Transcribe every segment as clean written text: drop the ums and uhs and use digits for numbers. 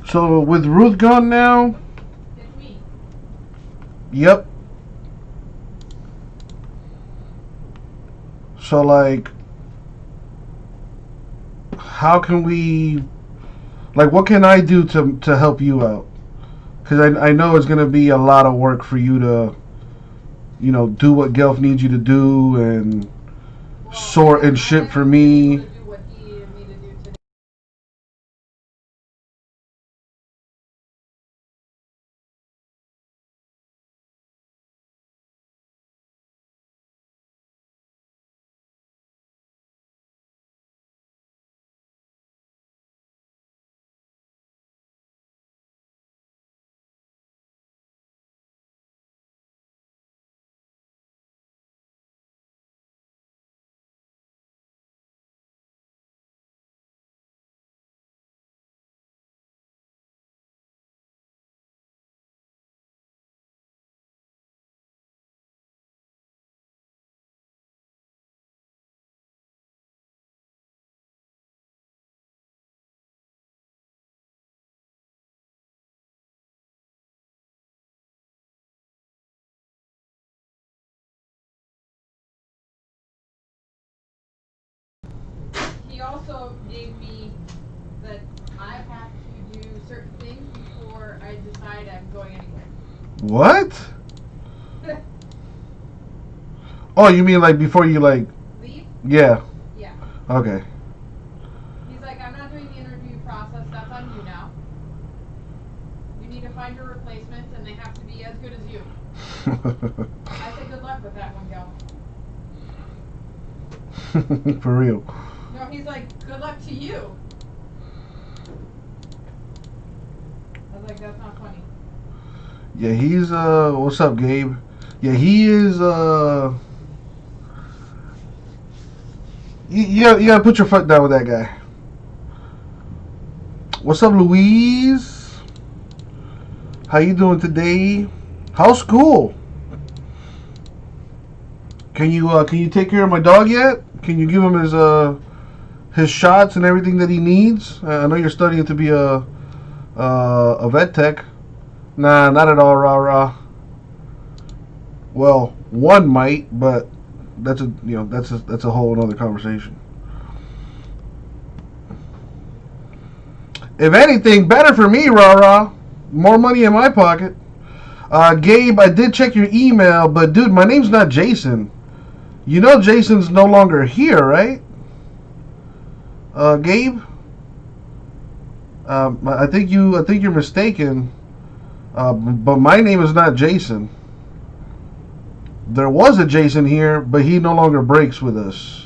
So with Ruth gone now, It's me. yep. So like, how can we, like, what can I do to help you out? Because I know it's gonna be a lot of work for you to, do what Gelf needs you to do and Well, sort and I ship for haven't been able me. to do what he needed me to do today. He also gave me that I have to do certain things before I decide I'm going anywhere. What? Oh, you mean like before you like? Leave? Yeah. Yeah. Okay. He's like, I'm not doing the interview process. That's on you now. You need to find your replacements, and they have to be as good as you. I say good luck with that one, Gil. For real. No, he's like, good luck to you. I was like, that's not funny. Yeah, he's what's up, Gabe? Yeah, he is you gotta put your foot down with that guy. What's up, Louise? How you doing today? How's school? Can you take care of my dog yet? Can you give him his shots and everything that he needs? I know you're studying to be a vet tech. Nah, not at all, rah rah. Well, one might, but that's a whole other conversation. If anything, better for me, rah rah. More money in my pocket. Gabe, I did check your email, but dude, my name's not Jason. You know Jason's no longer here, right? Gabe, I think you're mistaken. But my name is not Jason. There was a Jason here, but he no longer breaks with us.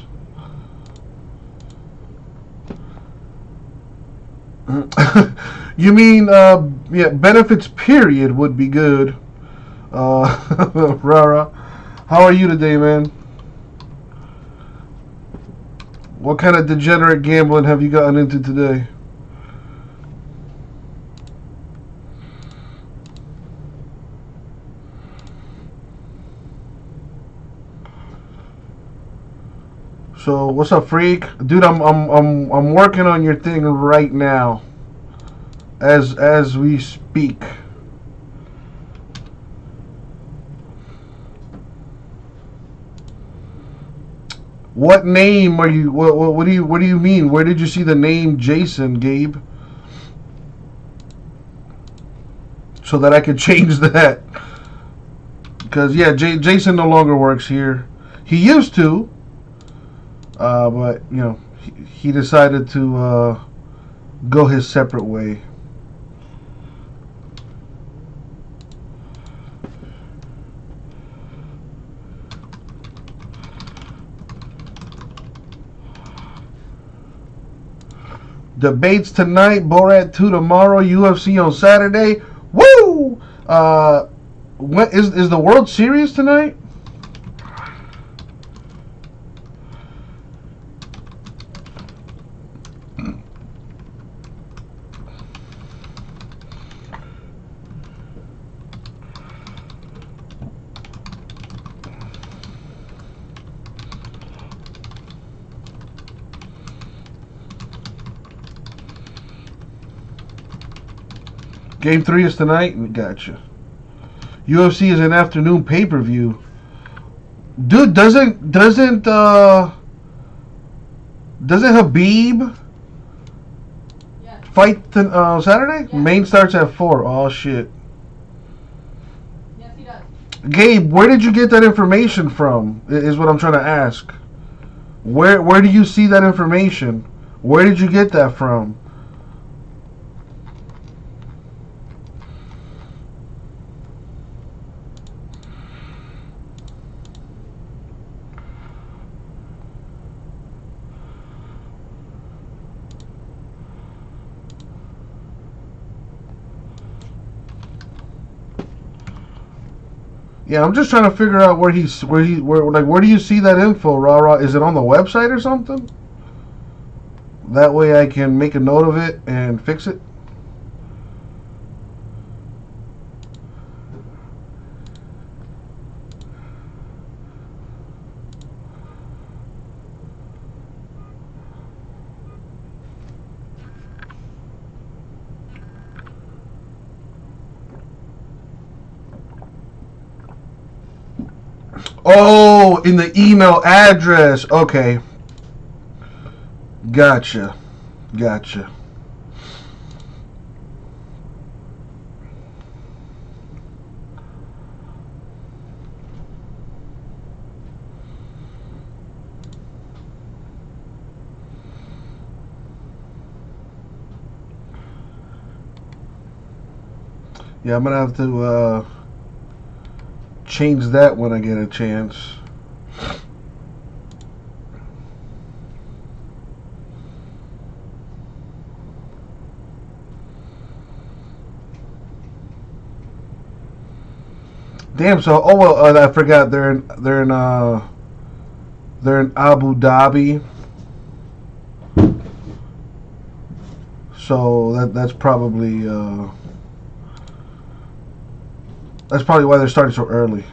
You mean, yeah, benefits period would be good. Rara, how are you today, man? What kind of degenerate gambling have you gotten into today? So what's up, freak? Dude, I'm working on your thing right now, as we speak. What name are you? What do you mean? Where did you see the name Jason, Gabe? So that I could change that. Because yeah, Jason no longer works here. He used to, but he decided to go his separate way. Debates tonight, Borat 2 tomorrow, UFC on Saturday. Woo! What is the World Series tonight? Game 3 is tonight? Gotcha. UFC is an afternoon pay-per-view. Dude, doesn't Habib fight Saturday? Yeah. Main starts at 4. Oh, shit. Yes, he does. Gabe, where did you get that information from? Is what I'm trying to ask. Where do you see that information? Where did you get that from? Yeah, I'm just trying to figure out where do you see that info, Rah? Is it on the website or something? That way I can make a note of it and fix it. Oh, in the email address. Okay. Gotcha. Yeah, I'm gonna have to change that when I get a chance. Damn. So, I forgot they're in Abu Dhabi. So that's probably why they're starting so early.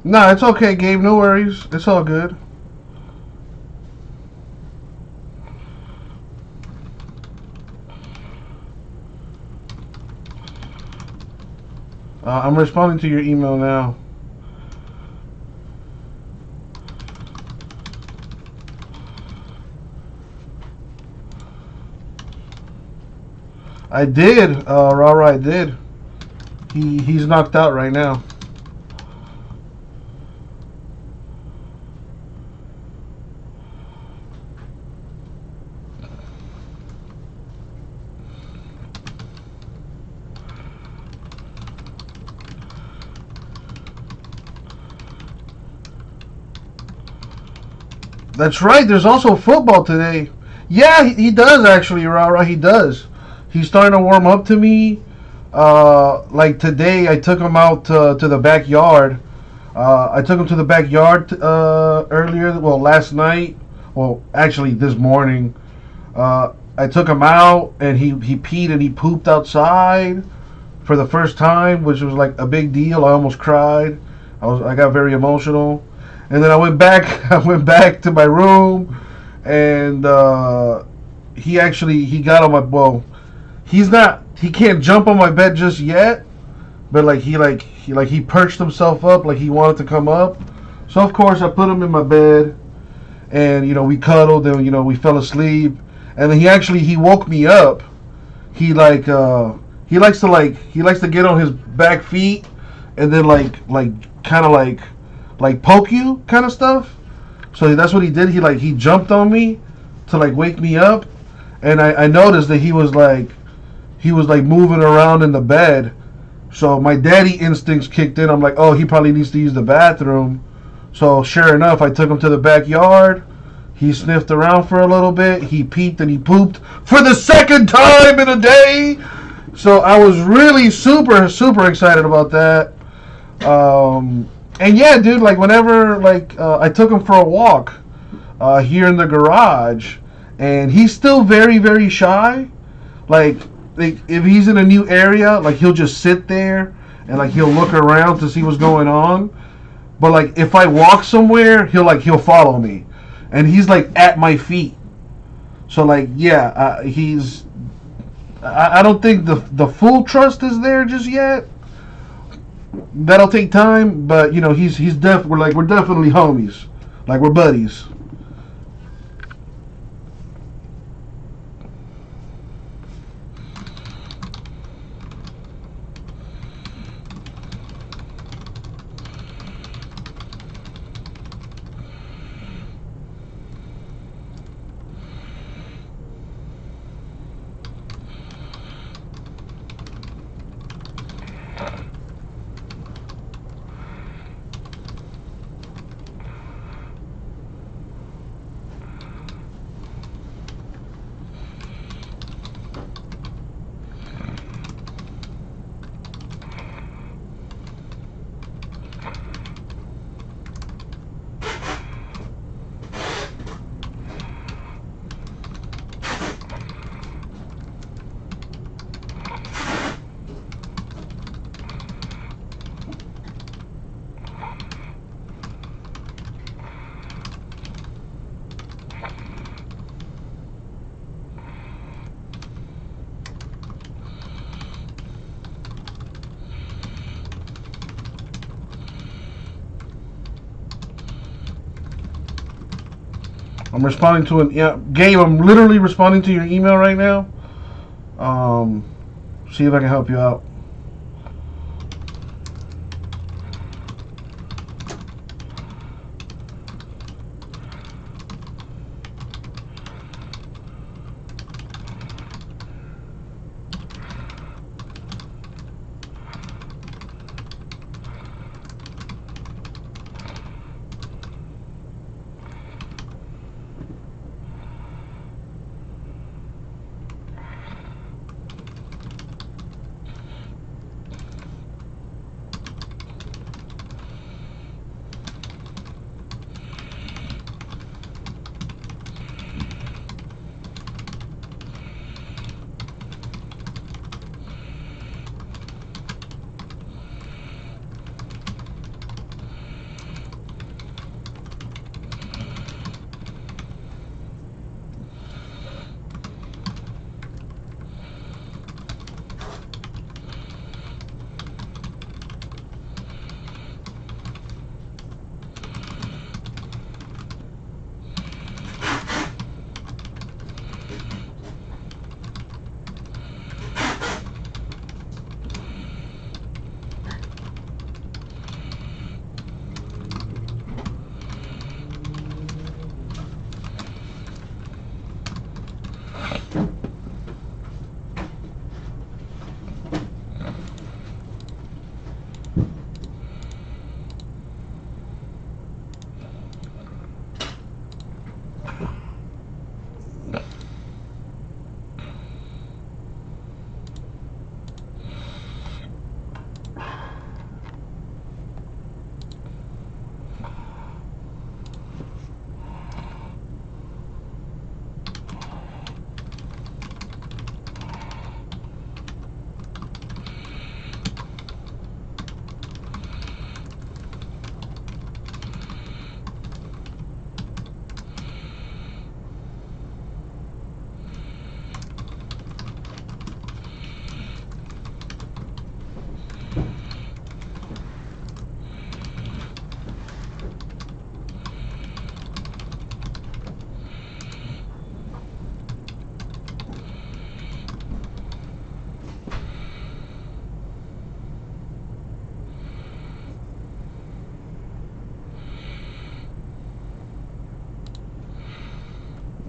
Nah, it's okay, Gabe. No worries. It's all good. I'm responding to your email now. I did. I did. He's knocked out right now. That's right. There's also football today. Yeah, he does actually, Rara. He does. He's starting to warm up to me. Like today, I took him out to the backyard. I took him to the backyard earlier. Well, last night. Well, actually, this morning. I took him out, and he peed and he pooped outside for the first time, which was like a big deal. I almost cried. I got very emotional. And then I went back. I went back to my room, and he got on my. Well, he's not. He can't jump on my bed just yet, but he perched himself up like he wanted to come up. So of course I put him in my bed, and we cuddled, and we fell asleep. And then he woke me up. He likes to get on his back feet, and then kind of like poke you kind of stuff. So that's what he did. He jumped on me to wake me up, and I noticed that he was moving around in the bed. So my daddy instincts kicked in. I'm like, oh, he probably needs to use the bathroom. So sure enough, I took him to the backyard. He sniffed around for a little bit. He peeped and he pooped for the second time in a day. So I was really super, super excited about that. And yeah, dude, whenever I took him for a walk here in the garage, and he's still very, very shy. Like, if he's in a new area, like he'll just sit there and like he'll look around to see what's going on. But like if I walk somewhere, he'll follow me, and he's like at my feet. So like yeah, he's. I don't think the full trust is there just yet. That'll take time, but you know we're definitely homies, like we're buddies. I'm responding to Gabe. I'm literally responding to your email right now. See if I can help you out.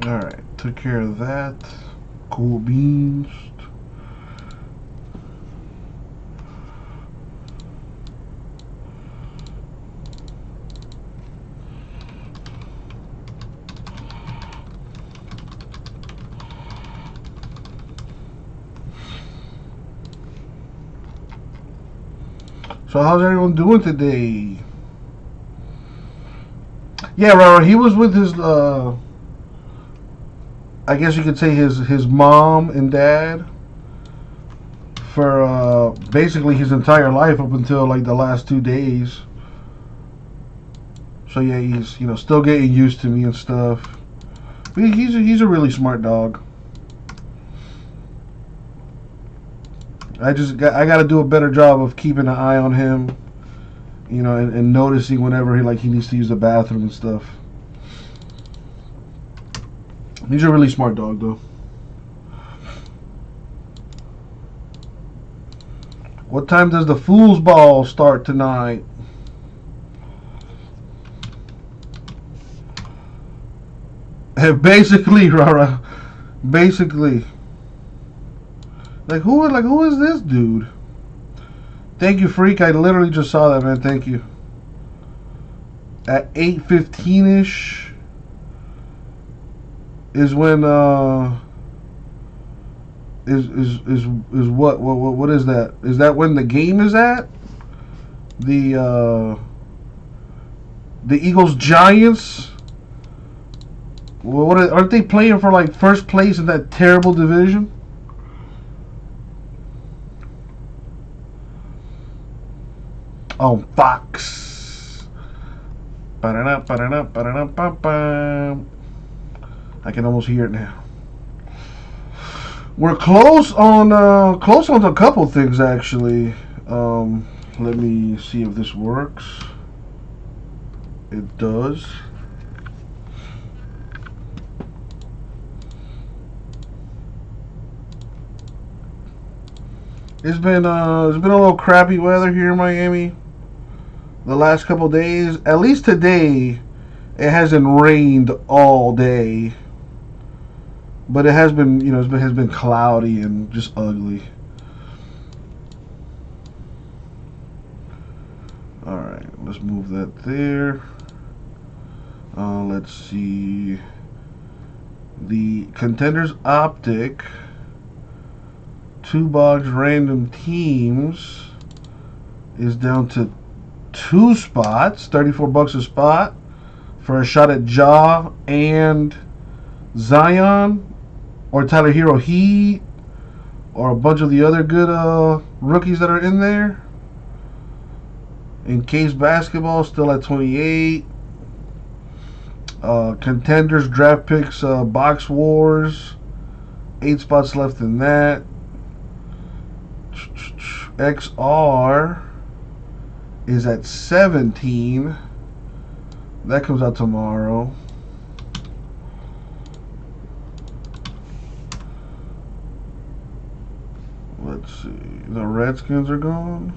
Alright, took care of that. Cool beans. So how's everyone doing today? Yeah, right. He was with his. I guess you could say his mom and dad for basically his entire life up until like the last 2 days. So yeah, he's still getting used to me and stuff. But he's a really smart dog. I got to do a better job of keeping an eye on him, and noticing whenever he needs to use the bathroom and stuff. He's a really smart dog though. What time does the fool's ball start tonight? Basically, Rara. Basically. Who is this dude? Thank you, Freak. I literally just saw that, man. Thank you. At 8:15ish is when is what is that? Is that when the game is at? The Eagles Giants. Well, aren't they playing for like first place in that terrible division? On Fox. I can almost hear it now. We're close on a couple things actually. Let me see if this works. It does. It's been a little crappy weather here in Miami the last couple days. At least today, it hasn't rained all day, but it has been has been cloudy and just ugly. All right, let's move that there. Let's see. The Contenders Optic 2-box random teams is down to 2 spots, $34 a spot for a shot at Ja and Zion or Tyler Hero Heat or a bunch of the other good rookies that are in there. In Case Basketball still at 28. Contenders draft picks box wars, 8 spots left in that. XR is at 17. That comes out tomorrow. Let's see. The Redskins are gone.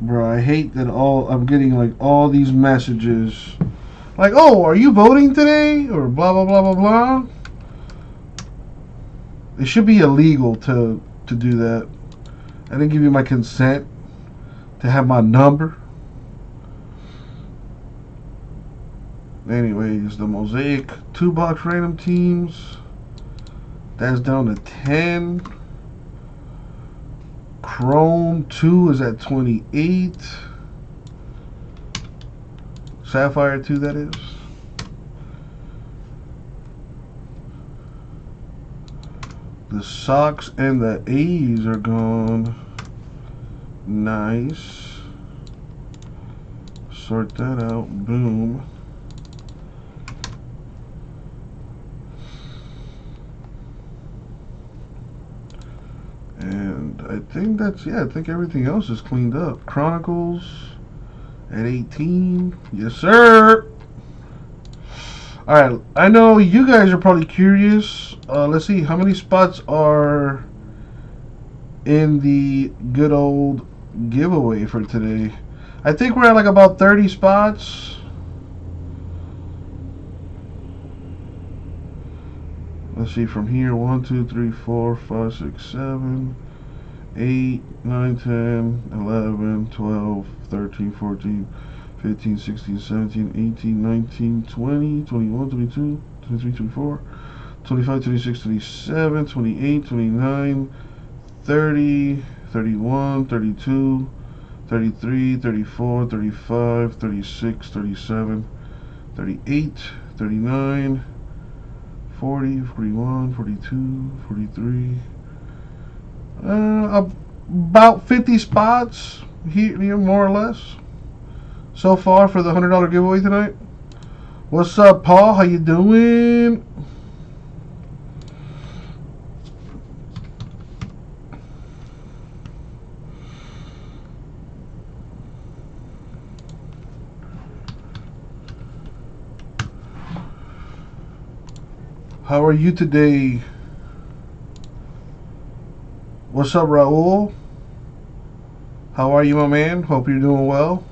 Bro, I hate that I'm getting like all these messages like, oh, are you voting today? Or blah blah blah blah blah. It should be illegal to do that. I didn't give you my consent to have my number. Anyways, the Mosaic 2-box random teams, that's down to 10. Chrome 2 is at 28. Sapphire 2, that is. The Sox and the A's are gone. Nice. Sort that out. Boom. And I think I think everything else is cleaned up. Chronicles at 18. Yes, sir. Alright, I know you guys are probably curious. Let's see, how many spots are in the good old giveaway for today? I think we're at like about 30 spots. Let's see, from here, 1, 2, 3, 4, 5, 6, 7, 8, 9, 10, 11, 12, 13, 14, 15, 16, 17, 18, 19, 20, 21, 22, 23, 24, 25, 26, 27, 28, 29, 30, 31, 32, 33, 34, 35, 36, 37, 38, 39, 40, 41, 42, 43. About 50 spots here, more or less, so far for the $100 giveaway tonight. What's up, Paul? How you doing? How are you today? What's up, Raul? How are you, my man? Hope you're doing well.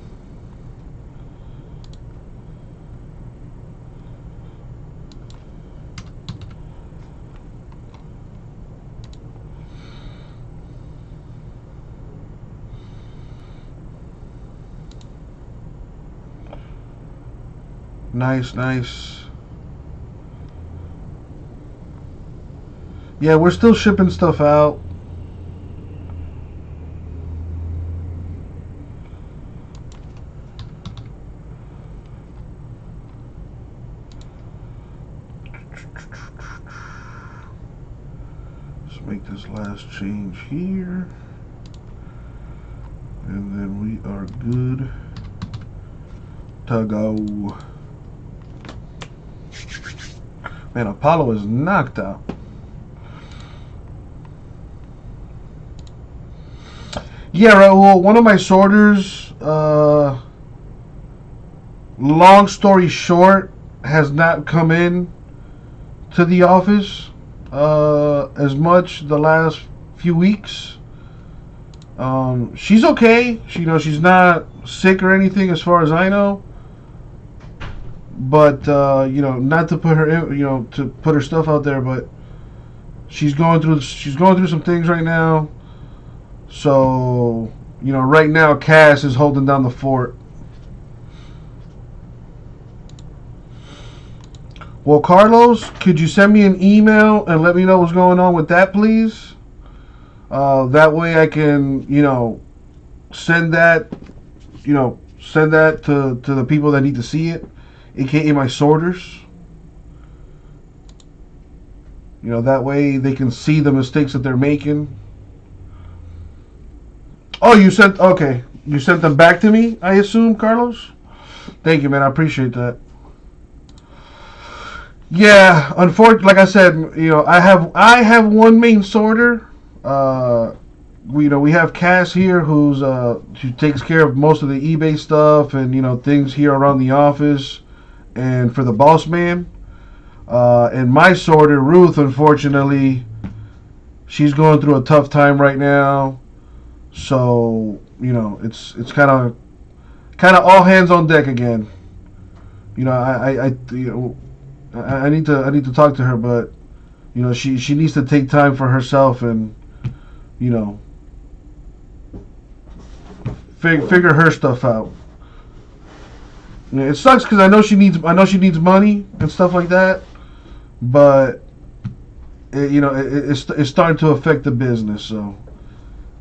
Nice, nice. Yeah, we're still shipping stuff out. Let's make this last change here. And then we are good to go. Man, Apollo is knocked out. Yeah, right. Well, one of my sorters, long story short, has not come in to the office as much the last few weeks. She's okay. She's not sick or anything as far as I know. But not to put her in, to put her stuff out there, but she's going through some things right now. So, right now Cass is holding down the fort. Well, Carlos, could you send me an email and let me know what's going on with that, please? That way I can, send that, to the people that need to see it, aka my sorters. That way they can see the mistakes that they're making. Oh, you sent them back to me, I assume, Carlos? Thank you, man. I appreciate that. Yeah, unfortunately, like I said, I have one main sorter. We have Cass here who takes care of most of the eBay stuff and things here around the office and for the boss man. And my sorter, Ruth, unfortunately, she's going through a tough time right now. So it's kind of all hands on deck again. I need to talk to her, but she needs to take time for herself and figure her stuff out. It sucks because I know she needs money and stuff like that, but it's starting to affect the business. So,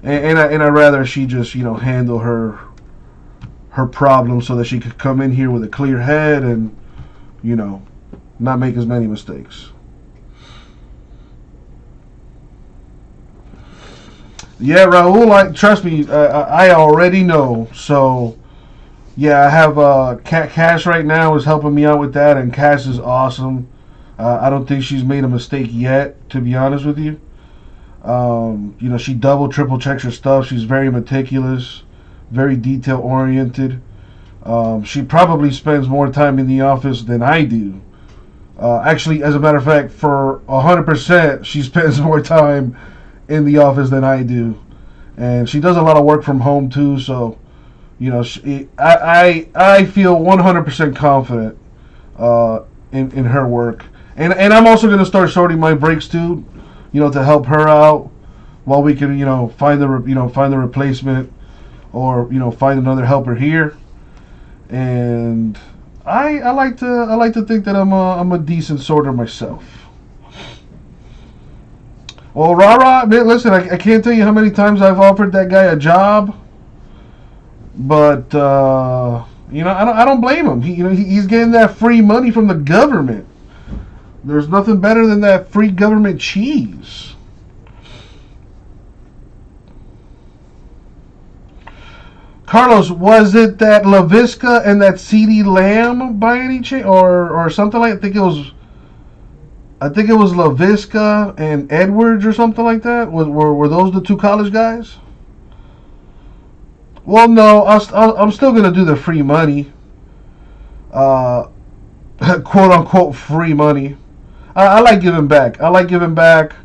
and I rather she just handle her problem so that she could come in here with a clear head and not make as many mistakes. Yeah, Raul, trust me, I already know. So, yeah, I have Cash right now is helping me out with that, and Cash is awesome. I don't think she's made a mistake yet, to be honest with you. She double, triple checks her stuff. She's very meticulous, very detail oriented. She probably spends more time in the office than I do. Actually, as a matter of fact, for 100%, she spends more time in the office than I do, and she does a lot of work from home too. So, I feel 100% confident in her work, and I'm also going to start sorting my breaks too, to help her out while we can find the replacement or find another helper here. And I like to think that I'm a decent sorter myself. Well, rah, man, listen, I can't tell you how many times I've offered that guy a job, but I don't blame him. He's getting that free money from the government. There's nothing better than that free government cheese. Carlos, was it that LaVisca and that CD Lamb by any chance, or something like? I think it was LaVisca and Edwards or something like that. Were those the two college guys? Well, no, I'm still gonna do the free money, uh, quote unquote free money. I like giving back. I like giving back.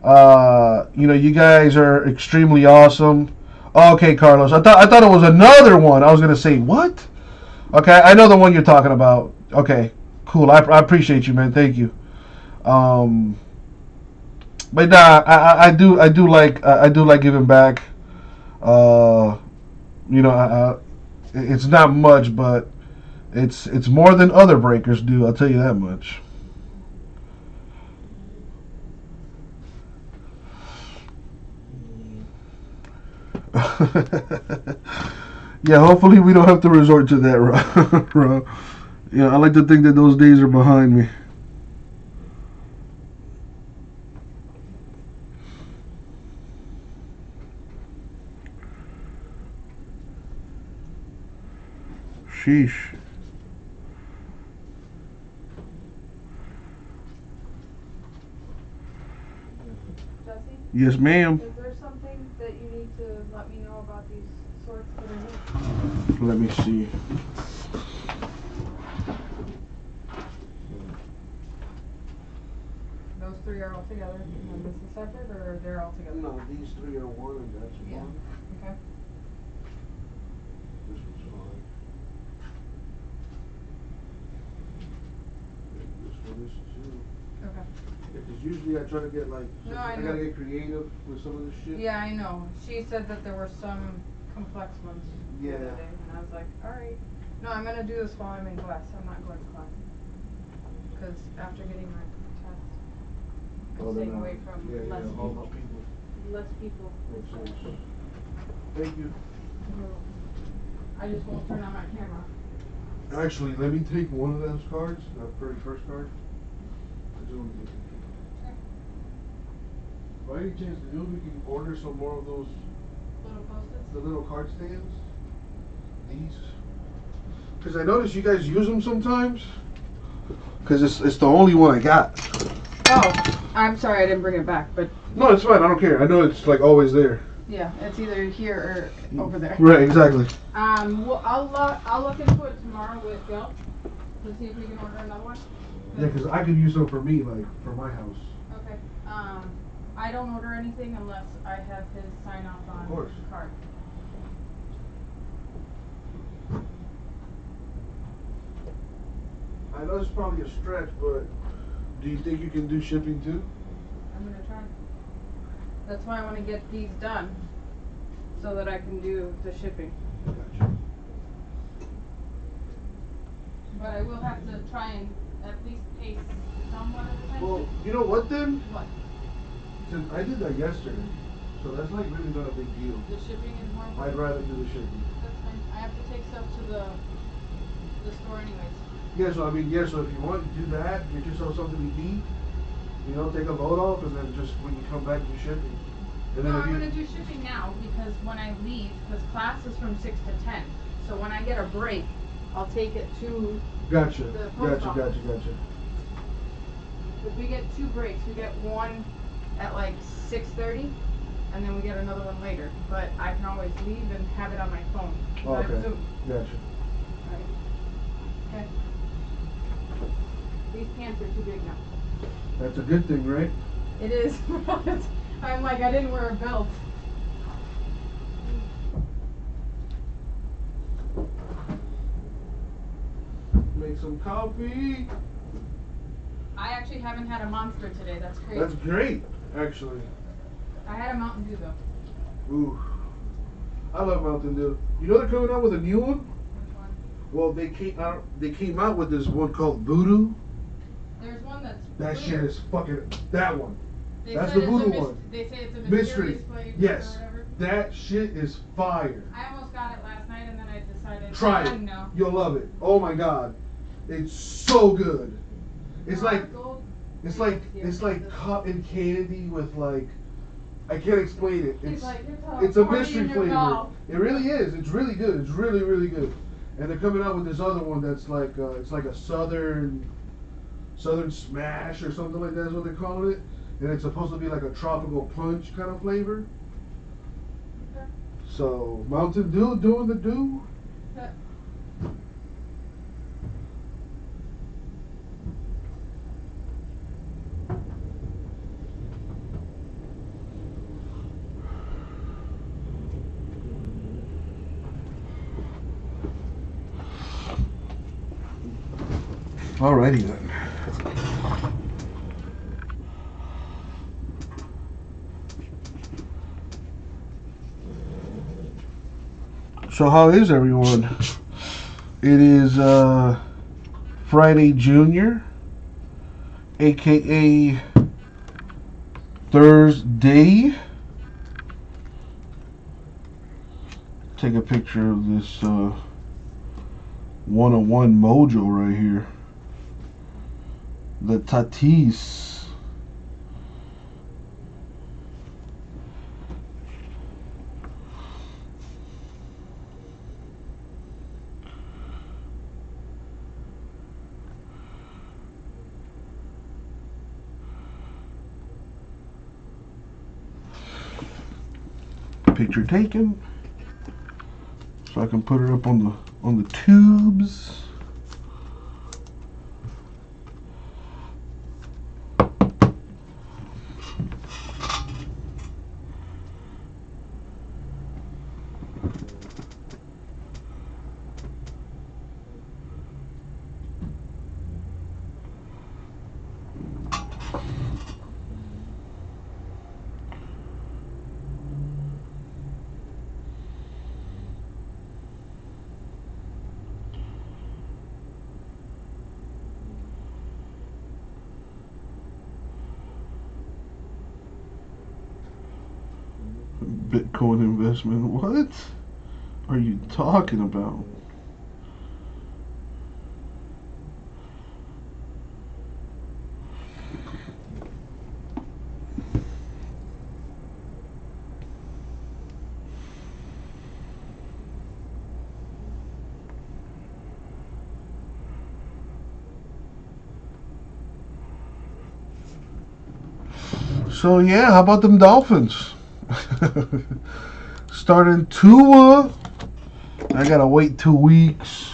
You guys are extremely awesome. Okay, Carlos. I thought it was another one. I was gonna say what? Okay, I know the one you're talking about. Okay, cool. I appreciate you, man. Thank you. Um, but nah, I do like giving back. Uh, it's not much, but it's more than other breakers do. I'll tell you that much. Yeah, hopefully we don't have to resort to that, Rob. Yeah, I like to think that those days are behind me. Sheesh. Jesse, Yes, ma'am. is there something that you need to let me know about these sorts that I need? Let me see. Those three are all together, and this is separate, or they're all together? No, these three are one, and that's Yeah. one. Okay. This one's fine. And this one is two. Okay. Because usually I try to get like, No, I know. gotta get creative with some of this shit. Yeah, I know. She said that there were some complex ones the other Yeah. day, and I was like, alright. No, I'm gonna do this while I'm in class. I'm not going to class. Because after getting my test, I'm staying away from less people. Less people. Makes sense. Thank you. I just won't turn on my camera. Actually, let me take one of those cards, the very first card. By any chance, do you know if we can order some more of those, Little post-its? the little card stands? These? Because I notice you guys use them sometimes. Because it's the only one I got. Oh, I'm sorry I didn't bring it back, but No, it's fine. I don't care. I know it's like always there. yeah, it's either here or over there. Right, exactly. Well, I'll look into it tomorrow with Bill to see if we can order another one. Yeah, because I could use them for me, like for my house. Okay. I don't order anything unless I have his sign off on Of course. the card. I know it's probably a stretch, but do you think you can do shipping too? I'm gonna try. That's why I want to get these done, so that I can do the shipping. Gotcha. But I will have to try and at least pay somewhat of attention. Well, you know what then? What? Since I did that yesterday, so that's like really not a big deal. The shipping is more I'd important? rather do the shipping. That's fine. I have to take stuff to the store anyways. Yeah, so so if you want, do that. Get yourself something to eat. Take a load off, and then just when you come back, do shipping. And No, then if I'm you, gonna do shipping now because when I leave, because class is from 6 to 10. So when I get a break, I'll take it to Gotcha. the post office. Gotcha. If we get 2 breaks, we get one at like 6:30, and then we get another one later. But I can always leave and have it on my phone. Oh, I have okay. Zoom. Gotcha. Right. Okay. These pants are too big now. That's a good thing, right? It is. I'm like, I didn't wear a belt. Make some coffee. I actually haven't had a Monster today. That's crazy. That's great, actually. I had a Mountain Dew though. Ooh, I love Mountain Dew. You know they're coming out with a new one? Which one? Well, they came out with this one called Voodoo. There's one that's That clear. shit is fucking that one. That's the voodoo one. They say it's a Mystery. mysterious flavor Yes. or whatever. That shit is fire. I almost got it last night and then I decided Try I it. know. You'll love it. Oh my god. It's so good. It's like cotton candy with like, I can't explain it. It's a mystery flavor. It really is. It's really good. It's really, really good. And they're coming out with this other one that's like it's like a southern smash or something like that is what they're calling it. And it's supposed to be like a tropical punch kind of flavor. Okay. So Mountain Dew doing the do. Okay. Alrighty then. So how is everyone? It is Friday Junior, aka Thursday. Take a picture of this 101 mojo right here. The Tatis. Picture taken, so I can put it up on the tubes. Bitcoin investment. What are you talking about? So yeah, how about them Dolphins? Starting Tua. I gotta wait 2 weeks.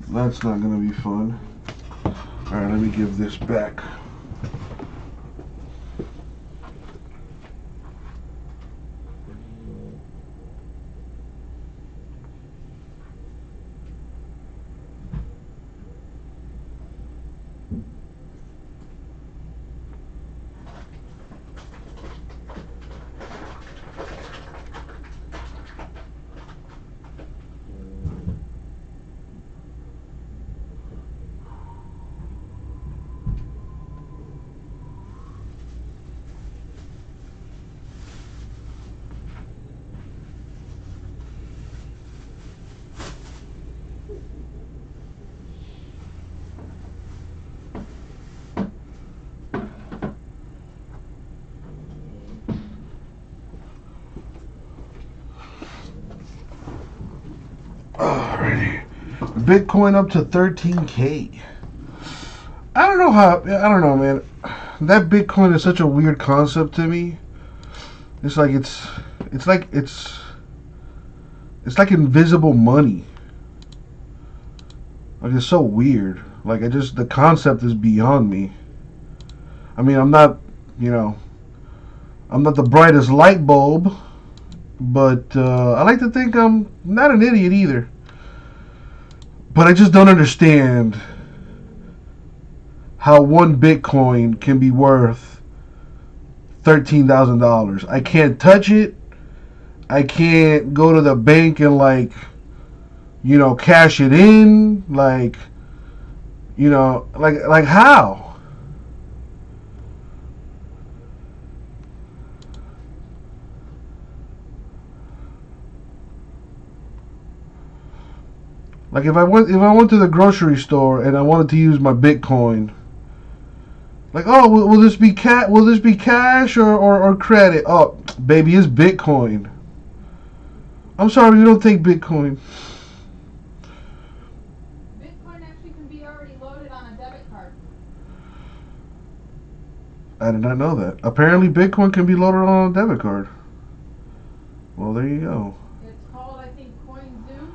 That's not gonna be fun. Alright, let me give this back. Alrighty. Bitcoin up to 13K. I don't know, man. That Bitcoin is such a weird concept to me. It's like invisible money. Like, it's so weird. Like, the concept is beyond me. I mean, I'm not the brightest light bulb, but I like to think I'm not an idiot either. But I just don't understand how one Bitcoin can be worth $13,000. I can't touch it. I can't go to the bank and cash it in. Like how? Like if I went to the grocery store and I wanted to use my Bitcoin, like, oh, will this be cash or credit? Oh, baby, it's Bitcoin. I'm sorry, you don't take Bitcoin. Bitcoin actually can be already loaded on a debit card. I did not know that. Apparently, Bitcoin can be loaded on a debit card. Well, there you go. It's called, I think, CoinZoo.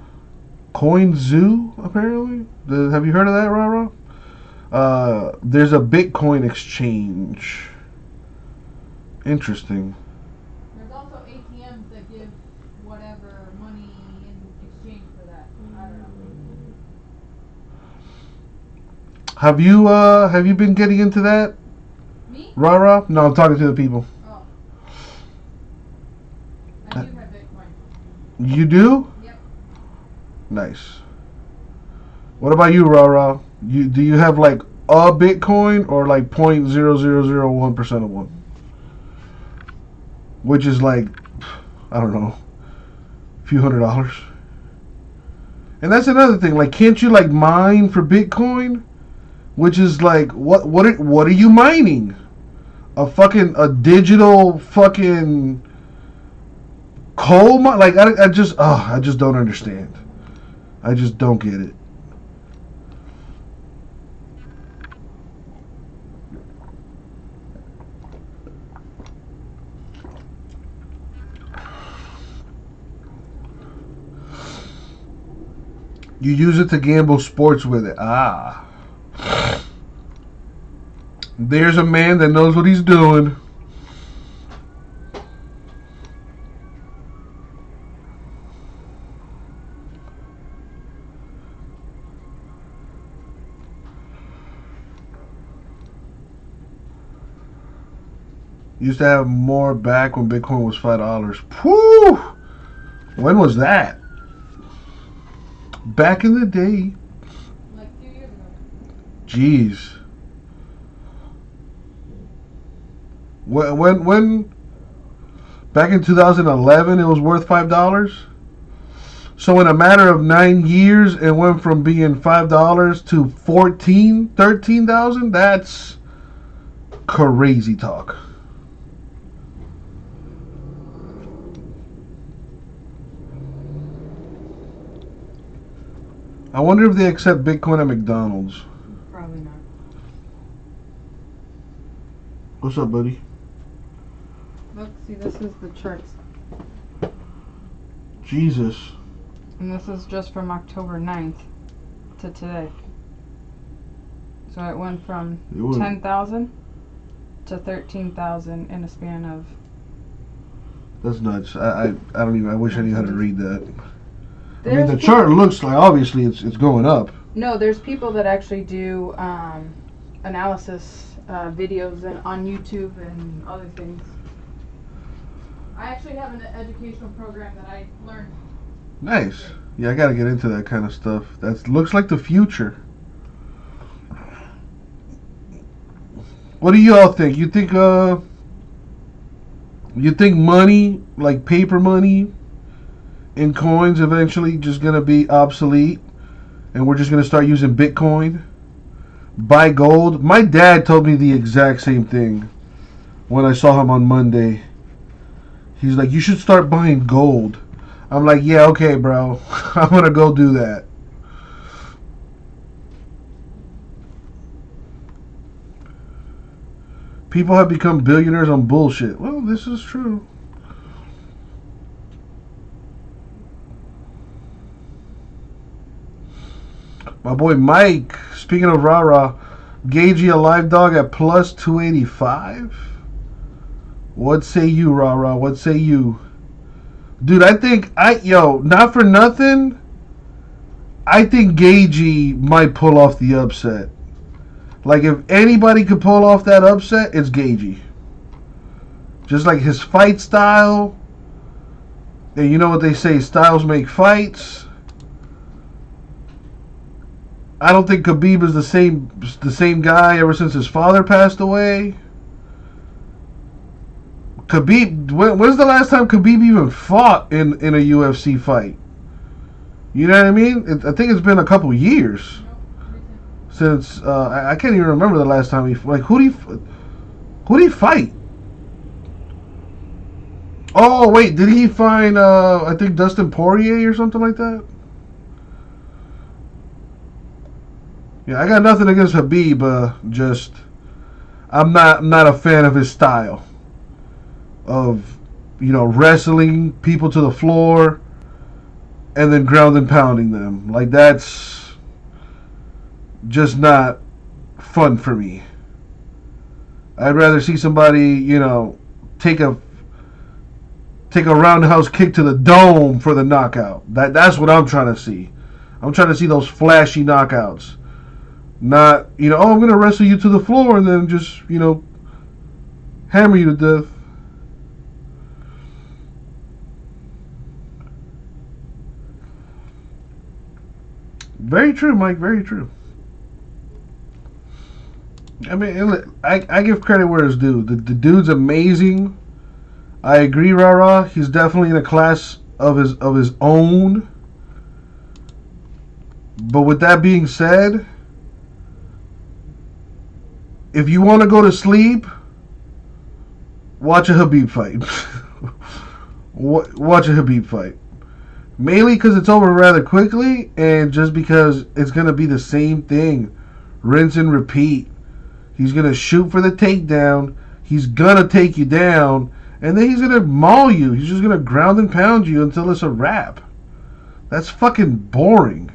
CoinZoo, apparently. Have you heard of that, Rara? There's a Bitcoin exchange. Interesting. There's also ATMs that give whatever money in exchange for that. I don't know. Have you been getting into that, Me? Rara? No, I'm talking to the people. Oh. I do have Bitcoin. You do? Yep. Nice. What about you, Rara? Do you have like a Bitcoin or like 0.0001% of one? Which is like, I don't know, a few $100s. And that's another thing. Like, can't you like mine for Bitcoin? Which is like, what are you mining? A digital fucking coal mine? Like, I just don't understand. I just don't get it. You use it to gamble sports with it. Ah. There's a man that knows what he's doing. Used to have more back when Bitcoin was $5. Whew! When was that? Back in the day. Like 2 years ago. Jeez. When back in 2011 it was worth $5. So in a matter of 9 years it went from being $5 to 13,000. That's crazy talk. I wonder if they accept Bitcoin at McDonald's. Probably not. What's up, buddy? Look, see, this is the charts. Jesus. And this is just from October 9th to today. So it went from 10,000 to 13,000 in a span of... That's nuts. I don't even. I wish I knew how to read that. I mean, There's the chart looks like obviously it's going up. No, there's people that actually do analysis videos on YouTube and other things. I actually have an educational program that I learned. Nice. Yeah, I gotta get into that kind of stuff. That looks like the future. What do you all think? You think money, like paper money, in coins, eventually just gonna be obsolete, and we're just gonna start using Bitcoin? Buy gold. My dad told me the exact same thing when I saw him on Monday. He's like, you should start buying gold. I'm like, yeah, okay, bro. I'm gonna go do that. People have become billionaires on bullshit. Well, this is true. My boy Mike, speaking of rah-rah, Gagey a live dog at plus 285. What say you, rah-rah? What say you? Dude, not for nothing, I think Gagey might pull off the upset. Like, if anybody could pull off that upset, it's Gagey. Just like his fight style. And you know what they say, styles make fights. I don't think Khabib is the same guy ever since his father passed away. Khabib, when's the last time Khabib even fought in a UFC fight? You know what I mean? I think it's been a couple years Nope. Recent. since I can't even remember the last time he like who did he fight? Oh wait, did he find I think Dustin Poirier or something like that? Yeah, I got nothing against Habib, just I'm not a fan of his style of wrestling people to the floor and then ground and pounding them. Like that's just not fun for me. I'd rather see somebody, take a roundhouse kick to the dome for the knockout. That's what I'm trying to see. I'm trying to see those flashy knockouts. Not, I'm going to wrestle you to the floor and then just, hammer you to death. Very true, Mike. Very true. I mean, I give credit where it's due. The dude's amazing. I agree, Rara. He's definitely in a class of his own. But with that being said, if you want to go to sleep, watch a Habib fight. Watch a Habib fight. Mainly because it's over rather quickly, and just because it's going to be the same thing. Rinse and repeat. He's going to shoot for the takedown. He's going to take you down. And then he's going to maul you. He's just going to ground and pound you until it's a wrap. That's fucking boring.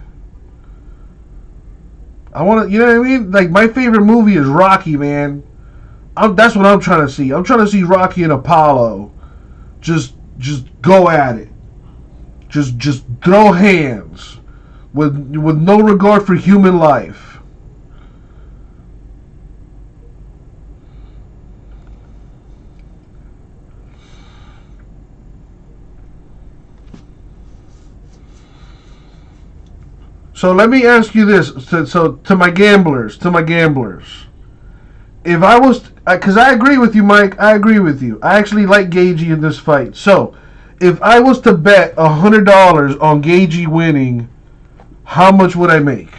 I want to, you know what I mean? Like, my favorite movie is Rocky, man. That's what I'm trying to see. I'm trying to see Rocky and Apollo just go at it. Just throw hands with no regard for human life. So let me ask you this. So to my gamblers, if I was, because I agree with you, Mike. I agree with you. I actually like Gagey in this fight. So if I was to bet $100 on Gagey winning, how much would I make?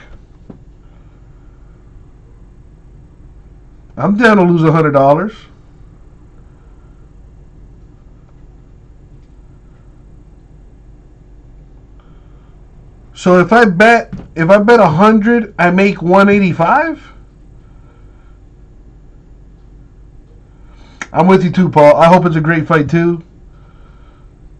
I'm down to lose $100. So if I bet 100, I make 185. I'm with you too, Paul. I hope it's a great fight too.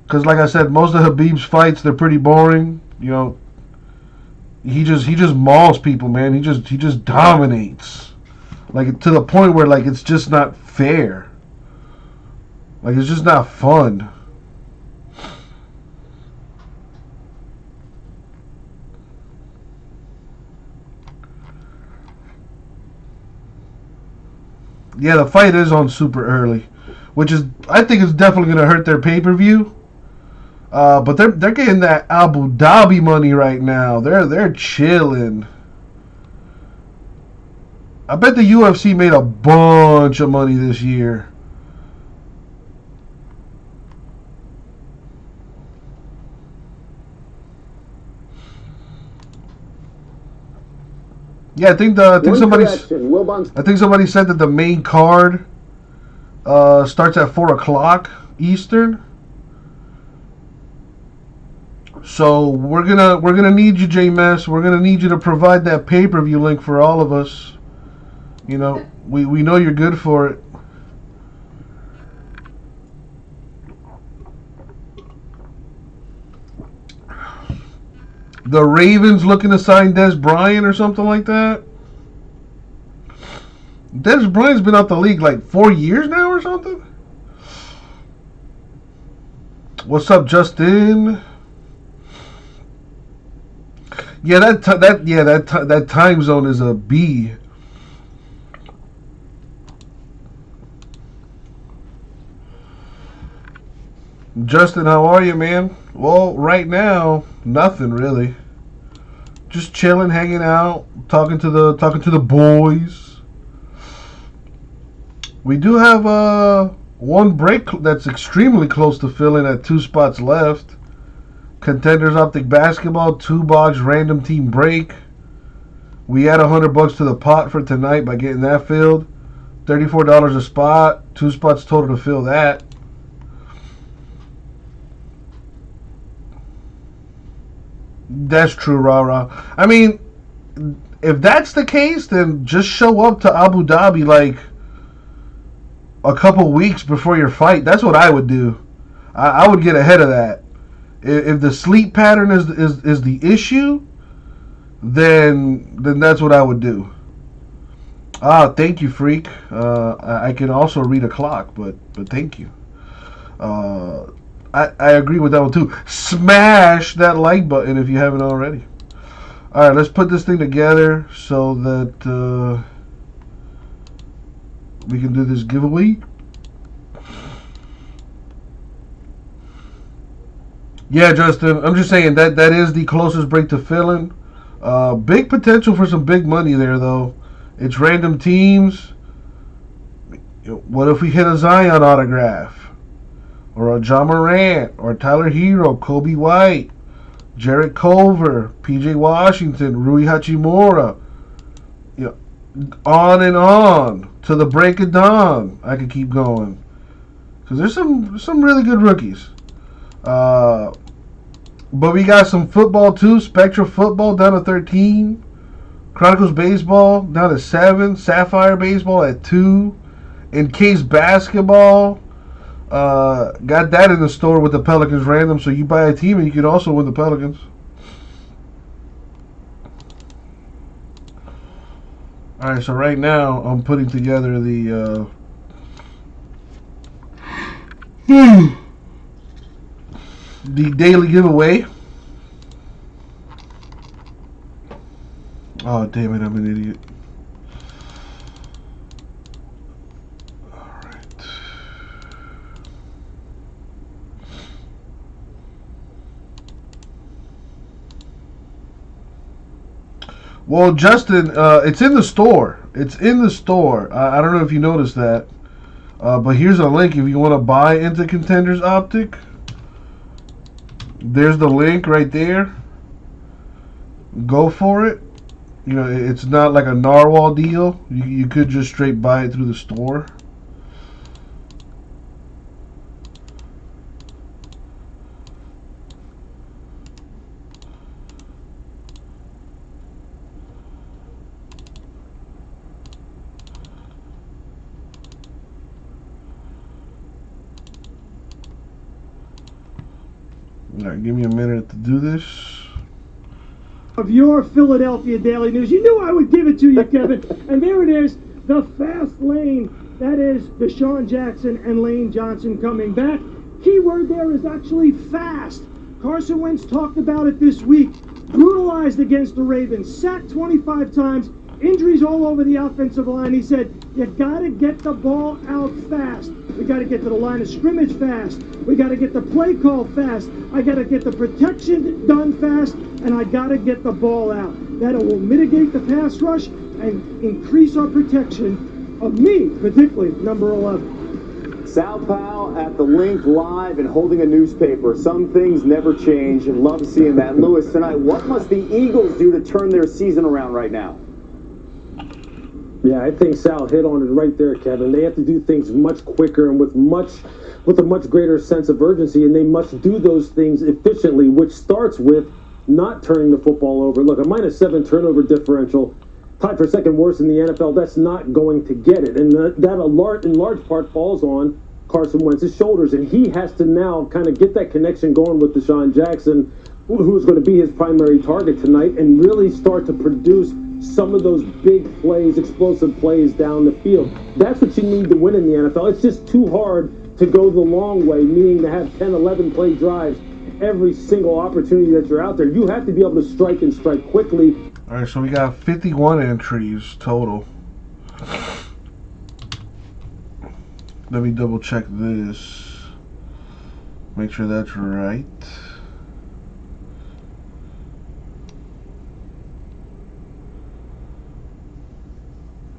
Because like I said, most of Habib's fights, they're pretty boring. He just mauls people, man. He just dominates. Like to the point where like it's just not fair. Like it's just not fun. Yeah, the fight is on super early, which is I think is definitely going to hurt their pay-per-view. But they're getting that Abu Dhabi money right now. They're chilling. I bet the UFC made a bunch of money this year. Yeah, I think somebody said that the main card starts at 4:00 Eastern. So we're gonna need you, J-Mess. We're gonna need you to provide that pay-per-view link for all of us. We know you're good for it. The Ravens looking to sign Des Bryant or something like that. Des Bryant's been out the league like 4 years now or something. What's up, Justin? Yeah, that time zone is a B. Justin, how are you, man? Well, right now, nothing really. Just chilling, hanging out, talking to the boys. We do have one break that's extremely close to filling at 2 spots left. Contenders Optic Basketball, 2-box random team break. We add $100 to the pot for tonight by getting that filled. $34 a spot. 2 spots total to fill that. That's true, rah. I mean, if that's the case, then just show up to Abu Dhabi like a couple weeks before your fight. That's what I would do. I would get ahead of that. If the sleep pattern is the issue, then that's what I would do. Thank you, Freak. I can also read a clock, but thank you. I agree with that one too. Smash that like button if you haven't already. All right, let's put this thing together so that we can do this giveaway. Yeah, Justin, I'm just saying that is the closest break to filling. Big potential for some big money there, though. It's random teams. What if we hit a Zion autograph? Or a Ja Morant, or Tyler Hero, Kobe White, Jarrett Culver, PJ Washington, Rui Hachimura. On and on to the break of dawn. I could keep going because there's some really good rookies. But we got some football too. Spectra football down to 13. Chronicles baseball down to 7. Sapphire baseball at 2. Encased basketball. Got that in the store with the Pelicans random. So you buy a team and you can also win the Pelicans. Alright, so right now I'm putting together the daily giveaway. Oh, damn it, I'm an idiot. Alright. Well, Justin, it's in the store. It's in the store. I don't know if you noticed that. But here's a link if you want to buy into Contenders Optic. There's the link right there. Go for it. You know, it's not like a narwhal deal. You could just straight buy it through the store. All right, give me a minute to do this. Of your Philadelphia Daily News. You knew I would give it to you, Kevin. And there it is, the fast lane. That is Deshaun Jackson and Lane Johnson coming back. Keyword there is actually fast. Carson Wentz talked about it this week. Brutalized against the Ravens, sacked 25 times, injuries all over the offensive line. He said, you got to get the ball out fast. We got to get to the line of scrimmage fast. We got to get the play call fast. I got to get the protection done fast, and I got to get the ball out. That will mitigate the pass rush and increase our protection of me, particularly number 11. Sal Powell at the link live and holding a newspaper. Some things never change, and love seeing that. Lewis, tonight, what must the Eagles do to turn their season around right now? Yeah, I think Sal hit on it right there, Kevin. They have to do things much quicker and with a much greater sense of urgency, and they must do those things efficiently, which starts with not turning the football over. Look, a -7 turnover differential, tied for second worst in the NFL, that's not going to get it. And that in large part falls on Carson Wentz's shoulders, and he has to now kind of get that connection going with Deshaun Jackson, who's going to be his primary target tonight, and really start to produce some of those big plays, explosive plays down the field. That's what you need to win in the NFL. It's just too hard to go the long way, meaning to have 10, 11 play drives every single opportunity that you're out there. You have to be able to strike and strike quickly. All right, so we got 51 entries total. Let me double check this. Make sure that's right.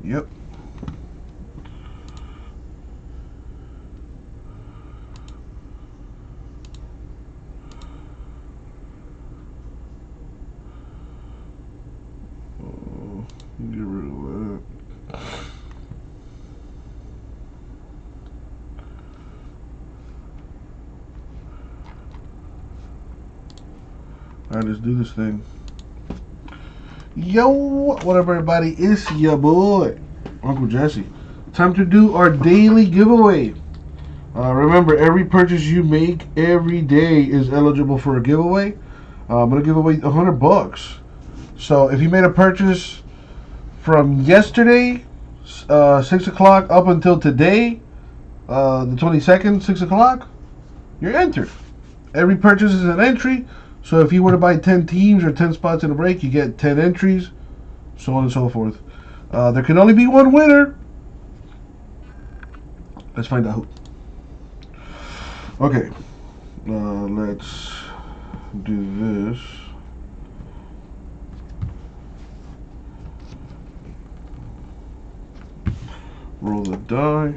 Yep. Get rid of that. Alright, let's do this thing. Yo, what up, everybody? It's your boy, Uncle Jesse. Time to do our daily giveaway. Remember, every purchase you make every day is eligible for a giveaway. I'm gonna give away $100. So if you made a purchase from yesterday, 6 o'clock up until today, the 22nd, 6 o'clock, you're entered. Every purchase is an entry. So if you were to buy 10 teams or 10 spots in a break, you get 10 entries, so on and so forth. There can only be one winner. Let's find out who. Okay, let's do this. Roll the die.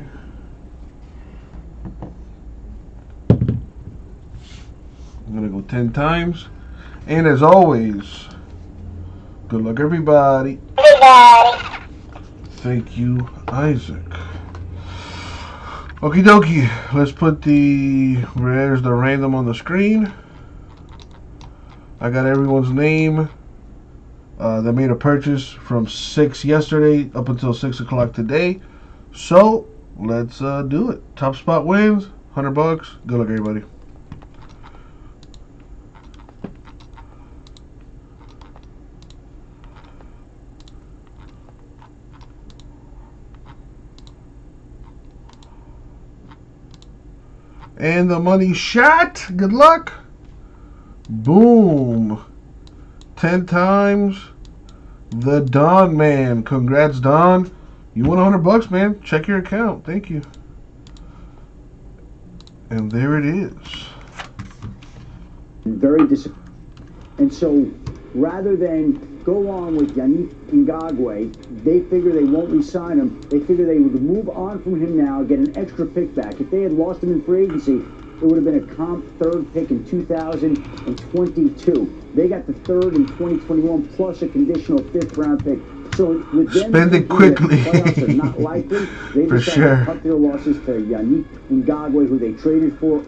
I'm gonna go 10 times. And as always, good luck, everybody. Thank you, Isaac. Okie dokie, let's put there's the random on the screen. I got everyone's name that made a purchase from 6 yesterday up until 6 o'clock today. So, let's do it. Top spot wins, $100. Good luck, everybody. And the money shot. Good luck. Boom. 10 times. The Don Man. Congrats, Don. You won $100, man. Check your account. Thank you. And there it is. Very disappointed. And so, rather than go on with Yannick Ngakoue, they figure they won't re-sign him. They figure they would move on from him now, get an extra pick back. If they had lost him in free agency, it would have been a comp third pick in 2022. They got the third in 2021 plus a conditional fifth round pick. So with them, spend it quickly. Playoffs are not likely. They For decided sure. to cut their losses to Yannick Ngakoue, who they traded for.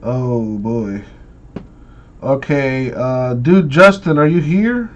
Oh boy. Okay, dude, Justin, are you here?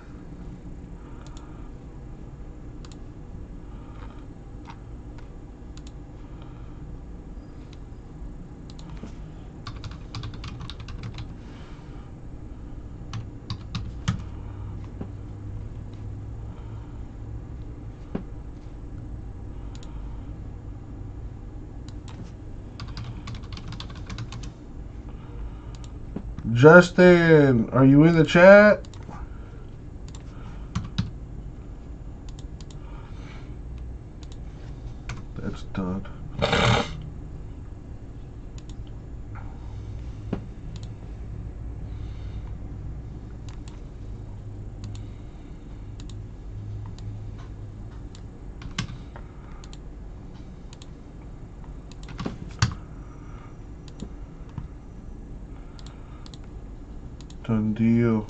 Justin, are you in the chat? That's done. Done deal.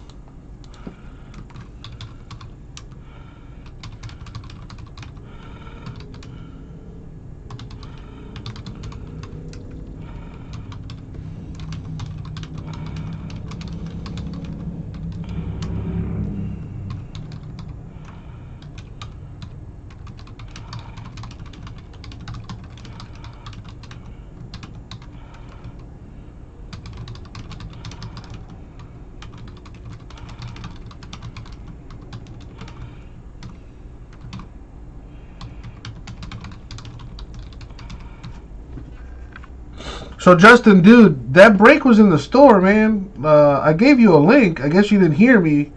So Justin, dude, that break was in the store, man. I gave you a link. I guess you didn't hear me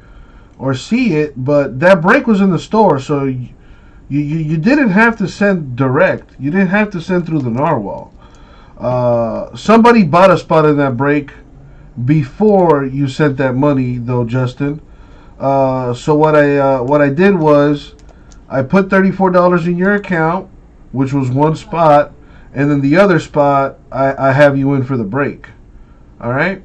or see it, but that break was in the store. So you didn't have to send direct. You didn't have to send through the narwhal. Somebody bought a spot in that break before you sent that money, though, Justin. So what I did was I put $34 in your account, which was one spot. And then the other spot, I have you in for the break. All right?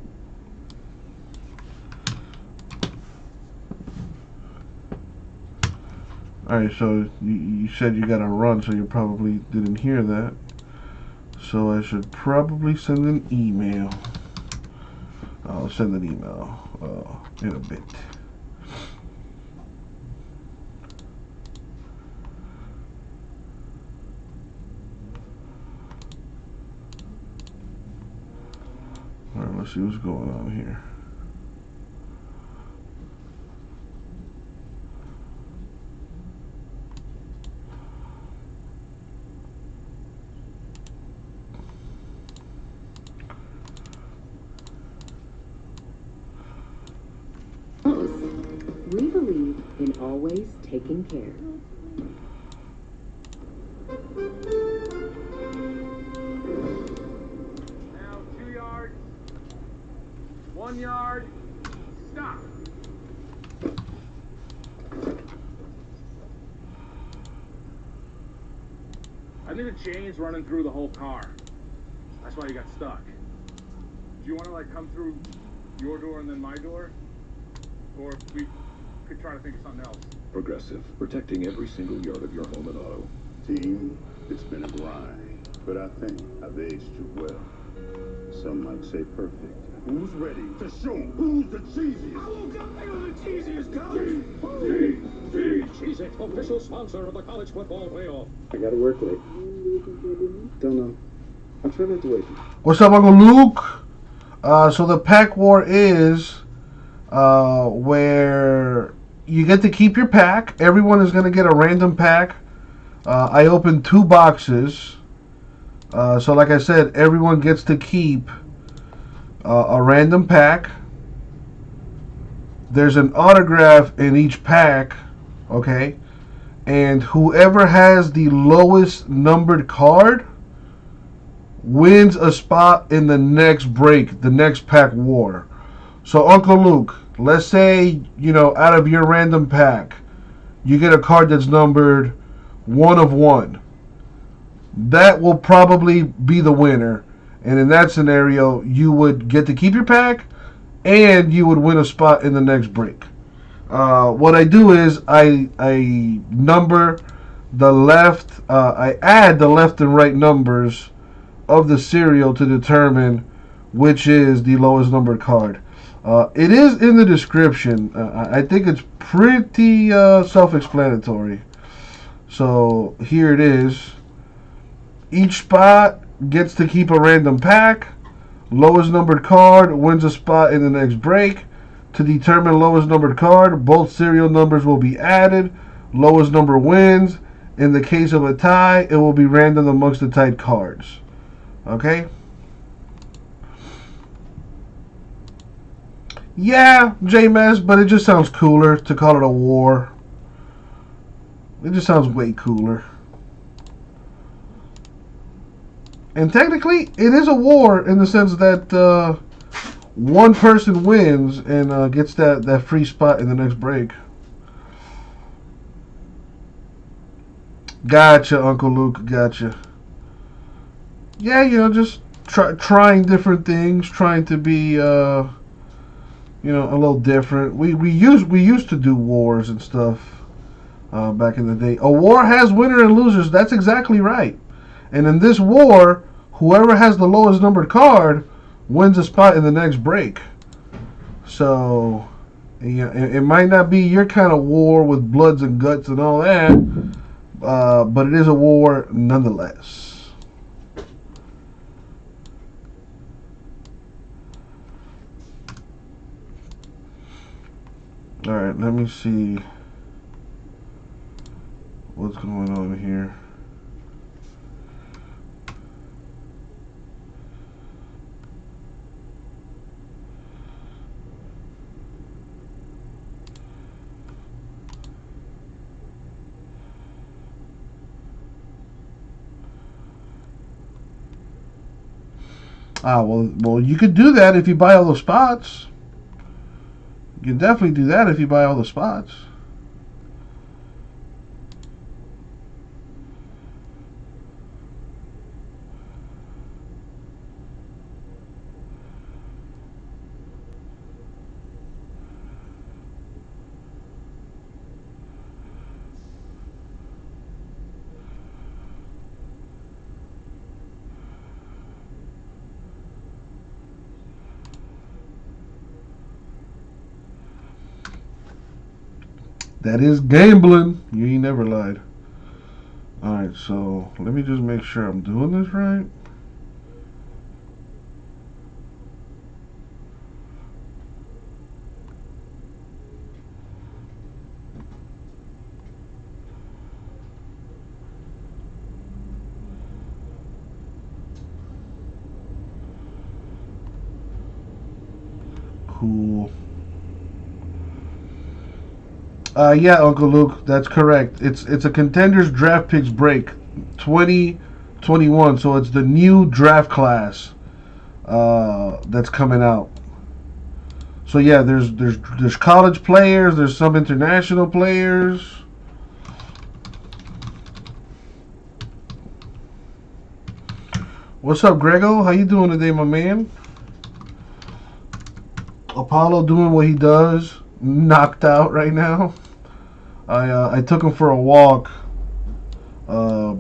Alright, so you said you got to run, so you probably didn't hear that. So I should probably send an email. I'll send an email in a bit. Alright, let's see what's going on here. We believe in always taking care. Now 2 yards, 1 yard, stop. I think the chain's running through the whole car. That's why you got stuck. Do you want to like come through your door and then my door? Or we could try to think of something else. Progressive, protecting every single yard of your home and auto. Team, it's been a grind, but I think I've aged you well. Some might say perfect. Who's ready to show who's the cheesiest? I woke up thinking the cheesiest, Cheez-It, official sponsor of the college football playoff. I gotta work late. Don't know. I'm trying not to wait. What's up, Uncle Luke? So the pack war is where you get to keep your pack. Everyone is going to get a random pack. I opened 2 boxes. So like I said, everyone gets to keep a random pack. There's an autograph in each pack, okay? And whoever has the lowest numbered card wins a spot in the next break, the next pack war. So Uncle Luke, let's say, out of your random pack, you get a card that's numbered 1 of 1. That will probably be the winner. And in that scenario, you would get to keep your pack and you would win a spot in the next break. What I do is I number the left, I add the left and right numbers of the serial to determine which is the lowest numbered card. It is in the description. I think it's pretty self-explanatory. So here it is. Each spot gets to keep a random pack. Lowest numbered card wins a spot in the next break. To determine lowest numbered card, both serial numbers will be added. Lowest number wins. In the case of a tie, it will be random amongst the tied cards. Okay? Yeah, JMS, but it just sounds cooler to call it a war. It just sounds way cooler. And technically, it is a war in the sense that one person wins and gets that free spot in the next break. Gotcha, Uncle Luke, gotcha. Yeah, just trying different things, trying to be, a little different. We used to do wars and stuff back in the day. A war has winners and losers. That's exactly right. And in this war, whoever has the lowest numbered card wins a spot in the next break. So, it might not be your kind of war with bloods and guts and all that, but it is a war nonetheless. Alright, let me see what's going on here. Well, you could do that if you buy all the spots. You can definitely do that if you buy all the spots. That is gambling. You ain't never lied. Alright, so let me just make sure I'm doing this right. Cool. Yeah, Uncle Luke, that's correct. It's a contenders draft picks break, 2021. So it's the new draft class that's coming out. So yeah, there's college players, there's some international players. What's up, Grego? How you doing today, my man? Apollo doing what he does, knocked out right now. I took him for a walk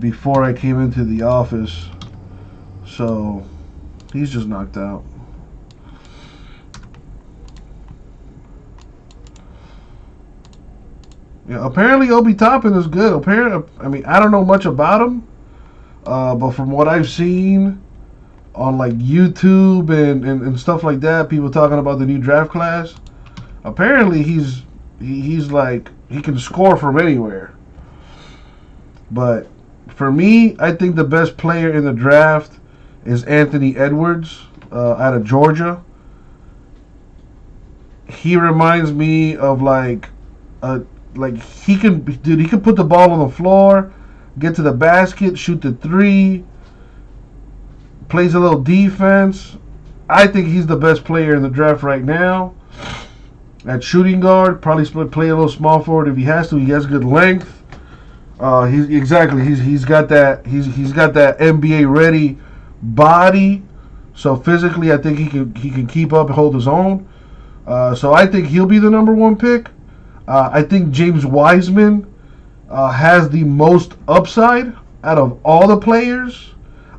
before I came into the office, so he's just knocked out. Yeah, apparently Obi Toppin is good. Apparently, I mean, I don't know much about him, but from what I've seen on like YouTube and stuff like that, people talking about the new draft class. Apparently, he's like he can score from anywhere. But for me, I think the best player in the draft is Anthony Edwards out of Georgia. He reminds me of like he can put the ball on the floor, get to the basket, shoot the three, plays a little defense. I think he's the best player in the draft right now. At shooting guard, probably play a little small forward if he has to. He has good length. He's got that NBA ready body. So physically, I think he can keep up and hold his own. So I think he'll be the number one pick. I think James Wiseman has the most upside out of all the players.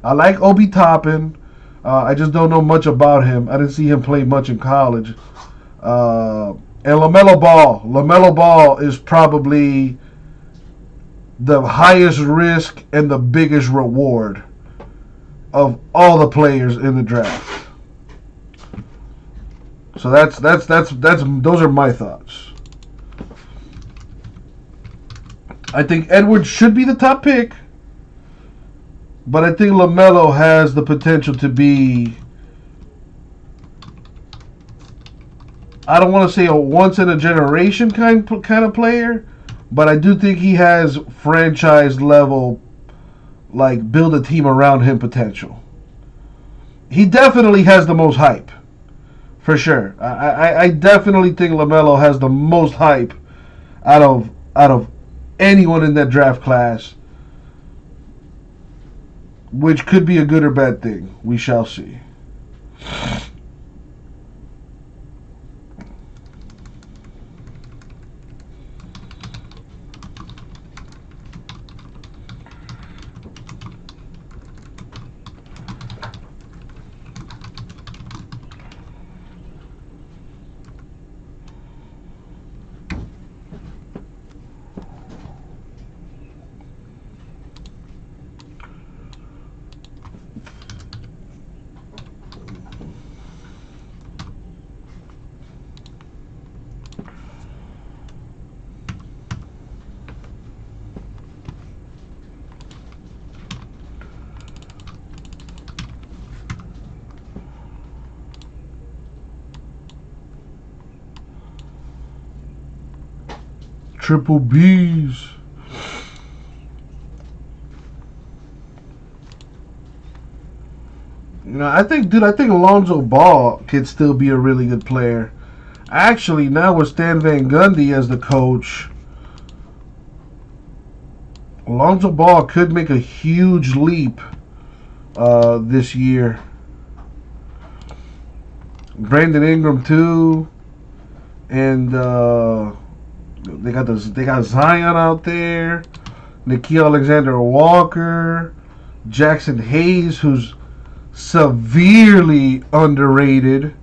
I like Obi Toppin. I just don't know much about him. I didn't see him play much in college. And LaMelo Ball is probably the highest risk and the biggest reward of all the players in the draft. So that's those are my thoughts. I think Edwards should be the top pick, but I think LaMelo has the potential to be, I don't want to say a once in a generation kind of player, but I do think he has franchise level, like build a team around him potential. He definitely has the most hype, for sure. I definitely think LaMelo has the most hype out of anyone in that draft class, which could be a good or bad thing. We shall see. Triple B's. I think Alonzo Ball could still be a really good player. Actually, now with Stan Van Gundy as the coach, Alonzo Ball could make a huge leap this year. Brandon Ingram too, and they got Zion out there, Nickeil Alexander-Walker, Jackson Hayes, who's severely underrated.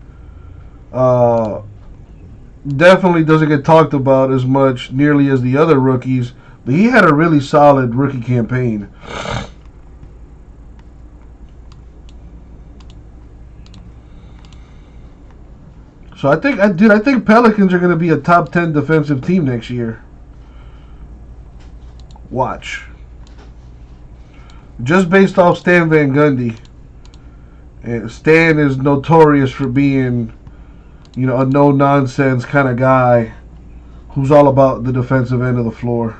definitely doesn't get talked about as much nearly as the other rookies, but he had a really solid rookie campaign. So I think Pelicans are going to be a top 10 defensive team next year. Watch. Just based off Stan Van Gundy. And Stan is notorious for being, a no-nonsense kind of guy who's all about the defensive end of the floor.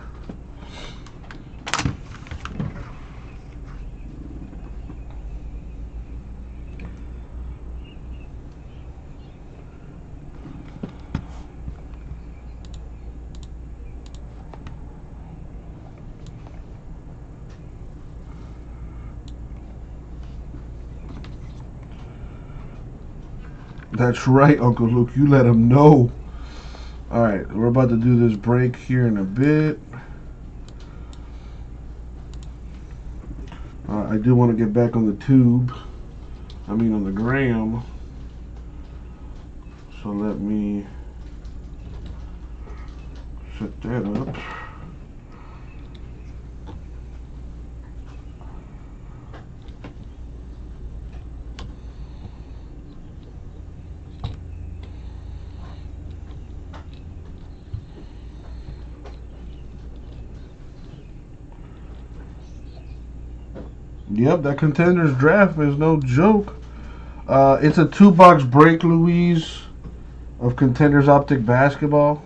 That's right, Uncle Luke. You let him know. All right, we're about to do this break here in a bit. I do want to get back on the tube. On the gram. So let me set that up. Yep, that contenders draft is no joke. It's a 2-box break, Louise, of contenders optic basketball.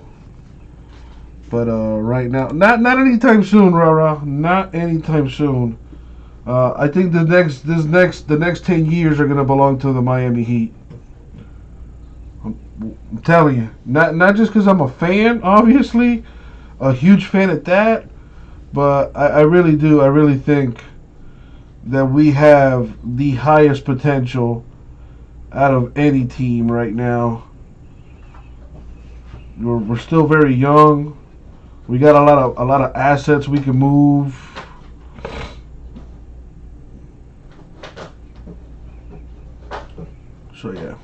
But right now, not anytime soon, Rara. Not anytime soon. I think the next 10 years are gonna belong to the Miami Heat. I'm telling you, not just because I'm a fan, obviously, a huge fan at that, but I really do. I really think that we have the highest potential out of any team right now. We're still very young. We got a lot of assets we can move. So yeah.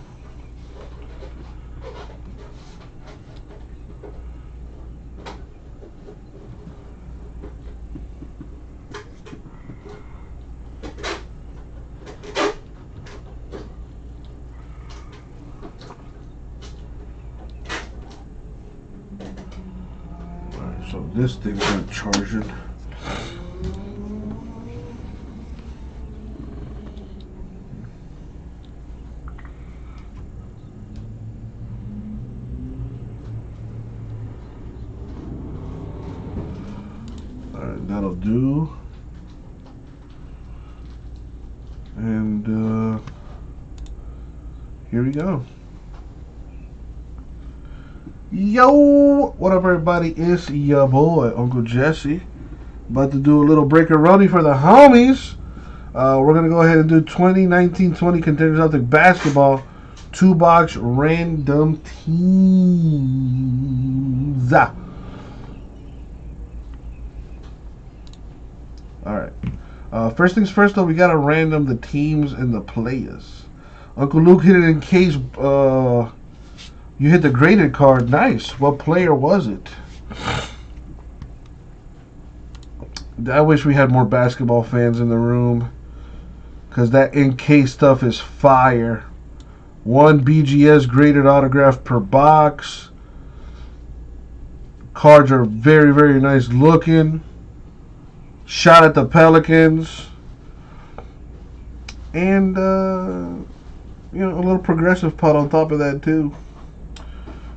So this thing's not charging. Alright, that'll do. And here we go. Yo, what up, everybody? It's your boy, Uncle Jesse. About to do a little breaker-roni for the homies. We're going to go ahead and do 2019-20 Contenders Optic Basketball 2-box random teams. Alright. First things first, though, we got to random the teams and the players. Uncle Luke hit it in case... you hit the graded card. Nice. What player was it? I wish we had more basketball fans in the room, because that in-case stuff is fire. 1 BGS graded autograph per box. Cards are very, very nice looking. Shot at the Pelicans. And, a little progressive putt on top of that, too.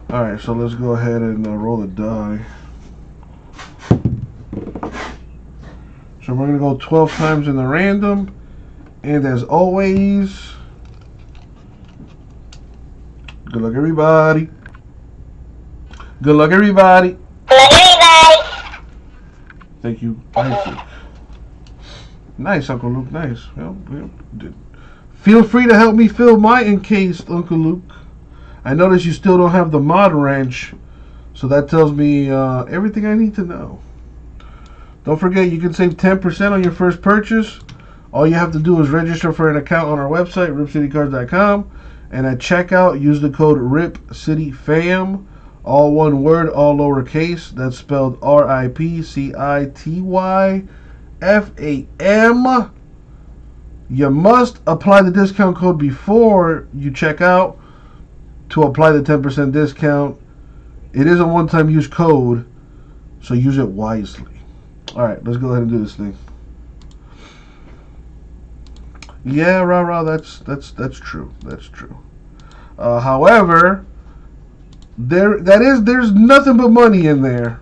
Alright, so let's go ahead and roll the die. So we're going to go 12 times in the random. And as always, good luck, everybody. Good luck, everybody. Good luck, everybody. Thank you, Isaac. Nice, Uncle Luke, nice. Well, feel free to help me fill my encased, Uncle Luke. I notice you still don't have the mod wrench, so that tells me everything I need to know. Don't forget, you can save 10% on your first purchase. All you have to do is register for an account on our website, RipCityCards.com, and at checkout, use the code RipCityFam All one word, all lowercase. That's spelled RipCityFAM. You must apply the discount code before you check out to apply the 10% discount. It is a one-time use code, so use it wisely. Alright, let's go ahead and do this thing. Yeah, rah, that's true. That's true. However, there's nothing but money in there.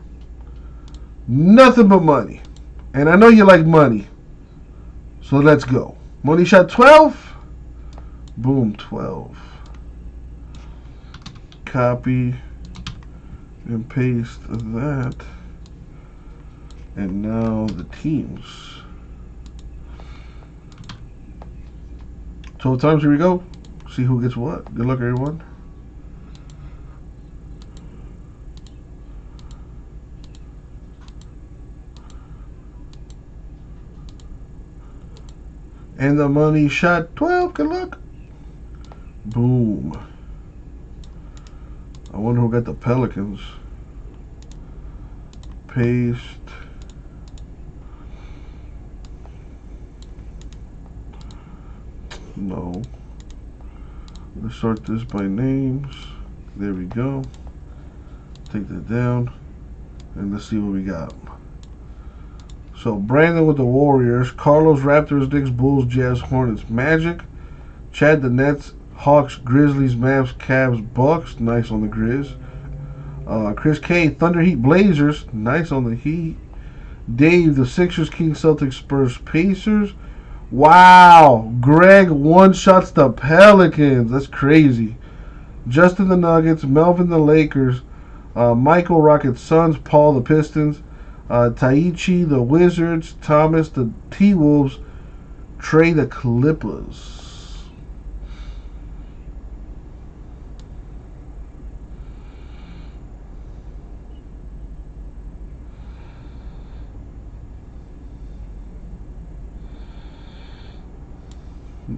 Nothing but money. And I know you like money. So let's go. Money shot 12. Boom, 12. Copy and paste that. And now the teams. 12 times, here we go. See who gets what. Good luck, everyone. And the money shot 12. Good luck. Boom. I wonder who got the Pelicans. Paste. No. Let's sort this by names. There we go. Take that down. And let's see what we got. So Brandon with the Warriors, Carlos Raptors, Knicks, Bulls, Jazz, Hornets, Magic, Chad the Nets, Hawks, Grizzlies, Mavs, Cavs, Bucks, nice on the Grizz. Chris K, Thunder, Heat, Blazers, nice on the Heat. Dave, the Sixers, Kings, Celtics, Spurs, Pacers. Wow, Greg one-shots the Pelicans. That's crazy. Justin the Nuggets, Melvin the Lakers, Michael Rockets Suns, Paul the Pistons, Taichi the Wizards, Thomas the T-Wolves, Trey the Clippers.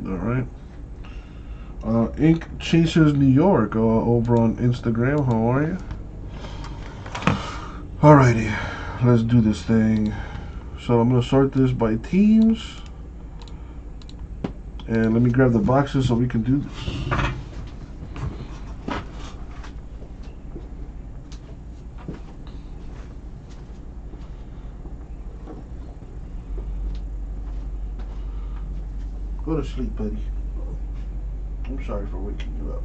Alright. Ink Chasers New York over on Instagram. How are you? Alrighty. Let's do this thing. So I'm going to sort this by teams. And let me grab the boxes so we can do this. Go to sleep, buddy. I'm sorry for waking you up.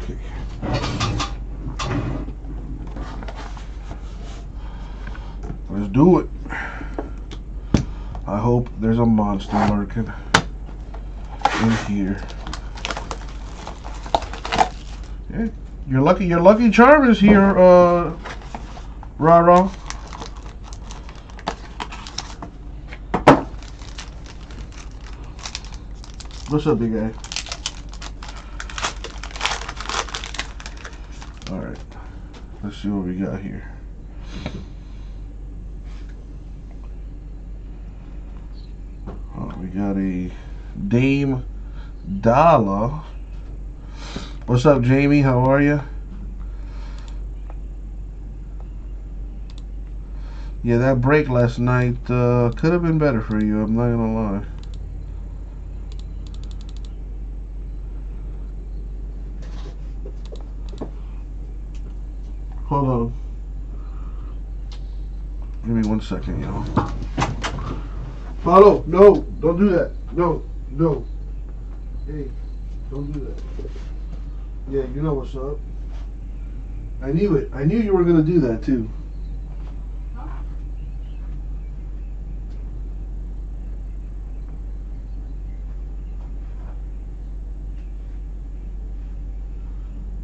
Okay. Let's do it. I hope there's a monster lurking in here. Yeah, your lucky charm is here, Rah-Rah. What's up, big guy? Alright. Let's see what we got here. Oh, we got a Dame Dollar. What's up, Jamie? How are you? Yeah, that break last night could have been better for you. I'm not gonna lie. Hold on. Give me 1 second, y'all. Follow. No, don't do that. No. Hey, don't do that. Yeah, you know what's up. I knew it. I knew you were gonna do that too.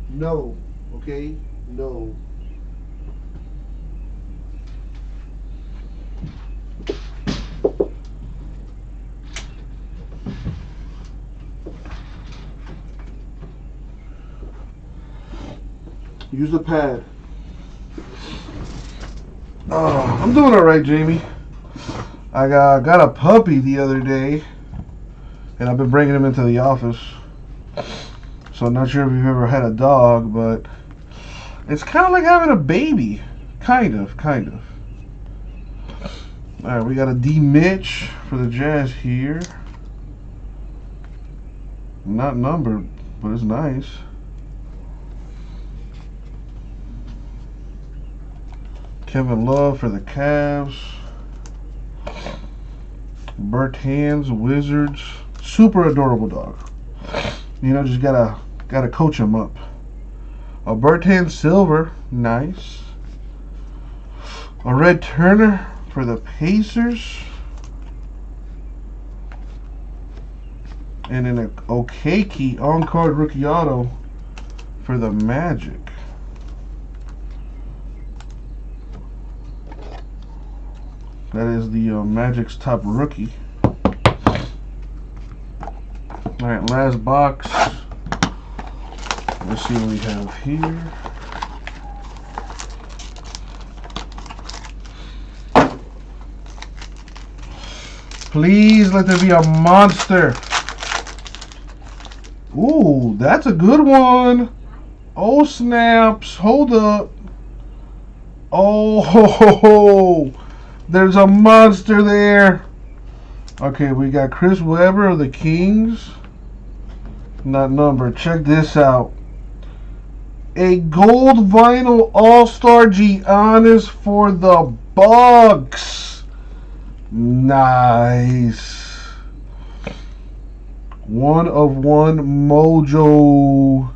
No. Okay? No. Use the pad. Oh, I'm doing all right, Jamie. I got a puppy the other day, and I've been bringing him into the office. So I'm not sure if you've ever had a dog, but it's kind of like having a baby. Kind of. Alright, we got a D Mitch for the Jazz here. Not numbered, but it's nice. Kevin Love for the Cavs. Bertans, Wizards. Super adorable dog. You know, just gotta coach him up. A Bertans Silver, nice. A Red Turner for the Pacers. And an Okeke on-card rookie auto for the Magic. That is the Magic's top rookie. Alright, last box. Let's see what we have here. Please let there be a monster. Ooh, that's a good one. Oh, snaps. Hold up. Oh, ho, ho, ho. There's a monster there. Okay, we got Chris Webber of the Kings. Not numbered. Check this out. A gold vinyl All-Star Giannis for the Bucks. Nice. 1 of 1 mojo.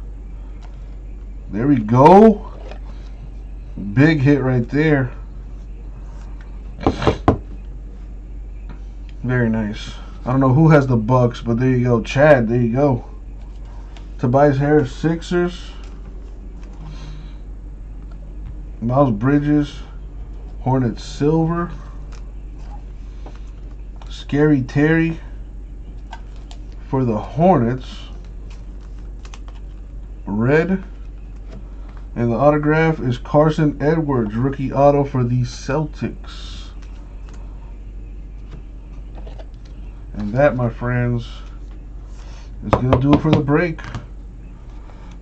There we go. Big hit right there. Very nice. I don't know who has the Bucks, but there you go. Chad, there you go. Tobias Harris, Sixers. Miles Bridges, Hornets Silver. Scary Terry for the Hornets. Red. And the autograph is Carson Edwards, rookie auto for the Celtics. And that, my friends, is going to do it for the break.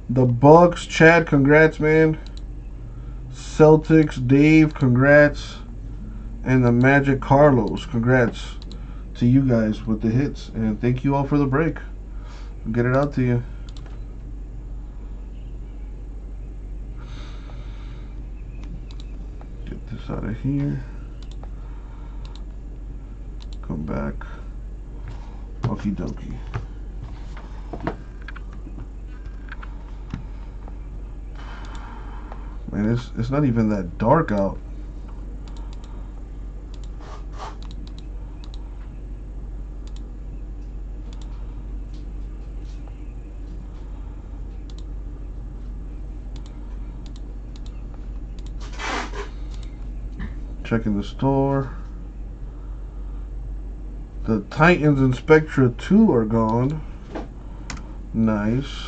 The Bucks, Chad, congrats, man. Celtics, Dave, congrats. And the Magic, Carlos, congrats to you guys with the hits. And thank you all for the break. I'll get it out to you. Get this out of here. Come back. Okie dokie. Man, it's not even that dark out. Checking the store. The Titans and Spectra 2 are gone. Nice.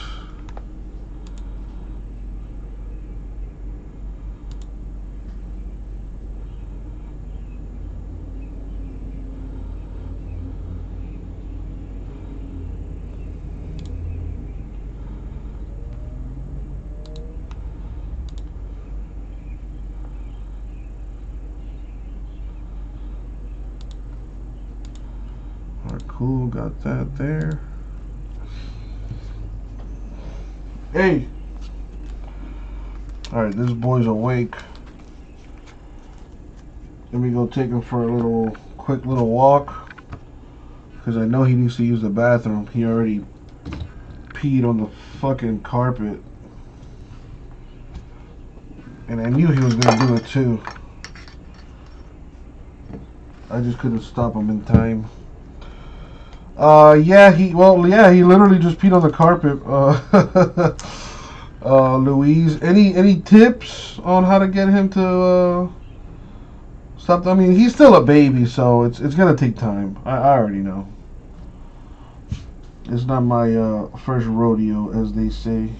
Cool, got that there. Hey! Alright, this boy's awake. Let me go take him for a quick little walk. Because I know he needs to use the bathroom. He already peed on the fucking carpet. And I knew he was going to do it too. I just couldn't stop him in time. He literally just peed on the carpet. Louise, any tips on how to get him to stop? I mean, he's still a baby, so it's gonna take time. I already know. It's not my first rodeo, as they say.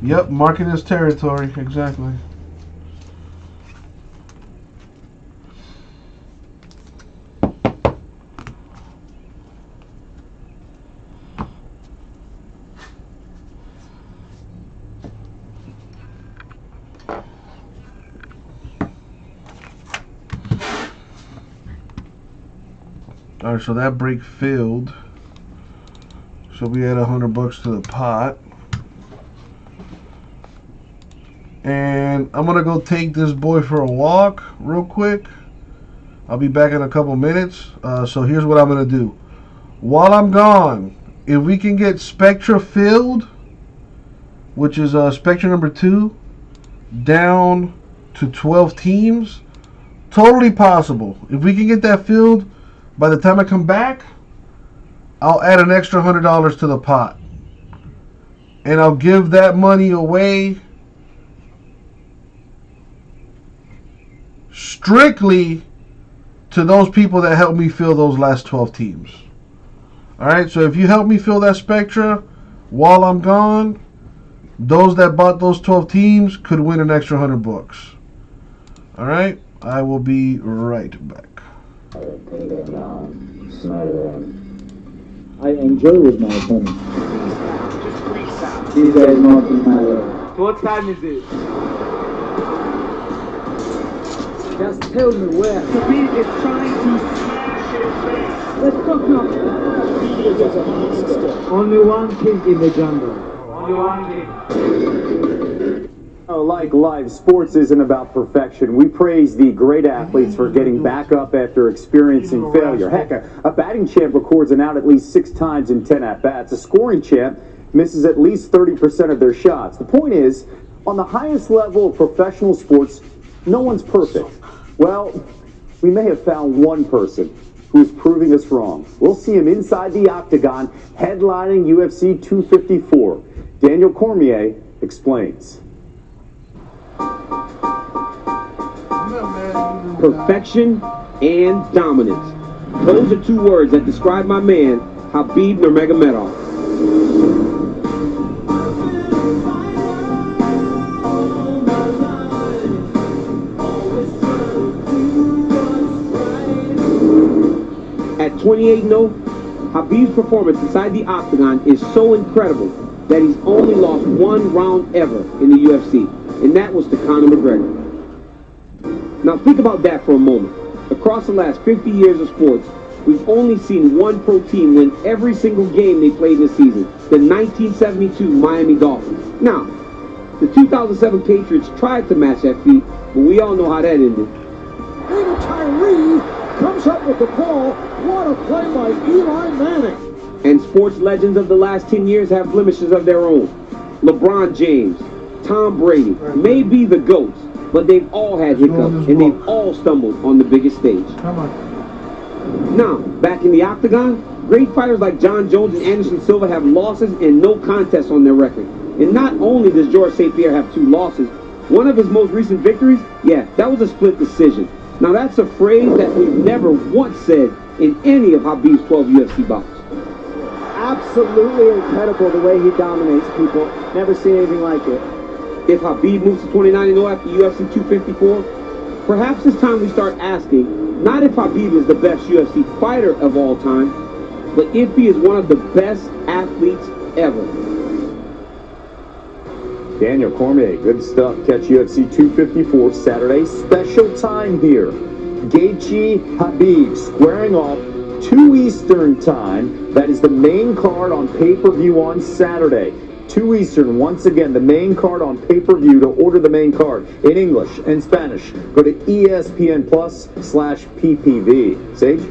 Yep, marking his territory, exactly. All right, so that break failed. So we add $100 to the pot. And I'm gonna go take this boy for a walk real quick. I'll be back in a couple minutes. So here's what I'm gonna do. While I'm gone, if we can get Spectra filled, which is Spectra number 2, down to 12 teams, totally possible. If we can get that filled by the time I come back, I'll add an extra $100 to the pot. And I'll give that money away strictly to those people that helped me fill those last 12 teams. Alright, so if you help me fill that Spectra while I'm gone, those that bought those 12 teams could win an extra $100. Alright, I will be right back. I enjoy with my opponents. These guys know my way. What time is it? Just tell me where. Khabib is trying to smash his face. Let's talk now. Only one king in the jungle. Only one king. Like live sports isn't about perfection. We praise the great athletes for getting back up after experiencing failure. Heck, a batting champ records an out at least 6 times in 10 at-bats. A scoring champ misses at least 30% of their shots. The point is, on the highest level of professional sports, no one's perfect. Well, we may have found one person who's proving us wrong. We'll see him inside the octagon, headlining UFC 254. Daniel Cormier explains. Perfection and dominance. Those are 2 words that describe my man, Khabib Nurmagomedov. At 28-0, Khabib's performance inside the octagon is so incredible that he's only lost 1 round ever in the UFC, and that was to Conor McGregor. Now think about that for a moment. Across the last 50 years of sports, we've only seen 1 pro team win every single game they played in a season, the 1972 Miami Dolphins. Now, the 2007 Patriots tried to match that feat, but we all know how that ended. Peter Tyree comes up with the ball. What a play by Eli Manning. And sports legends of the last 10 years have blemishes of their own. LeBron James, Tom Brady may be the GOATs, but they've all had hiccups, and they've all stumbled on the biggest stage. Come on. Now, back in the octagon, great fighters like John Jones and Anderson Silva have losses and no contests on their record. And not only does Georges St. Pierre have 2 losses, one of his most recent victories, that was a split decision. Now that's a phrase that we've never once said in any of Khabib's 12 UFC bouts. Absolutely incredible the way he dominates people. Never seen anything like it. If Khabib moves to 29-0 after UFC 254, perhaps it's time we start asking, not if Khabib is the best UFC fighter of all time, but if he is one of the best athletes ever. Daniel Cormier, good stuff. Catch UFC 254 Saturday. Special time here. Gaethje Khabib squaring off 2 Eastern time. That is the main card on pay-per-view on Saturday. 2 Eastern, once again, the main card on pay-per-view. To order the main card in English and Spanish, go to ESPN+/PPV. Sage?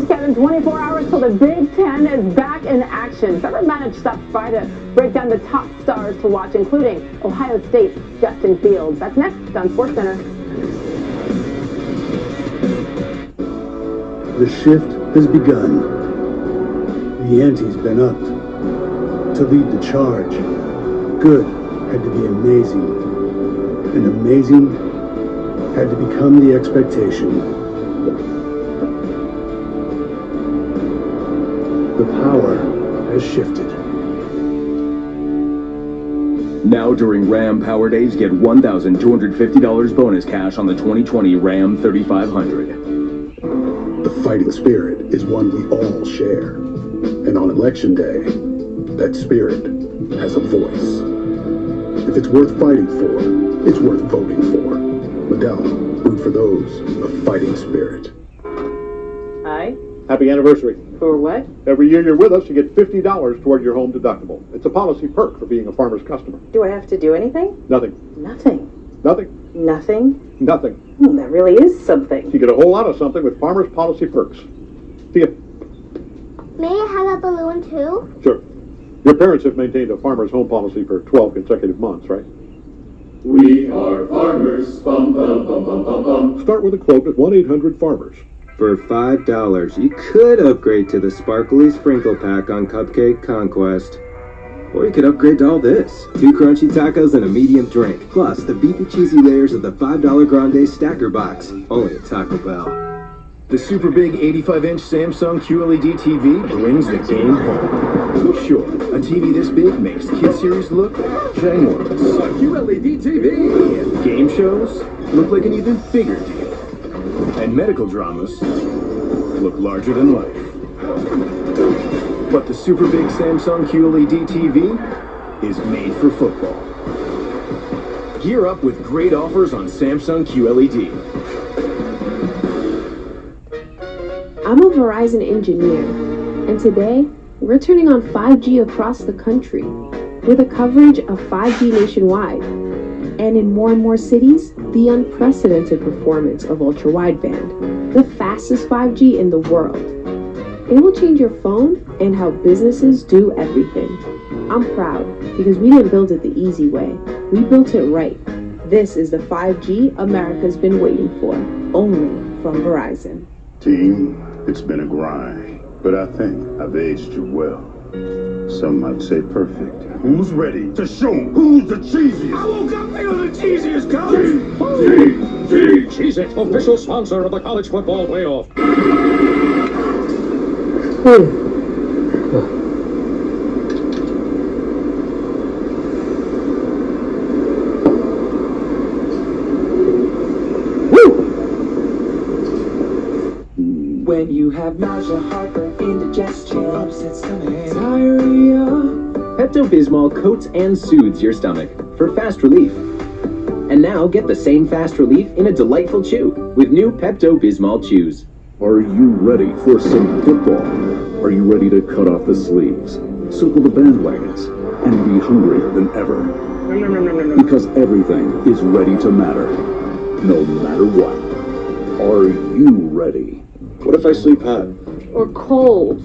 Kevin, 24 hours till the Big Ten is back in action. Trevor Manich stops by to break down the top stars to watch, including Ohio State's Justin Fields. That's next on SportsCenter. The shift has begun. The ante's been upped. To lead the charge, good had to be amazing, and amazing had to become the expectation. The power has shifted. Now during Ram Power Days, get $1,250 bonus cash on the 2020 Ram 3500. The fighting spirit is one we all share. And on Election Day, that spirit has a voice. If it's worth fighting for, it's worth voting for. Medalla, root for those of fighting spirit. Happy anniversary. For what? Every year you're with us, you get $50 toward your home deductible. It's a policy perk for being a Farmer's customer. Do I have to do anything? Nothing. Nothing. Nothing. Nothing? Nothing. That really is something. You get a whole lot of something with Farmer's policy perks. See ya. May I have a balloon too? Sure. Your parents have maintained a Farmer's home policy for 12 consecutive months, right? We are farmers. Bum, bum, bum, bum, bum, bum. Start with a quote at 1-800-FARMERS. For $5, you could upgrade to the sparkly sprinkle pack on Cupcake Conquest. Or you could upgrade to all this. 2 crunchy tacos and a medium drink. Plus the beefy cheesy layers of the $5 Grande Stacker Box. Only at Taco Bell. The super big 85-inch Samsung QLED TV brings the game home. Sure, a TV this big makes Kid Series look ginormous. A QLED TV! And game shows look like an even bigger deal. And medical dramas look larger than life. But the super big Samsung QLED TV is made for football. Gear up with great offers on Samsung QLED. I'm a Verizon engineer, and today we're turning on 5G across the country with a coverage of 5G nationwide, and in more and more cities, the unprecedented performance of ultra-wideband, the fastest 5G in the world. It will change your phone and how businesses do everything. I'm proud because we didn't build it the easy way. We built it right. This is the 5G America's been waiting for, only from Verizon. Team, it's been a grind, but I think I've aged you well. Some might say perfect. Who's ready to show who's the cheesiest? I woke up feeling the cheesiest, coach! Cheez-It, official sponsor of the college football playoff. When you have nausea, heartburn, indigestion, upset stomach, diarrhea. Pepto-Bismol coats and soothes your stomach for fast relief. And now get the same fast relief in a delightful chew with new Pepto-Bismol chews. Are you ready for some football? Are you ready to cut off the sleeves, circle the bandwagons, and be hungrier than ever? Because everything is ready to matter, no matter what. Are you ready? What if I sleep hot? Or cold.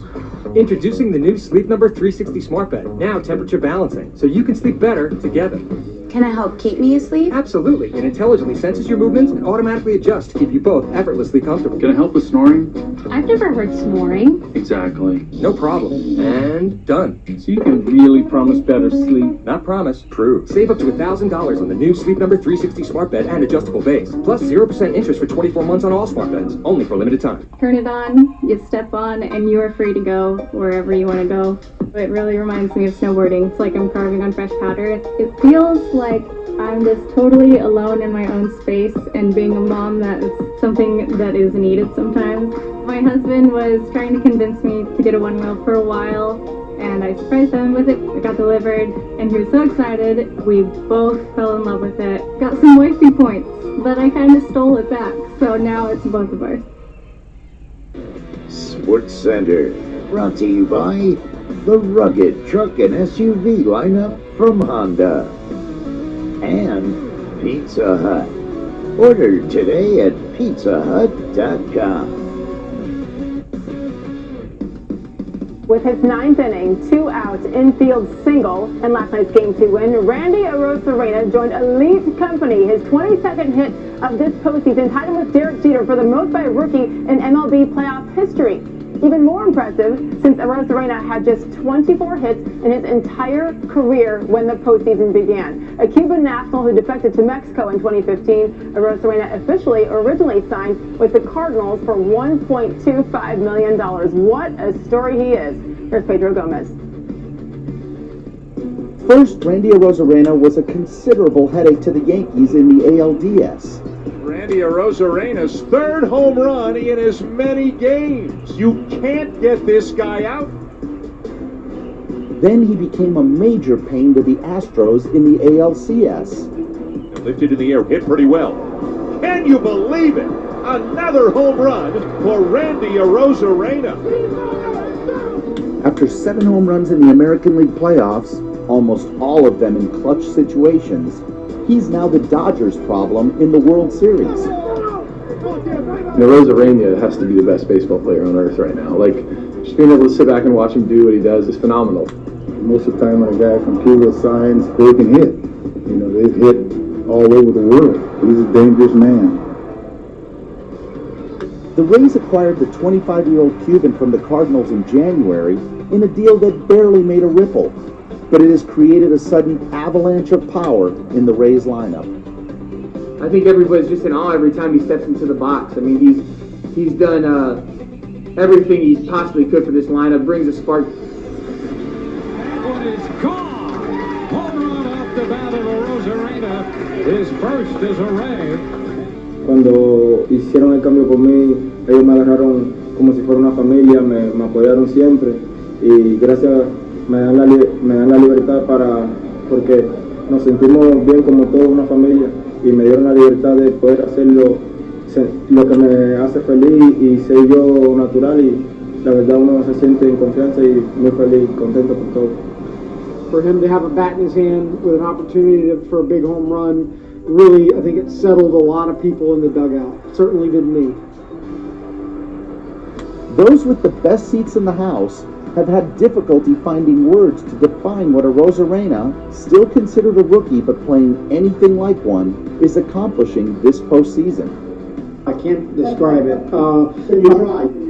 Introducing the new Sleep Number 360 smart bed, now temperature balancing, so you can sleep better together. Can it help keep me asleep? Absolutely. It intelligently senses your movements and automatically adjusts to keep you both effortlessly comfortable. Can it help with snoring? I've never heard snoring. Exactly. No problem. And done. So you can really promise better sleep. Not promise, prove. Save up to $1,000 on the new Sleep Number 360 smart bed and adjustable base. Plus 0% interest for 24 months on all smart beds. Only for a limited time. Turn it on, you step on, and you are free to go wherever you want to go. It really reminds me of snowboarding. It's like I'm carving on fresh powder. It feels like I'm just totally alone in my own space, and being a mom, that is something that is needed sometimes. My husband was trying to convince me to get a one wheel for a while, and I surprised him with it. It got delivered, and he was so excited. We both fell in love with it. Got some wifey points, but I kind of stole it back, so now it's both of ours. Sports Center, brought to you by the rugged truck and SUV lineup from Honda. And Pizza Hut. Order today at pizzahut.com. With his 9th inning, 2 outs, infield single, and last night's Game 2 win, Randy Arozarena joined elite company. His 22nd hit of this postseason tied him with Derek Jeter for the most by a rookie in MLB playoff history. Even more impressive, since Arozarena had just 24 hits in his entire career when the postseason began. A Cuban national who defected to Mexico in 2015, Arozarena originally signed with the Cardinals for $1.25 million. What a story he is. Here's Pedro Gomez. First, Randy Arozarena was a considerable headache to the Yankees in the ALDS. Randy Arozarena's 3rd home run in as many games. You can't get this guy out. Then he became a major pain to the Astros in the ALCS. Lifted in the air, hit pretty well. Can you believe it? Another home run for Randy Arozarena. After 7 home runs in the American League playoffs, almost all of them in clutch situations, he's now the Dodgers' problem in the World Series. Arozarena has to be the best baseball player on earth right now. Like, just being able to sit back and watch him do what he does is phenomenal. Most of the time when a guy from Cuba signs, they can hit. You know, they've hit all over the world. He's a dangerous man. The Rays acquired the 25-year-old Cuban from the Cardinals in January in a deal that barely made a ripple, but it has created a sudden avalanche of power in the Rays lineup. I think everybody's just in awe every time he steps into the box. I mean, he's done everything he possibly could for this lineup, brings a spark. That one is gone. Home run off the bat of Arozarena. His first as a Ray. Cuando hicieron el cambio por mí, ellos me agarraron como si fuera una familia, me apoyaron siempre y gracias me dan la libertad porque nos sentimos bien como todos una familia y me dieron la libertad de poder hacer lo que me hace feliz y ser yo natural y la verdad uno se siente en confianza y muy feliz, contento por todo. For him to have a bat in his hand with an opportunity for a big home run, really, I think it settled a lot of people in the dugout. It certainly did me. Those with the best seats in the house have had difficulty finding words to define what Arozarena, still considered a rookie but playing anything like one, is accomplishing this postseason. I can't describe it.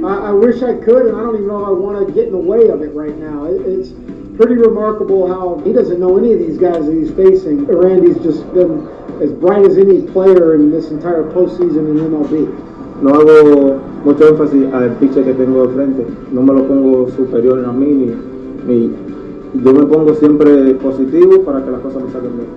I wish I could, and I don't even know if I want to get in the way of it right now. It's pretty remarkable how he doesn't know any of these guys that he's facing. Randy's just been as bright as any player in this entire postseason in MLB. No hago mucho énfasis al pitcher que tengo de frente. No me lo pongo superior a mí, ni yo me pongo siempre positivo para que las cosas me salgan bien.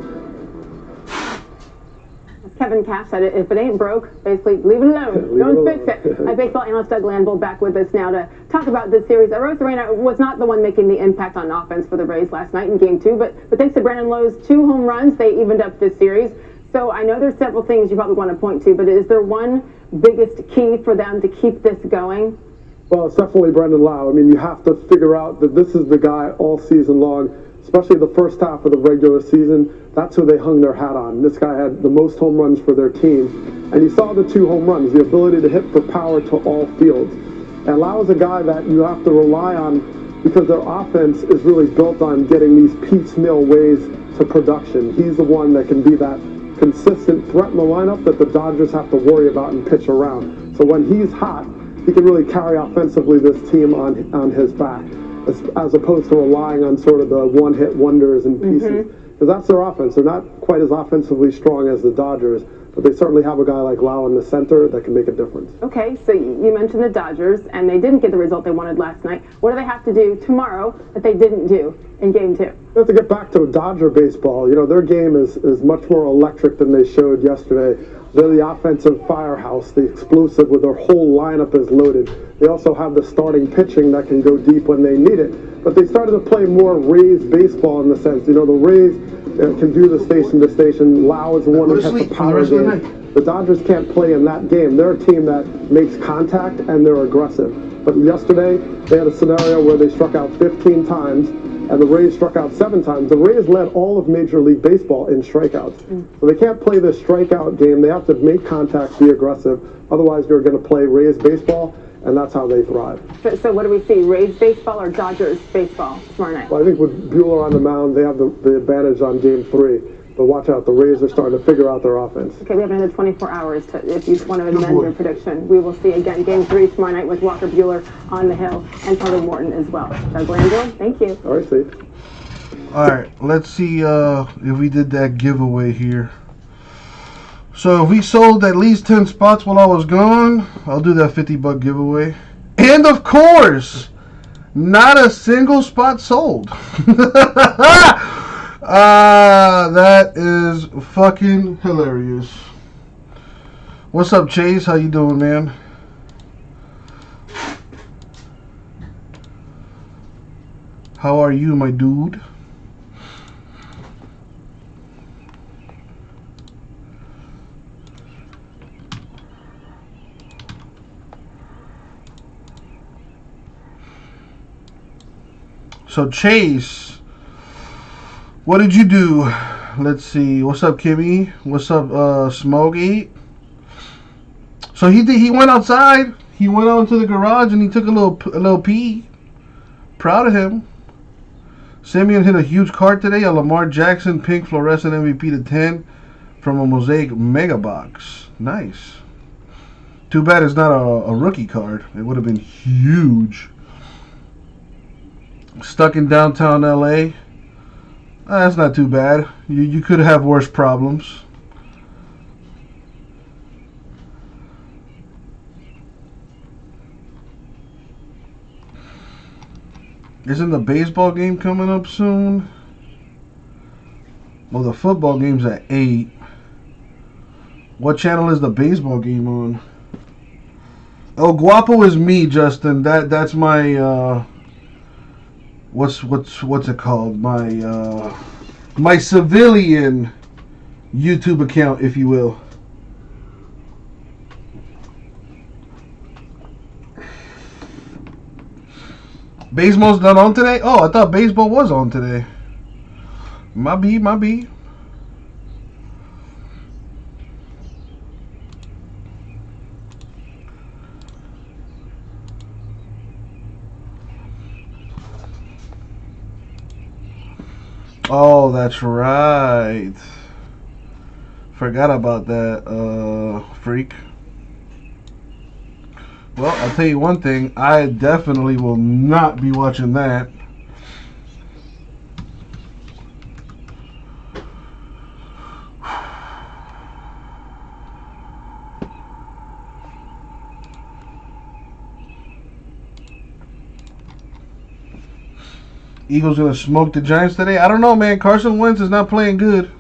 Kevin Cash said it, if it ain't broke, basically leave it alone. Don't fix it. Baseball analyst Doug Landville back with us now to talk about this series. Arozarena was not the one making the impact on offense for the Rays last night in Game 2, but thanks to Brandon Lowe's 2 home runs, they evened up this series. So I know there's several things you probably want to point to, but is there one biggest key for them to keep this going? Well, it's definitely Brandon Lowe. I mean, you have to figure out that this is the guy all season long, especially the first half of the regular season. That's who they hung their hat on. This guy had the most home runs for their team. And you saw the 2 home runs, the ability to hit for power to all fields. And Lowe is a guy that you have to rely on because their offense is really built on getting these piecemeal ways to production. He's the one that can be that consistent threat in the lineup that the Dodgers have to worry about and pitch around. So when he's hot, he can really carry offensively this team on his back, as opposed to relying on sort of the one-hit wonders and pieces. Because that's their offense. They're not quite as offensively strong as the Dodgers, but they certainly have a guy like Lowe in the center that can make a difference. Okay, so you mentioned the Dodgers, and they didn't get the result they wanted last night. What do they have to do tomorrow that they didn't do in Game 2? They have to get back to Dodger baseball. You know, their game is much more electric than they showed yesterday. They're the offensive firehouse, the explosive, where their whole lineup is loaded. They also have the starting pitching that can go deep when they need it. But they started to play more Rays baseball in the sense, you know, the Rays can do the station to station. Lowe is the one that has the power game. The Dodgers can't play in that game. They're a team that makes contact and they're aggressive. But yesterday, they had a scenario where they struck out 15 times and the Rays struck out 7 times. The Rays led all of Major League Baseball in strikeouts. So they can't play this strikeout game. They have to make contact, be aggressive. Otherwise, you're going to play Rays baseball, and that's how they thrive. So what do we see, Rays baseball or Dodgers baseball tomorrow night? Well, I think with Buehler on the mound, they have the advantage on Game 3. But watch out, the Rays are starting to figure out their offense. Okay, we have another 24 hours if you want to amend your prediction. We will see again Game 3 tomorrow night with Walker Buehler on the hill and Charlie Morton as well. Doug Landville, thank you. All right, Steve. All right, let's see if we did that giveaway here. So if we sold at least 10 spots while I was gone, I'll do that $50 giveaway. And of course, not a single spot sold. That is fucking hilarious. What's up, Chase? How you doing, man? How are you, my dude? So Chase, what did you do? Let's see. What's up, Kimmy? What's up, Smokey? So he went outside. He went out into the garage and he took a little pee. Proud of him. Simeon hit a huge card today. A Lamar Jackson pink fluorescent MVP to 10 from a Mosaic Mega Box. Nice. Too bad it's not a rookie card. It would have been huge. Stuck in downtown LA. That's not too bad. You could have worse problems. Isn't the baseball game coming up soon? Well, the football game's at 8. What channel is the baseball game on? Oh, Guapo is me, Justin. That's my what's it called? My civilian YouTube account, if you will. Baseball's not on today? Oh, I thought baseball was on today. My B. Oh, that's right. Forgot about that, freak. Well, I'll tell you one thing. I definitely will not be watching that. Eagles gonna smoke the Giants today? I don't know, man. Carson Wentz is not playing good.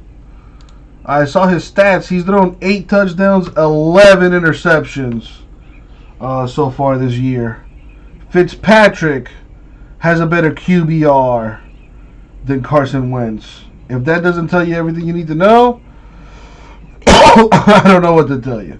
I saw his stats. He's thrown 8 touchdowns, 11 interceptions so far this year. Fitzpatrick has a better QBR than Carson Wentz. If that doesn't tell you everything you need to know, I don't know what to tell you.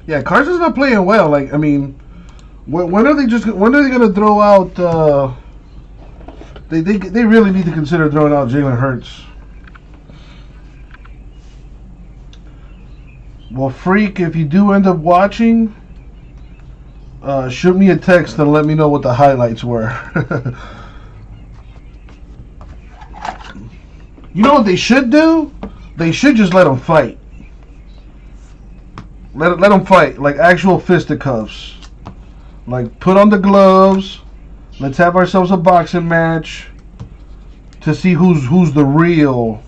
Yeah, Carson's not playing well. Like, I mean, when are they gonna throw out? They really need to consider throwing out Jalen Hurts. Well, freak, if you do end up watching, shoot me a text and let me know what the highlights were. You know what they should do? They should just let them fight. Let them fight, like actual fisticuffs. Like, put on the gloves. Let's have ourselves a boxing match to see who's the real,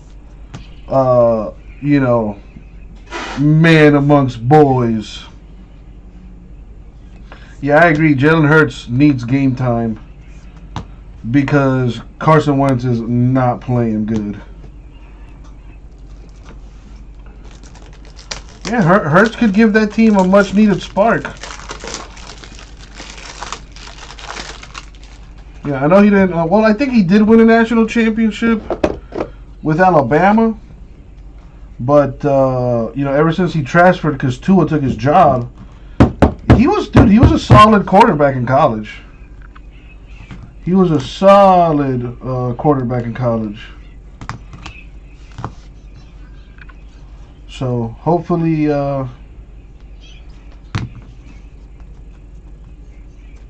man amongst boys. Yeah, I agree. Jalen Hurts needs game time because Carson Wentz is not playing good. Yeah, Hurts could give that team a much-needed spark. Yeah, I know he didn't. Well, I think he did win a national championship with Alabama. But, ever since he transferred because Tua took his job, he was a solid quarterback in college. He was a solid quarterback in college. So hopefully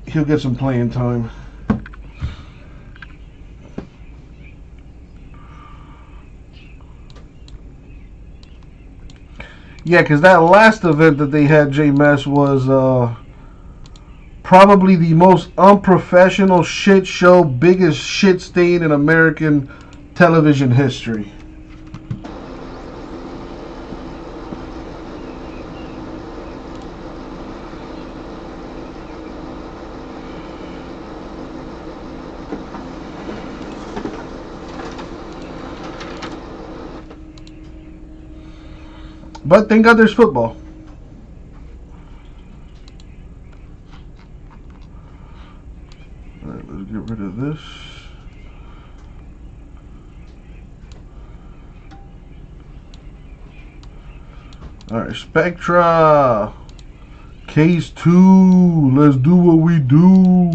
he'll get some playing time. Yeah, because that last event that they had, J-Mess, was probably the most unprofessional shit show, biggest shit stain in American television history. But thank God there's football. Alright, let's get rid of this. Alright, Spectra. Case 2. Let's do what we do.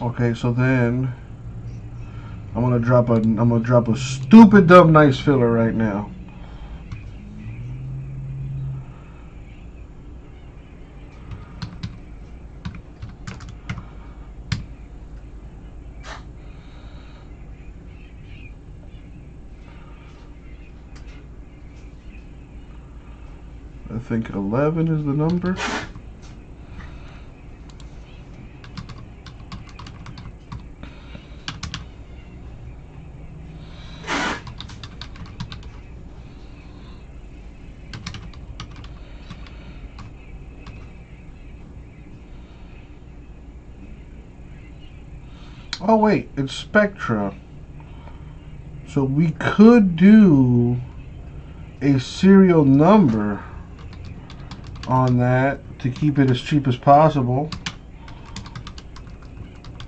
Okay, so then I'm gonna drop a stupid dumb nice filler right now. I think 11 is the number. Oh wait, it's Spectra. So we could do a serial number on that to keep it as cheap as possible.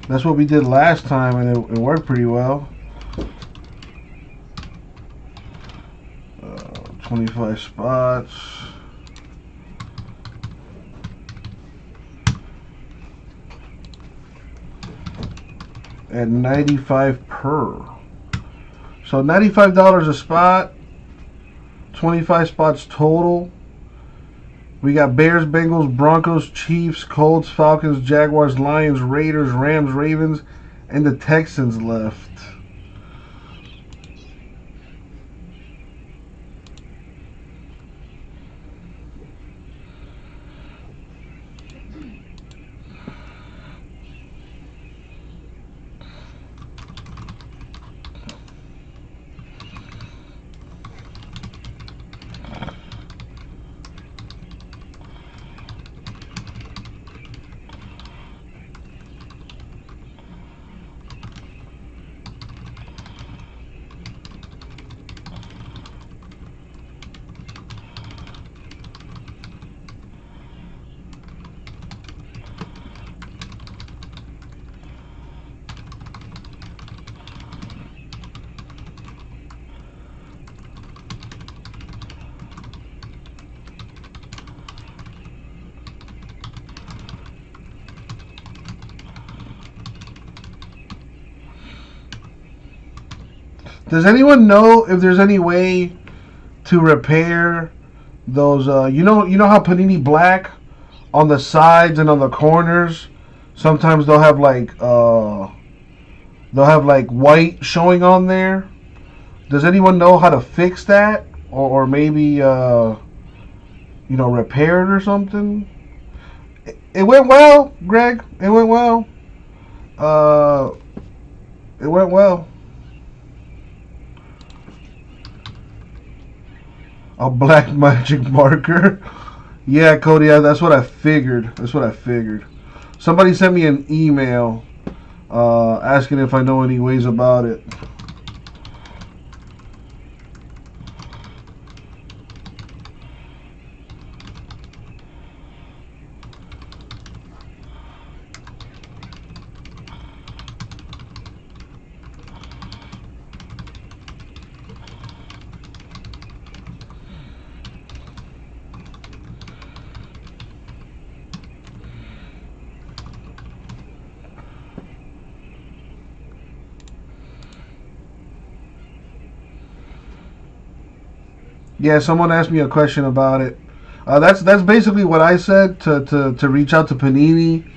That's what we did last time, and it worked pretty well. 25 spots. At 95 per. So $95 a spot, 25 spots total. We got Bears, Bengals, Broncos, Chiefs, Colts, Falcons, Jaguars, Lions, Raiders, Rams, Ravens, and the Texans left. Does anyone know if there's any way to repair those? You know how Panini Black on the sides and on the corners, sometimes they'll have like white showing on there. Does anyone know how to fix that, or maybe repair it or something? It went well, Greg. It went well. It went well. A black magic marker. Yeah, Cody, that's what I figured. Somebody sent me an email asking if I know any ways about it. Yeah, someone asked me a question about it. That's basically what I said, to reach out to Panini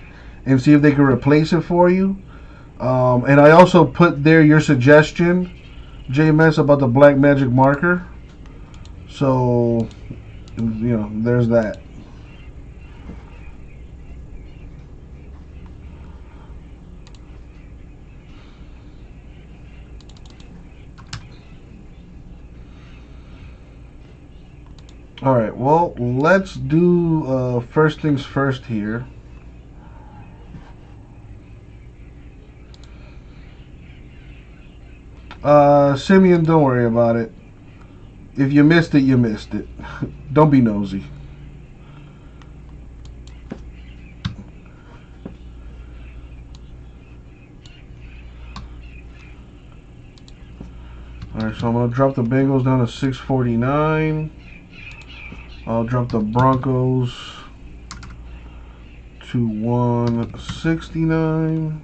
and see if they can replace it for you. And I also put there your suggestion, JMS, about the black magic marker. So, you know, there's that. Alright, well, let's do first things first here. Simeon, don't worry about it. If you missed it, you missed it. Don't be nosy. Alright, so I'm going to drop the Bengals down to 649. I'll drop the Broncos to 169.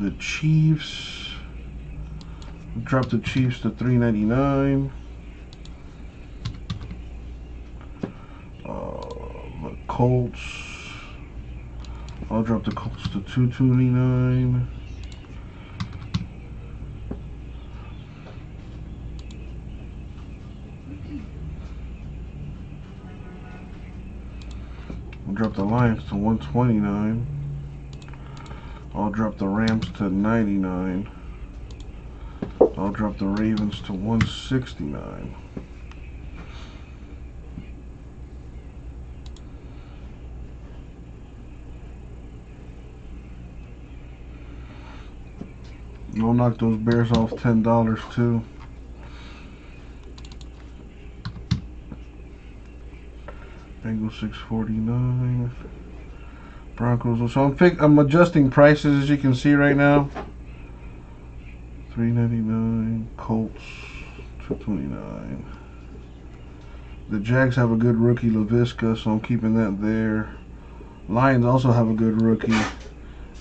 The Chiefs, drop the Chiefs to 399. The Colts, I'll drop the Colts to 229. I'll drop the Lions to 129. I'll drop the Rams to 99. I'll drop the Ravens to 169. I'll knock those Bears off $10 too. Bengals 649. Broncos. So I'm adjusting prices, as you can see right now. 399. Colts 229. The Jags have a good rookie, LaVisca, so I'm keeping that there. Lions also have a good rookie,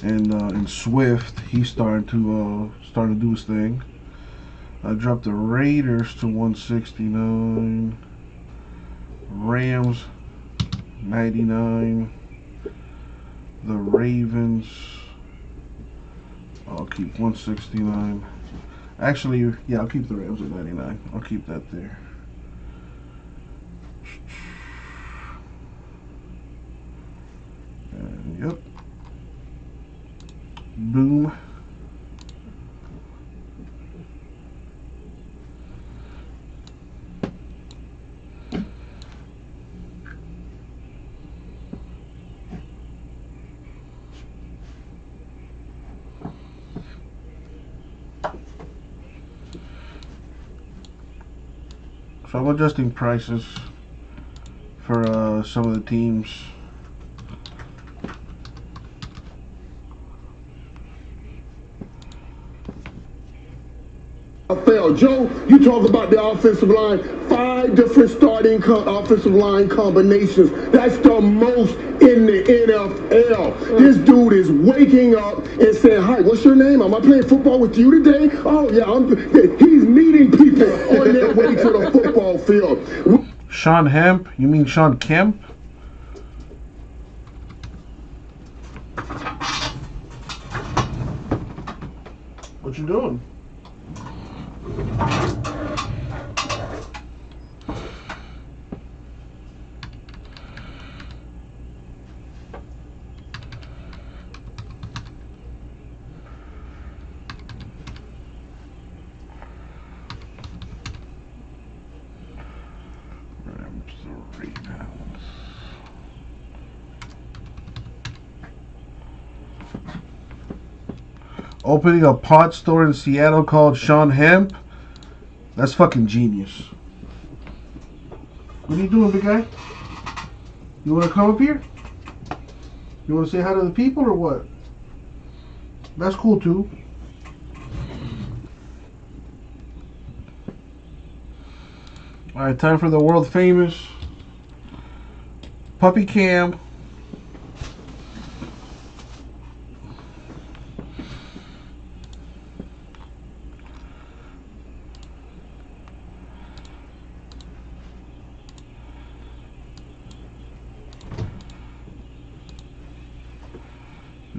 and Swift. He's starting to do his thing. I dropped the Raiders to 169. Rams 99. The Ravens, I'll keep 169. Actually, yeah, I'll keep the Rams at 99. I'll keep that there. And yep. Boom. So I'm adjusting prices for some of the teams. Fail. Joe, you talk about the offensive line, 5 different starting offensive line combinations. That's the most in the NFL. This dude is waking up and saying, hi, what's your name? Am I playing football with you today? Oh, yeah. He's meeting people on their way to the football field. Sean Hemp? You mean Sean Kemp? What you doing? Opening a pot store in Seattle called Sean Hemp? That's fucking genius. What are you doing, big guy? You want to come up here? You want to say hi to the people or what? That's cool too. Alright, time for the world famous Puppy Cam.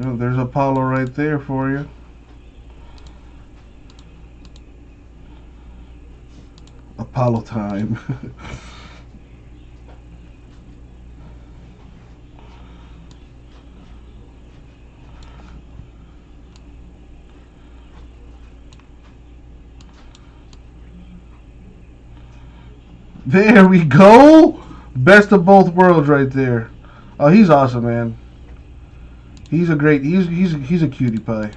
know, there's Apollo right there for you. Apollo time. There we go. Best of both worlds right there. Oh, he's awesome, man. He's a great. He's a cutie pie.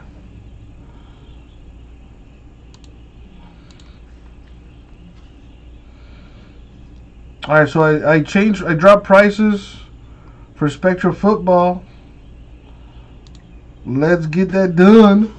All right, so I dropped prices for Spectra football. Let's get that done.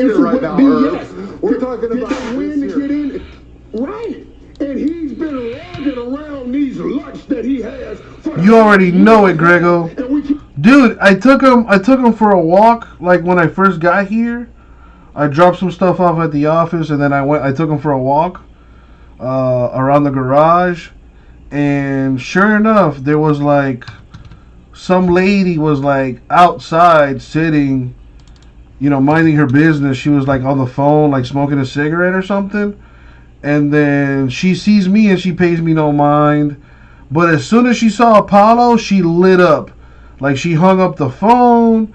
Right now, yes. We're talking about win to get in. Right. And he's been logging around these lucks that he has. You already know it, Grego. Dude, I took him for a walk. Like when I first got here, I dropped some stuff off at the office, and then I took him for a walk around the garage, and sure enough, there was like some lady was like outside sitting, you know, minding her business. She was like on the phone, like smoking a cigarette or something. And then she sees me and she pays me no mind. But as soon as she saw Apollo, she lit up. Like she hung up the phone.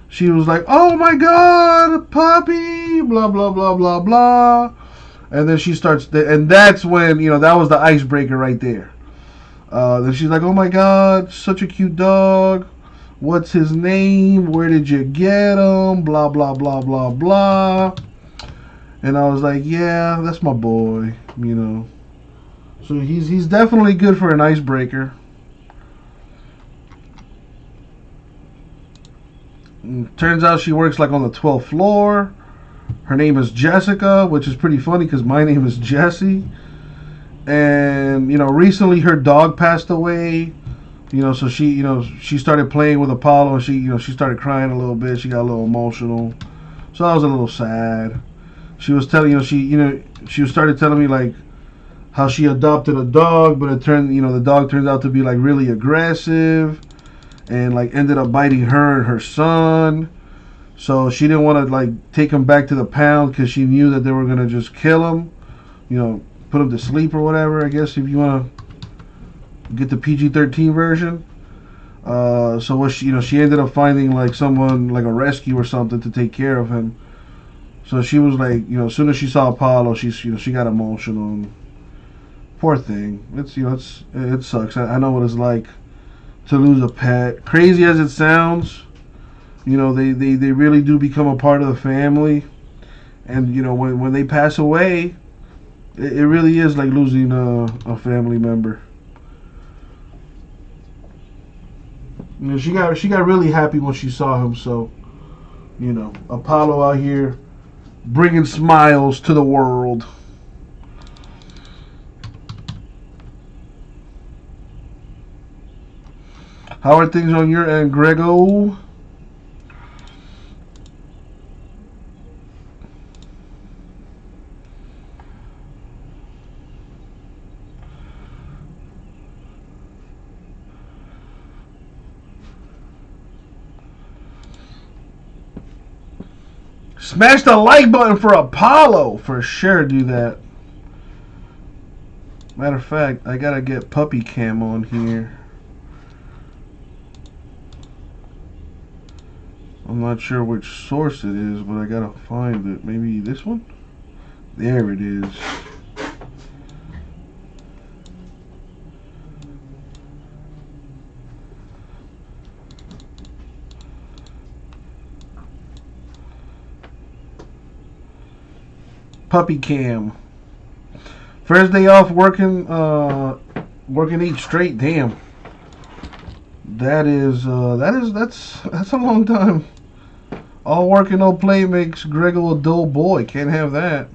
She was like, "Oh my God, puppy!" Blah blah blah blah blah. And then she starts, and that's when, you know, that was the icebreaker right there. Then she's like, "Oh my God, such a cute dog. What's his name? Where did you get him? Blah, blah, blah, blah, blah." And I was like, yeah, that's my boy, you know. So he's definitely good for an icebreaker. And turns out she works like on the 12th floor. Her name is Jessica, which is pretty funny because my name is Jesse. And, you know, recently her dog passed away. You know, so she started playing with Apollo, and she started crying a little bit. She got a little emotional. So I was a little sad. She was telling, she started telling me like how she adopted a dog, but the dog turned out to be like really aggressive and like ended up biting her and her son. So she didn't want to like take him back to the pound because she knew that they were going to just kill him, you know, put him to sleep or whatever, I guess, if you want to get the PG-13 version. So what she ended up finding like someone, like a rescue or something, to take care of him. So she was like, as soon as she saw Apollo, she got emotional. And poor thing. It sucks. I know what it's like to lose a pet. Crazy as it sounds, they really do become a part of the family. And when they pass away, it really is like losing a family member. She got really happy when she saw him. So, Apollo out here bringing smiles to the world. How are things on your end, Grego? Smash the like button for Apollo. For sure, do that. Matter of fact, I gotta get puppy cam on here. I'm not sure which source it is, but I gotta find it. Maybe this one? There it is. Puppy cam. First day off working 8 straight. Damn. That's a long time. All work and no play makes Grego a dull boy. Can't have that.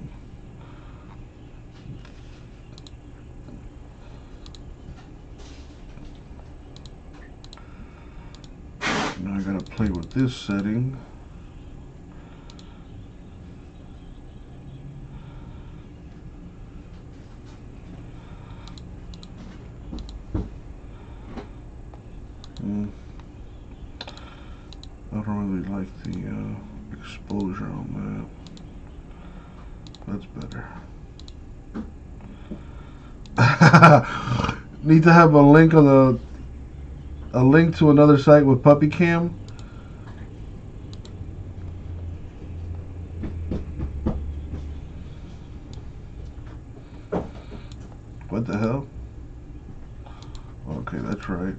Now I gotta play with this setting. I don't really like the exposure on that. That's better. Need to have a link on a link to another site with puppy cam. What the hell? Okay, that's right.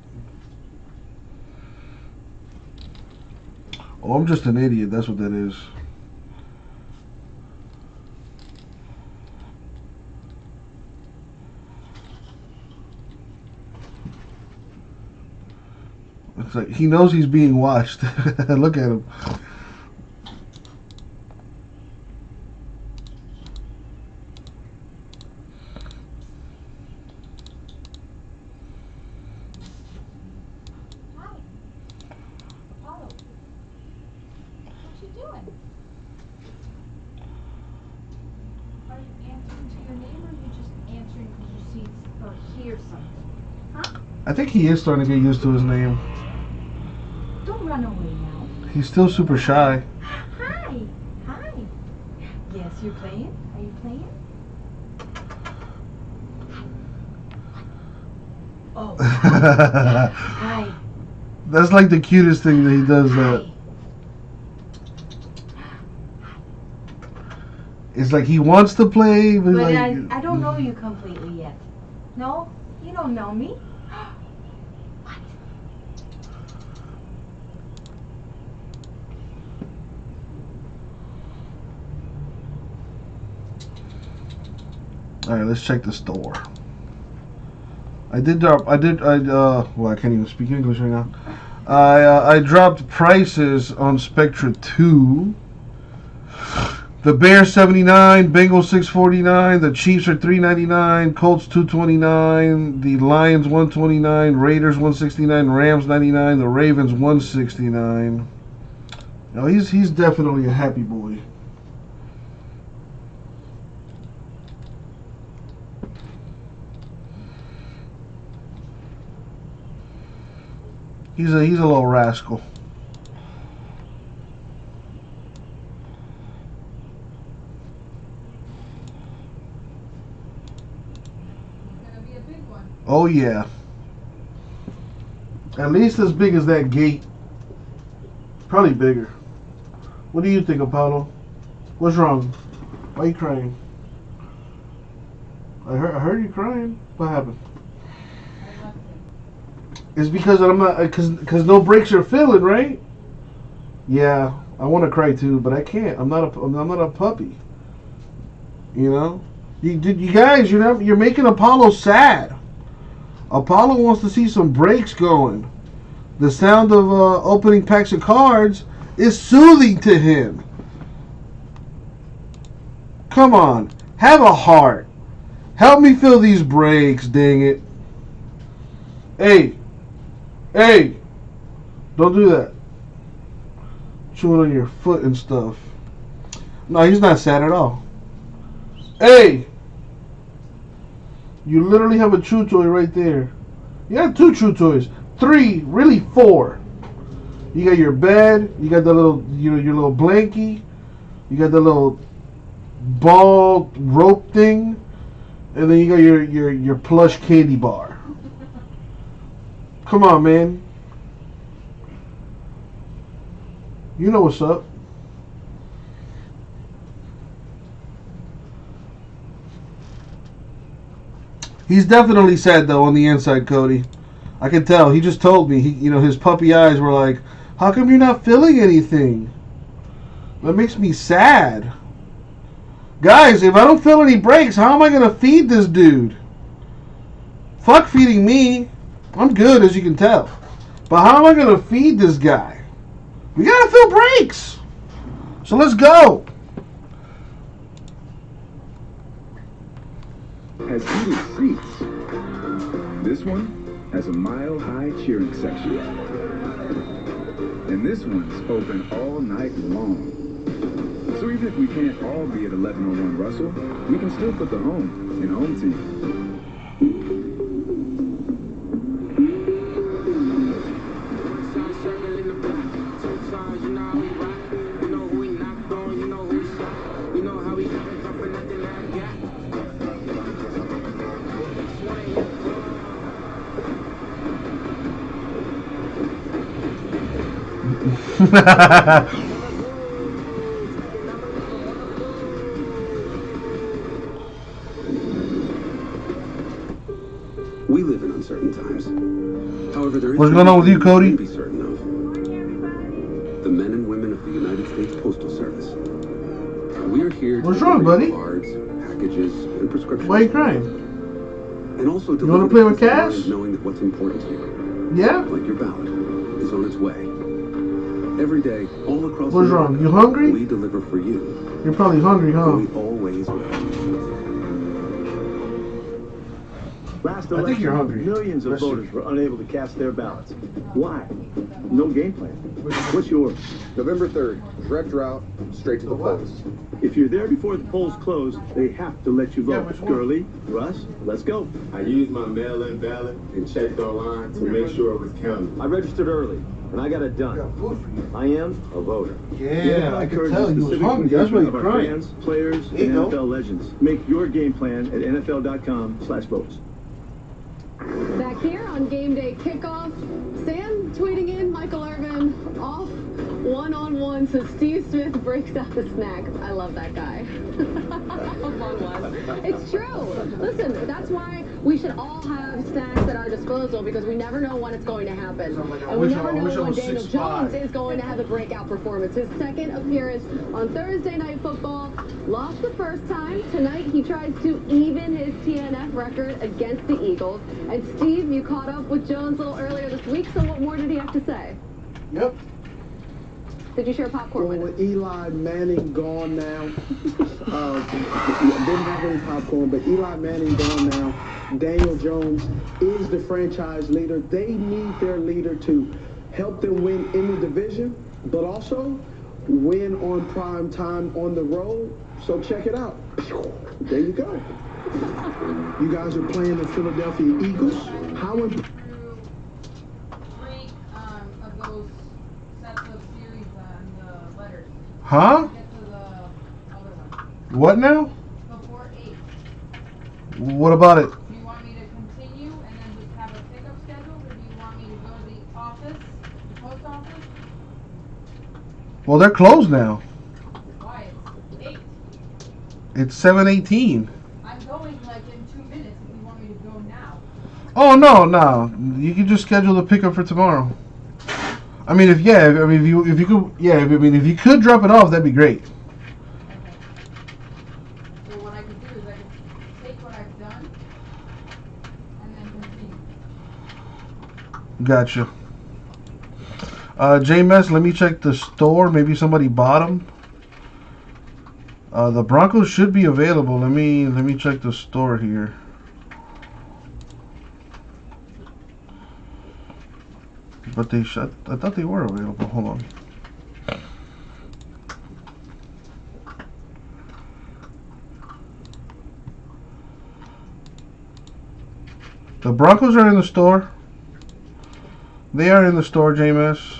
Oh, I'm just an idiot. That's what that is. It's like he knows he's being watched. Look at him. I think he is starting to get used to his name. Don't run away now. He's still super shy. Hi. Hi. Yes, you're playing? Are you playing? Oh. Hi. That's like the cutest thing that he does that. It's like he wants to play, but like... I don't know you completely yet. No? You don't know me? Alright, let's check the store. Well, I can't even speak English right now. I dropped prices on Spectra 2. The Bears 79, Bengals 649, the Chiefs are 399, Colts 229, the Lions 129, Raiders 169, Rams 99, the Ravens 169. Now he's definitely a happy boy. He's a little rascal. Oh yeah. At least as big as that gate. Probably bigger. What do you think, Apollo? What's wrong? Why are you crying? I heard you crying. What happened? It's because I'm not, because no brakes are filling, right? Yeah, I want to cry too, but I can't. I'm not a puppy. You know, you guys, you're making Apollo sad. Apollo wants to see some brakes going. The sound of opening packs of cards is soothing to him. Come on, have a heart. Help me fill these brakes, dang it. Hey, don't do that. Chewing on your foot and stuff. No, he's not sad at all. Hey, you literally have a chew toy right there. You got 2 chew toys. 3, really 4. You got your bed. You got the little, your little blankie. You got the little ball rope thing, and then you got your plush candy bar. Come on, man. You know what's up. He's definitely sad though on the inside, Cody. I can tell. He just told me. His puppy eyes were like, "How come you're not feeling anything?" That makes me sad. Guys, if I don't feel any brakes, how am I gonna feed this dude? Fuck feeding me. I'm good, as you can tell. But how am I gonna feed this guy? We gotta fill brakes. So let's go. Has heated seats. This one has a mile-high cheering section. And this one's open all night long. So even if we can't all be at 1101 Russell, we can still put the home in home team. We live in uncertain times. However, there is What's going on with you, Cody? be certain of. The men and women of the United States Postal Service. We are here What's to wrong, deliver buddy? cards, packages, and prescriptions. Why are you crying? And also You want to play with cash? knowing that what's important to you, Yeah? like your ballot, is on its way. Every day, all across What's America, wrong? You hungry? we deliver for you. You're probably hungry, huh? We always will. Last I think you're election, hungry. millions of Bless you. voters were unable to cast their ballots. Why? No game plan. What's yours? November 3rd, direct route, straight to the polls. If you're there before the polls close, they have to let you vote. which one? Gurley, Russ, let's go. I used my mail-in ballot and checked online to make sure it was counted. I registered early, and I got it done. I am a voter. Yeah, I could encourage tell the you was civic hungry. That's why engagement you're of our crying. fans, players, There you and go. NFL legends. Make your game plan at NFL.com/votes. Back here on game day kickoff, Sam tweeting in Michael Irvin off one-on-one, so Steve Smith breaks out the snack. I love that guy. One-on-one. It's true. Listen, that's why we should all have snacks at our disposal, because we never know when it's going to happen. And we never know when Daniel Jones is going to have a breakout performance. His second appearance on Thursday Night Football, lost the first time. Tonight he tries to even his TNF record against the Eagles. And Steve, you caught up with Jones a little earlier this week, so what more did he have to say? Yep. Did you share popcorn with him? With Eli Manning gone now, didn't have any popcorn, but Eli Manning gone now. Daniel Jones is the franchise leader. They need their leader to help them win in the division, but also win on prime time on the road. So check it out. There you go. You guys are playing the Philadelphia Eagles. How important? Of those sets of series and letters. Huh? Get to the other one. What now? Before 8. What about it? Do you want me to continue and then just have a pickup schedule, or do you want me to go to the office, the post office? Well, they're closed now. Why? It's 8. It's 7:18. I'm going like in 2 minutes if you want me to go now. Oh no. You can just schedule the pickup for tomorrow. I mean, if you could drop it off, that'd be great. So what I could do is I could take what I've done and then continue. Gotcha. J-Mess, let me check the store. Maybe somebody bought them. The Broncos should be available. Let me check the store here. But I thought they were available. Hold on. The Broncos are in the store. They are in the store, J-Mess.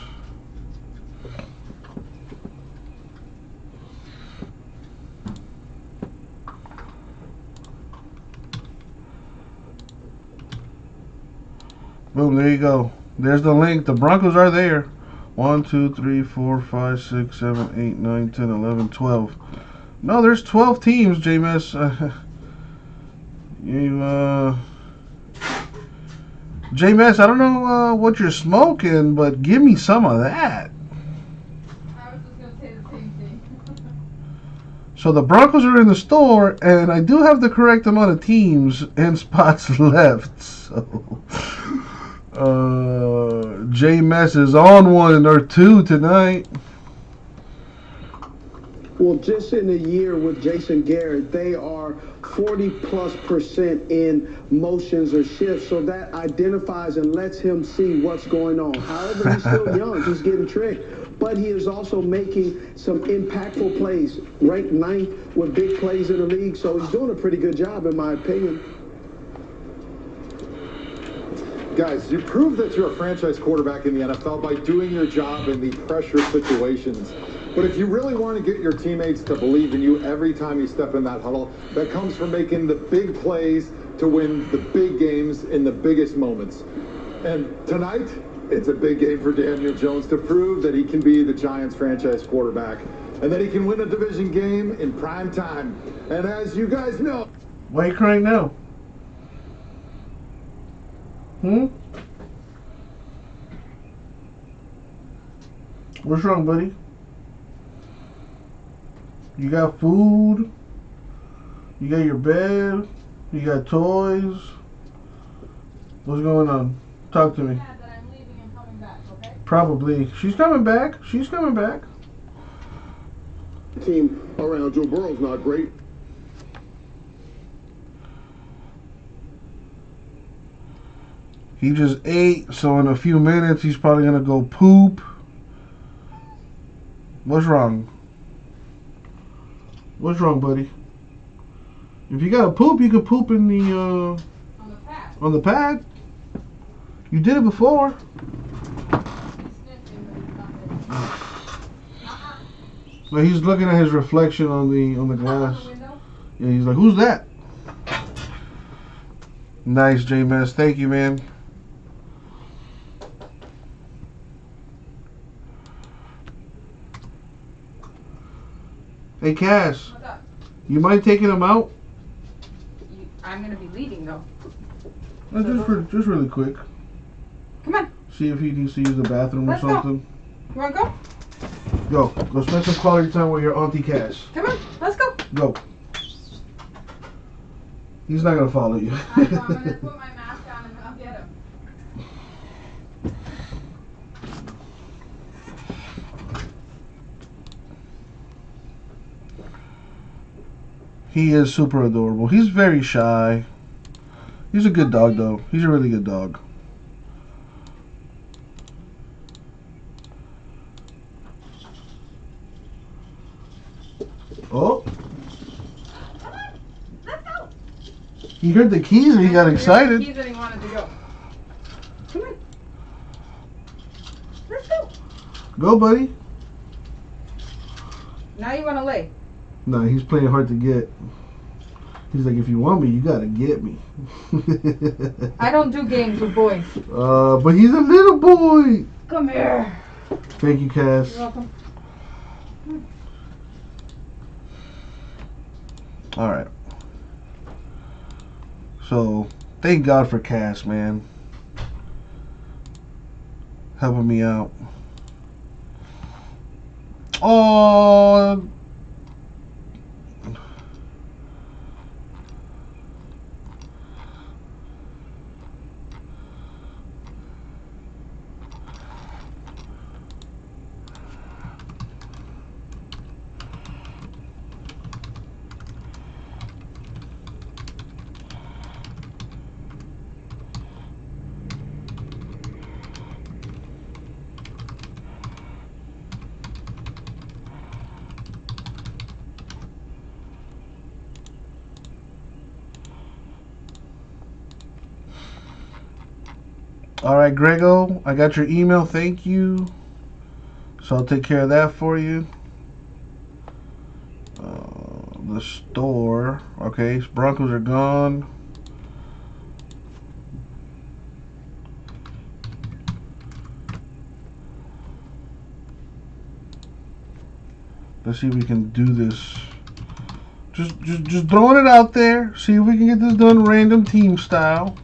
Boom, there you go. There's the link. The Broncos are there. 1, 2, 3, 4, 5, 6, 7, 8, 9, 10, 11, 12. No, there's 12 teams, J-Mess. J-Mess, I don't know what you're smoking, but give me some of that. I was just going to say the same thing. So the Broncos are in the store, and I do have the correct amount of teams and spots left. So J-Mess is on 1 or 2 tonight. Well, just in a year with Jason Garrett, they are 40+% in motions or shifts, so that identifies and lets him see what's going on. However, he's still young, he's getting tricked, but he is also making some impactful plays, ranked 9th with big plays in the league, so he's doing a pretty good job, in my opinion. Guys, you prove that you're a franchise quarterback in the NFL by doing your job in the pressure situations. But if you really want to get your teammates to believe in you every time you step in that huddle, that comes from making the big plays to win the big games in the biggest moments. And tonight, It's a big game for Daniel Jones to prove that he can be the Giants franchise quarterback and that he can win a division game in prime time. And as you guys know... Why are you crying now? What's wrong, buddy? You got food? You got your bed? You got toys? What's going on? Talk to me. Probably. She's coming back. She's coming back. Team around Joe Burrow's not great. He just ate, so in a few minutes he's probably gonna go poop. What's wrong? What's wrong, buddy? If you gotta poop, you can poop in the on the pad. You did it before. But he's looking at his reflection on the glass. Yeah, he's like, "Who's that?" Nice, J-Mess. Thank you, man. Hey, Cass. What's up? You mind taking him out? I'm gonna be leaving though. Just really quick. Come on. See if he needs to use the bathroom Let's or something. Go. You wanna go? Go spend some quality time with your Auntie Cass. Come on, let's go. Go. He's not gonna follow you. I know, I'm gonna put my mask on and then I'll get him. He is super adorable. He's very shy. He's a good dog, though. He's a really good dog. Oh. Let's go. He heard the keys and he got excited. He heard the keys and he wanted to go. Come on. Let's go. Go, buddy. Now you wanna lay. Nah, he's playing hard to get. He's like, if you want me, you gotta get me. I don't do games with boys. But he's a little boy. Come here. Thank you, Cass. You're welcome. Alright. So, thank God for Cass, man. Helping me out. Oh. Alright, Grego, I got your email, thank you. So I'll take care of that for you. The store, okay, Broncos are gone. Let's see if we can do this. Just throwing it out there. See if we can get this done random team style.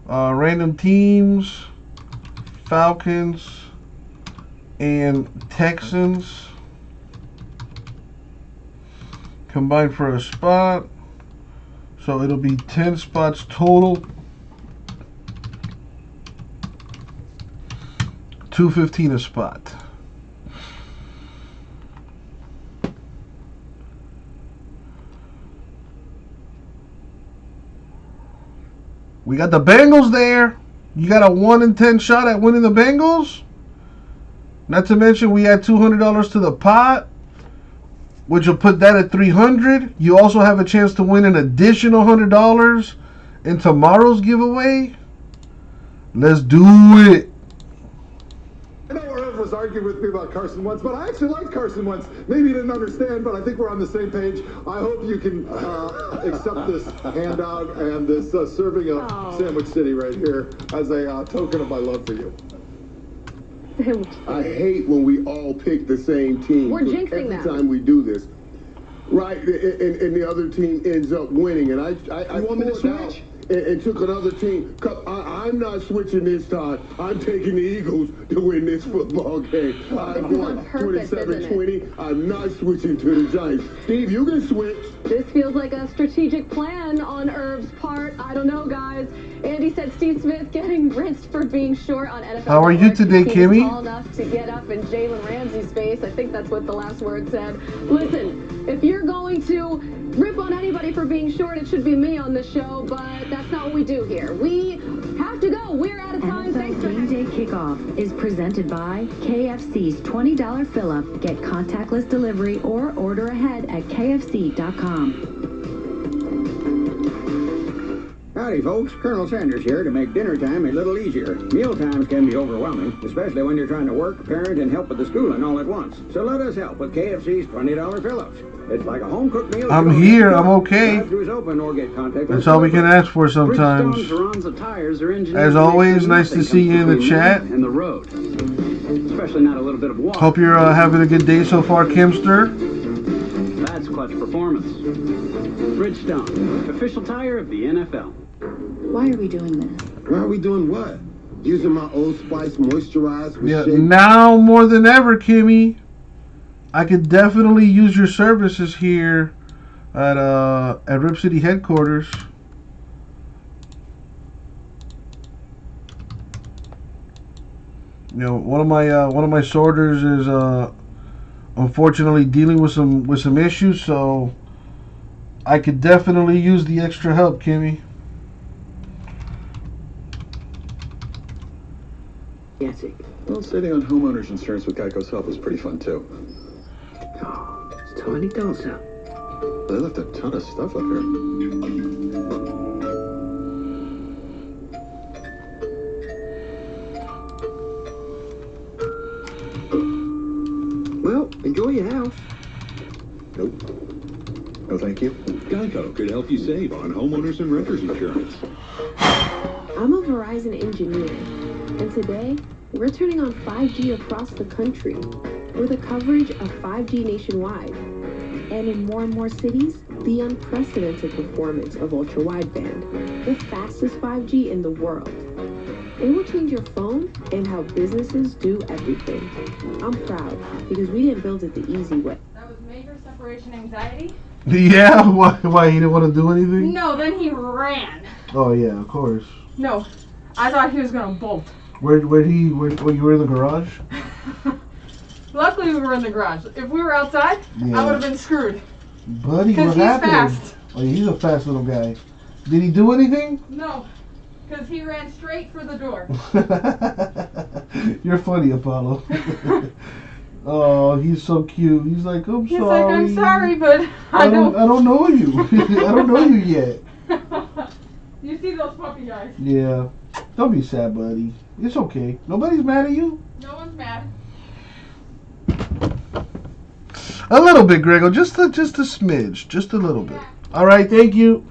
Random teams, Falcons, and Texans combined for a spot. So it'll be 10 spots total. $2.15 a spot. We got the Bengals there. You got a 1 in 10 shot at winning the Bengals. Not to mention we add $200 to the pot, which will put that at $300. You also have a chance to win an additional $100 in tomorrow's giveaway. Let's do it. I know Irv was arguing with me about Carson Wentz, but I actually liked Carson Wentz. Maybe you didn't understand, but I think we're on the same page. I hope you can accept this handout and this serving of Sandwich City right here as a token of my love for you. I hate when we all pick the same team. We're jinxing them. Every time we do this. Right, and the other team ends up winning. And I want me to switch? And took another team. I'm not switching this time. I'm taking the Eagles to win this football game. I'm going 27-20. I'm not switching to the Giants. Steve, you can switch. This feels like a strategic plan on Irv's part. I don't know, guys. Andy said Steve Smith getting rinsed for being short on NFL. How are you today, Kimmy? Tall enough to get up in Jalen Ramsey's face. I think that's what the last word said. Listen, if you're going to rip on anybody for being short, it should be me on the show, but that's not what we do here. We have to go. We're out of time. Thanks for Game Day Kickoff is presented by KFC's $20 fill-up. Get contactless delivery or order ahead at kfc.com. Howdy, folks. Colonel Sanders here to make dinner time a little easier. Meal times can be overwhelming, especially when you're trying to work, parent, and help with the schooling all at once. So let us help with KFC's $20 fill-ups. It's like a home-cooked meal. I'm here. I'm okay. Open or get contactless. That's all we can ask for sometimes. As always, nice to see you in the chat. And the road. Especially not a little bit of water. Hope you're having a good day so far, Kimster. That's clutch performance. Bridgestone, official tire of the NFL. Why are we doing this? Why are we doing what? Using my Old Spice moisturizer with Yeah, shea. now more than ever, Kimmy. I could definitely use your services here at Rip City headquarters. You know, one of my sorters is unfortunately dealing with some issues, so I could definitely use the extra help, Kimmy. Well, saving on homeowners insurance with Geico's help is pretty fun too. Oh, it's Tony Dosa. They left a ton of stuff up here. Well, enjoy your house. Nope. No, thank you. Geico could help you save on homeowners and renters insurance. I'm a Verizon engineer, and today we're turning on 5G across the country with a coverage of 5G nationwide. And in more and more cities, the unprecedented performance of ultra-wideband, the fastest 5G in the world. It will change your phone and how businesses do everything. I'm proud because we didn't build it the easy way. That was major separation anxiety. Yeah, why he didn't want to do anything? No, then he ran. Oh yeah, of course. No, I thought he was gonna bolt. Where you were in the garage? Luckily we were in the garage. If we were outside, Yeah. I would have been screwed. Buddy, what Because happened? he's fast. Oh, yeah, he's a fast little guy. Did he do anything? No, because he ran straight for the door. You're funny, Apollo. Oh, he's so cute. He's like, I'm He's sorry. like, I'm sorry, but I don't know you. I don't know you yet. You see those puppy eyes? Yeah. Don't be sad, buddy. It's okay. Nobody's mad at you. No one's mad. A little bit, Grego. Just a smidge. Just a little bit. All right. Thank you.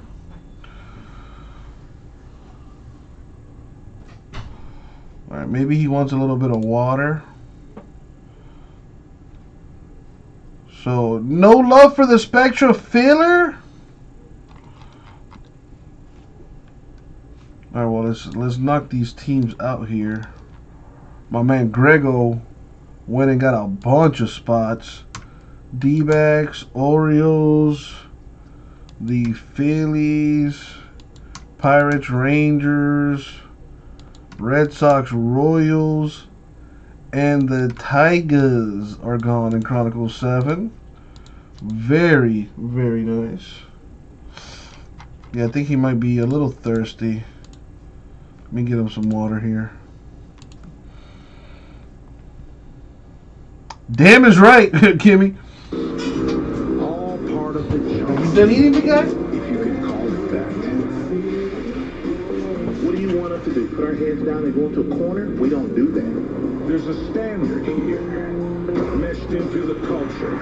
All right. Maybe he wants a little bit of water. So, no love for the Spectra filler? Alright, well, let's knock these teams out here. My man Grego went and got a bunch of spots. D-backs, Orioles, the Phillies, Pirates, Rangers, Red Sox, Royals, and the Tigers are gone in Chronicle 7. Very, very nice. Yeah, I think he might be a little thirsty. Let me get him some water here. Damn is right, Kimmy. All part of the job. Are you done eating, the guy? If you can call it that. What do you want us to do? Put our heads down and go into a corner? We don't do that. There's a standard here, meshed into the culture.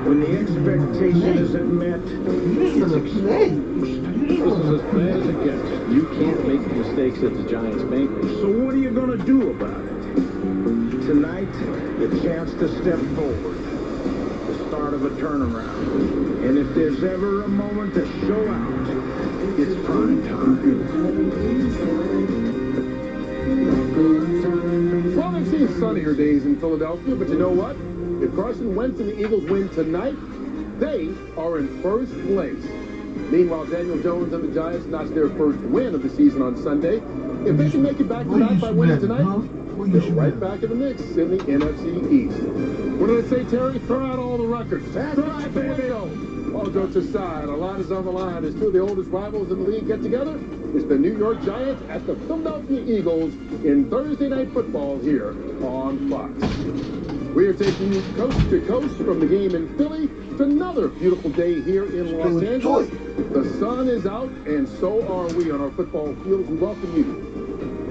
When the expectation isn't met, it's exposed. This is as bad as it gets. You can't make mistakes at the Giants banquet. So what are you going to do about it? Tonight, the chance to step forward. The start of a turnaround. And if there's ever a moment to show out, it's prime time. Well, I've seen sunnier days in Philadelphia, but you know what? If Carson Wentz and the Eagles win tonight, they are in first place. Meanwhile, Daniel Jones and the Giants notched their first win of the season on Sunday. If they can make it back to back by winning tonight, they're right back in the mix in the NFC East. What did I say, Terry? Throw out all the records. That's right, baby. All jokes aside, a lot is on the line as two of the oldest rivals in the league get together. It's the New York Giants at the Philadelphia Eagles in Thursday Night Football here on Fox. We are taking you coast to coast from the game in Philly to another beautiful day here in Los Angeles. The sun is out, and so are we on our football field. We welcome you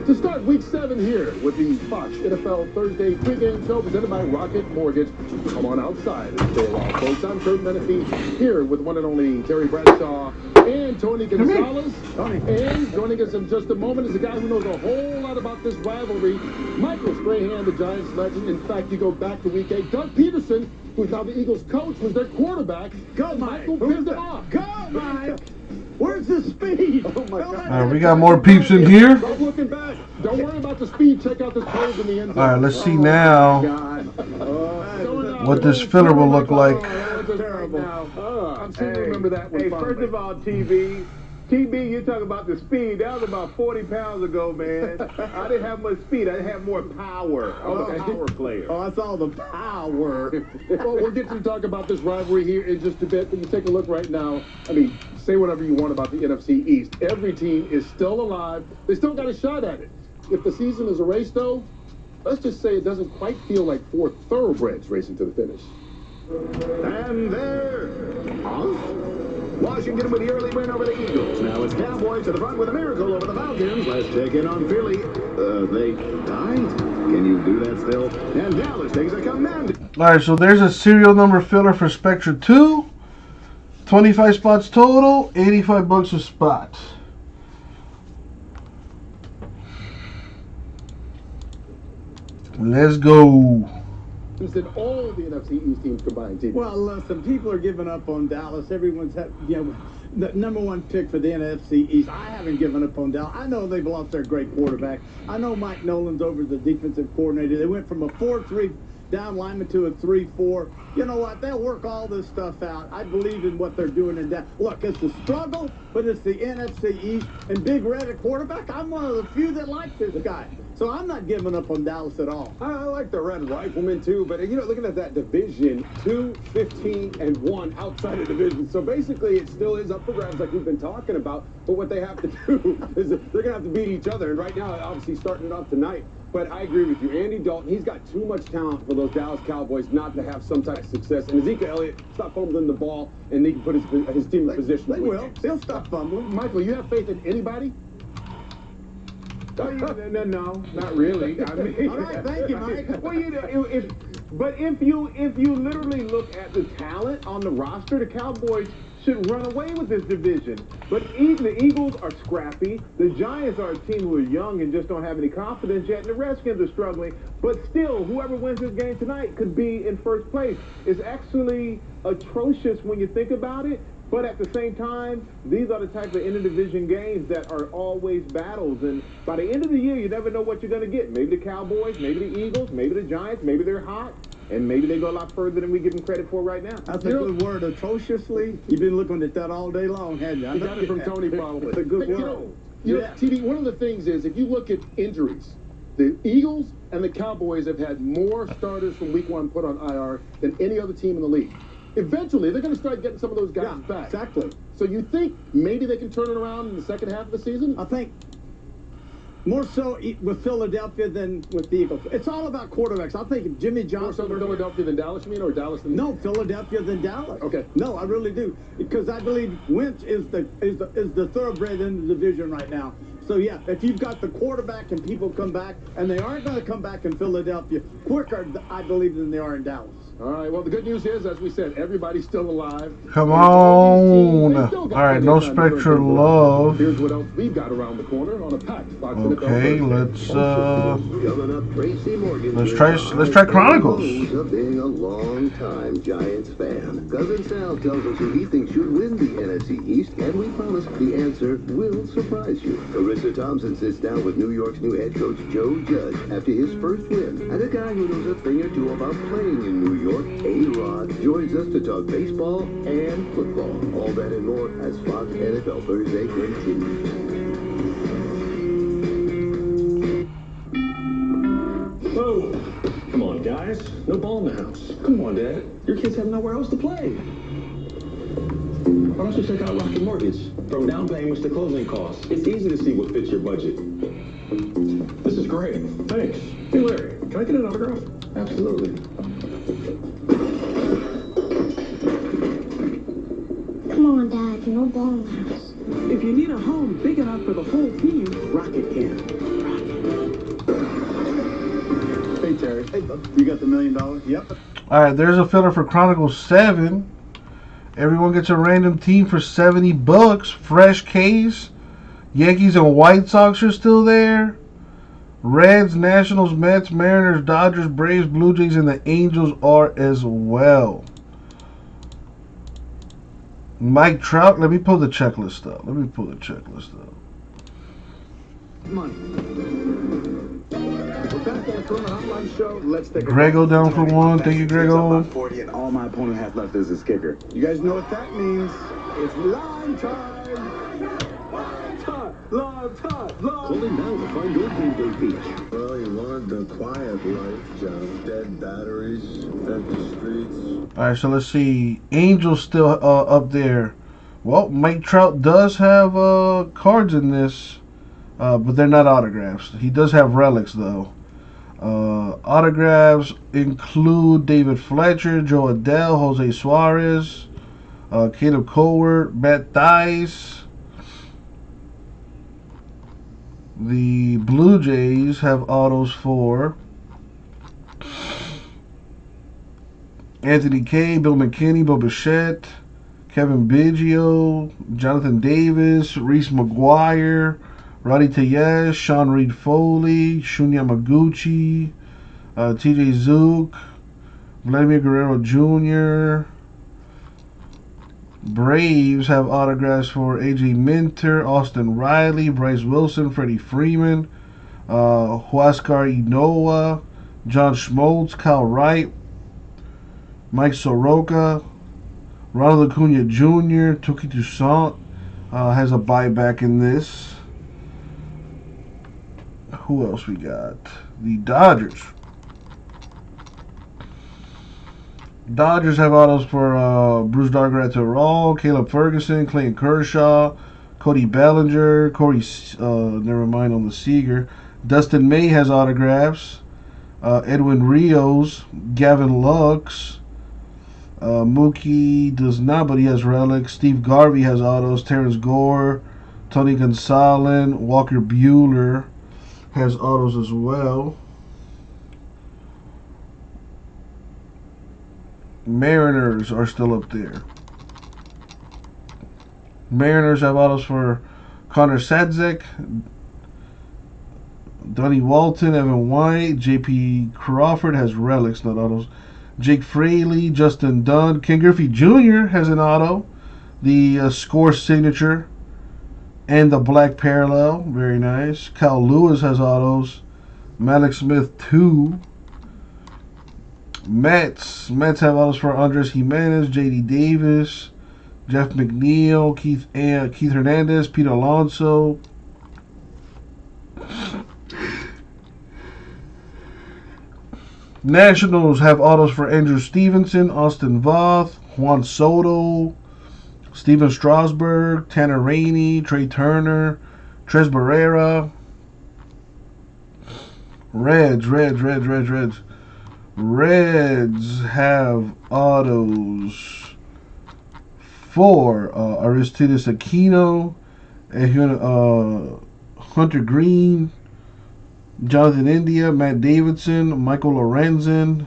to start Week 7 here with the Fox NFL Thursday pregame show presented by Rocket Mortgage. Come on outside and stay a while, folks. I'm Kurt Menefee here with one and only Terry Bradshaw and Tony Gonzalez. And joining us in just a moment is a guy who knows a whole lot about this rivalry, Michael Strahan, the Giants legend. In fact, you go back to Week 8. Doug Peterson, who's now the Eagles coach, was their quarterback. Go, Mike. Michael pissed him off. Go, Mike. Where's the speed? Oh, my God. All right, we got more peeps in here. Stop looking back. Don't worry about the speed. Check out this pose in the end zone. All right, let's see now what this filler will look like. Terrible. I'm sure you remember that one. Hey, first of all, TB, you talk about the speed. That was about 40 pounds ago, man. I didn't have much speed. I had more power. I was a power player. Oh, that's all the power. Well, we'll get to talk about this rivalry here in just a bit, but you take a look right now. I mean, say whatever you want about the NFC East. Every team is still alive. They still got a shot at it. If the season is a race, though, let's just say it doesn't quite feel like 4 thoroughbreds racing to the finish. And they're off. Washington with the early win over the Eagles. Now it's Cowboys to the front with a miracle over the Falcons. Let's check in on Philly. They tied. Can you do that still? And Dallas takes a command. All right, so there's a serial number filler for Spectra 2. 25 spots total, $85 a spot. Let's go. Than all the NFC East teams combined. Well, listen, people are giving up on Dallas. Everyone's the number one pick for the NFC East. I haven't given up on Dallas. I know they've lost their great quarterback. I know Mike Nolan's over the defensive coordinator. They went from a 4-3 down lineman to a 3-4. You know what? They'll work all this stuff out. I believe in what they're doing in that. Look, it's a struggle, but it's the NFC East. And Big Red at quarterback, I'm one of the few that like this guy. So I'm not giving up on Dallas at all. I like the Red Rifleman, too. But, you know, looking at that division, 2-15-1 outside of division. So basically, it still is up for grabs like we've been talking about. But what they have to do is they're going to have to beat each other. And right now, obviously, starting it off tonight. But I agree with you. Andy Dalton, he's got too much talent for those Dallas Cowboys not to have some type of success. And Ezekiel Elliott, stop fumbling the ball, and they can put his team in position. They will. They'll stop fumbling. Michael, you have faith in anybody? No, not really. I mean, all right, thank you, Mike. Well, you know, if you literally look at the talent on the roster, the Cowboys should run away with this division. But the Eagles are scrappy. The Giants are a team who are young and just don't have any confidence yet. And the Redskins are struggling. But still, whoever wins this game tonight could be in first place. It's actually atrocious when you think about it. But at the same time, these are the type of interdivision games that are always battles. And by the end of the year, you never know what you're going to get. Maybe the Cowboys, maybe the Eagles, maybe the Giants, maybe they're hot. And maybe they go a lot further than we give them credit for right now. That's a good word, atrociously. You've been looking at that all day long, haven't you? You got it from Tony, probably. It's a good word. You know, TV, one of the things is, if you look at injuries, the Eagles and the Cowboys have had more starters from week 1 put on IR than any other team in the league. Eventually, they're going to start getting some of those guys back. Exactly. So you think maybe they can turn it around in the second half of the season? I think more so with Philadelphia than with the Eagles. It's all about quarterbacks. I think Jimmy Johnson. More so with Philadelphia than Dallas, you mean, or Dallas than? No, Philadelphia than Dallas. Okay. No, I really do, because I believe Wentz is the thoroughbred in the division right now. So, yeah, if you've got the quarterback and people come back, and they aren't going to come back in Philadelphia quicker, I believe, than they are in Dallas. All right, well, the good news is, as we said, everybody's still alive. Come on. All right, no Spectre Love. Here's what else we've got around the corner on a packed Fox Okay, let's try He Chronicles. of being a long-time Giants fan. Cousin Sal tells us who he thinks should win the NFC East, and we promise the answer will surprise you. Carissa Thompson sits down with New York's new head coach Joe Judge after his first win, and a guy who knows a thing or two about playing in New York, A-Rod, joins us to talk baseball and football. All that and more as Fox NFL Thursday continues. Whoa! Come on, guys. No ball in the house. Come on, Dad. Your kids have nowhere else to play. Why don't you check out Rocket Mortgage? From down payments to closing costs, it's easy to see what fits your budget. This is great. Thanks. Hey, Larry, can I get an autograph? Absolutely. Come on, Dad. No ball in the house. If you need a home big enough for the whole team, Rocket can. Hey, Terry. Hey, bud. You got the $1 million? Yep. All right, there's a filler for Chronicles 7. Everyone gets a random team for $70. Fresh case. Yankees and White Sox are still there. Reds, Nationals, Mets, Mariners, Dodgers, Braves, Blue Jays, and the Angels are as well. Mike Trout. Let me pull the checklist up. We're back on the Corona Hotline Show. Let's take Grego down for one. Thank you, Grego. 40, and all my opponent has left is his kicker. You guys know what that means. It's line time. Calling now to find your game day beach. Well, you wanted the quiet life, John. Dead batteries, empty streets. All right, so let's see. Angels still up there. Well, Mike Trout does have cards in this, but they're not autographs. He does have relics, though. Autographs include David Fletcher, Joe Adele, Jose Suarez, Caleb Cowart, Matt Thaiss. The Blue Jays have autos for Anthony Kay, Bill McKinney, Bo Bichette, Kevin Biggio, Jonathan Davis, Reese McGuire, Roddy Tellez, Sean Reed Foley, Shun Yamaguchi, TJ Zook, Vladimir Guerrero Jr. Braves have autographs for AJ Minter, Austin Riley, Bryce Wilson, Freddie Freeman, Huascar Inoa, John Schmaltz, Kyle Wright, Mike Soroka, Ronald Acuna Jr., Tuki Toussaint has a buyback in this. Who else we got? The Dodgers. Dodgers have autos for Bruce Darger, Caleb Ferguson, Clayton Kershaw, Cody Bellinger, never mind on the Seager. Dustin May has autographs. Edwin Rios, Gavin Lux. Mookie does not, but he has relics. Steve Garvey has autos. Terrence Gore, Tony Gonsolin, Walker Buehler has autos as well. Mariners are still up there. Mariners have autos for Connor Sadzeck, Donnie Walton, Evan White, J.P. Crawford has relics, not autos. Jake Fraley, Justin Dunn, Ken Griffey Jr. has an auto. The score signature and the black parallel, very nice. Kyle Lewis has autos. Malik Smith 2. Mets have autos for Andres Jimenez, J.D. Davis, Jeff McNeil, Keith Hernandez, Pete Alonso. Nationals have autos for Andrew Stevenson, Austin Voth, Juan Soto, Steven Strasburg, Tanner Rainey, Trey Turner, Tres Barrera. Reds have autos for Aristides Aquino, Hunter Green, Jonathan India, Matt Davidson, Michael Lorenzen,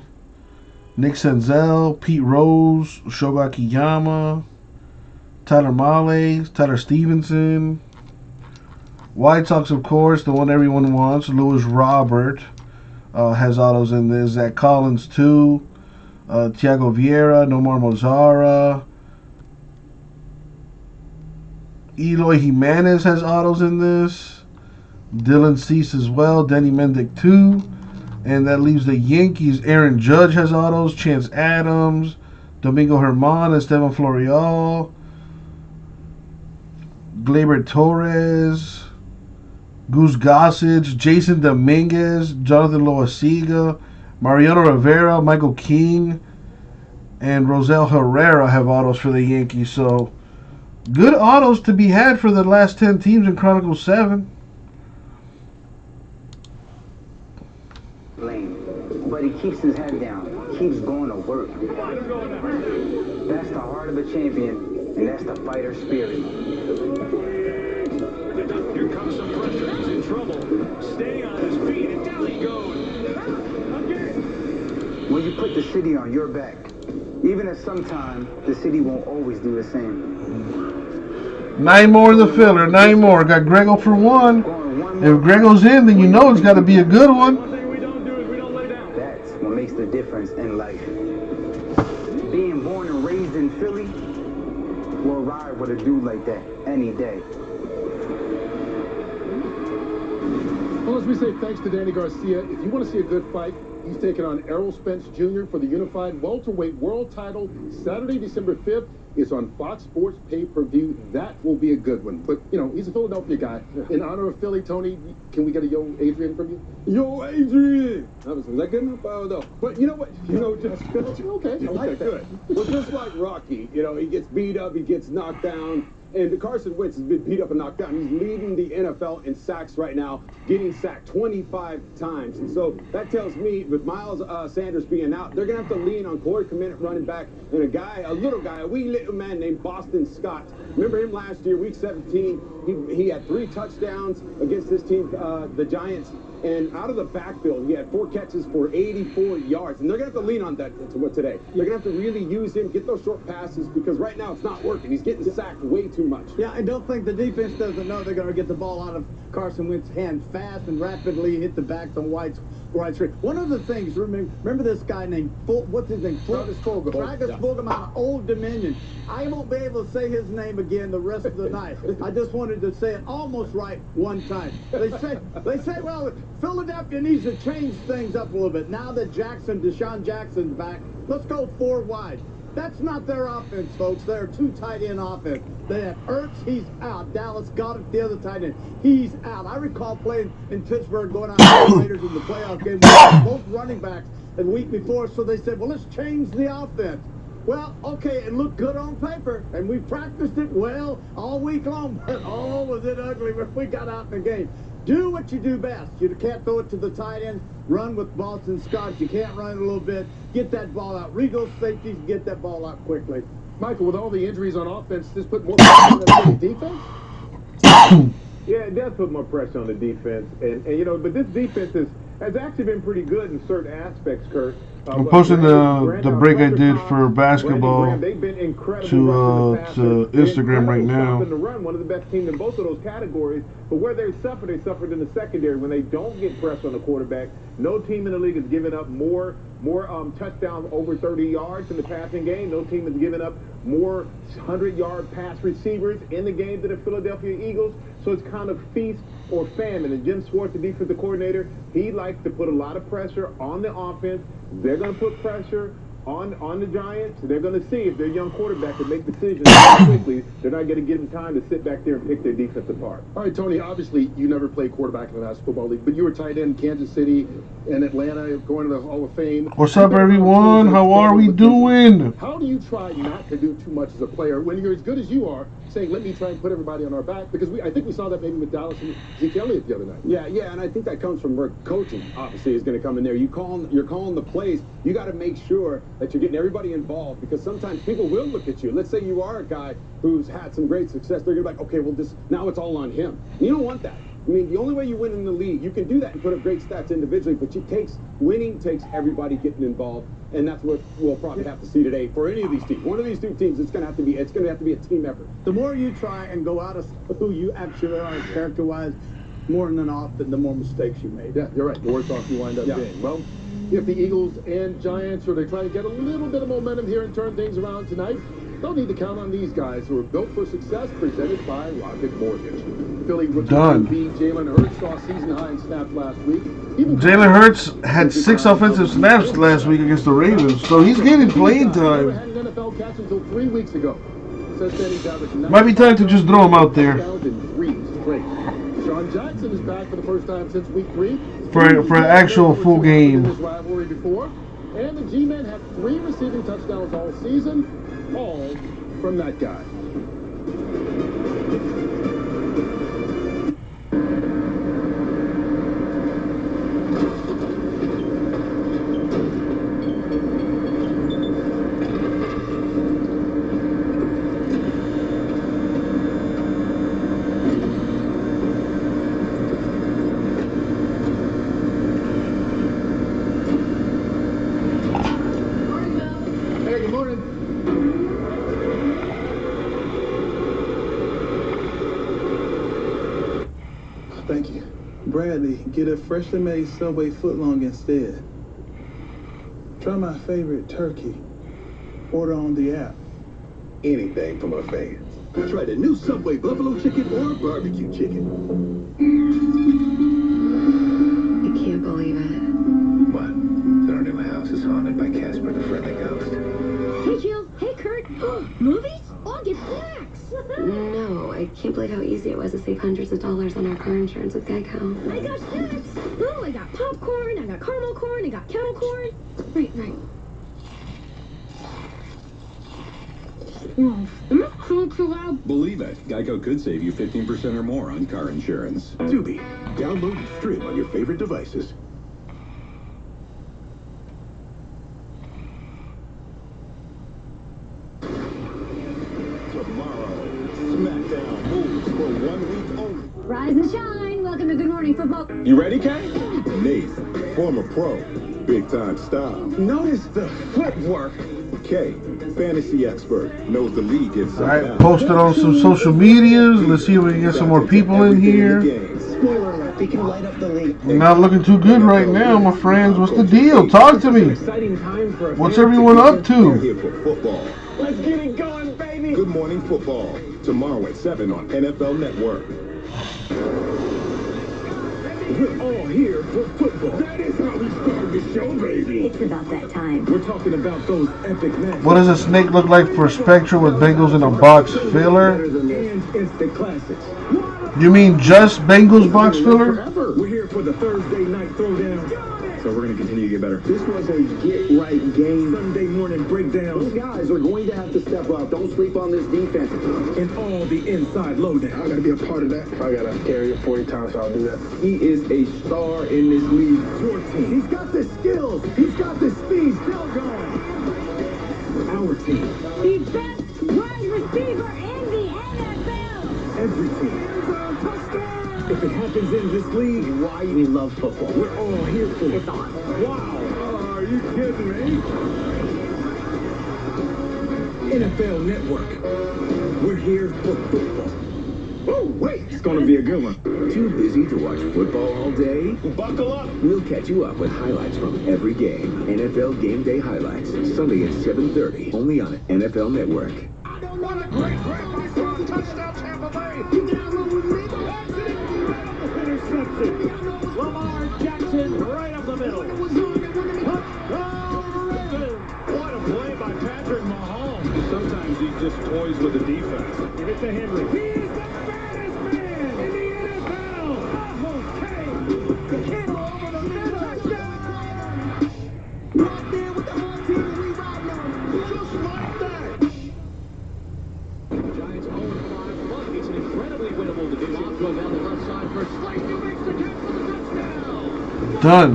Nick Senzel, Pete Rose, Shoga Akiyama, Tyler Mahle, Tyler Stevenson. White Sox, of course, the one everyone wants. Lewis Robert has autos in this. Zach Collins, too. Thiago Vieira, Nomar Mozara. Eloy Jimenez has autos in this. Dylan Cease as well. Danny Mendick, too. And that leaves the Yankees. Aaron Judge has autos. Chance Adams. Domingo Germán, Esteban Florial. Gleyber Torres. Goose Gossage, Jason Dominguez, Jonathan Loaizaga, Mariano Rivera, Michael King, and Rosel Herrera have autos for the Yankees. So, good autos to be had for the last 10 teams in Chronicles 7. But he keeps his head down, keeps going to work. That's the heart of a champion, and that's the fighter spirit. Here comes some pressure. He's in trouble. Staying on his feet, and down he goes. When you put the city on your back, even if sometimes the city won't always do the same. 9 more in the filler, 9 more. Got Grego for 1. If Grego's in, then you know it's got to be a good one. That's what makes the difference in life. Being born and raised in Philly will ride with a dude like that any day. Well, as we say thanks to Danny Garcia, if you want to see a good fight, he's taking on Errol Spence Jr. for the unified welterweight world title Saturday, December 5th. It's on Fox Sports pay-per-view. That will be a good one. But, you know, he's a Philadelphia guy. In honor of Philly, Tony, can we get a yo, Adrian, from you? Yo, Adrian! Was that good enough? No. But you know what? You know, just okay. I like that. Good. Well, just like Rocky, you know, he gets beat up, he gets knocked down. And Carson Wentz has been beat up and knocked down. He's leading the NFL in sacks right now, getting sacked 25 times. And so that tells me, with Miles Sanders being out, they're going to have to lean on Corey Kmet running back and a little guy, a wee little man named Boston Scott. Remember him last year, week 17? He had 3 touchdowns against this team, the Giants. And out of the backfield, he had 4 catches for 84 yards. And they're going to have to lean on that today. They're going to have to really use him, get those short passes, because right now it's not working. He's getting sacked way too much. Yeah, I don't think the defense doesn't know they're going to get the ball out of Carson Wentz's hand fast and rapidly, hit the backs on White's right straight. One of the things, remember this guy named, what's his name? Travis Fulgham. Travis Fulgham out of Old Dominion. I won't be able to say his name again the rest of the night. I just wanted to say it almost right one time. They say, well, Philadelphia needs to change things up a little bit. Now that Deshaun Jackson's back, let's go 4 wide. That's not their offense, folks. They're a 2 tight end offense. They have Ertz, he's out. Dallas got it, the other tight end. He's out. I recall playing in Pittsburgh, going out with the Raiders in the playoff game. We had both running backs the week before, so they said, well, let's change the offense. Well, okay, it looked good on paper, and we practiced it well all week long, but oh, was it ugly when we got out in the game. Do what you do best. You can't throw it to the tight end. Run with Boston Scott. You can't run it a little bit. Get that ball out. Read those safeties and get that ball out quickly. Michael, with all the injuries on offense, does this put more pressure on the defense? Yeah, it does put more pressure on the defense. And you know, but this defense has actually been pretty good in certain aspects, Kurt. I'm posting the break I did for basketball to Instagram right now. The run, one of the best teams in both of those categories. But where they suffered in the secondary when they don't get pressure on the quarterback. No team in the league has given up more touchdowns over 30 yards in the passing game. No team has given up more 100-yard pass receivers in the game than the Philadelphia Eagles. So it's kind of feast or famine. And Jim Schwartz, the defensive coordinator, he likes to put a lot of pressure on the offense. They're going to put pressure on the Giants. They're going to see if their young quarterback can make decisions quickly. They're not going to give them time to sit back there and pick their defense apart. All right, Tony, obviously you never played quarterback in the National Football League, but you were tight end in Kansas City and Atlanta, going to the Hall of Fame. What's up, everyone? How are we doing? How do you try not to do too much as a player when you're as good as you are, saying, let me try and put everybody on our back? Because I think we saw that maybe with Dallas and Zeke Elliott the other night. Yeah, and I think that comes from where coaching, obviously, is going to come in there. You're calling the plays. You got to make sure that you're getting everybody involved, because sometimes people will look at you. Let's say you are a guy who's had some great success. They're going to be like, okay, well, now it's all on him. You don't want that. I mean, the only way you win in the league, you can do that and put up great stats individually, but winning takes everybody getting involved, and that's what we'll probably have to see today for any of these teams. One of these two teams, it's going to have to be a team effort. The more you try and go out of who you actually are character-wise, more than often, the more mistakes you make. Yeah, you're right. The worse off you wind up being. Well, if the Eagles and Giants are they try to get a little bit of momentum here and turn things around tonight, they'll need to count on these guys who are built for success, presented by Rocket Mortgage. Philly rookie QB Jalen Hurts saw season high in snaps last week. Jalen Hurts had 6 offensive snaps last week against the Ravens, so he's getting playing time. Had an NFL catch until 3 weeks ago. Since then, he's averaged Might be time to just throw him out there. Sean Jackson is back for the first time since week 3. For an actual full game. Rivalry before. And the G-Men had 3 receiving touchdowns all season, all from that guy. Thank you. Bradley, get a freshly made Subway footlong instead. Try my favorite turkey. Order on the app. Anything from our fans. Try the new Subway buffalo chicken or barbecue chicken. I can't believe it. What? That our new house is haunted by Casper the Friendly Ghost. Hey, Jill. Hey, Kurt. Movies? I'll get snacks. No, I can't believe how easy it was to save hundreds of dollars on our car insurance with Geico. I got snacks. Oh, I got popcorn. I got caramel corn. I got kettle corn. Right. Am I too loud? Believe it, Geico could save you 15% or more on car insurance. Tubi. Download and stream on your favorite devices. SmackDown moves for 1 week only. Rise and shine. Welcome to Good Morning Football. You ready, Kay? Nathan, former pro, big time style. Notice the footwork. Kay, fantasy expert, knows the league inside Alright, out. posted on some social medias. Let's see if we can get some more people in here. Spoiler alert, they can light up the league. We're not looking too good right now, my friends. What's the deal? Talk to me. What's everyone up to? Here for football. Let's get it going, baby. Good Morning Football, tomorrow at 7 on NFL Network. We're all here for football. That is how we start the show, baby. It's about that time. We're talking about those epic matches. What does a snake look like for Spectre with Bengals in a box filler? And instant classics. You mean just Bengals box filler? We're here for the Thursday night throwdown. So we're going to continue to get better. This was a get-right game. Sunday morning breakdown. Those guys are going to have to step up. Don't sleep on this defense. And all the inside lowdown. I got to be a part of that. I got to carry it 40 times, so I'll do that. He is a star in this league. Your team. He's got the skills. He's got the speed. Still going. Our team. The best wide receiver in the NFL. Every team. If it happens in this league, Why we love football. we're all here for it. It's on. Wow. Are you kidding me? NFL Network. We're here for football. Oh, wait. It's going to be a good one. Too busy to watch football all day? Buckle up. We'll catch you up with highlights from every game. NFL Game Day Highlights. Sunday at 7:30. Only on NFL Network. What a great grab by Strong. Touchdown, Tampa Bay. Interception. Lamar Jackson right up the middle. What a play by Patrick Mahomes. Sometimes he just toys with the defense. Give it to Henry. He is the baddest man in the NFL. Okay. The kid over the middle. Touchdown. Right there with the whole team we riding on. Just like that. Giants 0-5. Look, it's an incredibly winnable division. Go down the left side for Slate. Who makes the catch for the touchdown? Done.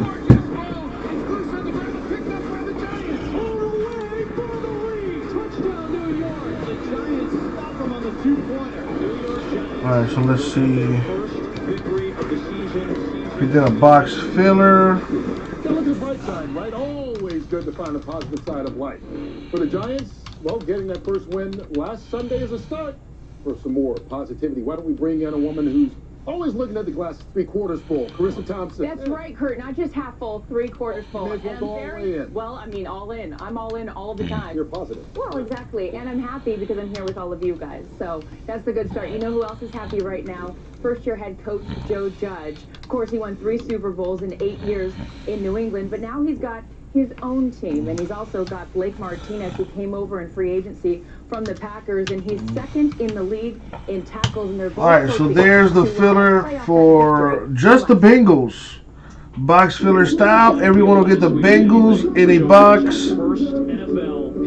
Alright, so let's see. We did a box filler. Now look at the bright side, right? Always good to find the positive side of life. For the Giants, well, getting that first win last Sunday is a start for some more positivity. Why don't we bring in a woman who's always looking at the glass 3/4 full, Carissa Thompson. That's right, Kurt. Not just half full, 3/4 full. And I'm very, well, I mean, all in. I'm all in all the time. You're positive. Well, exactly. And I'm happy because I'm here with all of you guys. So that's the good start. You know who else is happy right now? First-year head coach Joe Judge. Of course, he won 3 Super Bowls in 8 years in New England, but now he's got his own team, and he's also got Blake Martinez, who came over in free agency from the Packers, and he's second in the league in tackles, and they're both. All right, so there's the filler for just the Bengals. Box filler style. Everyone will get the Bengals in a box.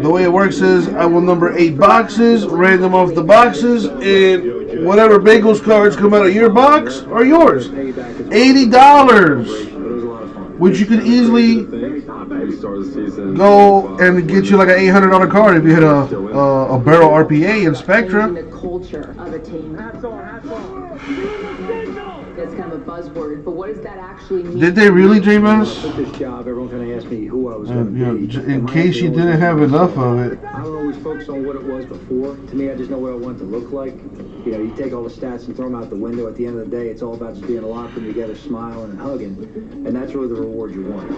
The way it works is I will number 8 boxes, random off the boxes, and whatever Bengals cards come out of your box are yours. $80, which you could easily go and get you like an $800 card if you hit a barrel RPA in Spectra. The culture of a team. That's kind of a buzzword, but what does that actually mean? Did they really, J-Mass? This job, everyone's going to ask me who I was going to be. In case you didn't have enough of it. I don't always focus on what it was before. To me, I just know what I want it to look like. You know, you take all the stats and throw them out the window. At the end of the day, it's all about just being locked in together, smiling and hugging. And that's really the reward you want. The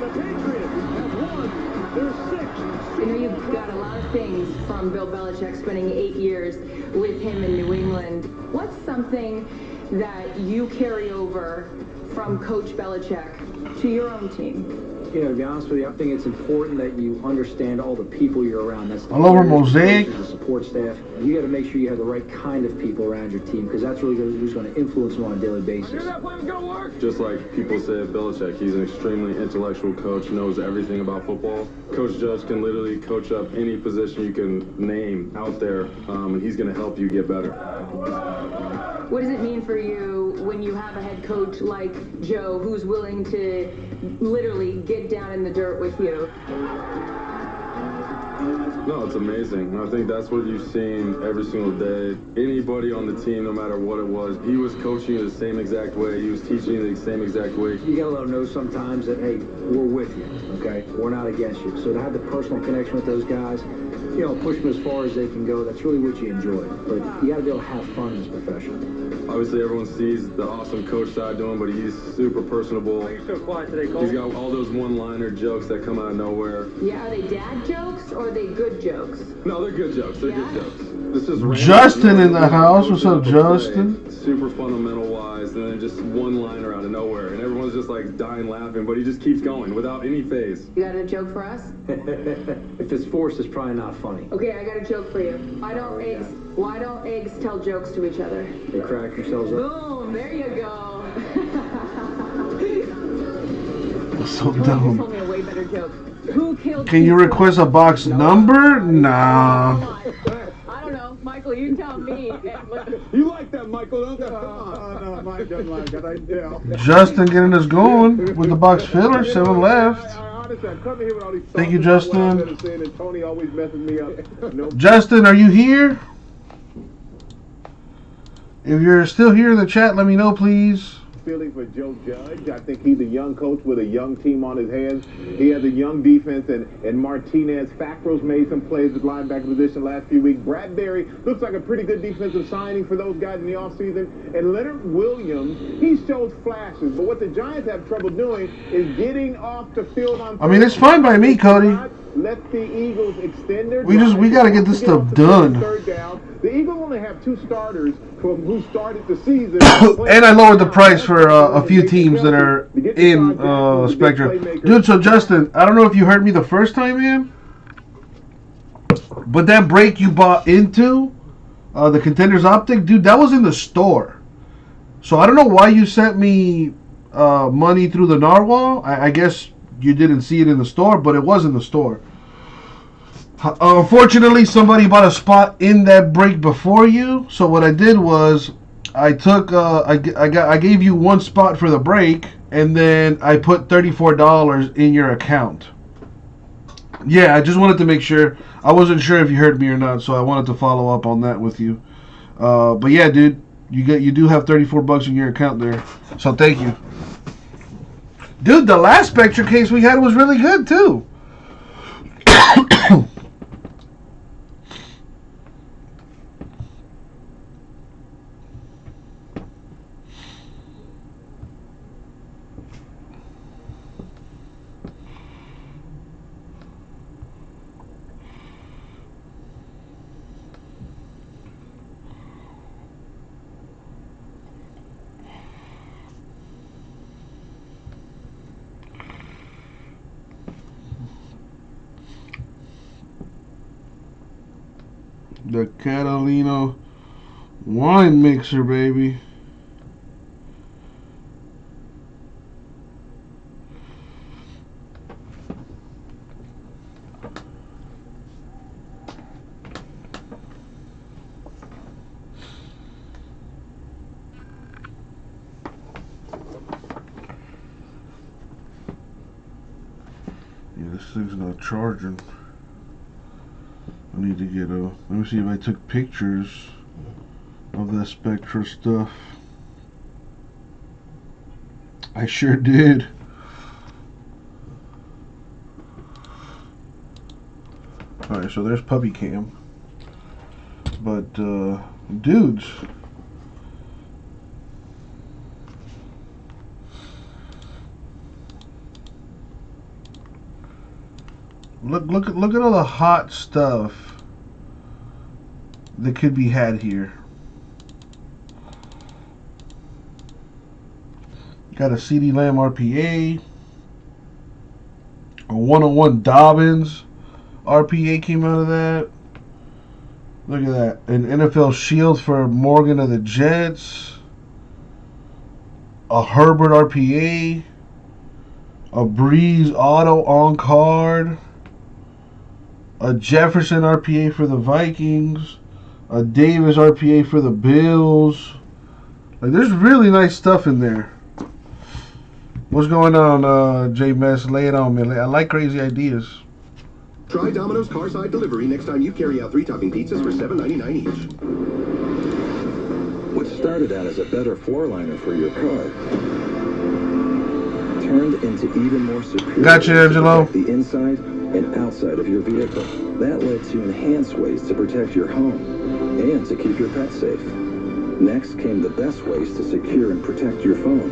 Patriots have won their 6th. I know you've got a lot of things from Bill Belichick spending 8 years with him in New England. What's something that you carry over from Coach Belichick to your own team? You know, to be honest with you, I think it's important that you understand all the people you're around. That's all over Mosaic. The support staff. You got to make sure you have the right kind of people around your team, because that's really who's going to influence them on a daily basis. Just like people say of Belichick, he's an extremely intellectual coach, knows everything about football. Coach Judge can literally coach up any position you can name out there, and he's going to help you get better. What does it mean for you when you have a head coach like Joe who's willing to literally get down in the dirt with you? No, it's amazing. I think that's what you've seen every single day. Anybody on the team, no matter what it was, he was coaching the same exact way. He was teaching the same exact way. You gotta let them know sometimes that, hey, we're with you, okay? We're not against you. So to have the personal connection with those guys, you know, push them as far as they can go. That's really what you enjoy. But you gotta be able to have fun in this profession. Obviously, everyone sees the awesome coach side to him, but he's super personable. Why are you so quiet today, Cole? He's got all those one-liner jokes that come out of nowhere. Yeah, are they dad jokes or are they good jokes? No, they're good jokes. They're good jokes. This is Justin in the house. What's up, Justin? Super fundamental-wise, and then just one-liner out of nowhere, and everyone's just like dying laughing, but he just keeps going without any phase. You got a joke for us? If it's forced, it's probably not funny. Okay, I got a joke for you. Why don't eggs tell jokes to each other? They crack themselves up. Boom, there you go. That's so You dumb. told me a way better joke. Who killed Can you request a box number? Nah. I don't know. Michael, you tell me. You like that, Michael, don't you? Oh, no, Mike doesn't like it. I tell. Justin getting us going with the box filler. 7 left. Honestly, I'm coming here with all these Thank you, songs about what I'm Justin. gonna say, and Tony always messes me up. Nope. Justin, are you here? If you're still here in the chat, let me know, please. Feeling for Joe Judge. I think he's a young coach with a young team on his hands. He has a young defense, and Martinez. Fackrell's made some plays at linebacker position last few weeks. Bradbury looks like a pretty good defensive signing for those guys in the offseason. And Leonard Williams, he shows flashes, but what the Giants have trouble doing is getting off the field on. I mean, it's fine by me, Cody. Let the Eagles extend their We got to get this stuff done. Third down. The Eagles only have 2 starters from who started the season. And I lowered the price for a few teams that are in Spectra. Dude, so Justin, I don't know if you heard me the first time, man, but that break you bought into, the Contenders Optic, dude, that was in the store. So I don't know why you sent me money through the Narwhal. I guess you didn't see it in the store, but it was in the store. Unfortunately, somebody bought a spot in that break before you. So what I did was, I took, I gave you 1 spot for the break, and then I put $34 in your account. Yeah, I just wanted to make sure. I wasn't sure if you heard me or not, so I wanted to follow up on that with you. But yeah, dude, You do have $34 in your account there. So thank you. Dude, the last Spectre case we had was really good too. The Catalina wine mixer, baby. Yeah, this thing's not charging. I need to get a... Let me see if I took pictures of that Spectra stuff. I sure did. Alright, so there's Puppy Cam. But, dudes... Look at all the hot stuff that could be had here. Got a CD Lamb RPA, a 101 Dobbins RPA came out of that. Look at that. An NFL Shield for Morgan of the Jets, a Herbert RPA, a Breeze Auto on card, a Jefferson RPA for the Vikings, a Davis RPA for the Bills. Like, there's really nice stuff in there. What's going on, J Mess? Lay it on me. I like crazy ideas. Try Domino's Carside Delivery next time you carry out 3-topping pizzas for $7.99 each. What started out as a better floor liner for your car turned into even more superior. Gotcha, Angelo. The inside and outside of your vehicle. That led to enhanced ways to protect your home and to keep your pets safe. Next came the best ways to secure and protect your phone.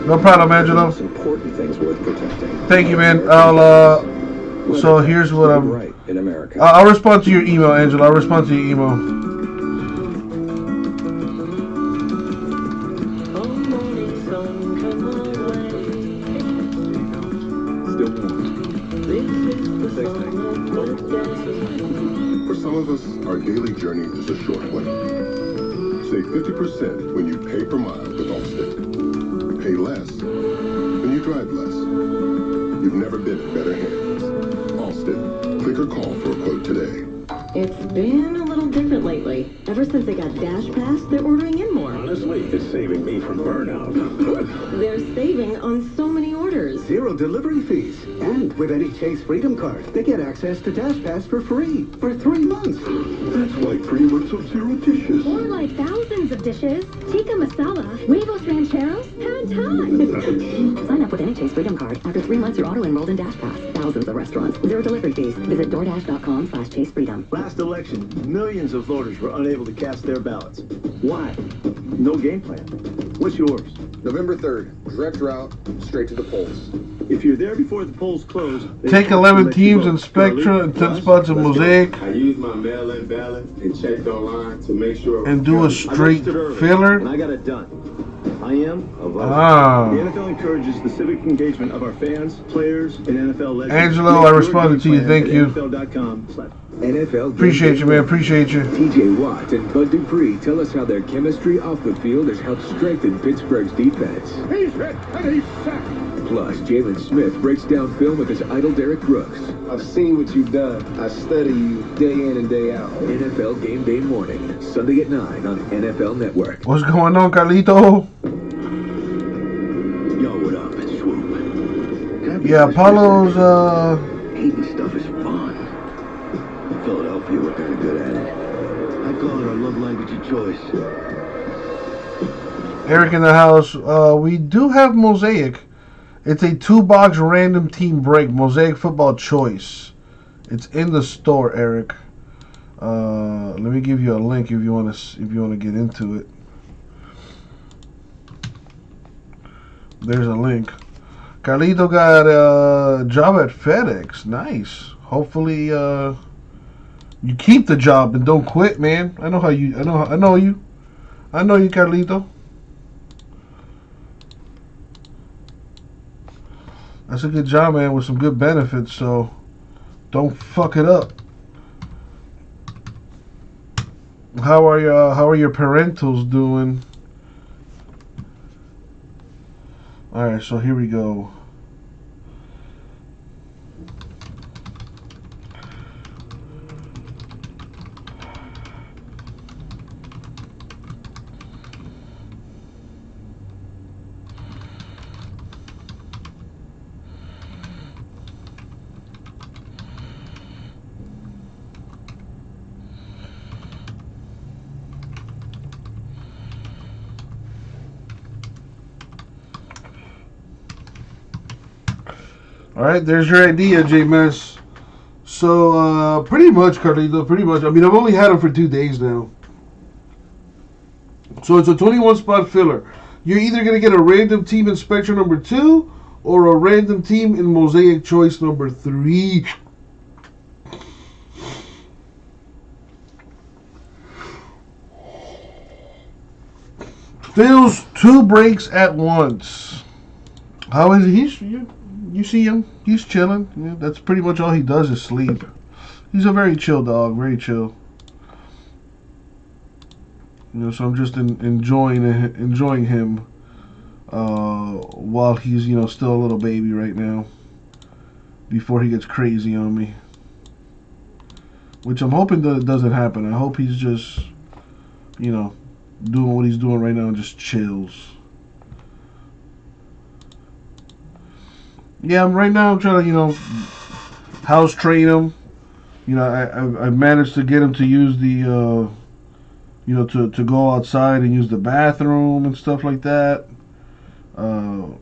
No problem, Angelo. Most important things worth protecting. Thank you, man. So here's what I'm... Right in America. I'll respond to your email, Angelo. I'll respond to your email. For some of us, our daily journey is a short one. Save 50% when you pay per mile with Allstate. Pay less when you drive less. You've never been in better hands. Allstate. Click or call for a quote today. It's been a little different lately. Ever since they got Dash Pass, they're ordering in more. Honestly, it's saving me from burnout. They're saving on so many orders. 0 delivery fees. And with any Chase Freedom card, they get access to Dash Pass for free for 3 months. That's like 3 months of 0 dishes. More like thousands of dishes. Tikka masala, huevos rancheros, pad thai. Sign up with any Chase Freedom card. After 3 months, you're auto-enrolled in Dash Pass. Thousands of restaurants. 0 delivery fees. Visit DoorDash.com/Chase Freedom. Last election, millions of voters were unable to cast their ballots. Why? No game plan. What's yours? November 3rd, direct route, straight to the polls. If you're there before the polls close... Take 11 teams in Spectra and 10 spots in Mosaic. I used my mail-in ballot and checked online to make sure... And do a straight filler. And I got it done. I am a voter. Ah. The NFL encourages the civic engagement of our fans, players, and NFL legends. Angelo, I responded to you. Thank you. NFL Appreciate you, man. Appreciate you. TJ Watt and Bud Dupree tell us how their chemistry off the field has helped strengthen Pittsburgh's defense. He's hit and he's sacked. Plus, Jalen Smith breaks down film with his idol Derek Brooks. I've seen what you've done. I study you day in and day out. NFL Game Day Morning, Sunday at 9 on NFL Network. What's going on, Carlito? Yo, what up? It's Swoop. Yeah, Apollo's, Hating stuff is fun. Philadelphia, we're kind of good at it. I'd call it our love language of choice. Eric in the house. We do have Mosaic. It's a 2-box random team break. Mosaic Football Choice. It's in the store, Eric. Let me give you a link if you want to get into it. There's a link. Carlito got a job at FedEx. Nice. Hopefully, you keep the job and don't quit, man. I know you, Carlito. That's a good job, man, with some good benefits. So, don't fuck it up. How are your parentals doing? All right, so here we go. All right, there's your idea, J-Mess. So, pretty much, Carlito, pretty much. I mean, I've only had them for 2 days now. So, it's a 21-spot filler. You're either going to get a random team in Spectrum number 2 or a random team in Mosaic Choice number 3. Fills 2 breaks at once. How is he? You see him? He's chilling. Yeah, that's pretty much all he does is sleep. He's a very chill dog, very chill. So I'm just enjoying him while he's still a little baby right now, before he gets crazy on me. Which I'm hoping that it doesn't happen. I hope he's just doing what he's doing right now and just chills. Yeah, right now I'm trying to, house train him. I managed to get him to use the, to go outside and use the bathroom and stuff like that. So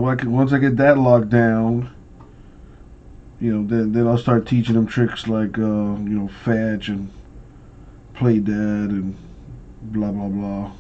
once I get that locked down, then I'll start teaching him tricks like, fetch and play dead and blah, blah, blah.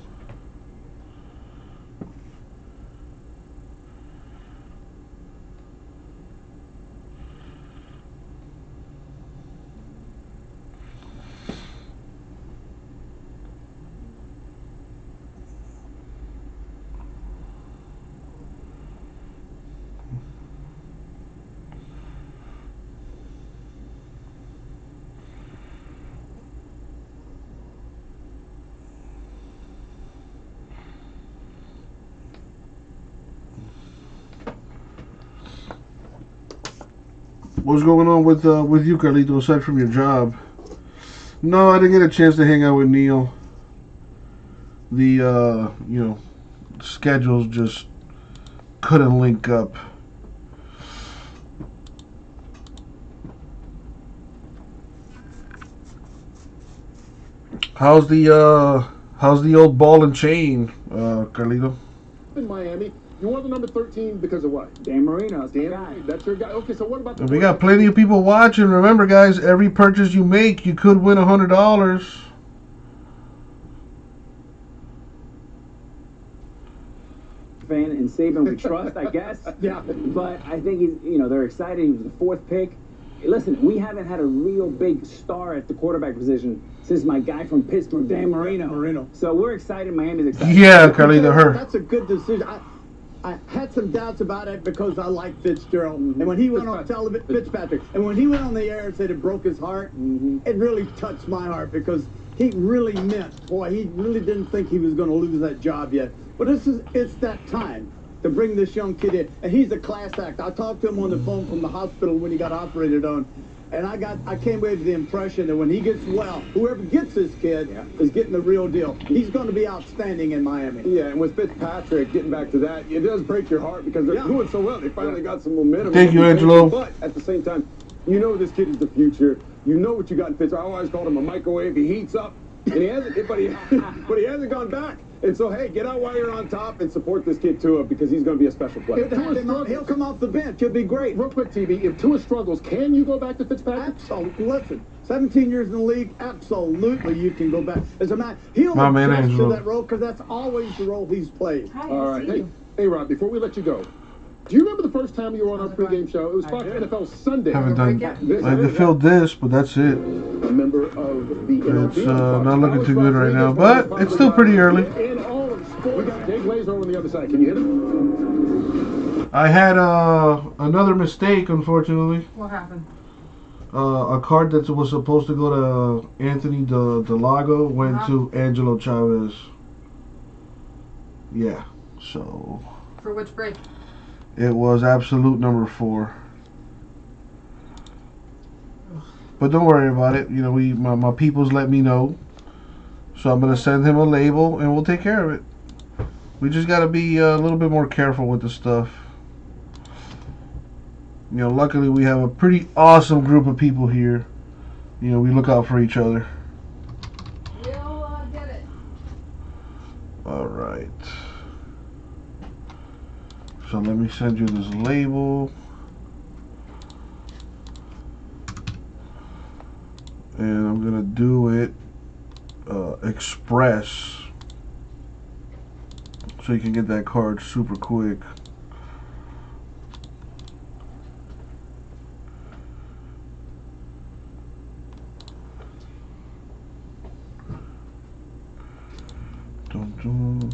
What's going on with you, Carlito, aside from your job? No, I didn't get a chance to hang out with Neil. The schedules just couldn't link up. How's the old ball and chain, Carlito? In Miami. You wore the number 13 because of what? Dan Marino. That's your guy. Okay, so what about the... We got plenty of people watching. Remember, guys, every purchase you make, you could win $100. Fan and save him with trust, I guess. Yeah. But I think they're excited. He was the 4th pick. Listen, we haven't had a real big star at the quarterback position since my guy from Pittsburgh, Dan Marino. So we're excited. Miami's excited. Yeah, Carlito, her. That's a good decision. I had some doubts about it because I like Fitzgerald. And when he went on television, Fitzpatrick, and when he went on the air and said it broke his heart, it really touched my heart because he really meant, boy, he really didn't think he was going to lose that job yet. But it's that time to bring this young kid in. And he's a class act. I talked to him on the phone from the hospital when he got operated on. And I came away with the impression that when he gets well, whoever gets this kid is getting the real deal. He's going to be outstanding in Miami. Yeah, and with Fitzpatrick, getting back to that, it does break your heart because they're doing so well. They finally got some momentum. Thank you, Angelo. But at the same time, this kid is the future. you know what you got in Pittsburgh. I always called him a microwave. He heats up, and he hasn't, but he hasn't gone back. And so, hey, get out while you're on top and support this kid, Tua, because he's going to be a special player. He'll come off the bench. He'll be great. Real quick, TV, if Tua struggles, can you go back to Fitzpatrick? Absolutely. Listen, 17 years in the league, absolutely you can go back. As a man, he'll My man adjust to Angelo. that role because that's always the role he's played. All right. Hey, Rob, before we let you go, do you remember the first time you were on our pregame show? It was Fox NFL Sunday. Haven't done. I filled this, but that's it. A member of the It's not looking too good right now, but it's still pretty early. In all of sports, we got Dave Glazer on the other side. Can you hit him? I had another mistake, unfortunately. What happened? A card that was supposed to go to Anthony Delago went to Angelo Chavez. Yeah, so For which break? it was absolute number 4. But don't worry about it. You know, my peoples let me know, so I'm gonna send him a label and we'll take care of it. We just gotta be a little bit more careful with the stuff. You know, luckily we have a pretty awesome group of people here. You know, we look out for each other. We'll get it. All right. So let me send you this label. And I'm gonna do it express, so you can get that card super quick. Dun, dun.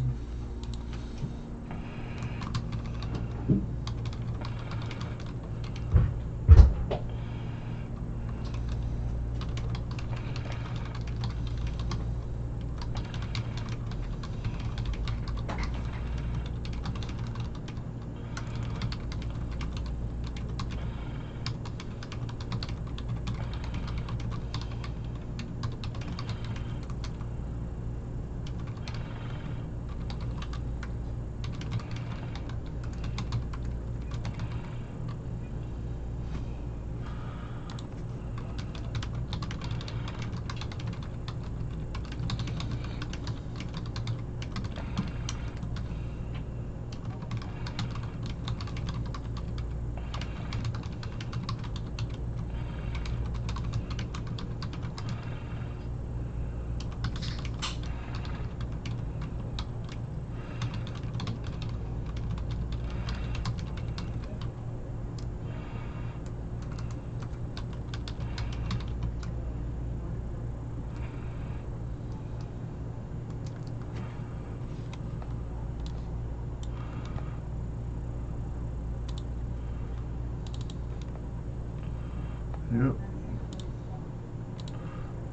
Yep.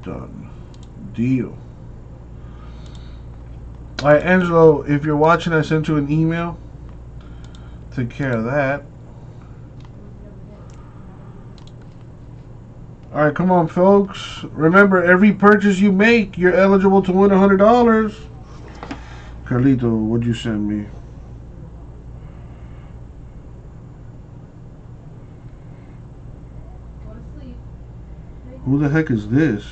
Done. Deal. Alright, Angelo, if you're watching, I sent you an email. Take care of that. Alright, come on, folks. Remember, every purchase you make, you're eligible to win $100. Carlito, what'd you send me? Who the heck is this?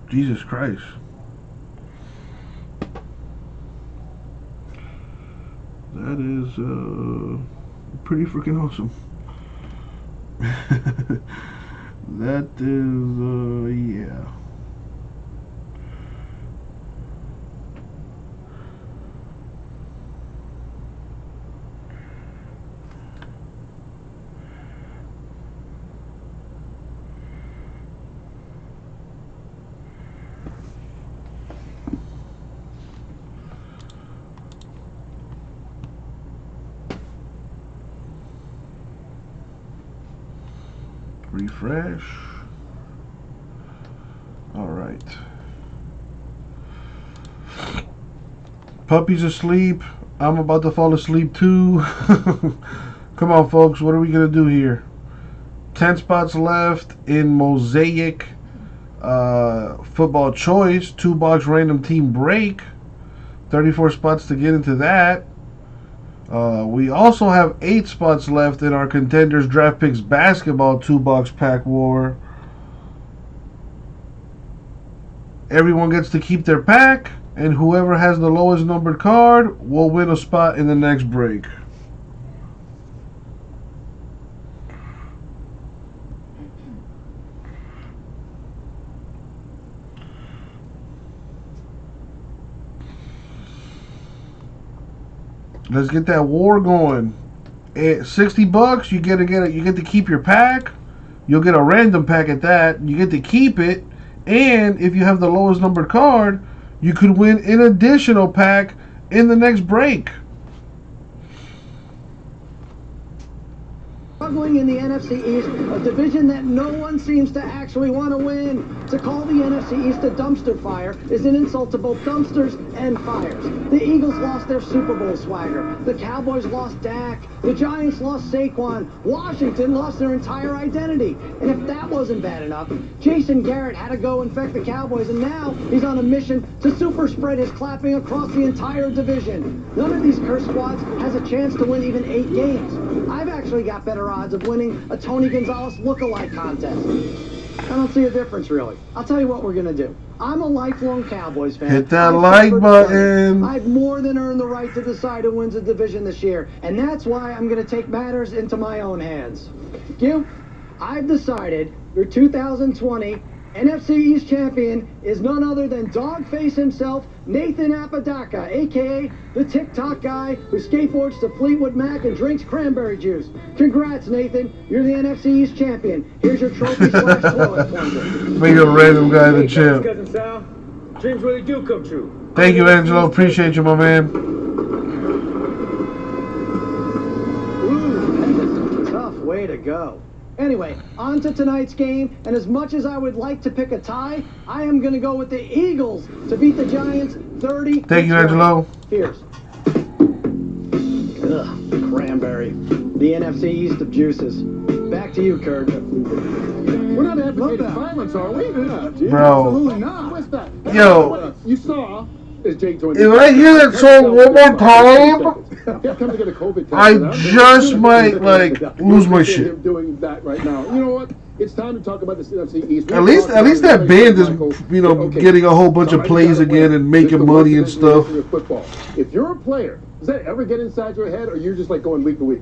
Jesus Christ. That is pretty freaking awesome. That is yeah. Refresh. All right. Puppy's asleep. I'm about to fall asleep too. Come on, folks. What are we going to do here? 10 spots left in Mosaic Football Choice. 2-box random team break. 34 spots to get into that. We also have 8 spots left in our Contenders Draft Picks Basketball 2-box pack war. Everyone gets to keep their pack, and whoever has the lowest numbered card will win a spot in the next break. Let's get that war going. At $60, you get to keep your pack. You'll get a random pack at that. You get to keep it. And if you have the lowest numbered card, you could win an additional pack in the next break. Struggling in the NFC East, a division that no one seems to actually want to win. To call the NFC East a dumpster fire is an insult to both dumpsters and fires. The Eagles lost their Super Bowl swagger. The Cowboys lost Dak. The Giants lost Saquon. Washington lost their entire identity. And if that wasn't bad enough, Jason Garrett had to go infect the Cowboys, and now he's on a mission to super spread his clapping across the entire division. None of these cursed squads has a chance to win even 8 games. I've actually got better odds of winning a Tony Gonzalez look-alike contest. I don't see a difference, really. I'll tell you what we're going to do. I'm a lifelong Cowboys fan. Hit that like button. I've more than earned the right to decide who wins the division this year, and that's why I'm going to take matters into my own hands. Q, I've decided your 2020 NFC East champion is none other than Dogface himself, Nathan Apodaca, a.k.a. the TikTok guy who skateboards to Fleetwood Mac and drinks cranberry juice. Congrats, Nathan. You're the NFC East champion. Here's your trophy / toilet plunger. Make a random guy the champ. Cousin Sal. Dreams really do come true. Thank you, Angelo. Appreciate you, my man. Ooh, that is a tough way to go. Anyway, on to tonight's game, and as much as I would like to pick a tie, I am going to go with the Eagles to beat the Giants 30. Thank you, Angelo. Here's. Ugh, cranberry. The NFC East of juices. Back to you, Kurt. We're not advocating violence, are we? Bro. Absolutely not. What's that? Yo. You saw as Jake joined. If I hear that song one more time, I just might lose my shit. Doing that right now. You know what? It's time to talk about the NFC East. At least that band is, getting a whole bunch of plays again and making money and stuff. If you're a player, does that ever get inside your head, or you're just like going week to week?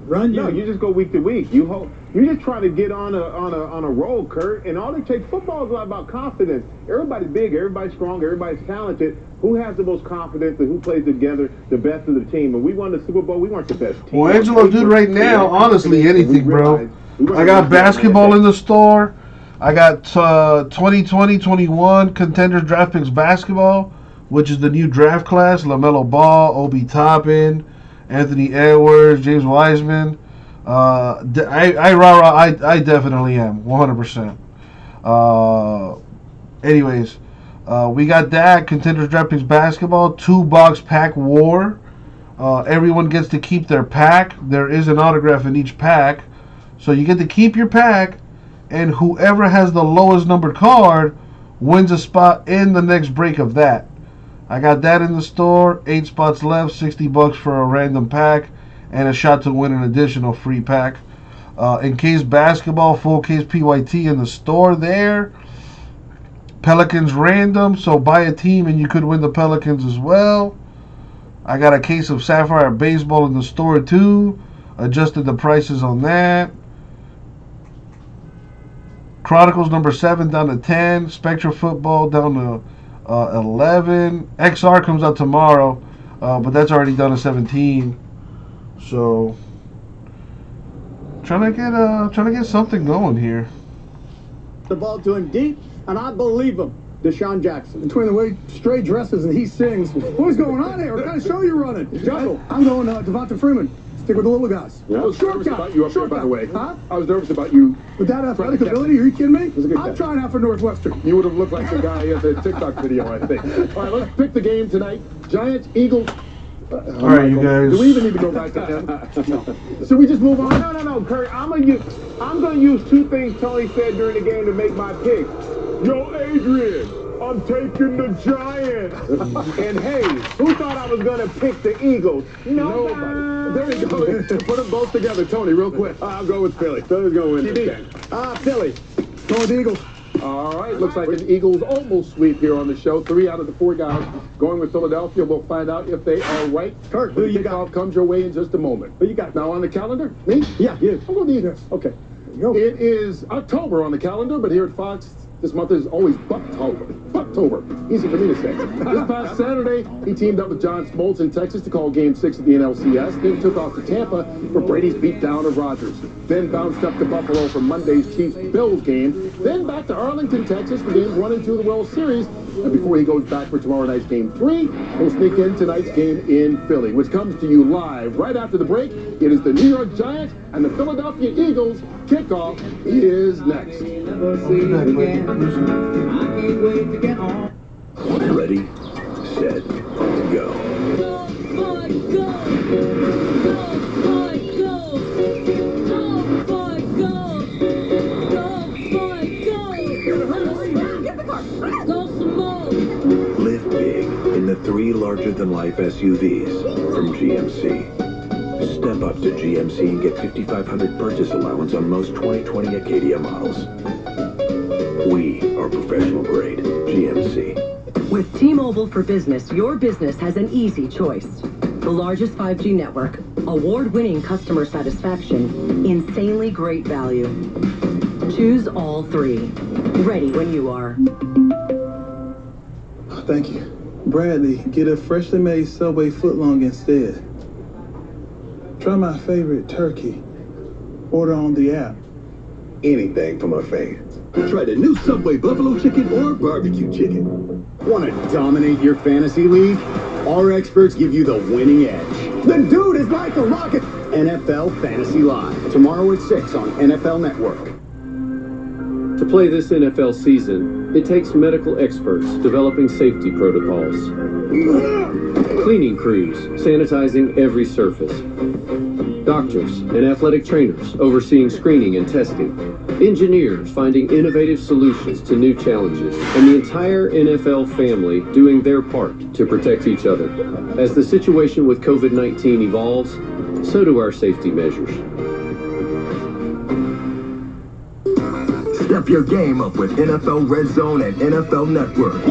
No, you just go week to week. You just try to get on a roll, Kurt. And all it takes, football is all about confidence. Everybody's big, everybody's strong, everybody's talented. Who has the most confidence and who plays together the best of the team? And we won the Super Bowl. We weren't the best team. Well, Angelo, dude, right now, honestly, anything, bro. I got basketball in the store. I got 2020-21 Contenders Draft Picks Basketball, which is the new draft class. LaMelo Ball, Obi Toppin, Anthony Edwards, James Wiseman. I definitely am 100%. Anyways, we got that Contenders Draft Picks Basketball 2-box pack war. Everyone gets to keep their pack. There is an autograph in each pack, so you get to keep your pack, and whoever has the lowest numbered card wins a spot in the next break of that. I got that in the store. 8 spots left. $60 for a random pack, and a shot to win an additional free pack. In case basketball, full case PYT in the store there. Pelicans random, so buy a team and you could win the Pelicans as well. I got a case of Sapphire Baseball in the store too. Adjusted the prices on that. Chronicles number 7 down to 10. Spectra Football down to 11. XR comes out tomorrow, but that's already done to 17. So trying to get something going here. The ball to him deep, and I believe him. Deshaun Jackson. Between the way Stray dresses and he sings, what's going on here? What kind of show you running? Jungle. I'm going Devonta Freeman. Stick with the little guys. Yeah, I was nervous about you up there, by the way. Huh? I was nervous about you. With that athletic ability, are you kidding me? I'm I'm trying out for Northwestern. You would have looked like the guy in the TikTok video, I think. All right, let's pick the game tonight. Giants, Eagles. All right, you guys. Do we even need to go back to him? No. Should we just move on? No, Kurt. I'm gonna use two things Tony said during the game to make my pick. Yo, Adrian, I'm taking the Giants. And hey, who thought I was gonna pick the Eagles? Nobody. There you go. Put them both together, Tony, real quick. I'll go with Philly. Philly's gonna win this game. Philly. Go with the Eagles. All right, looks like an Eagles almost sweep here on the show. 3 out of the 4 guys going with Philadelphia. We'll find out if they are right. Kurt, who you got? Comes your way in just a moment. Who you got? Now on the calendar, me? Yeah, you. I'm going to Eagles. Okay. It is October on the calendar, but here at Fox, this month is always Bucktober. Bucktober. Easy for me to say. This past Saturday, he teamed up with John Smoltz in Texas to call Game 6 of the NLCS, then took off to Tampa for Brady's beatdown of Rodgers. Then bounced up to Buffalo for Monday's Chiefs-Bills game. Then back to Arlington, Texas for Games 1 and 2 of the World Series. And before he goes back for tomorrow night's Game 3, he'll sneak in tonight's game in Philly, which comes to you live right after the break. It is the New York Giants and the Philadelphia Eagles. Kickoff is next. Ready, set, go. Live big in the 3 larger-than-life SUVs from GMC. Step up to GMC and get $5,500 purchase allowance on most 2020 Acadia models. We are professional grade GMC. With T-Mobile for Business, your business has an easy choice. The largest 5G network, award-winning customer satisfaction, insanely great value. Choose all 3. Ready when you are. Thank you. Bradley, get a freshly made Subway footlong instead. Try my favorite turkey. Order on the app. Anything from our fans. Try the new Subway Buffalo Chicken or Barbecue Chicken. Want to dominate your fantasy league? Our experts give you the winning edge. The dude is like a rocket. NFL Fantasy Live, tomorrow at 6 on NFL Network. To play this NFL season, it takes medical experts developing safety protocols, cleaning crews sanitizing every surface, doctors and athletic trainers overseeing screening and testing, engineers finding innovative solutions to new challenges, and the entire NFL family doing their part to protect each other. As the situation with COVID-19 evolves, so do our safety measures. Step your game up with NFL Red Zone and NFL Network.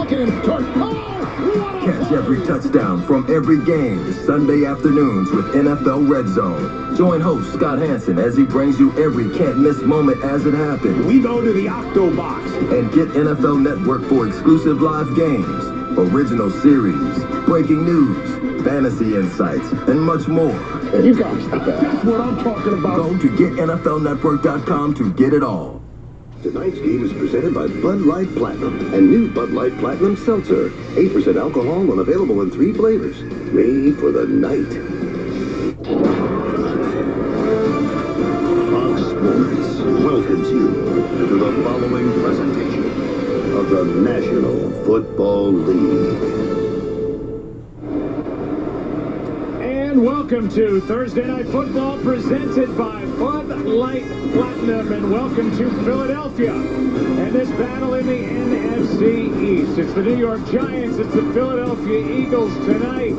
Catch every touchdown from every game Sunday afternoons with NFL Red Zone. Join host Scott Hansen as he brings you every can't-miss moment as it happens. We go to the Octo Box. And get NFL Network for exclusive live games, original series, breaking news, fantasy insights, and much more. You guys, that's what I'm talking about. Go to GetNFLNetwork.com to get it all. Tonight's game is presented by Bud Light Platinum and new Bud Light Platinum Seltzer. 8% alcohol and available in 3 flavors. Made for the night. Fox Sports welcomes you to the following presentation of the National Football League. And welcome to Thursday Night Football presented by Bud Light Platinum, and welcome to Philadelphia and this battle in the NFC East. It's the New York Giants, it's the Philadelphia Eagles tonight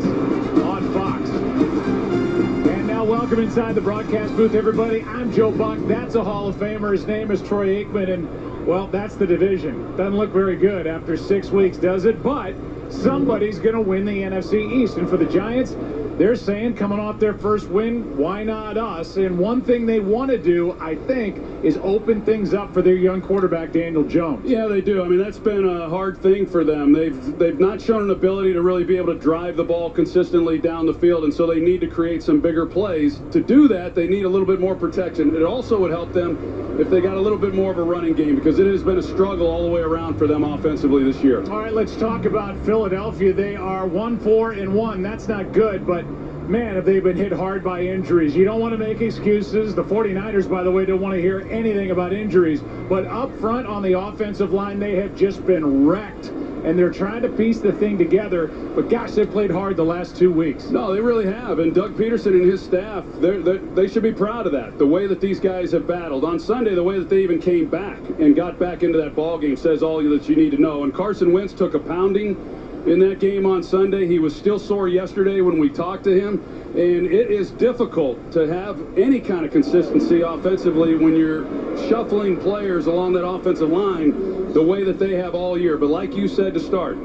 on Fox. And now welcome inside the broadcast booth, everybody. I'm Joe Buck. That's a Hall of Famer. His name is Troy Aikman, and well, that's the division. Doesn't look very good after 6 weeks, does it? But somebody's going to win the NFC East, and for the Giants, they're saying, coming off their first win, why not us? And one thing they want to do, I think, is open things up for their young quarterback, Daniel Jones. Yeah, they do. I mean, that's been a hard thing for them. They've not shown an ability to really be able to drive the ball consistently down the field, and so they need to create some bigger plays. To do that, they need a little bit more protection. It also would help them if they got a little bit more of a running game, because it has been a struggle all the way around for them offensively this year. All right, let's talk about Philadelphia. They are 1-4-1. That's not good, but man, have they been hit hard by injuries. You don't want to make excuses. The 49ers, by the way, don't want to hear anything about injuries. But up front on the offensive line, they have just been wrecked and they're trying to piece the thing together. But gosh, they played hard the last 2 weeks. No, they really have. And Doug Peterson and his staff, they should be proud of that. The way that these guys have battled. On Sunday, the way that they even came back and got back into that ball game says all that you need to know. And Carson Wentz took a pounding in that game on Sunday. He was still sore yesterday when we talked to him. And it is difficult to have any kind of consistency offensively when you're shuffling players along that offensive line the way that they have all year. But like you said to start,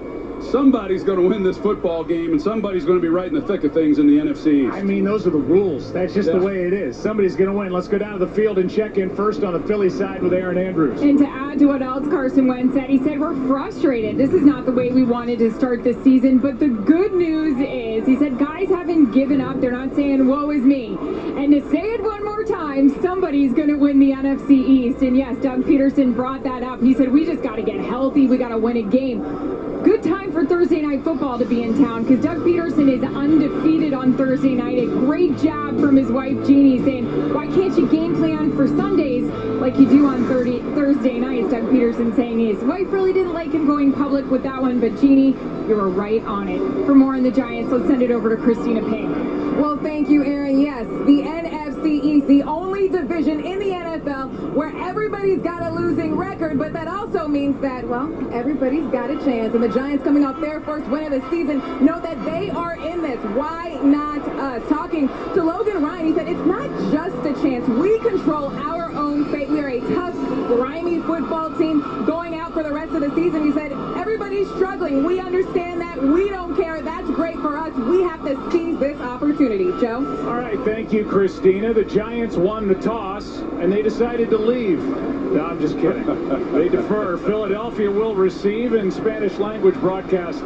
somebody's going to win this football game, and somebody's going to be right in the thick of things in the NFC East. I mean, those are the rules. That's just the way it is. Somebody's going to win. Let's go down to the field and check in first on the Philly side with Aaron Andrews. And to add to what else Carson Wentz said, he said, we're frustrated. This is not the way we wanted to start this season, but the good news is, he said, guys haven't given up. They're not saying, woe is me. And to say it one more time, somebody's going to win the NFC East. And yes, Doug Peterson brought that up. He said, we just got to get healthy. We got to win a game. Good time for Thursday Night Football to be in town because Doug Peterson is undefeated on Thursday night. A great job from his wife, Jeannie, saying, why can't you game plan for Sundays like you do on Thursday nights? Doug Peterson saying his wife really didn't like him going public with that one, but Jeannie, you were right on it. For more on the Giants, let's send it over to Christina Pink. Well, thank you, Aaron. Yes, the NFC East, the only division in the NFL where everybody's got a losing record, but that also means that, well, everybody's got a chance. And the Giants, coming off their first win of the season, know that they are in this. Why not us? Talking to Logan Ryan, he said, it's not just a chance. We control our own fate. We are a tough, grimy football team going out for the rest of the season. He said, everybody's struggling. We understand that. We don't care. That's great for us. We have to seize this opportunity. Joe? All right, thank you, Christina. The Giants won the toss, and they decided to leave. No, I'm just kidding. They defer. Philadelphia will receive in Spanish language broadcast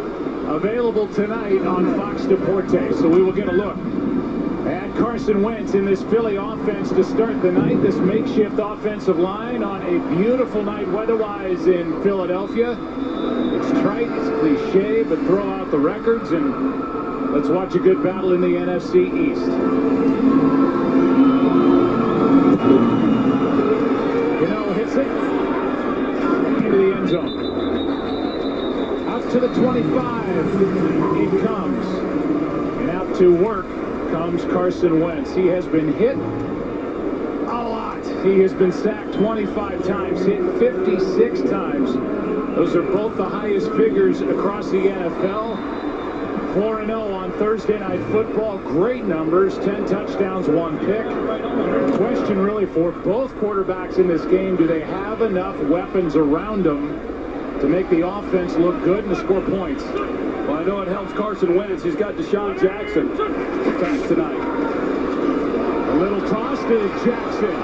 available tonight on Fox Deportes. So we will get a look at Carson Wentz in this Philly offense to start the night. This makeshift offensive line on a beautiful night weather-wise in Philadelphia. It's trite, it's cliche, but throw out the records and let's watch a good battle in the NFC East. Hits it into the end zone. Out to the 25. It comes. And out to work comes Carson Wentz. He has been hit a lot. He has been sacked 25 times, hit 56 times. Those are both the highest figures across the NFL. 4-0 on Thursday Night Football. Great numbers, 10 touchdowns, 1 pick. Question really for both quarterbacks in this game, do they have enough weapons around them to make the offense look good and to score points? Well, I know it helps Carson Wentz. He's got Deshaun Jackson back tonight. A little toss to Jackson.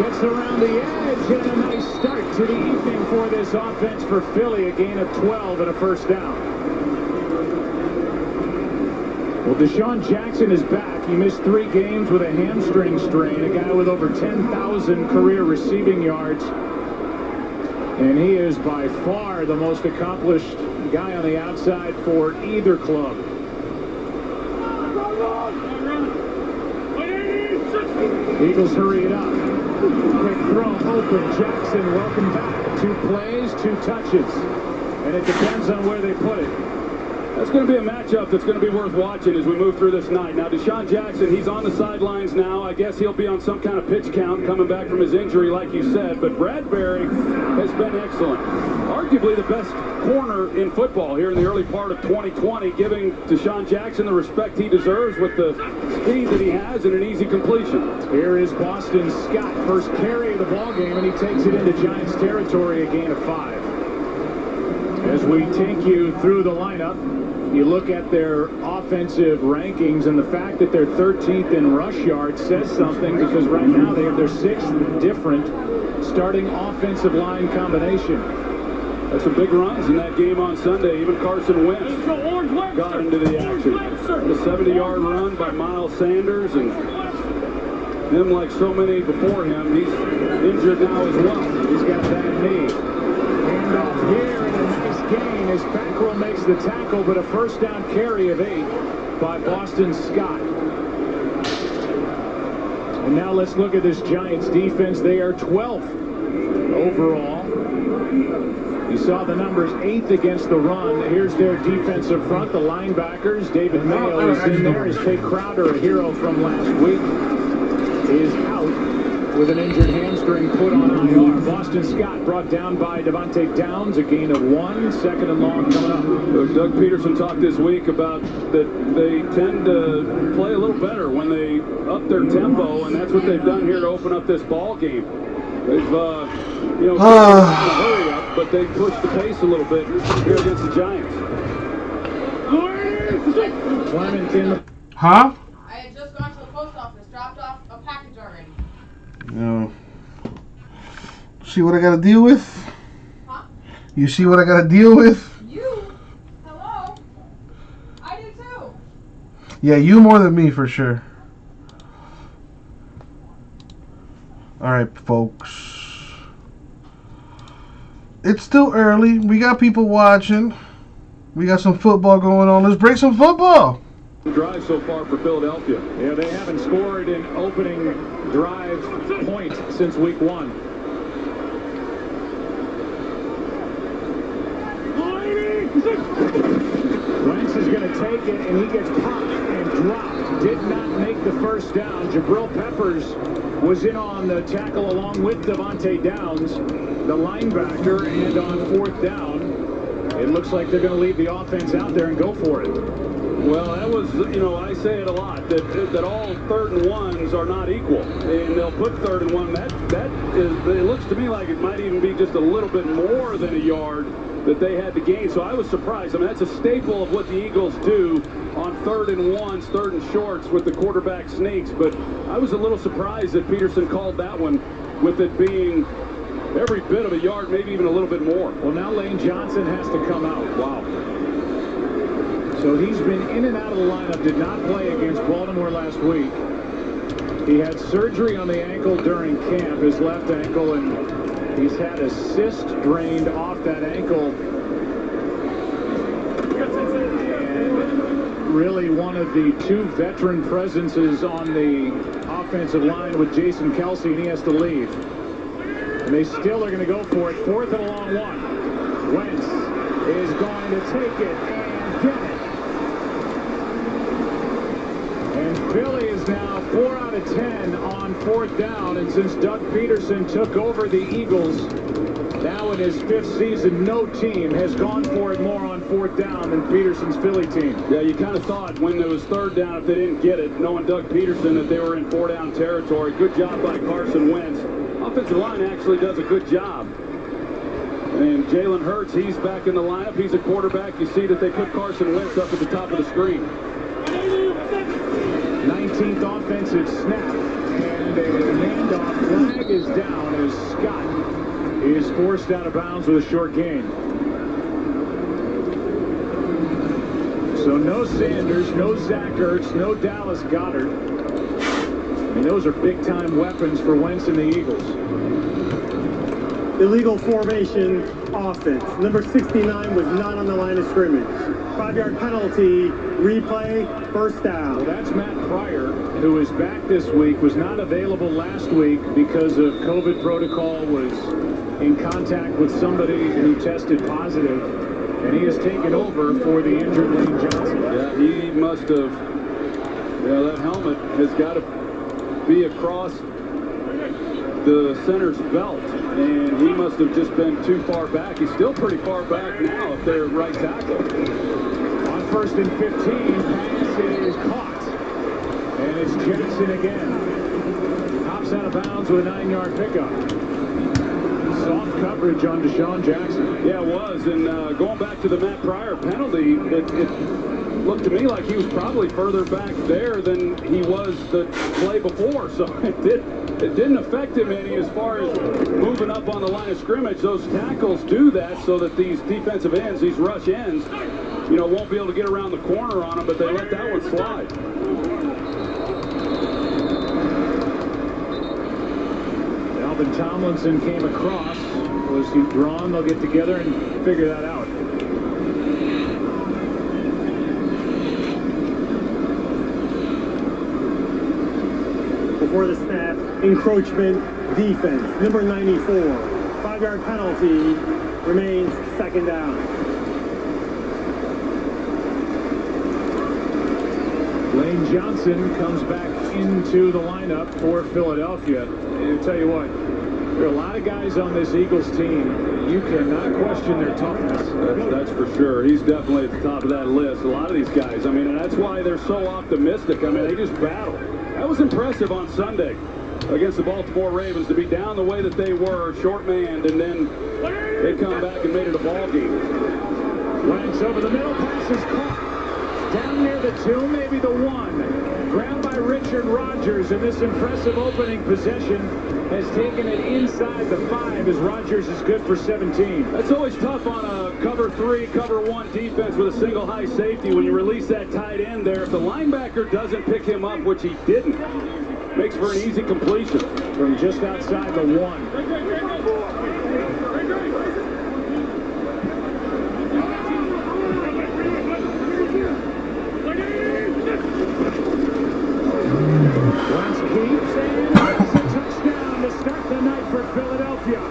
Gets around the edge and a nice start to the evening for this offense for Philly. A gain of 12 and a first down. Well, Deshaun Jackson is back. He missed 3 games with a hamstring strain, a guy with over 10,000 career receiving yards. And he is by far the most accomplished guy on the outside for either club. Eagles hurry it up. Quick throw, open. Jackson, welcome back. 2 plays, 2 touches. And it depends on where they put it. That's going to be a matchup that's going to be worth watching as we move through this night. Now, Deshaun Jackson, he's on the sidelines now. I guess he'll be on some kind of pitch count coming back from his injury, like you said. But Bradbury has been excellent. Arguably the best corner in football here in the early part of 2020, giving Deshaun Jackson the respect he deserves with the speed that he has and an easy completion. Here is Boston Scott, first carry of the ballgame, and he takes it into Giants territory, a gain of 5. As we take you through the lineup, you look at their offensive rankings, and the fact that they're 13th in rush yards says something, because right now they have their 6th different starting offensive line combination. That's some big runs in that game on Sunday. Even Carson Wentz got into the action. A 70-yard run by Miles Sanders, and him, like so many before him, he's injured now as well. He's got that knee. And off here, and a nice gain as Packrell makes the tackle, but a first down carry of 8 by Boston Scott. And now let's look at this Giants defense. They are 12th overall. You saw the numbers 8th against the run. Here's their defensive front, the linebackers. David Mayo is in there. As Tate Crowder, a hero from last week, is out with an injured hamstring put on IR. Boston Scott brought down by Devontae Downs, a gain of 1. Second and long coming up. Doug Peterson talked this week about that they tend to play a little better when they up their tempo, and that's what they've done here to open up this ball game. They've, hurry up, but they pushed the pace a little bit here against the Giants. Clement in. Huh? I had just gone to the post office, dropped off a package already. No. See what I gotta deal with? Huh? You see what I gotta deal with? You? Hello? I do too. Yeah, you more than me for sure. Alright, folks. It's still early. We got people watching. We got some football going on. Let's break some football. Drive so far for Philadelphia. Yeah, they haven't scored an opening drive point since week 1. Wentz is going to take it, and he gets popped and dropped. Did not make the first down. Jabril Peppers was in on the tackle along with Devontae Downs, the linebacker, and on 4th down, it looks like they're going to leave the offense out there and go for it. Well, that was, I say it a lot, that all 3rd and 1s are not equal. And they'll put 3rd and 1. That is, it looks to me like it might even be just a little bit more than a yard that they had to gain. So I was surprised. I mean, that's a staple of what the Eagles do on 3rd and 1s, 3rd and shorts with the quarterback sneaks. But I was a little surprised that Peterson called that one with it being every bit of a yard, maybe even a little bit more. Well, now Lane Johnson has to come out. Wow. So he's been in and out of the lineup, did not play against Baltimore last week. He had surgery on the ankle during camp, his left ankle, and he's had a cyst drained off that ankle. And really one of the 2 veteran presences on the offensive line with Jason Kelsey, and he has to leave. And they still are going to go for it. 4th and a long 1. Wentz is going to take it and get it. And Philly is now 4 out of 10 on 4th down. And since Doug Peterson took over the Eagles, now in his 5th season, no team has gone for it more on 4th down than Peterson's Philly team. Yeah, you kind of thought when there was 3rd down, if they didn't get it, knowing Doug Peterson, that they were in 4-down territory. Good job by Carson Wentz. Offensive line actually does a good job. And Jalen Hurts, he's back in the lineup. He's a quarterback. You see that they put Carson Wentz up at the top of the screen. 19th offensive snap. And a handoff flag is down as Scott is forced out of bounds with a short gain. So no Sanders, no Zach Ertz, no Dallas Goedert. And those are big-time weapons for Wentz and the Eagles. Illegal formation offense. Number 69 was not on the line of scrimmage. 5-yard penalty, replay, first down. Well, that's Matt Pryor, who is back this week, was not available last week because of COVID protocol, was in contact with somebody who tested positive, and he has taken over for the injured Lane Johnson. Yeah, he must have, that helmet has got to be across the center's belt, and he must have just been too far back. He's still pretty far back now if they're right tackle. On 1st and 15, pass is caught, and it's Jackson again. Hops out of bounds with a 9-yard pickup. Soft coverage on Deshaun Jackson. Yeah, it was, and going back to the Matt Pryor penalty, it looked to me like he was probably further back there than he was the play before, so it didn't affect him any as far as moving up on the line of scrimmage. Those tackles do that so that these defensive ends, these rush ends, won't be able to get around the corner on them, but they let that one slide. Alvin Tomlinson came across. Was he drawn? They'll get together and figure that out. Before the snap, encroachment defense. Number 94, 5-yard penalty remains second down. Lane Johnson comes back into the lineup for Philadelphia. And I'll tell you what, there are a lot of guys on this Eagles team. You cannot question their toughness. That's for sure. He's definitely at the top of that list. A lot of these guys, I mean, and that's why they're so optimistic. I mean, they just battle. That was impressive on Sunday against the Baltimore Ravens to be down the way that they were, short-manned, and then they come back and made it a ball game. Wentz over the middle, pass is caught. Down near the 2, maybe the 1. Grabbed by Richard Rodgers, and this impressive opening possession has taken it inside the 5 as Rodgers is good for 17. That's always tough on a cover 3, cover 1 defense with a single high safety when you release that tight end there. If the linebacker doesn't pick him up, which he didn't, makes for an easy completion. From just outside the 1. Wentz keeps, and it's a touchdown to start the night for Philadelphia.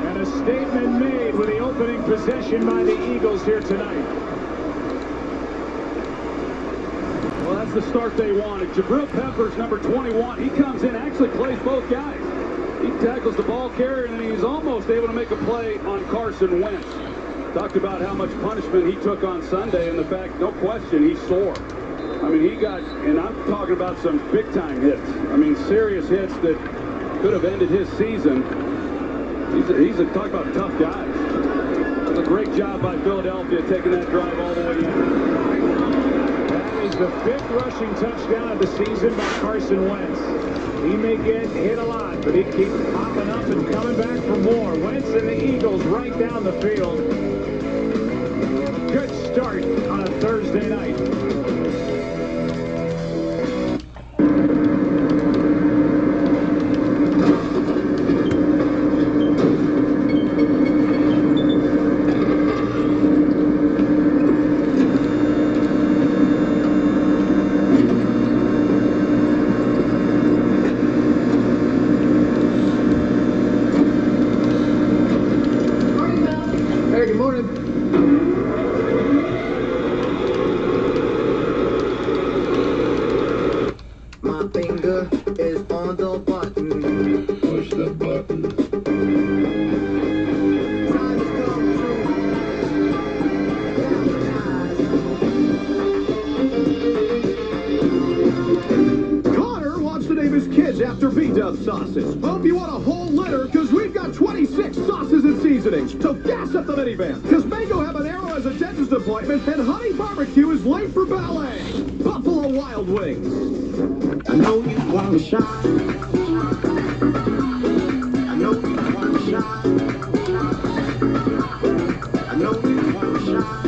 And a statement made with the opening possession by the Eagles here tonight. Well, that's the start they wanted. Jabril Peppers, number 21, he comes in, actually plays both guys. He tackles the ball carrier, and he's almost able to make a play on Carson Wentz. Talked about how much punishment he took on Sunday, and the fact, no question, he's sore. I mean, he got, and I'm talking about some big-time hits. I mean, serious hits that could have ended his season. Talk about tough guys. It was a great job by Philadelphia taking that drive all the way in. That is the 5th rushing touchdown of the season by Carson Wentz. He may get hit a lot, but he keeps popping up and coming back for more. Wentz and the Eagles right down the field. Good start on a Thursday night. Hey, good morning. My finger is on the button. Push the button. Time has come to Connor wants to name his kids after B-Dub sauces. Hope you want a whole litter, because we've got 26 sauces and seasonings. So gas up the minivan, because Mango Habanero has a dentist appointment, and Honey Barbecue is late for ballet. Buffalo Wild Wings. I know you want to shine. I know you want to shine. I know you want to shine.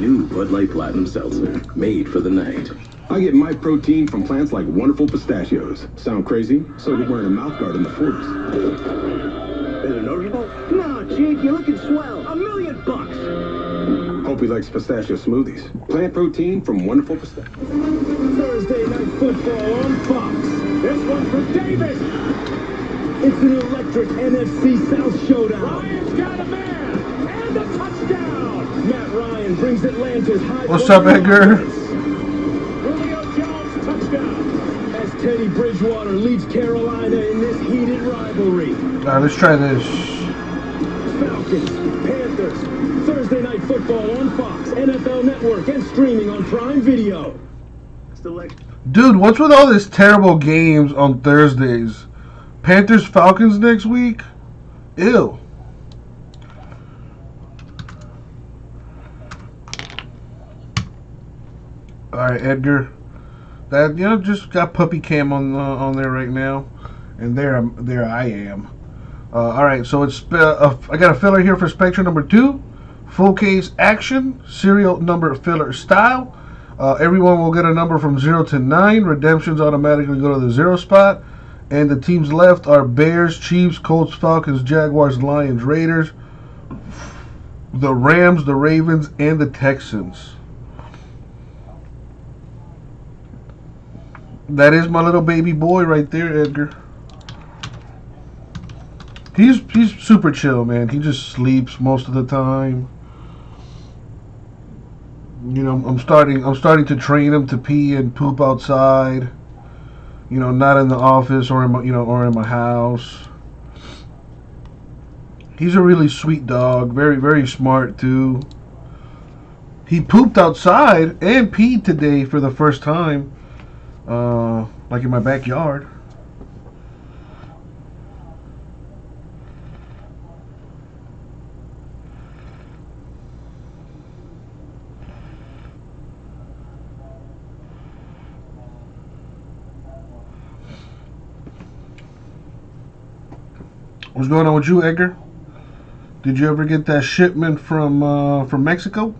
New Bud Light Platinum Seltzer, made for the night. I get my protein from plants like wonderful pistachios. Sound crazy? So did wearing a mouthguard in the 40s. Is it noticeable? No, Jake, you're looking swell. $1,000,000. Hope he likes pistachio smoothies. Plant protein from wonderful pistachios. Thursday Night Football on Fox. This one for Davis. It's an electric NFC South showdown. Ryan's got a man. And a touchdown. Matt Ryan brings Atlanta's high. What's up, Edgar? Julio Jones touchdown. As Teddy Bridgewater leads Carolina in this heated rivalry. Alright, let's try this. Falcons, Panthers, Thursday Night Football on Fox, NFL Network, and streaming on Prime Video. Dude, what's with all these terrible games on Thursdays? Panthers Falcons next week? Ew. Alright, Edgar. That, you know, just got puppy cam on there right now. And there I am. Alright, so it's I got a filler here for Spectrum number 2. Full case action. Serial number filler style. Everyone will get a number from 0 to 9. Redemptions automatically go to the 0 spot. And the teams left are Bears, Chiefs, Colts, Falcons, Jaguars, Lions, Raiders, the Rams, the Ravens, and the Texans. That is my little baby boy right there, Edgar. He's super chill, man. He just sleeps most of the time. You know, I'm starting to train him to pee and poop outside. You know, not in the office or in my house. He's a really sweet dog, very, very smart too. He pooped outside and peed today for the first time, like in my backyard. What's going on with you, Edgar? Did you ever get that shipment from Mexico?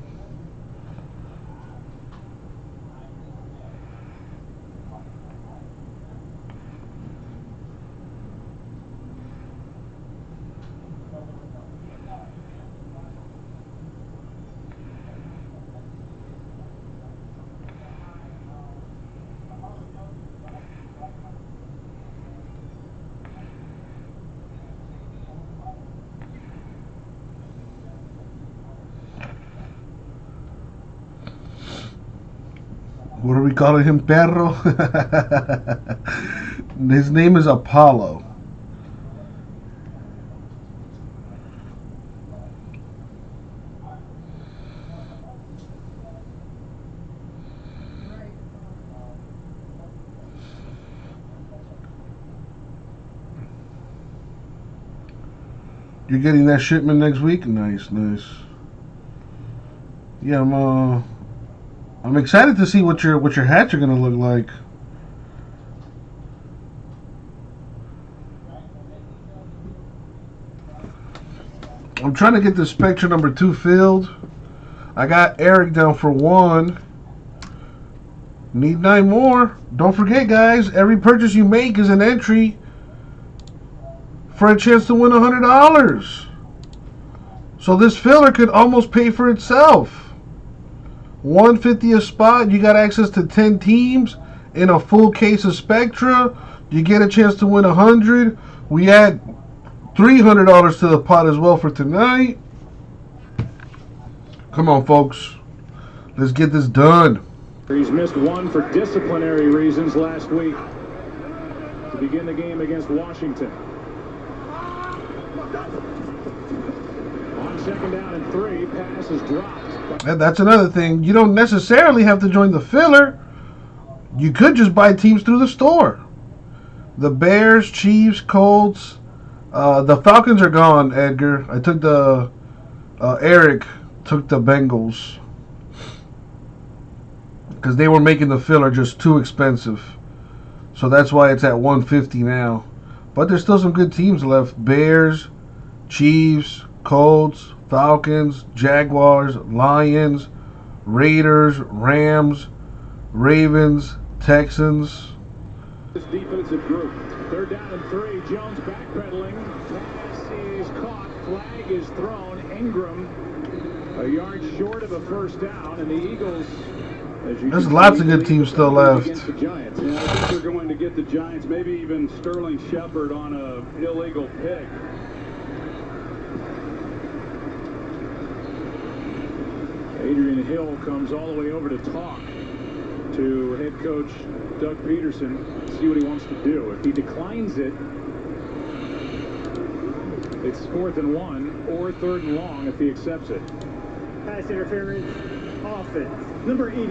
What are we calling him, perro? His name is Apollo. You're getting that shipment next week? Nice, nice. Yeah, I'm excited to see what your hats are gonna look like. I'm trying to get the Spectre number 2 filled. I got Eric down for 1. Need 9 more. Don't forget, guys, every purchase you make is an entry for a chance to win $100. So this filler could almost pay for itself. $150 a spot. You got access to 10 teams in a full case of Spectra. You get a chance to win 100. We add $300 to the pot as well for tonight. Come on, folks. Let's get this done. He's missed one for disciplinary reasons last week to begin the game against Washington. On second down and 3, pass is dropped. And that's another thing. You don't necessarily have to join the filler. You could just buy teams through the store. The Bears, Chiefs, Colts. The Falcons are gone, Edgar. I took the... Eric took the Bengals. Because they were making the filler just too expensive. So that's why it's at $150 now. But there's still some good teams left. Bears, Chiefs, Colts, Falcons, Jaguars, Lions, Raiders, Rams, Ravens, Texans. This defensive group. Third down and 3. Jones backpedaling. Pass is caught. Flag is thrown. Ingram a yard short of a first down, and the Eagles. There's lots of good teams still left. Yeah, I think they're going to get the Giants. Maybe even Sterling Shepard on a illegal pick. Adrian Hill comes all the way over to talk to head coach Doug Peterson, see what he wants to do. If he declines it, it's 4th and 1 or 3rd and long if he accepts it. Pass interference, offense, number 82,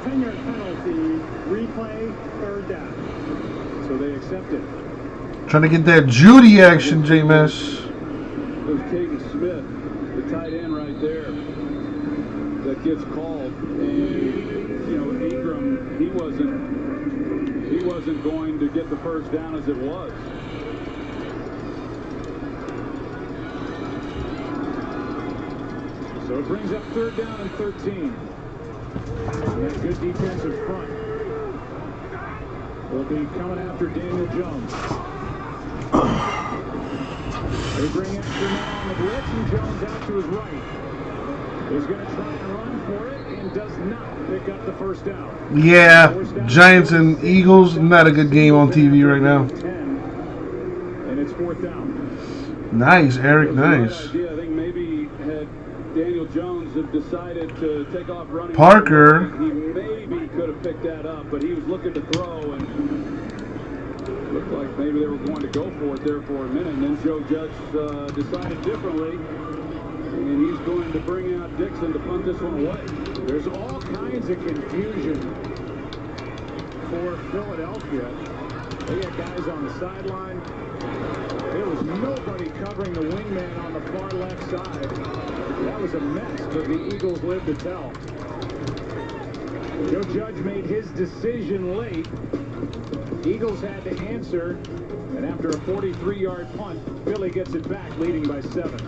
10-yard penalty, replay, 3rd down. So they accept it. Trying to get that Judy action, J-Mess. There's Caden Smith, the tight end right there, that gets called. And, you know, Ingram, he wasn't going to get the first down as it was. So it brings up 3rd down and 13. And that good defensive front will be coming after Daniel Jones. They bring extra man on the blitz, and Jones out to his right. is going to try and run for it and does not pick up the first down. Yeah, Giants and Eagles, not a good game on TV right now. 10, and it's 4th down. Nice, Eric, nice. I think maybe had Daniel Jones had decided to take off running. Parker. He maybe could have picked that up, but he was looking to throw and looked like maybe they were going to go for it there for a minute. And then Joe Judge decided differently, and he's going to bring out Dixon to punt this one away. There's all kinds of confusion for Philadelphia. They got guys on the sideline. There was nobody covering the wingman on the far left side. That was a mess, but the Eagles lived to tell. Joe Judge made his decision late. Eagles had to answer, and after a 43-yard punt, Philly gets it back, leading by 7.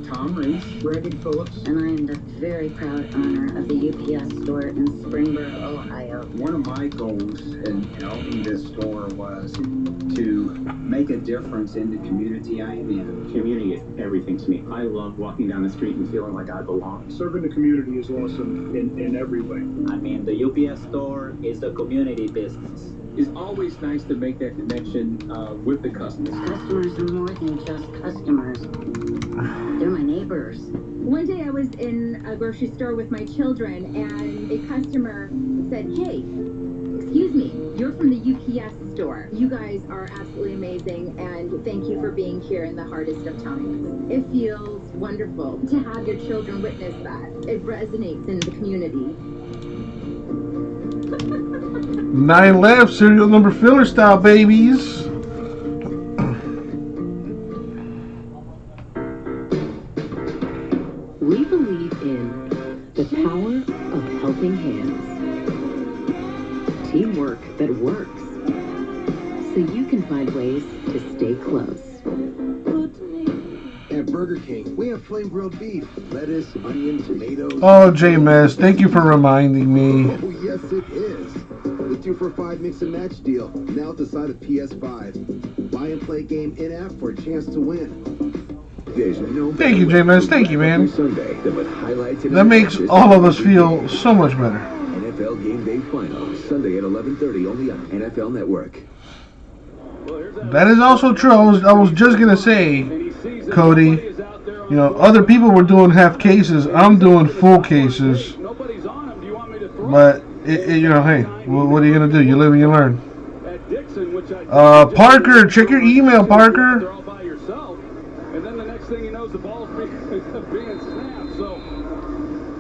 Tom Reese, Brandon Phillips, and I am the very proud owner of the UPS store in Springboro, Ohio. One of my goals in opening this store was to make a difference in the community I am in. Community is everything to me. I love walking down the street and feeling like I belong. Serving the community is awesome in every way. I mean, the UPS store is a community business. It's always nice to make that connection with the customers. Customers are more than just customers. They're my neighbors. One day I was in a grocery store with my children and a customer said, "Hey, excuse me, you're from the UPS store. You guys are absolutely amazing and thank you for being here in the hardest of times." It feels wonderful to have your children witness that. It resonates in the community. 9 left, serial number filler style, babies. We believe in the power of helping hands. Teamwork that works. So you can find ways to stay close. At Burger King, we have flame grilled beef, lettuce, onion, tomatoes. Oh, JMS, thank you for reminding me. Oh, yes, it is. The 2 for $5 mix and match deal, now at the side of PS5. Buy and play game in-app for a chance to win. There's no Thank you, JMS. Thank you, man. Sunday that highlights That makes all of us feel so much better. NFL Game Day Final, Sunday at 11:30 only on NFL Network. That is also true. I was just gonna say, Cody, you know, other people were doing half cases. I'm doing full cases. But you know, hey, what are you gonna do? You live and you learn. Parker, check your email, Parker. And then the next thing he knows, the ball's being snapped. So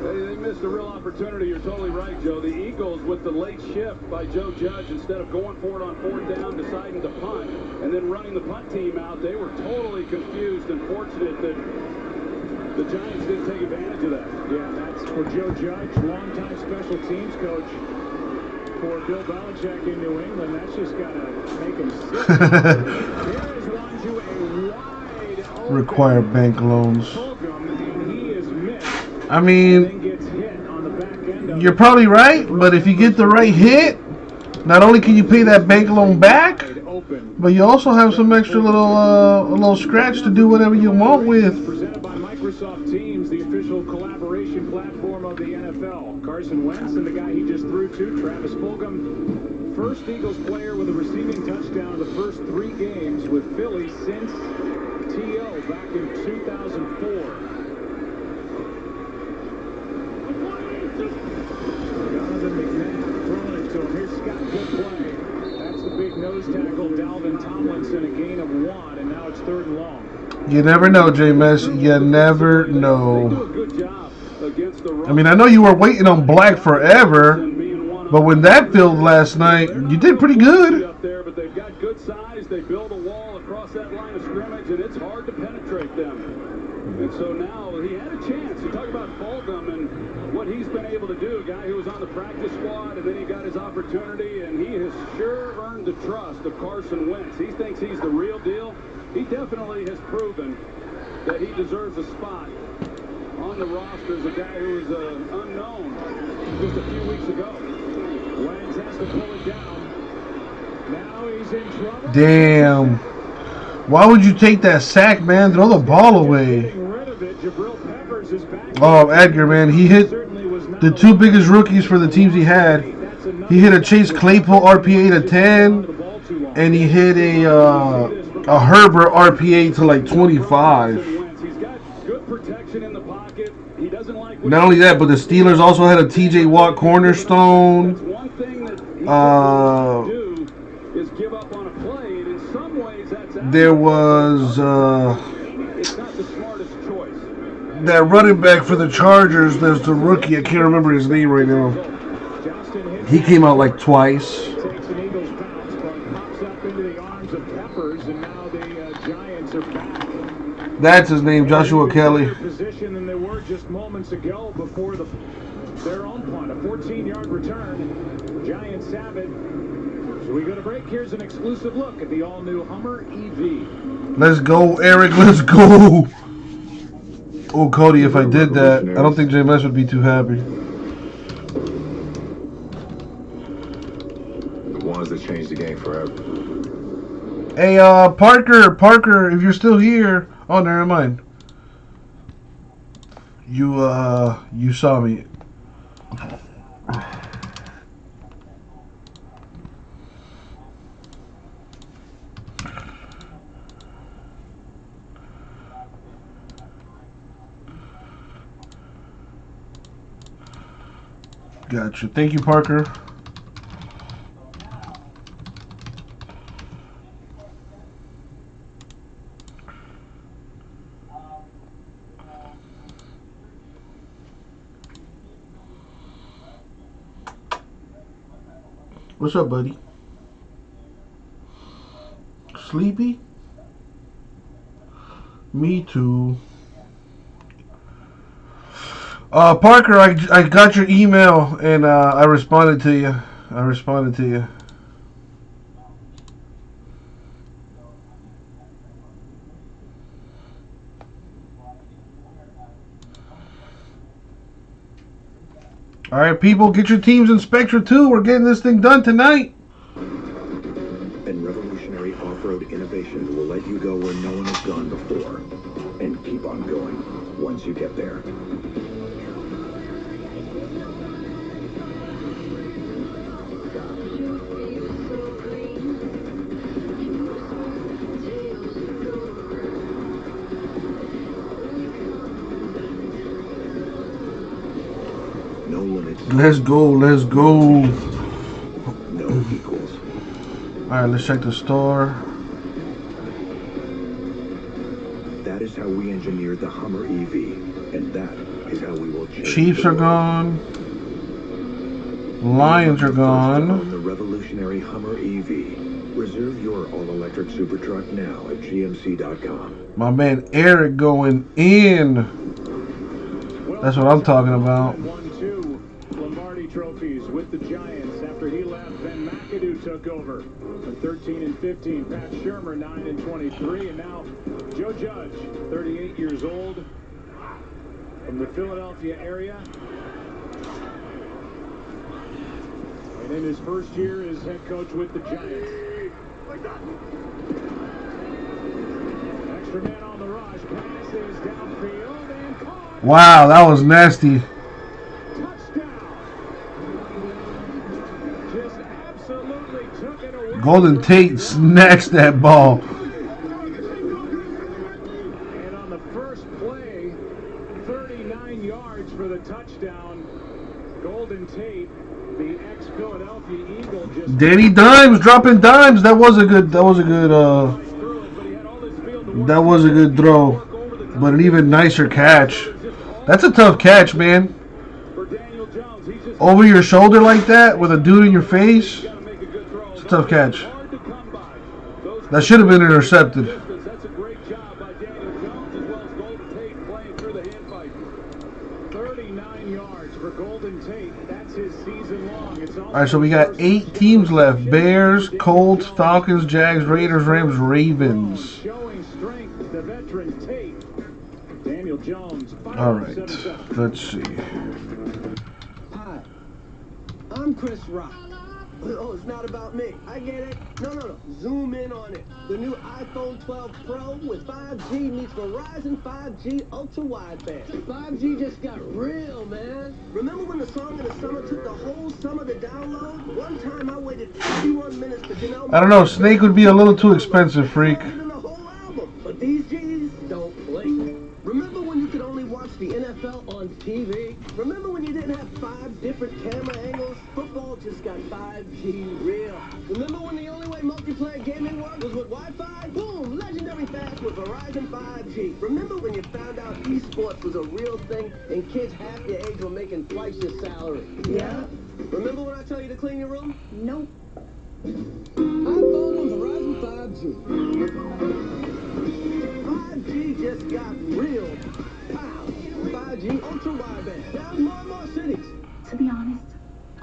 they missed a real opportunity. You're totally right, Joe. The Eagles, with the late shift by Joe Judge, instead of going for it on 4th down, deciding to punt, and then running the punt team out, they were totally confused and fortunate that the Giants didn't take advantage of that. Yeah, that's for Joe Judge, longtime special teams coach for Bill Belichick in New England. That's just got to make him sick. Here is one to a wide open Require bank loans. Fulgham, and he is missed. I mean, Gets hit on the back end of you're probably right, but if you get the right hit, not only can you pay that bank loan back, but you also have some extra little scratch to do whatever you want with. Presented by Microsoft Teams, the official collaboration platform of the NFL. Carson Wentz and the guy he just threw to, Travis Fulgham, first Eagles player with a receiving touchdown in the first 3 games with Philly since T.O. back in 2004. Jonathan McNabb throwing it to him. Here's Scott, good play. That's the big nose tackle, Dalvin Tomlinson, a gain of 1, and now it's 3rd and long. You never know, J-Mess. You never know. I mean, I know you were waiting on Black forever, but when that filled last night, you did pretty good. but they've got good size. They build a wall across that line of scrimmage, and it's hard to penetrate them. And so now he had a chance. You talk about Fulgham and what he's been able to do, a guy who was on the practice squad, and then he got his opportunity, and he has sure earned the trust of Carson Wentz. He thinks he's the real deal. He definitely has proven that he deserves a spot on the roster as a guy who was unknown just a few weeks ago. Wentz has to pull it down. Now he's in trouble. Damn. Why would you take that sack, man? Throw the ball away. Oh, Edgar, man. He hit the two biggest rookies for the teams he had. He hit a Chase Claypool RPA to 10, and he hit a Herbert RPA to like 25. Not only that, but the Steelers also had a TJ Watt cornerstone. There was that running back for the Chargers. There's the rookie. I can't remember his name right now. He came out like twice. That's his name, Joshua Kelly. Than they were just moments ago before their own punt, a 14-yard return. Giants have it. So we go to break. Here's an exclusive look at the all-new Hummer EV. Let's go, Eric. Let's go. Oh, Cody, if I did that, I don't think JMS would be too happy. The ones that changed the game forever. Hey, Parker, if you're still here. Oh, never mind. You saw me. Gotcha. Thank you, Parker. What's up, buddy? Sleepy? Me too. Parker, I got your email and I responded to you. All right, people, get your teams in Spectra 2. We're getting this thing done tonight. And revolutionary off-road innovation will let you go where no one has gone before. And keep on going once you get there. No limits. Let's go. No equals. Alright, let's check the store. That is how we engineered the Hummer EV, and that is how we will change. Chiefs are gone. Lions are gone. The revolutionary Hummer EV. Reserve your all-electric super truck now at gmc.com. My man Eric going in. That's what I'm talking about. Trophies with the Giants after he left. Then McAdoo took over. 13 and 15. Pat Shurmur 9 and 23, and now Joe Judge, 38 years old, from the Philadelphia area, and in his first year as head coach with the Giants. Extra man on the rush. Passes downfield and caught. Wow, that was nasty. Golden Tate snatched that ball. And on the first play, 39 yards for the touchdown. Golden Tate, the ex-Philadelphia Eagle, just Danny Dimes dropping dimes. That was a good throw. But an even nicer catch. That's a tough catch, man. Over your shoulder like that with a dude in your face. It's a tough catch. That should have been intercepted. That's a great job by Daniel Jones as well as Golden Tate playing through the hand fight. 39 yards for Golden Tate. That's his season long. It's All right, so we got 8 teams left. Bears, Colts, Falcons, Jags, Raiders, Rams, Ravens. Showing strength, the veteran Tate. Daniel Jones. All right, let's see. Hi, I'm Chris Rock. Oh, it's not about me. I get it. No. Zoom in on it. The new iPhone 12 Pro with 5G meets Verizon 5G ultra wideband. 5G just got real, man. Remember when the song of the summer took the whole summer to download? One time I waited 51 minutes to download. I don't know. Snake would be a little too expensive, freak. But these G's don't blink. Remember when you could only watch the NFL on TV? Remember when you didn't have 5 different camera angles? Football just got 5G real. Remember when the only way multiplayer gaming worked was with Wi-Fi? Boom! Legendary fast with Verizon 5G. Remember when you found out esports was a real thing and kids half your age were making twice your salary? Yeah. Remember when I tell you to clean your room? Nope. iPhone and Verizon 5G. 5G just got real. Pow! 5G ultra wideband. Down more and more cities. To be honest,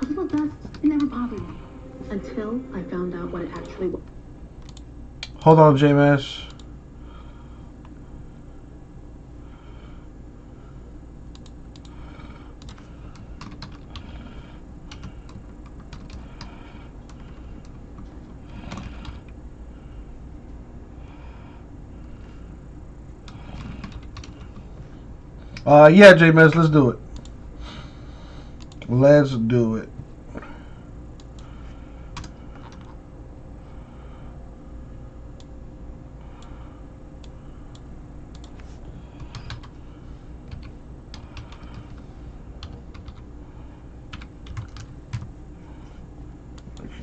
a little dust never bothered me. Until I found out what it actually was. Hold on, J-Mass. Yeah, J-Mass, let's do it. Let's do it.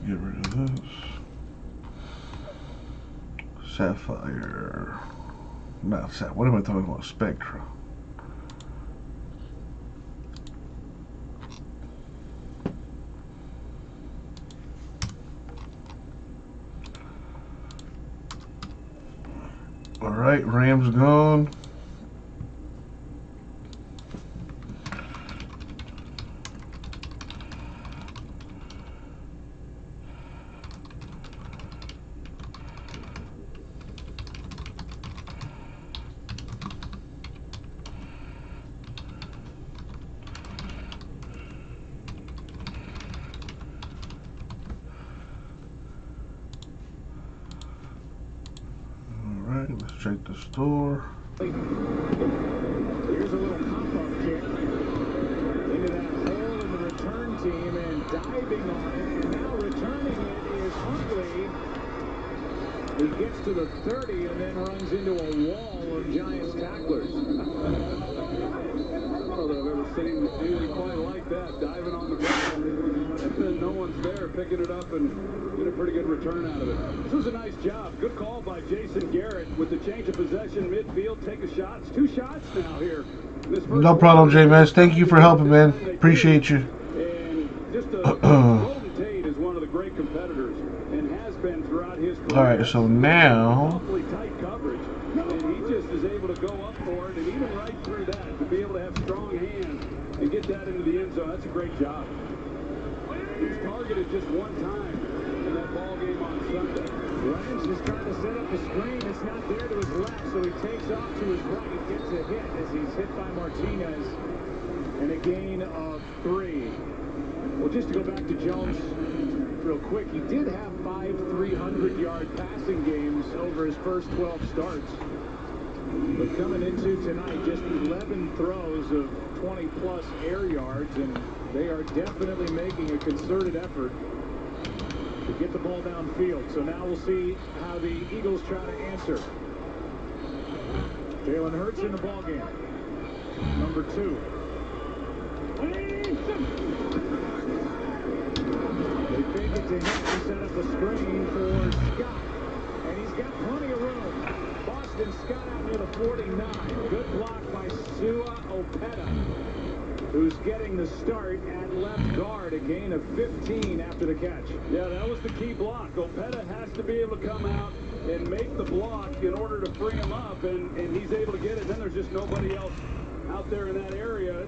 Get rid of this. Sapphire. Not Sapphire. What am I talking about? Spectra. Alright, Rams gone. Let's check the store. Here's a little pop-up kick into that hole in the return team and diving on it. And now returning it is Huntley. He gets to the 30 and then runs into a wall of Giants tacklers. I don't know that I've ever seen anything quite like that. Diving on the ground. And then no one's there picking it up and get a pretty good return out of it. This was a nice job. Good call by Jason Garrett with the change of possession midfield. Take a shot. It's 2 shots now here. No problem, J-Mass. Thank you for helping, man. Appreciate you. And just Golden Tate is one of the great competitors and has been throughout his career. All right, so now Awfully tight coverage, and he just is able to go up for it, and even right through that, to be able to have strong hands and get that into the end zone. That's a great job. He's targeted just one time in that ball game on Sunday. Rams is trying to set up the screen. It's not there to his left, so he takes off to his right. Gets a hit as he's hit by Martinez. And a gain of 3. Well, just to go back to Jones real quick, he did have 5 300-yard passing games over his first 12 starts. But coming into tonight, just 11 throws of 20-plus air yards, and they are definitely making a concerted effort to get the ball downfield. So now we'll see how the Eagles try to answer. Jalen Hurts in the ball game. Number 2. They fake it to him to set up a screen for Scott. And he's got plenty of room. Boston Scott out near the 49. Good block by Sua Opeta, who's getting the start at left guard. A gain of 15 after the catch. Yeah, that was the key block. Opeta has to be able to come out and make the block in order to free him up, and he's able to get it. Then there's just nobody else out there in that area.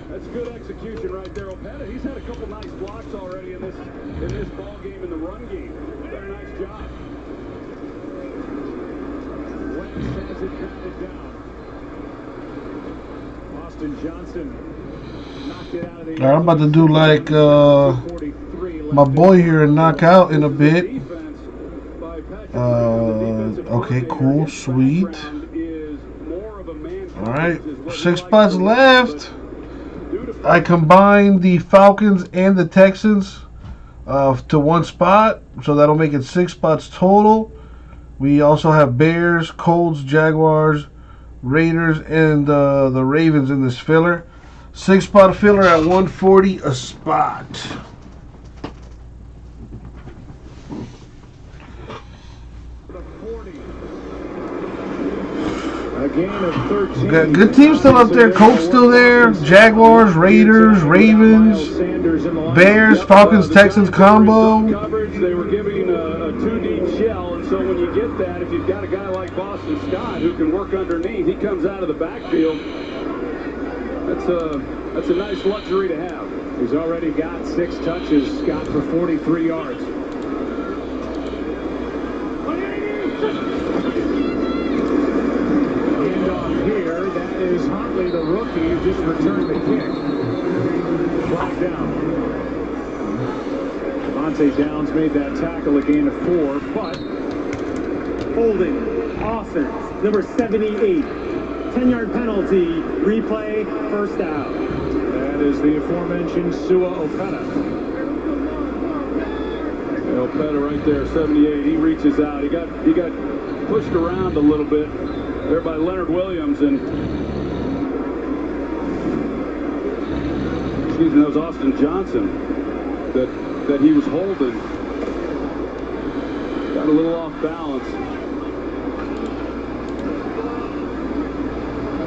That's good execution right there. Opeta, he's had a couple nice blocks already in this ball game, in the run game. Done a nice job. Wentz has it batted down. Austin Johnson knocked it out of the. All right, I'm about to do like my boy here and knock out in a bit. Okay, cool, sweet. All right, 6 spots left. I combined the Falcons and the Texans to 1 spot, so that'll make it 6 spots total. We also have Bears, Colts, Jaguars, Raiders, and the Ravens in this filler. 6 spot filler at 140 a spot. A gain of 13. Got good teams still up there. Colts still there. Jaguars, Raiders, Ravens, Bears, Falcons, Texans combo. Coverage, they were giving a 2-deep shell, and so when you get that, if you've got a guy like Boston Scott who can work underneath, he comes out of the backfield. That's a nice luxury to have. He's already got 6 touches, Scott, for 43 yards. Here, that is Huntley, the rookie, who just returned the kick. Flag down. Devontae Downs made that tackle, a gain of 4, but holding, offense, number 78, 10-yard penalty, replay, first down. That is the aforementioned Sua Opeta. Opeta right there, 78. He reaches out. He got pushed around a little bit there by Leonard Williams, and excuse me, that was Austin Johnson that he was holding. Got a little off balance.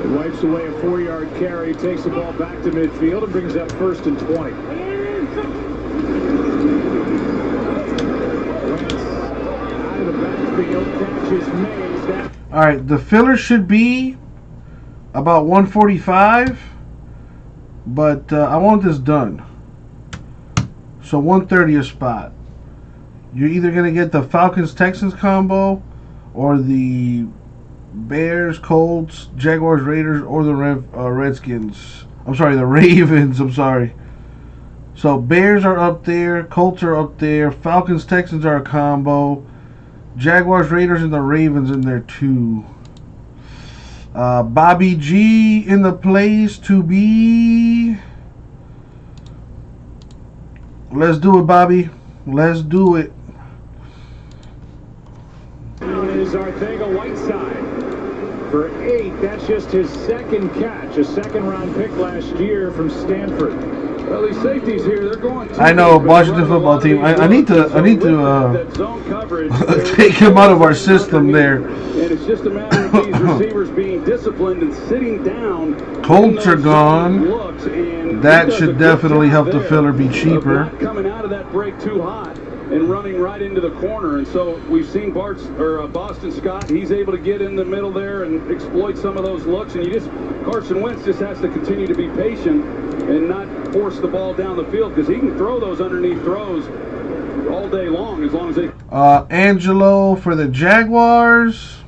He wipes away a 4-yard carry, takes the ball back to midfield, and brings up 1st and 20. Out of the backfield, catch is made. All right, the filler should be about 145, but I want this done. So 130 a spot. You're either going to get the Falcons-Texans combo or the Bears, Colts, Jaguars, Raiders, or the Redskins. I'm sorry, the Ravens. I'm sorry. So Bears are up there, Colts are up there, Falcons, Texans are a combo. Jaguars, Raiders, and the Ravens in there too. Bobby G in the place to be. Let's do it, Bobby. Let's do it. Is Arcega-Whiteside for 8. That's just his 2nd catch, a 2nd-round pick last year from Stanford. Well, these safeties here, they're going to. I know, Washington football team. I need to take him out of our system there. And it's just a matter of these receivers being disciplined and sitting down. Colts are gone. That should definitely help the filler be cheaper. Coming out of that break too hot and running right into the corner, and so we've seen Boston Scott. He's able to get in the middle there and exploit some of those looks, and Carson Wentz just has to continue to be patient and not force the ball down the field, because he can throw those underneath throws all day long as they. Angelo for the Jaguars.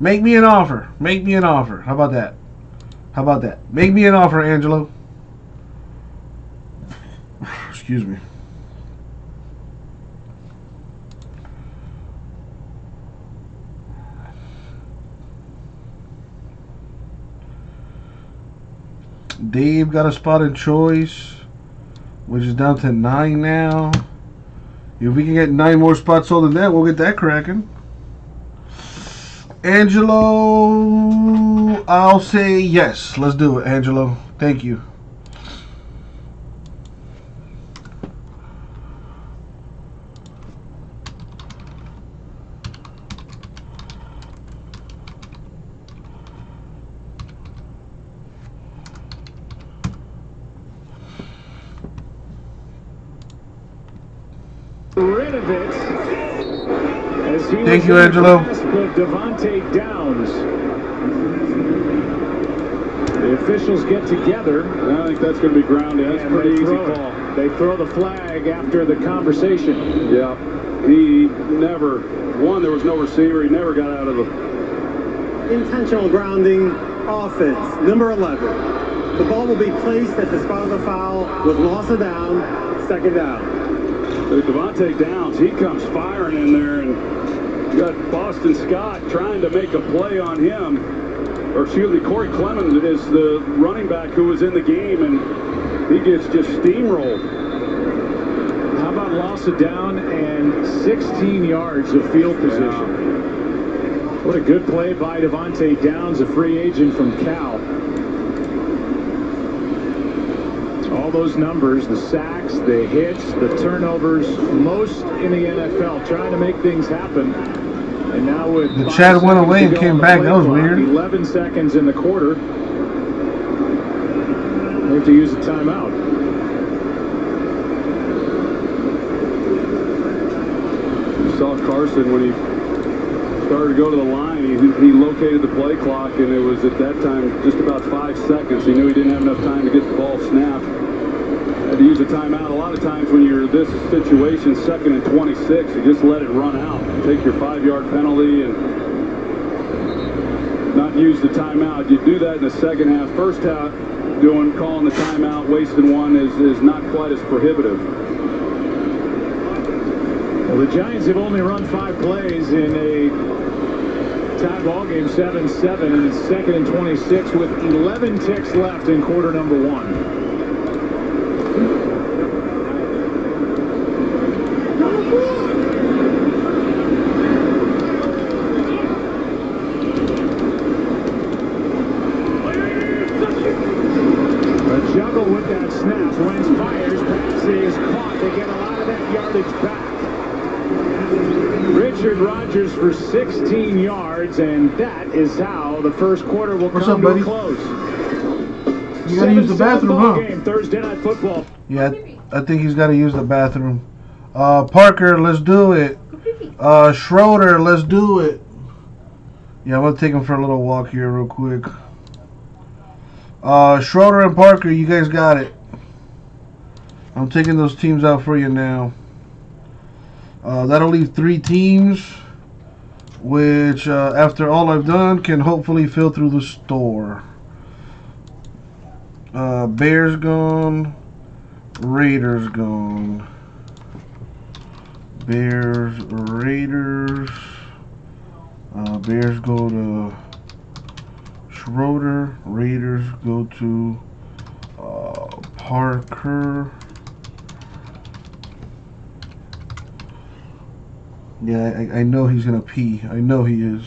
Make me an offer. Make me an offer. How about that? How about that? Make me an offer, Angelo. Excuse me. Dave got a spot in choice, which is down to 9 now. If we can get 9 more spots sold than that, we'll get that cracking. Angelo, I'll say yes. Let's do it, Angelo. Thank you. rid of it. As he Thank was you, in the Angelo. grasp of Devontae Downs. The officials get together. I think that's going to be grounded. That's a pretty easy call. They throw the flag after the conversation. Yeah. He never, there was no receiver. He never got out of the... Intentional grounding offense, number 11. The ball will be placed at the spot of the foul with loss of down, second down. Devontae Downs, he comes firing in there, and you got Boston Scott trying to make a play on him. Or excuse me, Corey Clemens is the running back who was in the game, and he gets just steamrolled. How about loss of down and 16 yards of field position? What a good play by Devontae Downs, a free agent from Cal. All those numbers, the sacks, the hits, the turnovers, most in the NFL, trying to make things happen. And now with The Chad went away and came back. That was weird. 11 seconds in the quarter. They have to use a timeout. You saw Carson when he started to go to the line. He located the play clock, and it was at that time just about 5 seconds. He knew he didn't have enough time to get the ball snapped. Had to use a timeout. A lot of times when you're in this situation, 2nd and 26, you just let it run out. Take your 5-yard penalty and not use the timeout. You do that in the second half. First half, calling the timeout, wasting one is not quite as prohibitive. Well, the Giants have only run 5 plays in a tie ball game, 7-7, and it's 2nd and 26 with 11 ticks left in quarter number 1. Juggle with that snap. Wentz fires. Pass is caught. They get a lot of that yardage back. Richard Rodgers for 16 yards, and that is how the first quarter will come to a close. You gotta use the bathroom, huh? Game, Thursday Night Football. Yeah, I think he's got to use the bathroom. Parker, let's do it. Schroeder, let's do it. Yeah, I'm going to take him for a little walk here real quick. Schroeder and Parker, you guys got it. I'm taking those teams out for you now. That'll leave 3 teams, which after all I've done can hopefully fill through the store. Bears gone. Raiders gone. Bears, Raiders. Bears go to Schroeder. Raiders go to Parker. Yeah, I know he's gonna pee. I know he is.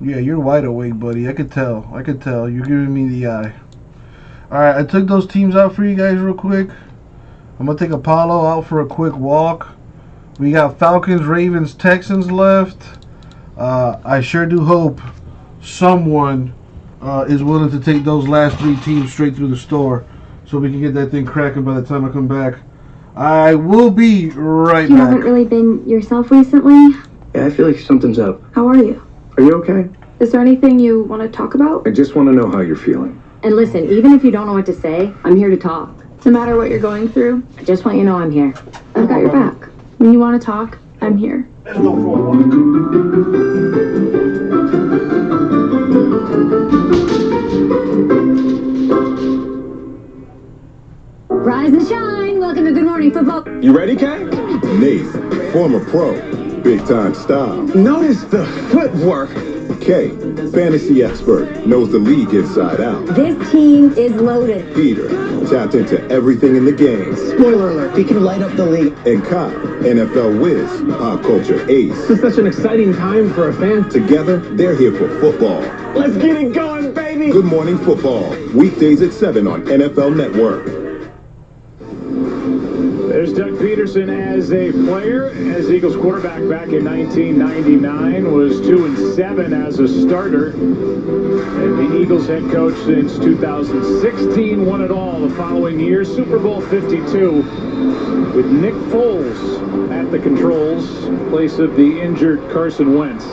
Yeah, you're wide awake, buddy. I could tell. I could tell. You're giving me the eye. Alright, I took those teams out for you guys real quick. I'm going to take Apollo out for a quick walk. We got Falcons, Ravens, Texans left. I sure do hope someone is willing to take those last 3 teams straight through the store so we can get that thing cracking by the time I come back. I will be right back. You haven't really been yourself recently? Yeah, I feel like something's up. How are you? Are you okay? Is there anything you want to talk about? I just want to know how you're feeling. And listen, even if you don't know what to say, I'm here to talk. No matter what you're going through, I just want you to know I'm here. I've got your back. When you want to talk, I'm here. Let's go for a walk. Rise and shine. Welcome to Good Morning Football. You ready, Kay? Nathan, former pro, big time style. Notice the footwork. Kay, fantasy expert, knows the league inside out. This team is loaded. Peter, tapped into everything in the game. Spoiler alert, he can light up the league. And Kyle, NFL whiz, pop culture ace. This is such an exciting time for a fan. Together, they're here for football. Let's get it going, baby! Good Morning Football, weekdays at 7 on NFL Network. There's Doug Peterson as a player, as Eagles quarterback back in 1999, was 2-7 as a starter. And the Eagles head coach since 2016, won it all the following year. Super Bowl 52 with Nick Foles at the controls, in place of the injured Carson Wentz.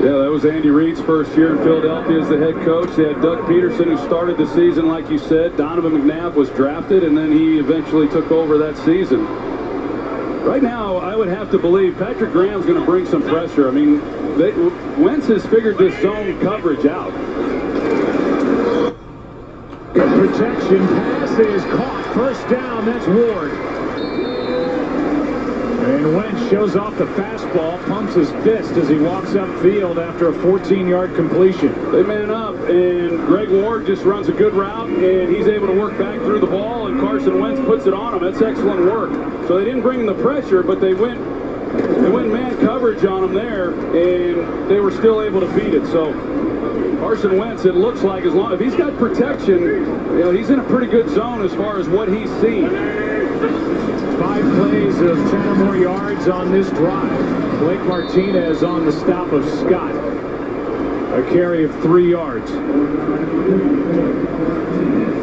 Yeah, that was Andy Reid's first year in Philadelphia as the head coach. They had Doug Peterson, who started the season, like you said. Donovan McNabb was drafted, and then he eventually took over that season. Right now, I would have to believe Patrick Graham's going to bring some pressure. I mean, Wentz has figured this zone coverage out. Good protection. Pass is caught. First down. That's Ward. And Wentz shows off the fastball, pumps his fist as he walks upfield after a 14-yard completion. They man up, and Greg Ward just runs a good route, and he's able to work back through the ball, and Carson Wentz puts it on him. That's excellent work. So they didn't bring in the pressure, but they went man coverage on him there, and they were still able to beat it. So Carson Wentz, it looks like, if he's got protection, he's in a pretty good zone as far as what he's seen. 5 plays of 10 or more yards on this drive. Blake Martinez on the stop of Scott. A carry of 3 yards.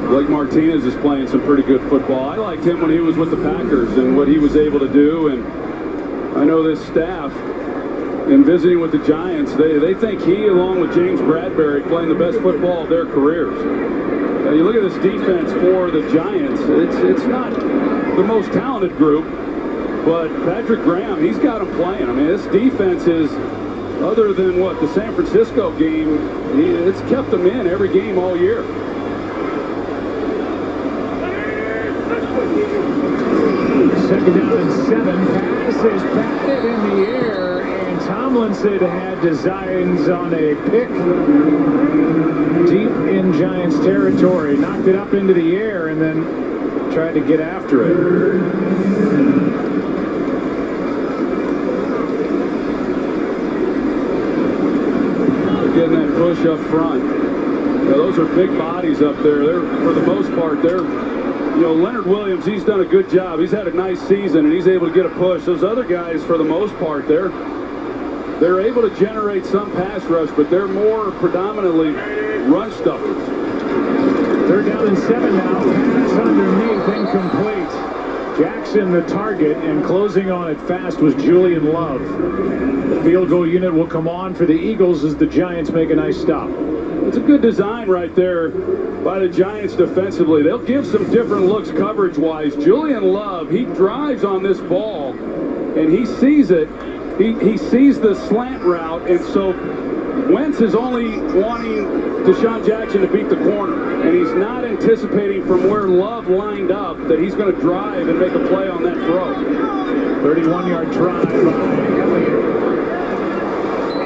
Blake Martinez is playing some pretty good football. I liked him when he was with the Packers and what he was able to do. And I know this staff, in visiting with the Giants, they think he, along with James Bradbury, playing the best football of their careers. Now, you look at this defense for the Giants, it's not the most talented group, but Patrick Graham, he's got them playing. I mean, this defense is, other than the San Francisco game, it's kept them in every game all year. Second down and 7. Pass is batted in the air, and Tomlinson had designs on a pick deep in Giants territory. Knocked it up into the air and then tried to get after it. They're getting that push up front. Those are big bodies up there. They're, for the most part, Leonard Williams, he's done a good job. He's had a nice season, and he's able to get a push. Those other guys, for the most part, they're able to generate some pass rush, but they're more predominantly run stuffers. Third down and 7 now. Pass underneath, incomplete. Jackson the target, and closing on it fast was Julian Love. The field goal unit will come on for the Eagles as the Giants make a nice stop. It's a good design right there by the Giants defensively. They'll give some different looks coverage-wise. Julian Love, he drives on this ball, and he sees it. He sees the slant route, and so Wentz is only wanting Deshaun Jackson to beat the corner, and he's not anticipating from where Love lined up that he's going to drive and make a play on that throw. 31-yard drive by Elliott.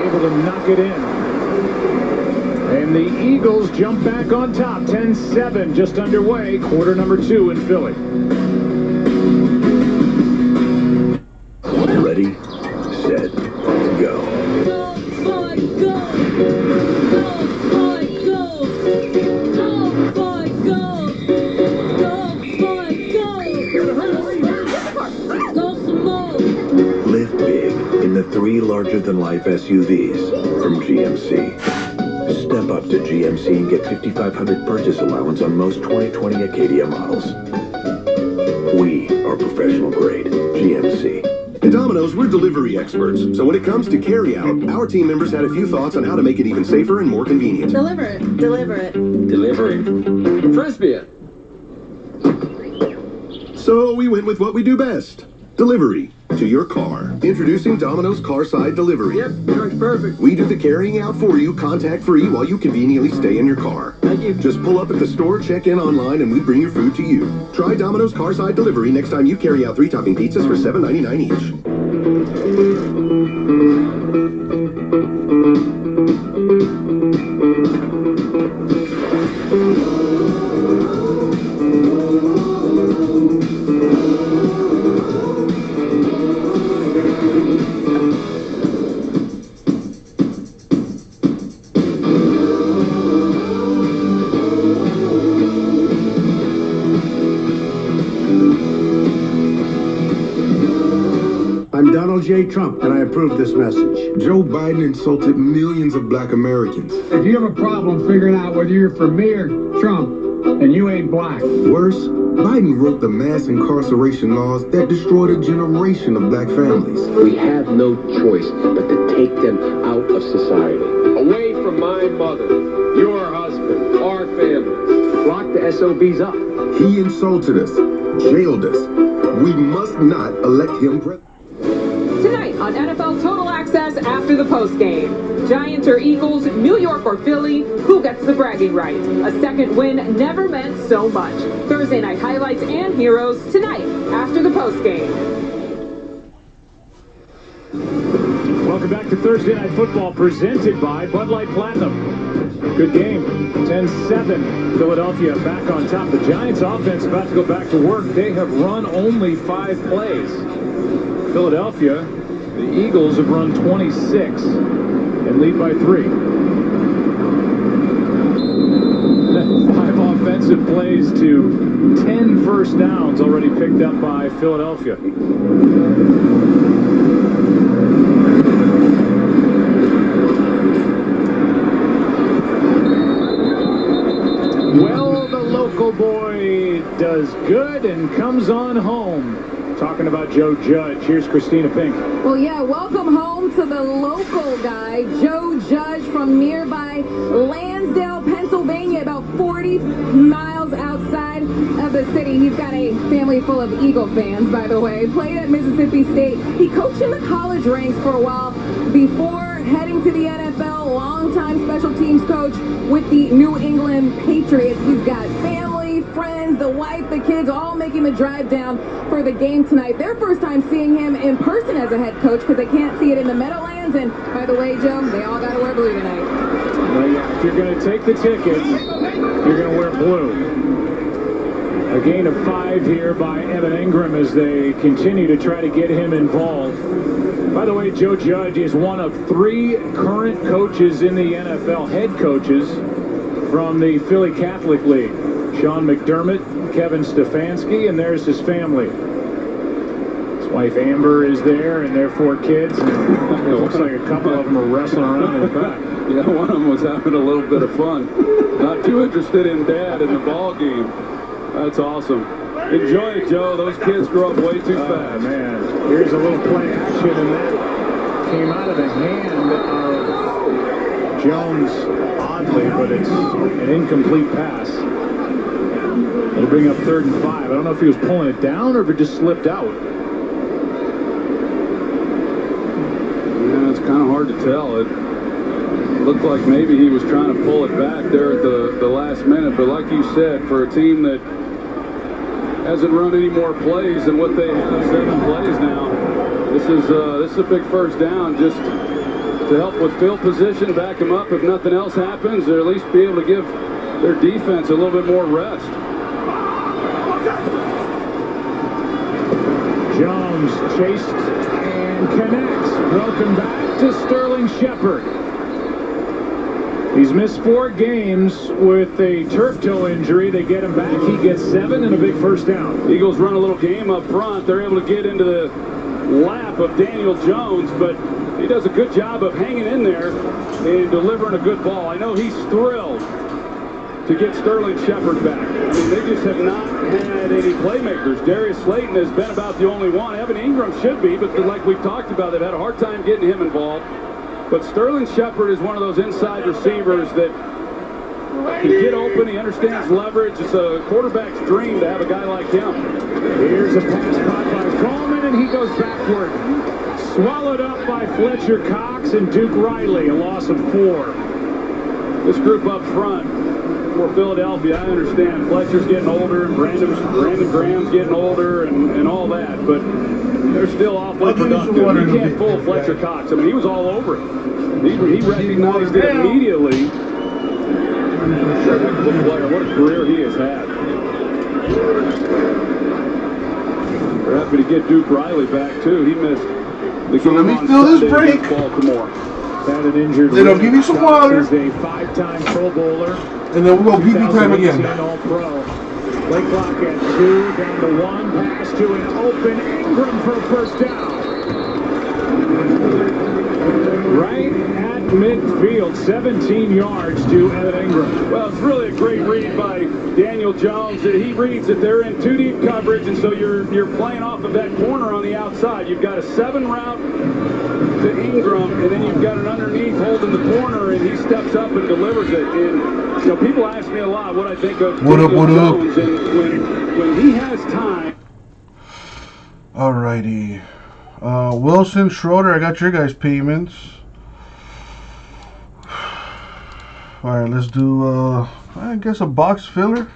Able to knock it in. And the Eagles jump back on top. 10-7 just underway. Quarter number 2 in Philly. Ready, set, go. Live big in the 3 larger-than-life SUVs from GMC. Step up to GMC and get $5,500 purchase allowance on most 2020 Acadia models. We are professional grade. GMC. At Domino's, we're delivery experts. So when it comes to carry-out, our team members had a few thoughts on how to make it even safer and more convenient. Deliver it. Deliver it. Deliver it. Frisbee it. So we went with what we do best. Delivery to your car. Introducing Domino's Carside Delivery. Yep, works perfect. We do the carrying out for you, contact-free, while you conveniently stay in your car. Thank you. Just pull up at the store, check in online, and we bring your food to you. Try Domino's Carside Delivery next time you carry out 3-topping pizzas for $7.99 each. J. Trump, and I approve this message. Joe Biden insulted millions of black Americans. If you have a problem figuring out whether you're for me or Trump, and you ain't black. Worse, Biden wrote the mass incarceration laws that destroyed a generation of black families. We have no choice but to take them out of society. Away from my mother, your husband, our families. Lock the SOBs up. He insulted us, jailed us. We must not elect him president. Tonight on NFL Total Access after the postgame. Giants or Eagles, New York or Philly, who gets the bragging rights? A second win never meant so much. Thursday night highlights and heroes tonight after the postgame. Welcome back to Thursday Night Football presented by Bud Light Platinum. Good game. 10-7. Philadelphia back on top. The Giants offense about to go back to work. They have run only 5 plays. Philadelphia, the Eagles have run 26 and lead by 3. 5 offensive plays to 10 first downs already picked up by Philadelphia. Well, the local boy does good and comes on home. Talking about Joe Judge, here's Christina Pink. Well, yeah, welcome home to the local guy, Joe Judge from nearby Lansdale, Pennsylvania, about 40 miles outside of the city. He's got a family full of Eagle fans, by the way. Played at Mississippi State. He coached in the college ranks for a while before heading to the NFL. Longtime special teams coach with the New England Patriots. He's got family, friends, the wife, the kids, all making the drive down for the game tonight. Their first time seeing him in person as a head coach because they can't see it in the Meadowlands. And by the way, Joe, they all got to wear blue tonight. Well, yeah, if you're going to take the tickets, you're going to wear blue. A gain of 5 here by Evan Ingram as they continue to try to get him involved. By the way, Joe Judge is one of 3 current coaches in the NFL, head coaches from the Philly Catholic League. Sean McDermott, Kevin Stefanski, and there's his family. His wife Amber is there, and their 4 kids. And it looks like a couple of them are wrestling around in the back. Yeah, one of them was having a little bit of fun. Not too interested in Dad in the ball game. That's awesome. Enjoy it, Joe. Those kids grow up way too fast. Man, here's a little play action, and that came out of the hand of Jones oddly, but it's an incomplete pass. It'll bring up 3rd and 5. I don't know if he was pulling it down or if it just slipped out. Yeah, it's kind of hard to tell. It looked like maybe he was trying to pull it back there at the last minute, but like you said, for a team that hasn't run any more plays than what they have, 7 plays now, this is a big first down just to help with field position, back them up if nothing else happens, or at least be able to give their defense a little bit more rest. Jones chased and connects. Welcome back to Sterling Shepard. He's missed 4 games with a turf toe injury. They get him back. He gets 7 and a big first down. Eagles run a little game up front. They're able to get into the lap of Daniel Jones, but he does a good job of hanging in there and delivering a good ball. I know he's thrilled to get Sterling Shepard back. I mean, they just have not had any playmakers. Darius Slayton has been about the only one. Evan Ingram should be, but like we've talked about, they've had a hard time getting him involved. But Sterling Shepard is one of those inside receivers that can get open. He understands leverage. It's a quarterback's dream to have a guy like him. Here's a pass caught by Coleman, and he goes backward. Swallowed up by Fletcher Cox and Duke Riley, a loss of 4. This group up front for Philadelphia, I understand Fletcher's getting older, Brandon Graham's getting older, and all that, but they're still awfully productive. You can't fool Fletcher Cox. I mean, he was all over it. He recognized it immediately. What a career he has had. We're happy to get Duke Riley back, too. He missed the game let me on fill this Sunday break. against Baltimore. Had an injured Then I'll give you some water. He's a 5-time Pro Bowler. And then we'll go PP time again. All-Pro. Play clock at 2, down to 1. Pass to an open Ingram for a first down. right at midfield, 17 yards to Evan Ingram. Well, it's really a great read by Daniel Jones. He reads that they're in too deep coverage, and so you're playing off of that corner on the outside. You've got a 7 route to Ingram, and then you've got an underneath holding the corner, and he steps up and delivers it. And you know, people ask me a lot what I think of Daniel Jones, and when he has time. Alrighty. Wilson, Schroeder, I got your guys' payments. Alright, let's do, I guess a box filler.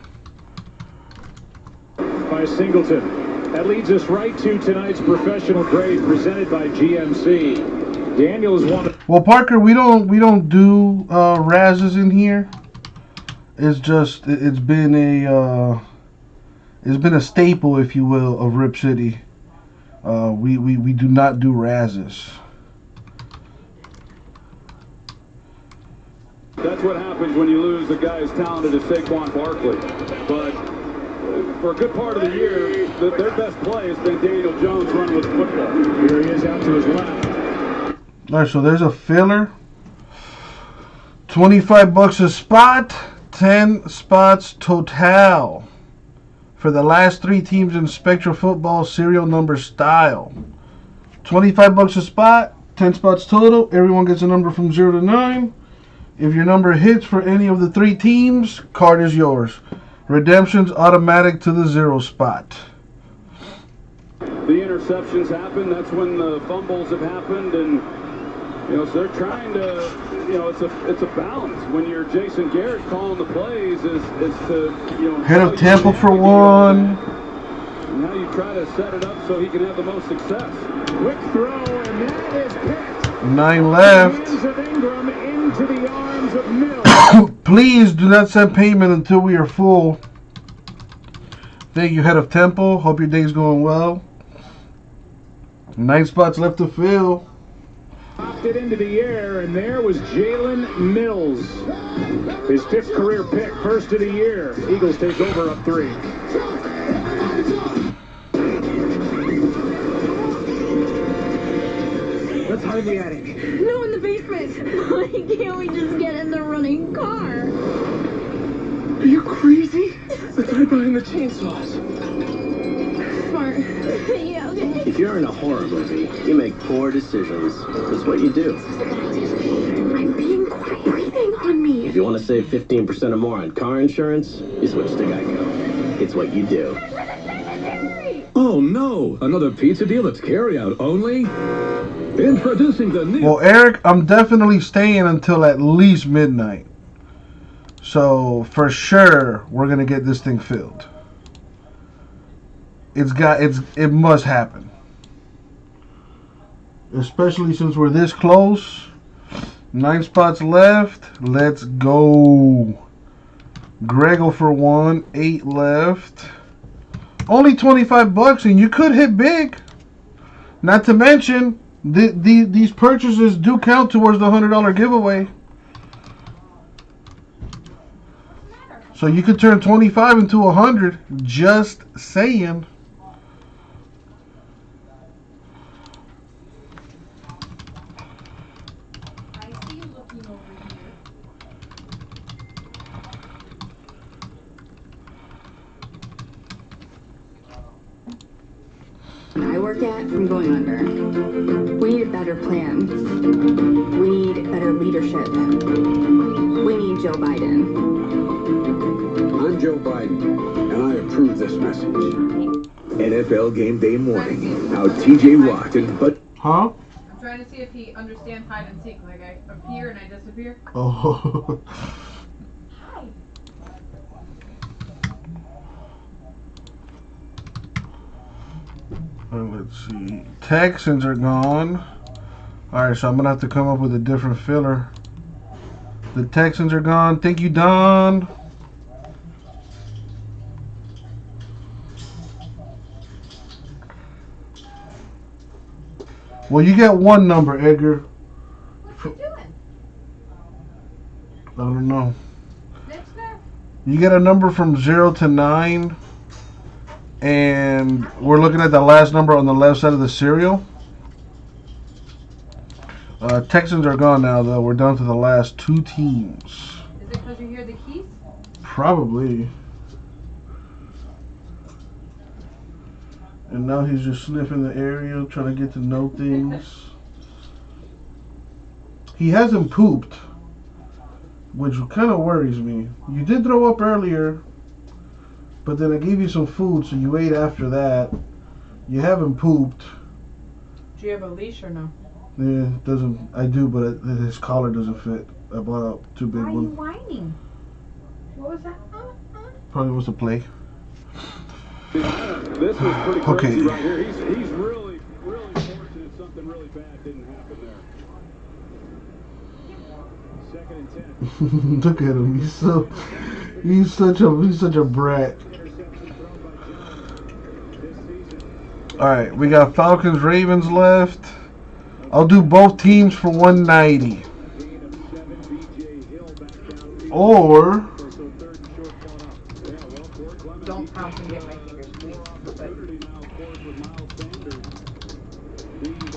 By Singleton. That leads us right to tonight's professional grade presented by GMC. Daniel is one of... Well, Parker, we don't do Razes in here. It's just, it's been a staple, if you will, of Rip City. We do not do Razes. That's what happens when you lose a guy as talented as Saquon Barkley. But for a good part of the year, their best play has been Daniel Jones running with the football. Here he is out to his left. All right, so there's a filler. $25 a spot, 10 spots total for the last 3 teams in Spectra Football serial number style. $25 a spot, 10 spots total. Everyone gets a number from 0 to 9. If your number hits for any of the 3 teams, card is yours. Redemption's automatic to the 0 spot. The interceptions happen. That's when the fumbles have happened, and you know, so they're trying to, you know, it's a balance. When you're Jason Garrett calling the plays, is to, you know, Head of Temple for 1. And how you try to set it up so he can have the most success. Quick throw, and that is picked. 9 left. Hands of Ingram into the arms of Mills. Please do not send payment until we are full. Thank you, Head of Temple. Hope your day's going well. 9 spots left to fill. Popped it into the air, and there was Jalen Mills. His 5th career pick, first of the year. Eagles take over up 3. Let's hide the attic. No, in the basement. Why can't we just get in the running car? Are you crazy? Let's hide behind the chainsaws. Smart. Yeah, okay. If you're in a horror movie, you make poor decisions. That's what you do. I'm being quiet. Breathing on me. If you want to save 15% or more on car insurance, you switch to Geico. It's what you do. Oh no! Another pizza deal that's carry-out only? Introducing the new... Well, Eric, I'm definitely staying until at least midnight. So, for sure, we're going to get this thing filled. It must happen. Especially since we're this close. 9 spots left. Let's go. Grego for 1. 8 left. Only $25 and you could hit big. Not to mention, these purchases do count towards the $100 giveaway. So you could turn 25 into 100. Just saying. I work at, I'm going under. We need a better plan. We need better leadership. We need Joe Biden. I'm Joe Biden, and I approve this message. NFL game day morning. Now TJ Watt and Huh? I'm trying to see if he understands hide and seek. Like I appear and I disappear. Oh. Let's see. Texans are gone. Alright, so I'm going to have to come up with a different filler. The Texans are gone. Thank you, Don. Well, you get one number, Edgar. What's he doing? I don't know. You get a number from 0 to 9. And we're looking at the last number on the left side of the serial. Texans are gone now, though. We're down to the last 2 teams. Is it because you hear the keys? Probably. And now he's just sniffing the area, trying to get to know things. He hasn't pooped, which kind of worries me. You did throw up earlier, but then I gave you some food, so you ate after that. You haven't pooped. Do you have a leash or no? Yeah, it doesn't. I do, but his collar doesn't fit. I bought a too big Why are one. you whining? What was that? Probably wants to play. This was pretty crazy Okay. right here. He's really fortunate something really bad didn't happen there. 2nd and 10. Look at him. He's such a brat. All right, we got Falcons Ravens left. I'll do both teams for 190. Or Don't pounce and get my fingers, please.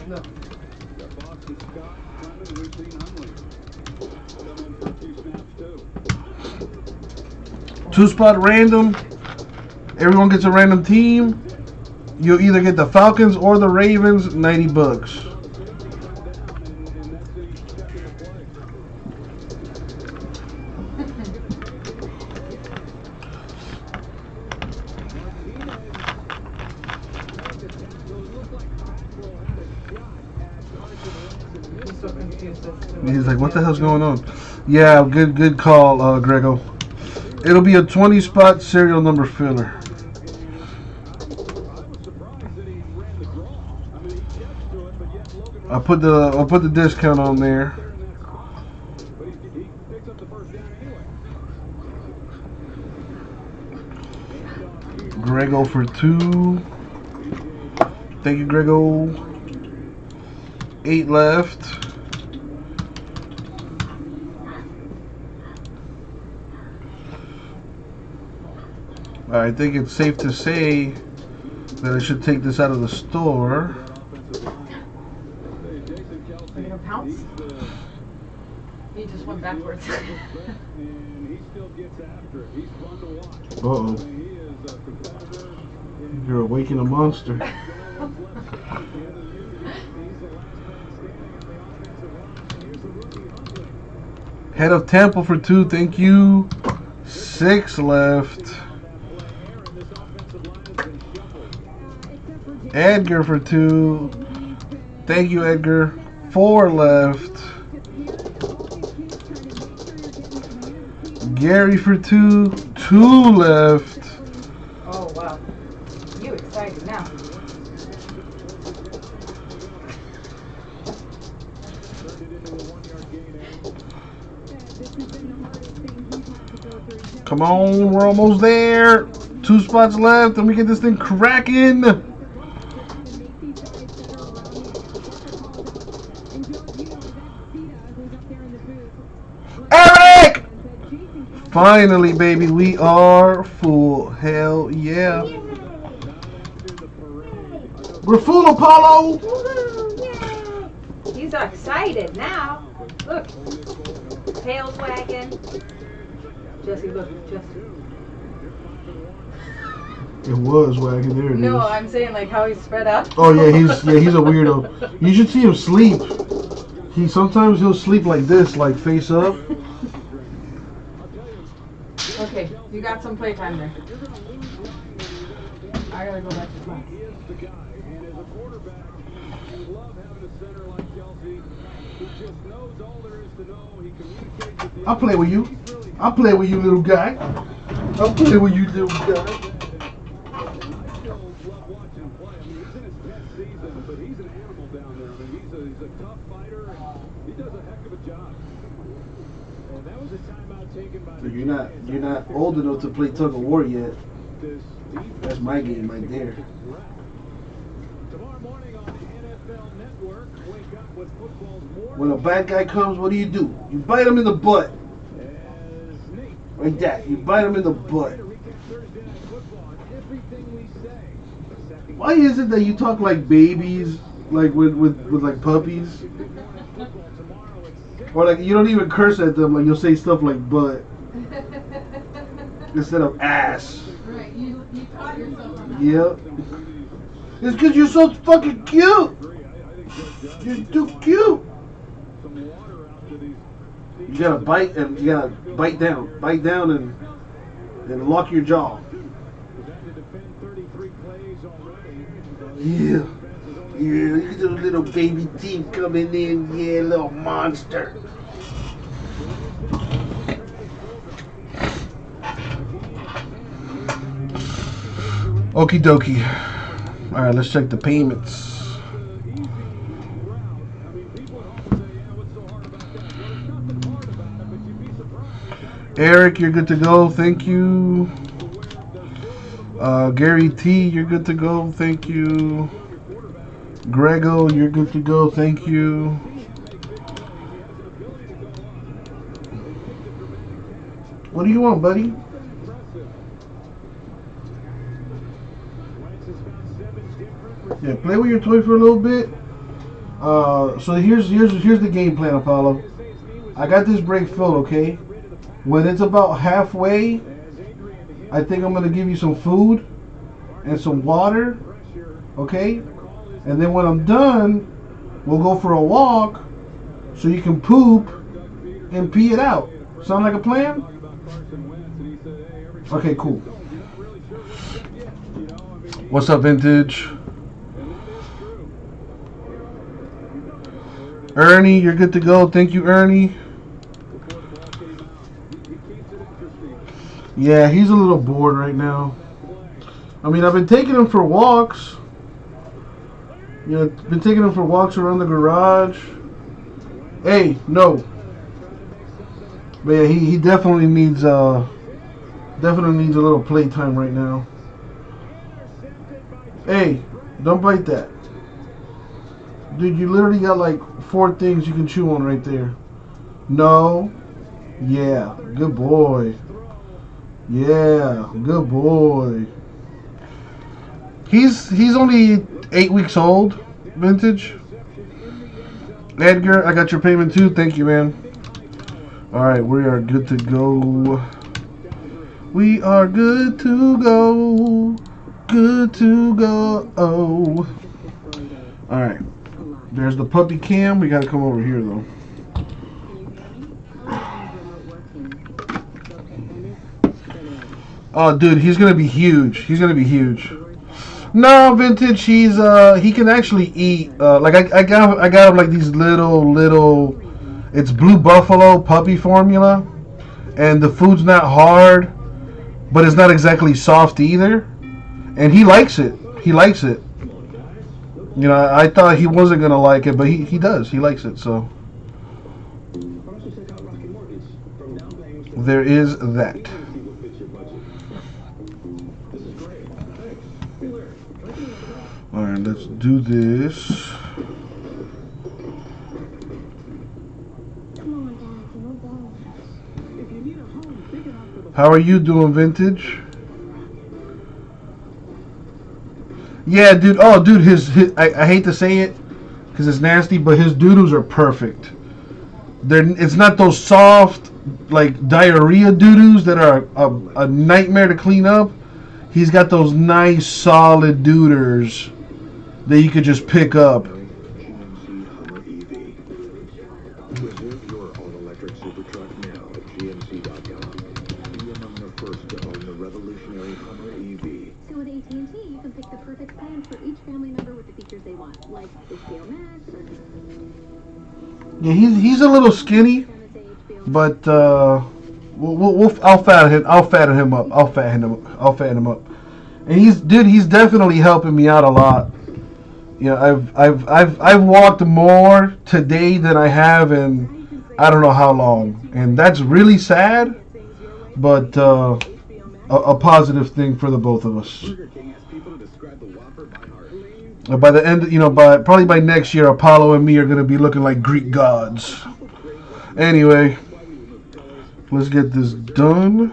Look. 2-spot random. Everyone gets a random team. You'll either get the Falcons or the Ravens, $90. He's like, what the hell's going on? Yeah, good call, Grego. It'll be a 20-spot serial number filler. I'll put the discount on there. Grego for 2. Thank you, Grego. 8 left. I think it's safe to say that I should take this out of the store. Are you gonna pounce? He just went backwards. Uh-oh. You're awakening a monster. Head of Temple for 2, thank you. 6 left. Edgar for 2. Thank you, Edgar. 4 left. Gary for 2. 2 left. Oh, wow. You excited now. Come on, we're almost there. 2 spots left and we get this thing cracking. Eric! Finally, baby, we are full. Hell yeah. We're full, Apollo. He's excited now. Look. Tail's wagging. Jesse, look. Jesse. It was wagging. There it is. No, I'm saying like how he's spread out. Oh yeah, he's a weirdo. You should see him sleep. Sometimes he'll sleep like this, like face up. Okay, you got some playtime there. I gotta go back to class. I'll play with you. I'll play with you, little guy. I'll play with you, little guy. You're not old enough to play tug of war yet. That's my game right there. When a bad guy comes, what do? You bite him in the butt. Like that. You bite him in the butt. Why is it that you talk like babies, like with like puppies? Or like you don't even curse at them. Like you'll say stuff like "butt" instead of "ass." Right, you taught yourself on that. Yep. It's because you're so fucking cute. You're too cute. You gotta bite and you gotta bite down and lock your jaw. Yeah. Yeah, look at the little baby teeth coming in. Yeah, little monster. Okie dokie. Alright, let's check the payments. Eric, you're good to go. Thank you. Gary T, you're good to go. Thank you. Grego, you're good to go. Thank you. What do you want, buddy? Yeah, play with your toy for a little bit. So here's the game plan, Apollo. I got this break filled, okay? When it's about halfway, I think I'm gonna give you some food and some water, okay? And then when I'm done, we'll go for a walk so you can poop and pee it out. Sound like a plan? Okay, cool. What's up, Vintage? Ernie, you're good to go. Thank you, Ernie. Yeah, he's a little bored right now. I mean, I've been taking him for walks. You know, been taking him for walks around the garage. Hey, no. But yeah, he definitely needs a little playtime right now. Hey, don't bite that. Dude, you literally got like 4 things you can chew on right there. No. Yeah, good boy. Yeah, good boy. He's only 8 weeks old, Vintage. Edgar, I got your payment too. Thank you, man. Alright, we are good to go. We are good to go. Good to go. Alright. There's the puppy cam. We gotta come over here though. Oh, dude, he's gonna be huge. He's gonna be huge. No, Vintage. He can actually eat. Like I got him like these little. It's Blue Buffalo puppy formula, and the food's not hard, but it's not exactly soft either. And he likes it. He likes it. You know, I thought he wasn't gonna like it, but he does. He likes it. So there is that. Alright, let's do this. How are you doing, Vintage? Yeah, dude. Oh, dude, his I hate to say it because it's nasty, but his doodles are perfect. It's not those soft, like, diarrhea doo-doos that are a nightmare to clean up. He's got those nice, solid dooders that you could just pick up. Reserve your all-electric super truck now at GMC.com. Be among the first to own the revolutionary Hummer EV. So with AT&T, you can pick the perfect plan for each family member with the features they want, like HBO Max. Yeah, he's a little skinny, but I'll fatten him up. And he's definitely helping me out a lot. You know, I've walked more today than I have in I don't know how long, and that's really sad, but a positive thing for the both of us. By the end, you know, probably by next year, Apollo and me are going to be looking like Greek gods. Anyway, let's get this done.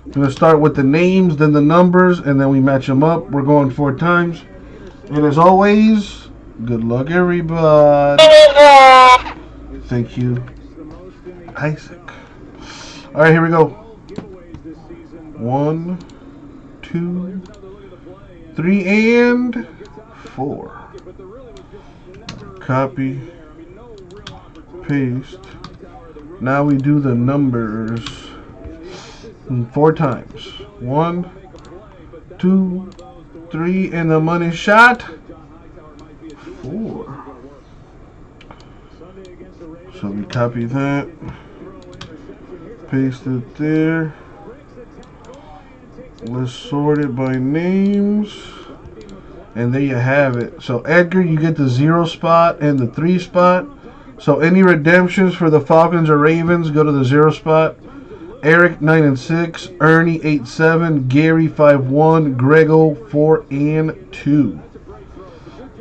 I'm going to start with the names, then the numbers, and then we match them up. We're going 4 times. And as always, good luck, everybody. Thank you, Isaac. All right, here we go. 1, 2, 3, and 4. Copy, paste. Now we do the numbers 4 times. 1, 2, 3, and the money shot 4. So we copy that, paste it there. Let's sort it by names, and there you have it. So Edgar, you get the 0 spot and the 3 spot. So any redemptions for the Falcons or Ravens go to the 0 spot. Eric 9 and 6, Ernie 8-7, Gary 5-1, Grego 4 and 2,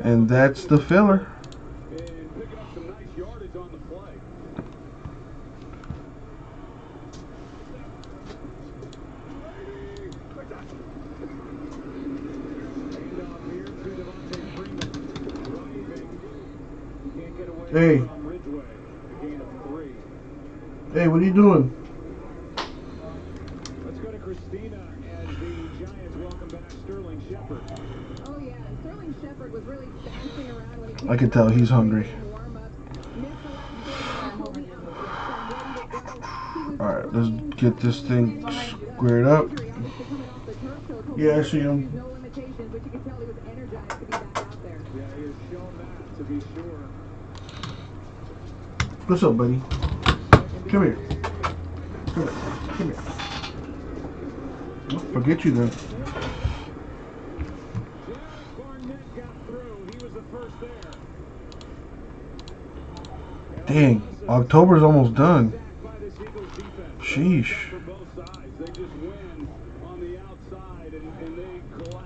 and that's the filler. Hey. Hey, what are you doing? Let's go to Christina as the Giants welcome back Sterling Shepard. Oh yeah, Sterling Shepard was really bouncing around when he came. I can tell he's hungry. Alright, let's get this thing squared up. Yeah, I see him. No limitations, but you can tell he was energized to be back out there. Yeah, he has shown that, to be sure. What's up, buddy? Come here. Come here. Come here. Well, forget you then. Dang, October's almost done. Sheesh. They just win on the outside and they collapse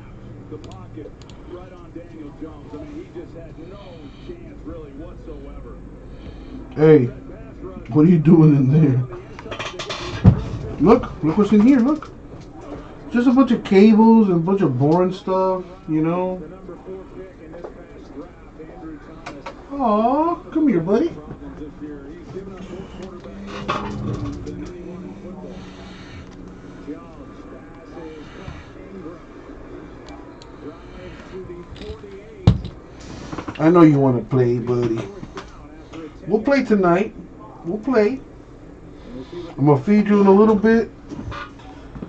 the pocket right on Daniel Jones. I mean, he just had no chance really whatsoever. Hey, what are you doing in there? Look what's in here, look. Just a bunch of cables and a bunch of boring stuff, you know. Aw, come here, buddy. I know you want to play, buddy. We'll play tonight. We'll play. I'm gonna feed you in a little bit.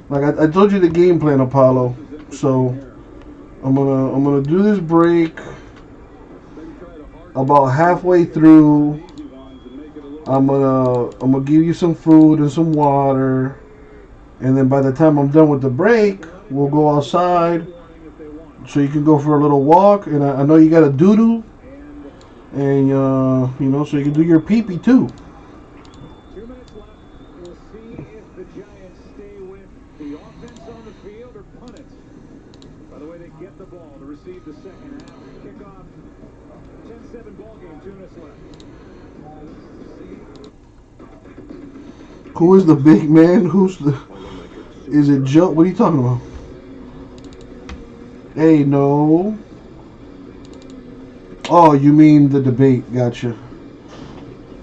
Like I told you the game plan, Apollo. So I'm gonna do this break. About halfway through, I'm gonna give you some food and some water, and then by the time I'm done with the break, we'll go outside so you can go for a little walk. And I know you got a doo-doo, and you know, so you can do your pee-pee too. 2 minutes left. We'll see if the Giants stay with the offense on the field or punt it. By the way, they get the ball to receive the second half. Kickoff. 10-7 ball game. 2 minutes left. Who is the big man? Who's the? Is it Joe? What are you talking about? Hey, no. Oh, you mean the debate? Gotcha.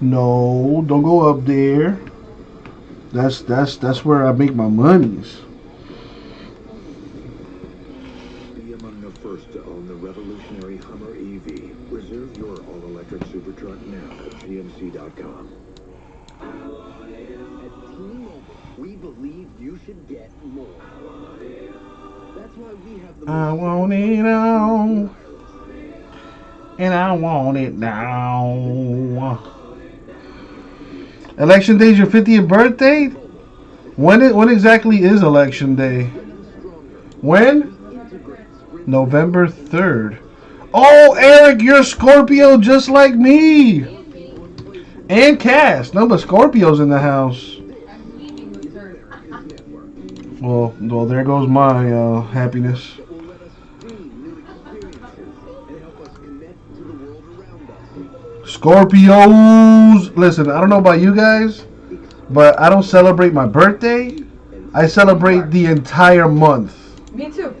No, don't go up there. That's where I make my monies. Be among the first to own the revolutionary Hummer EV. Reserve your all-electric super truck now at GMC.com. At T-Mobile, we believe you should get more. That's why we have the I want it all, and I want it now. Election Day is your 50th birthday? When exactly is Election Day? When? November 3rd. Oh, Eric, you're Scorpio just like me. And Cass. No, but Scorpio's in the house. Well, there goes my happiness. Scorpios! Listen, I don't know about you guys, but I don't celebrate my birthday. I celebrate the entire month. Me too.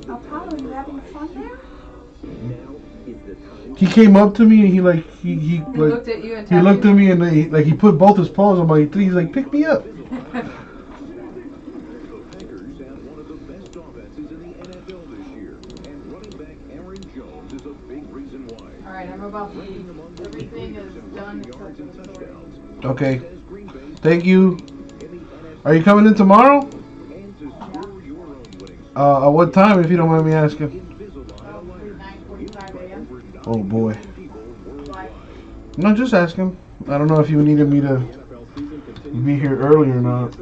Apollo, you having fun there? He came up to me and he like He like, looked at you and he looked at me and he put both his paws on my thing. He's like, pick me up. Alright, I'm about to leave. Everything is done except for the story. Okay. Thank you. Are you coming in tomorrow? At what time, if you don't mind me asking? 9:45 a.m. Oh boy. No, just asking. I don't know if you needed me to be here early or not.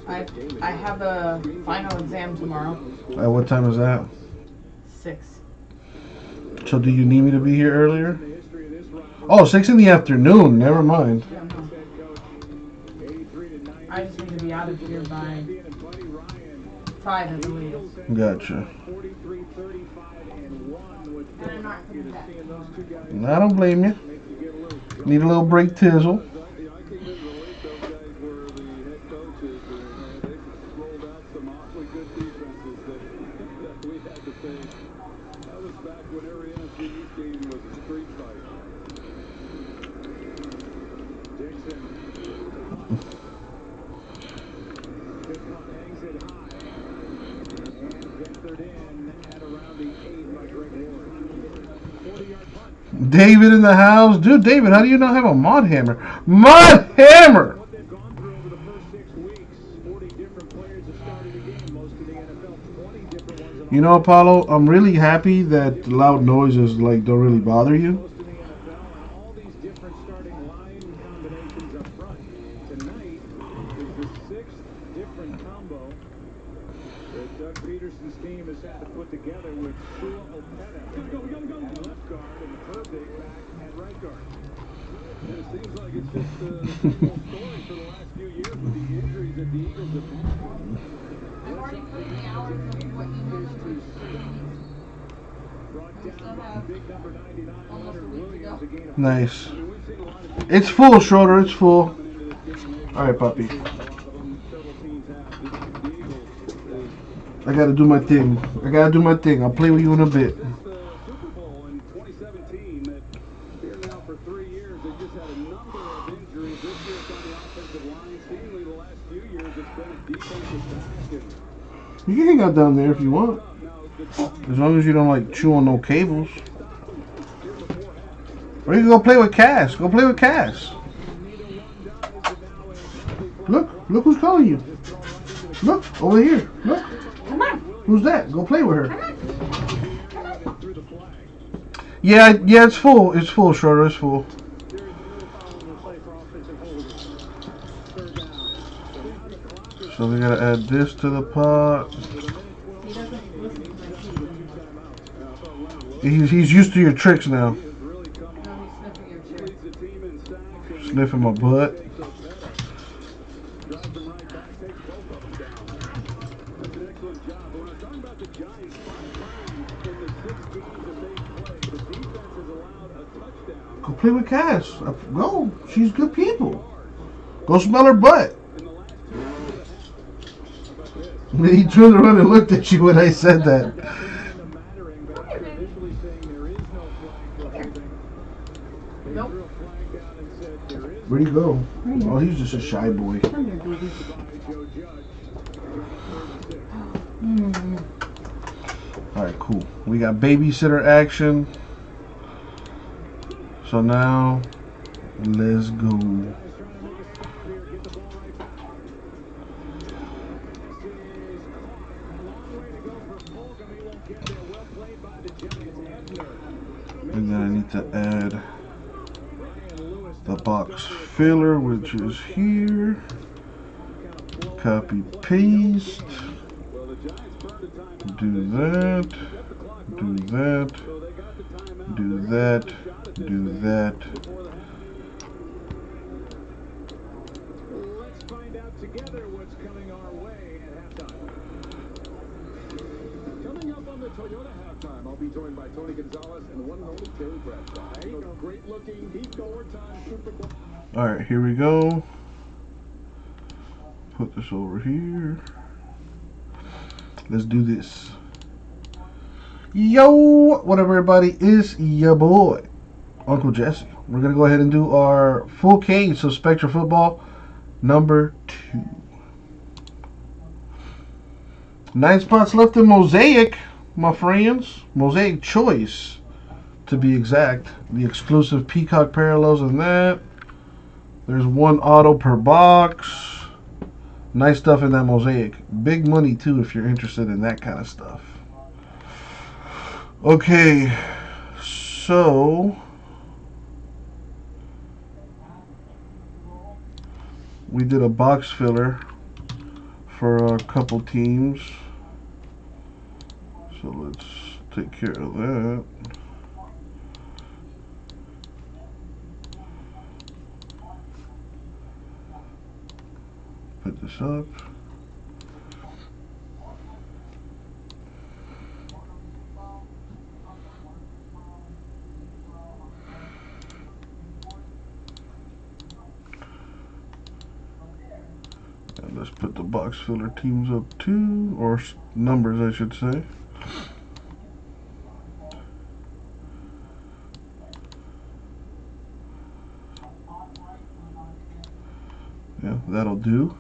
I have a final exam tomorrow. At what time is that? 6. So do you need me to be here earlier? Oh, 6 in the afternoon. Never mind. Yeah, no. I just need to be out of here by 5 at the latest. Gotcha. And I'm not coming back. I don't blame you. Need a little break tizzle. David in the house. Dude, David, how do you not have a mod hammer? Mod hammer! You know, Apollo, I'm really happy that loud noises like don't really bother you. Nice. It's full, Schroeder. It's full. All right, puppy. I gotta do my thing. I'll play with you in a bit. You can hang out down there if you want. As long as you don't like chew on no cables. Or you can go play with Cass. Go play with Cass. Look who's calling you. Look, over here. Look. Come on. Who's that? Go play with her. Yeah, it's full. It's full, Schroeder. It's full. So we gotta add this to the pot. He's used to your tricks now. Sniffing my butt. Go play with Cass. Go. She's good people. Go smell her butt. He turned around and looked at you when I said that. Where'd he go? Oh, he's just a shy boy. Alright, cool. We got babysitter action. So now, let's go. And then I need to add the box filler, which is here. Copy, paste. Do that. Do that. Do that. Do that. Let's find out together what's coming our way at halftime. Coming up on the Toyota halftime, I'll be joined by Tony Gonzalez and the one and only Terry Bradshaw. There you go. Great looking, deep overtime Super Bowl. All right, here we go. Put this over here. Let's do this. Yo, what up, everybody? It's your boy, Uncle Jesse. We're going to go ahead and do our full case of Spectra Football number 2. 9 spots left in Mosaic, my friends. Mosaic Choice, to be exact. The exclusive Peacock parallels in that. There's 1 auto per box. Nice stuff in that Mosaic. Big money, too, if you're interested in that kind of stuff. Okay, so we did a box filler for a couple teams. So let's take care of that. Put this up. And let's put the box filler teams up too, or numbers I should say. Yeah, that'll do.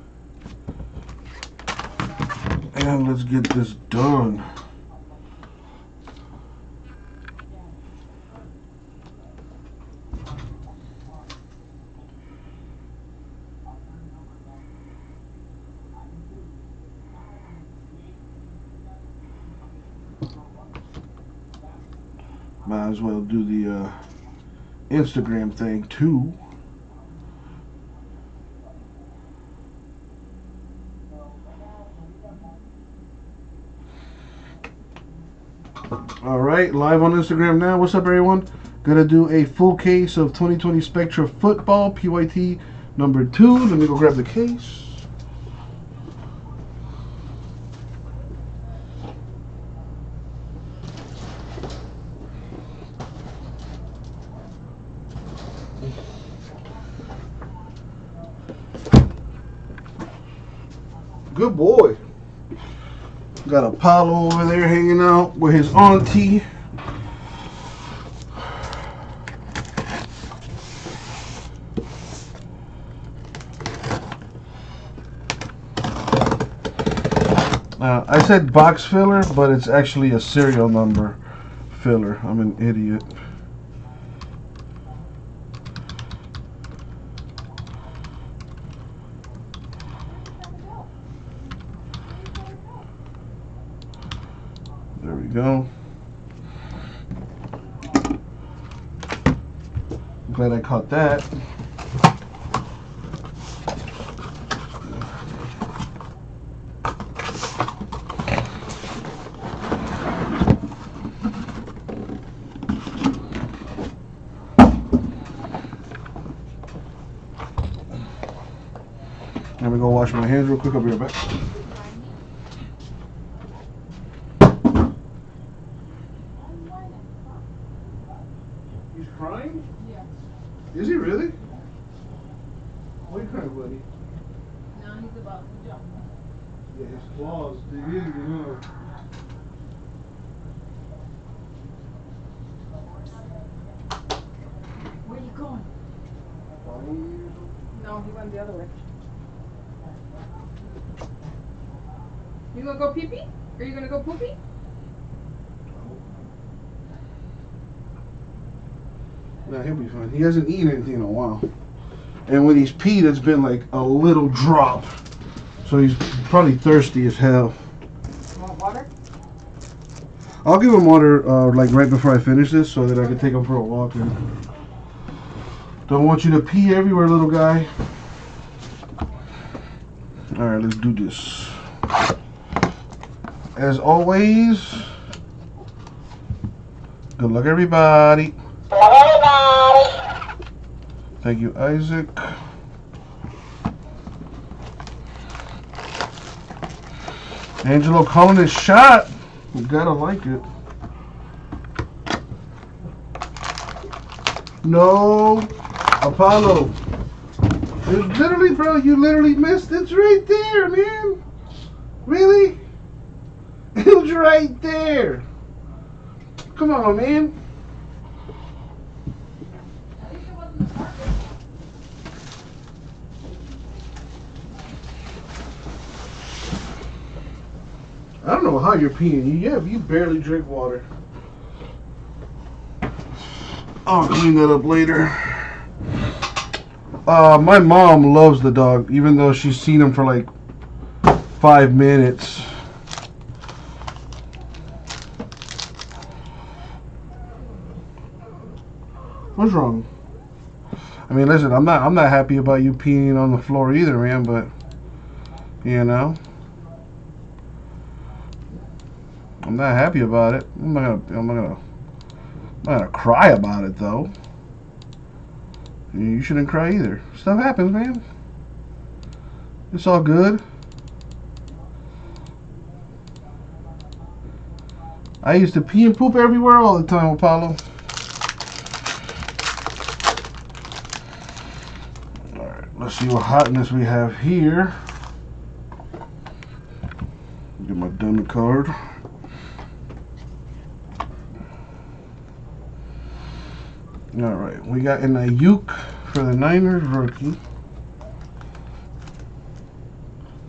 And let's get this done. Might as well do the Instagram thing too. Alright, live on Instagram now. What's up, everyone? Gonna do a full case of 2020 Spectra Football PYT number 2. Let me go grab the case. Good boy. Got Apollo over there hanging out with his auntie. I said box filler, but it's actually a serial number filler. I'm an idiot. There we go. I'm glad I caught that. Let me go wash my hands real quick. I'll be right back. He's crying? Yeah. Is he really? Why are you crying, buddy? Now he's about to jump. Yeah, his claws dig in, you know. Where are you going? No, he went the other way. You gonna go pee-pee? Are you gonna go poopy? Nah, he'll be fine. He hasn't eaten anything in a while. And when he's peed, it's been like a little drop. So he's probably thirsty as hell. Want water? I'll give him water like right before I finish this so that I can take him for a walk. And don't want you to pee everywhere, little guy. Alright, let's do this. As always, good luck, everybody. Thank you, Isaac. Angelo calling his shot. You gotta like it. No, Apollo. It's literally, bro, you literally missed. It's right there, man. Really? It was right there. Come on, man. I don't know how you're peeing. You barely drink water. I'll clean that up later. My mom loves the dog, even though she's seen him for like 5 minutes. What's wrong? I mean, listen, I'm not happy about you peeing on the floor either, man, but you know, I'm not happy about it. I'm not gonna cry about it though. You shouldn't cry either. Stuff happens, man. It's all good. I used to pee and poop everywhere all the time, Apollo. Alright, let's see what hotness we have here. Get my dummy card. Alright, we got an Ayuk for the Niners rookie.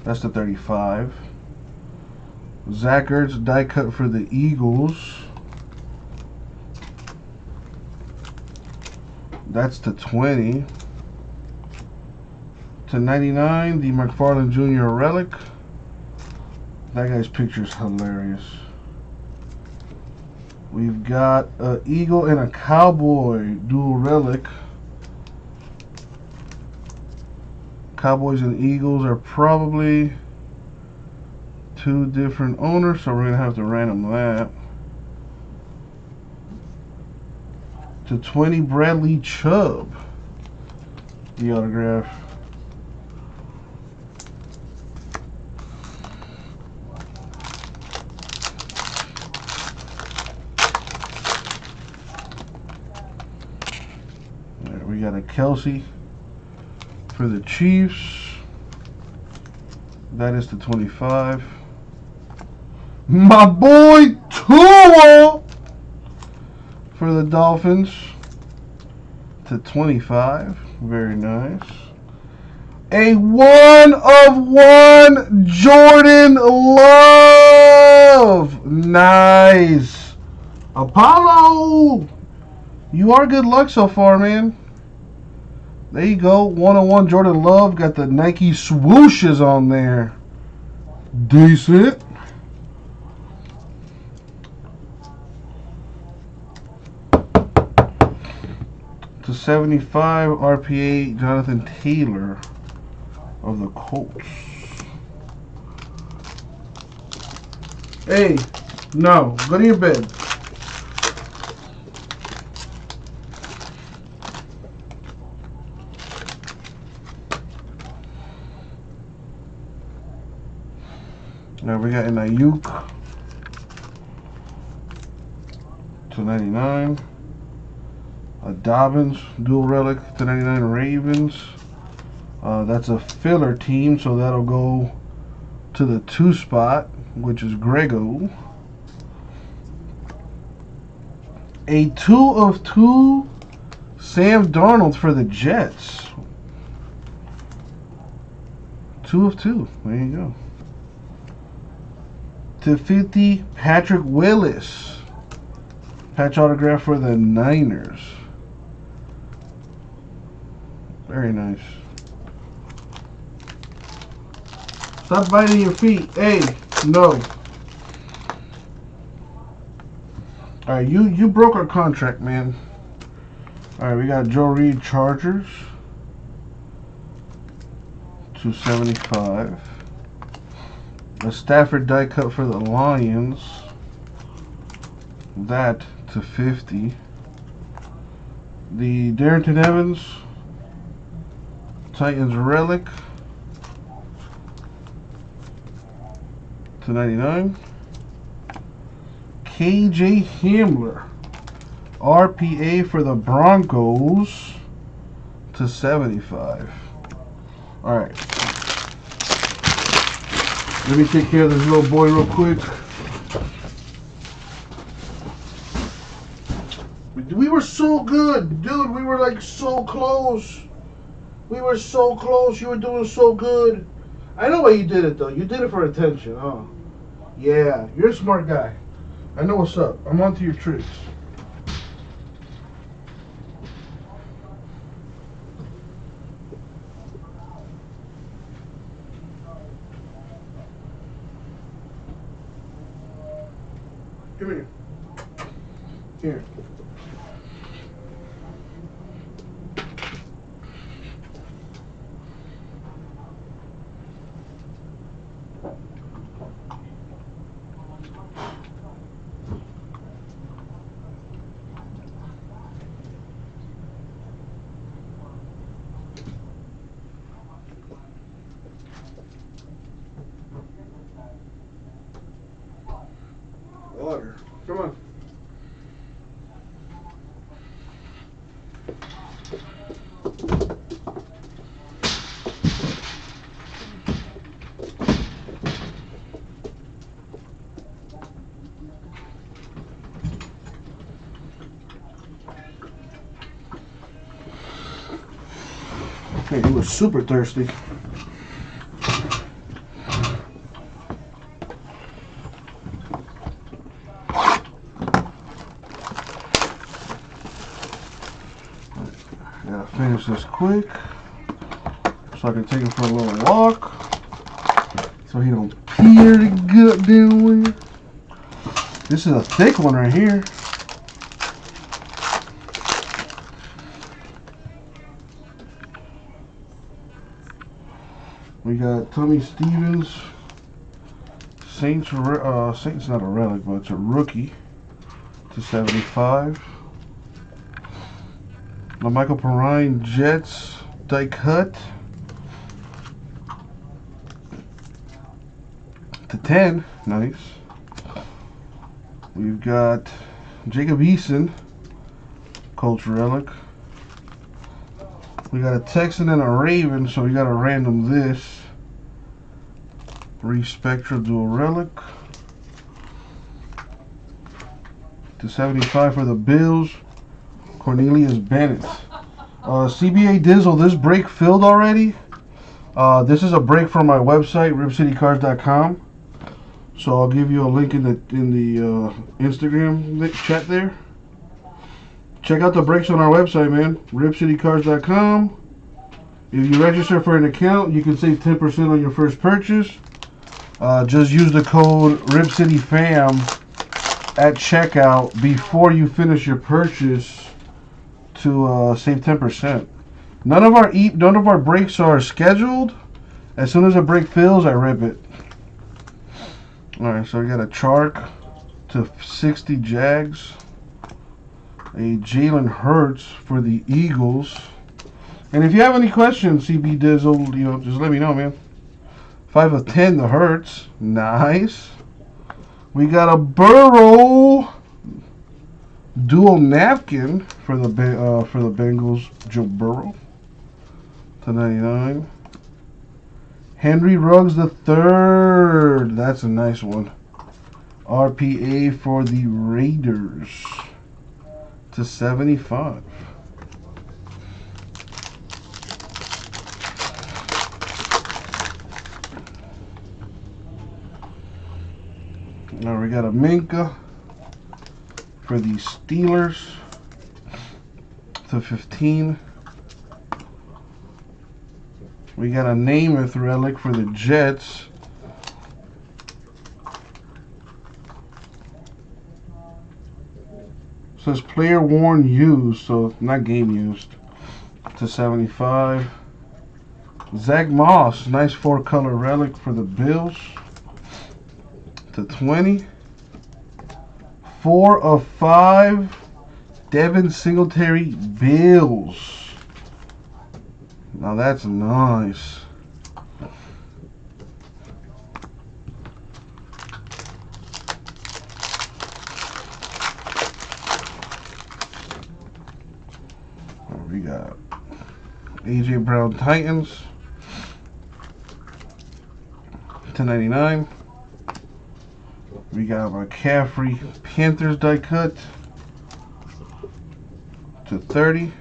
That's the 35. Zach Ertz die cut for the Eagles. That's the 20. To 99, the McFarland Jr. relic. That guy's picture is hilarious. We've got an Eagle and a Cowboy dual relic. Cowboys and Eagles are probably two different owners, so we're going to have to random that. To 20, Bradley Chubb. The autograph. We got a Kelsey for the Chiefs. That is the 25. My boy Tua for the Dolphins to 25. Very nice. A 1/1 Jordan Love. Nice. Apollo, you are good luck so far, man. There you go. 1/1 Jordan Love. Got the Nike swooshes on there. Decent. To 75, RPA Jonathan Taylor of the Colts. Hey, no. Go to your bed. Now we got an Ayuk to 99. A Dobbins dual relic to 99 Ravens. That's a filler team, so that'll go to the 2 spot, which is Grego. A 2/2 Sam Darnold for the Jets. 2/2. There you go. To 50, Patrick Willis. Patch autograph for the Niners. Very nice. Stop biting your feet. Hey, no. Alright, you broke our contract, man. Alright, we got Joe Reed Chargers. 275. A Stafford die cut for the Lions. That to 50. The Darrington Evans Titans relic to 99. KJ Hamler RPA for the Broncos to 75. Alright. Let me take care of this little boy real quick. We were so good, dude. We were like so close. We were so close. You were doing so good. I know why you did it though. You did it for attention, huh? Yeah, you're a smart guy. I know what's up. I'm onto your tricks. Come here. Here. Water. Come on. Okay, he was super thirsty. Gotta finish this quick so I can take him for a little walk so he don't pee the goddamn way. This is a thick one right here. We got Tommy Stevens. Saints not a relic, but it's a rookie to 75. The Michael Perrine Jets die cut to 10. Nice. We've got Jacob Eason, Colts relic. We got a Texan and a Raven, so we got a random this. Spectra dual relic to 75 for the Bills. Cornelius Bennett. CBA Dizzle, this break filled already. This is a break from my website, RipCityCards.com. So I'll give you a link in the Instagram chat there. Check out the breaks on our website, man. RipCityCards.com. If you register for an account, you can save 10% on your first purchase. Just use the code RipCityFam at checkout before you finish your purchase to save 10%. None of our breaks are scheduled. As soon as a break fills, I rip it. Alright, so we got a Chark to 60 Jags. A Jalen Hurts for the Eagles. And if you have any questions, CB Dizzle, just let me know, man. 5 of 10, the Hurts. Nice. We got a Burrow dual napkin for the Bengals, Joe Burrow to 99. Henry Ruggs the third. That's a nice one. RPA for the Raiders to 75. Now we got a Minka for the Steelers to 15. We got a Namath relic for the Jets. Says player worn used, so not game used, to 75. Zach Moss, nice 4-color relic for the Bills to 20. 4 of 5 Devin Singletary Bills. Now that's nice. We got AJ Brown Titans to 99. We got McCaffrey Panthers die cut to 30.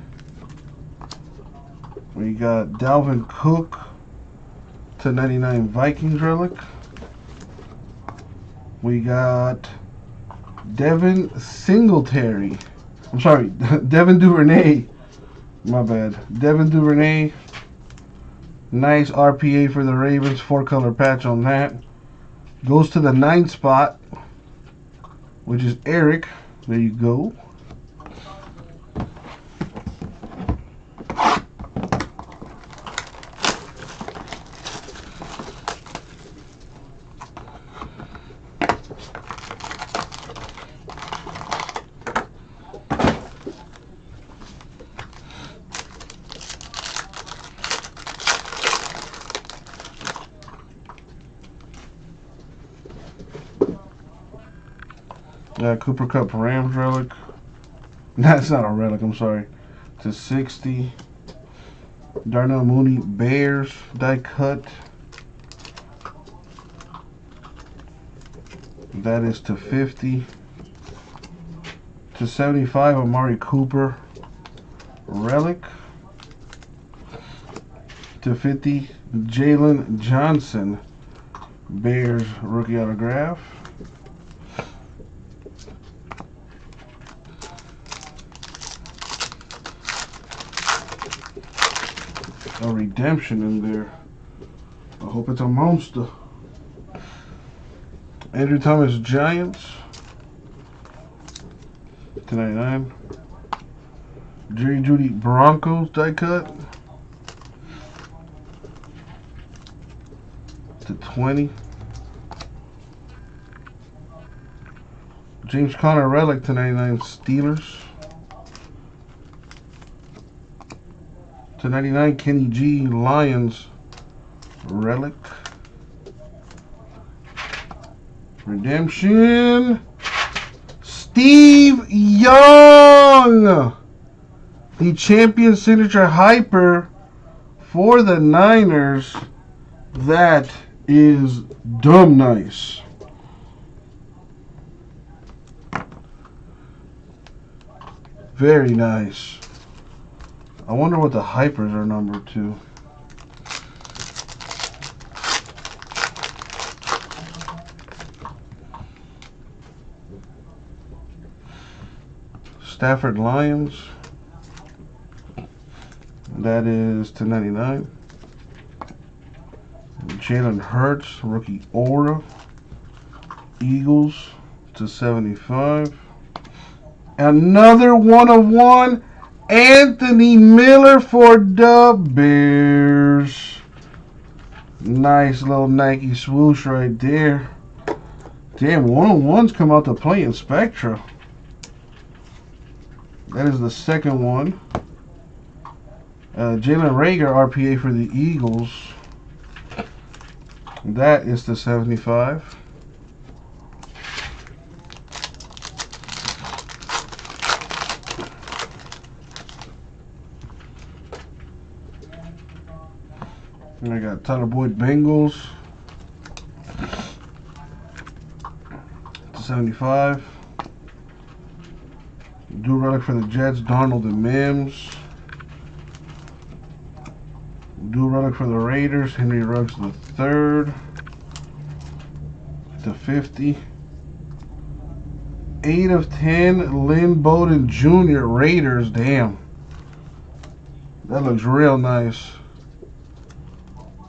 We got Dalvin Cook to 99 Vikings relic. We got Devin Singletary. I'm sorry, Devin Duvernay. My bad. Devin Duvernay. Nice RPA for the Ravens. 4-color patch on that. Goes to the 9th spot, which is Eric. There you go. Cooper Kupp Rams relic. That's not a relic, I'm sorry. To 60. Darnell Mooney Bears die cut. That is to 50. To 75, Amari Cooper relic. To 50, Jalen Johnson Bears rookie autograph. A redemption in there. I hope it's a monster. Andrew Thomas Giants to 99. Jerry Jeudy Broncos die cut to 20. James Conner relic to 99 Steelers. To 99, Kenny G Lions relic. Redemption. Steve Young, the champion signature hyper for the Niners. That is dumb nice. Very nice. I wonder what the hypers are numbered to. Stafford Lions. That is to 99. Jalen Hurts, rookie aura. Eagles to 75. Another 1/1. Anthony Miller for the Bears. Nice little Nike swoosh right there. Damn, 1/1s come out to play in Spectra. That is the second one. Jalen Reagor RPA for the Eagles. That is the 75. And I got Tyler Boyd Bengals to 75. Do relic for the Jets, Darnold and Mims. Do relic for the Raiders, Henry Ruggs III to 50. 8/10, Lynn Bowden Jr. Raiders. Damn, that looks real nice.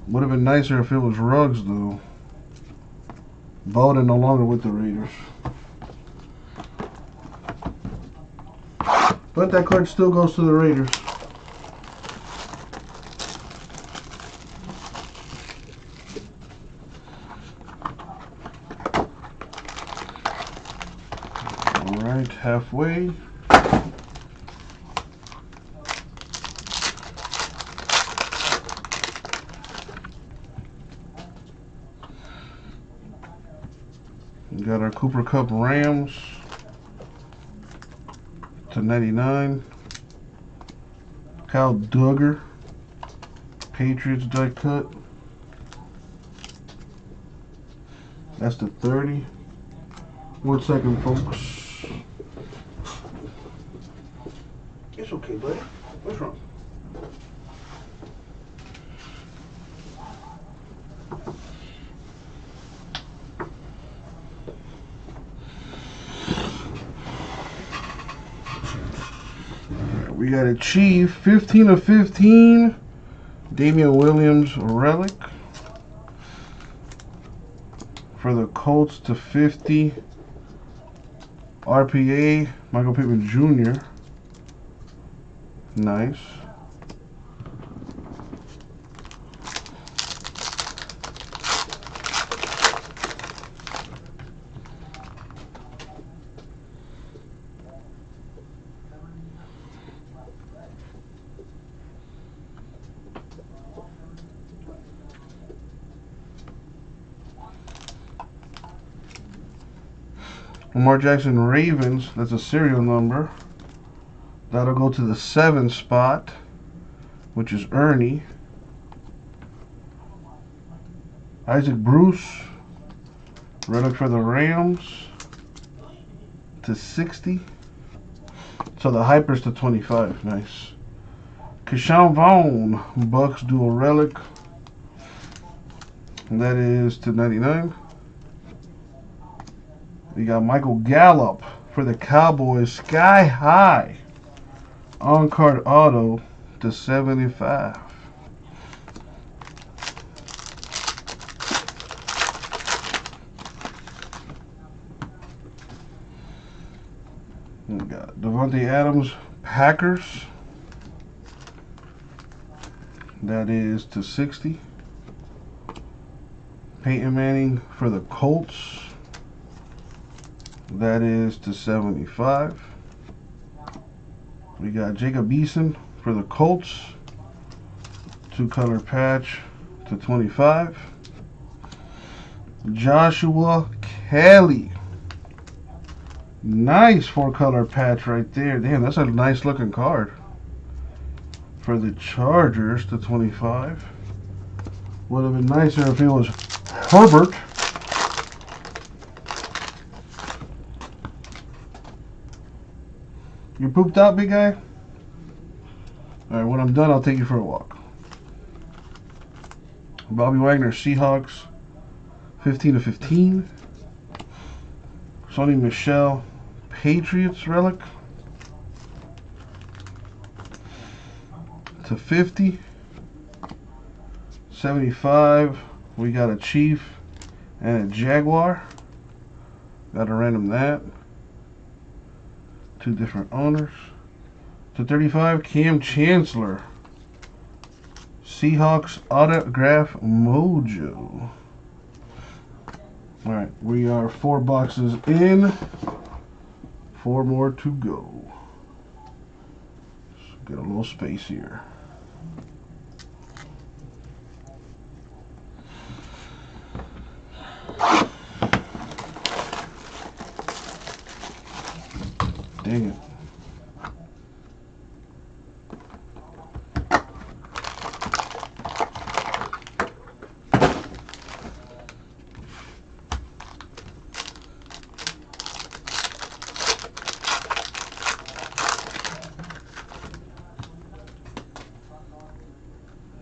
Would have been nicer if it was Ruggs though. Bowden no longer with the Raiders. But that card still goes to the Raiders. Alright, halfway. We got our Cooper Kupp Rams to 99. Kyle Duggar Patriots die cut. That's the 30. 1 second, folks. It's okay, buddy. What's wrong? We got a Chief, 15 of 15. Damian Williams relic. For the Colts to 50. RPA, Michael Pittman Jr. Nice. Lamar Jackson Ravens, that's a serial number. That'll go to the 7 spot, which is Ernie. Isaac Bruce, relic for the Rams, to 60. So the Hypers to 25, nice. Keyshawn Vaughn, Bucks dual relic. And that is to 99. We got Michael Gallup for the Cowboys, sky high. On-card auto to 75. We got Devontae Adams, Packers. That is to 60. Peyton Manning for the Colts. That is to 75. We got Jacob Eason for the Colts. 2-color patch to 25. Joshua Kelly. Nice 4-color patch right there. Damn, that's a nice looking card. For the Chargers to 25. Would have been nicer if it was Herbert. You pooped out, big guy? Alright, when I'm done, I'll take you for a walk. Bobby Wagner, Seahawks, 15 of 15. Sonny Michel, Patriots relic, to 50. 75. We got a Chief and a Jaguar. Got to random that. 2 different owners. To 35, Cam Chancellor. Seahawks autograph mojo. Alright, we are 4 boxes in. 4 more to go. Just get a little space here. Dang it.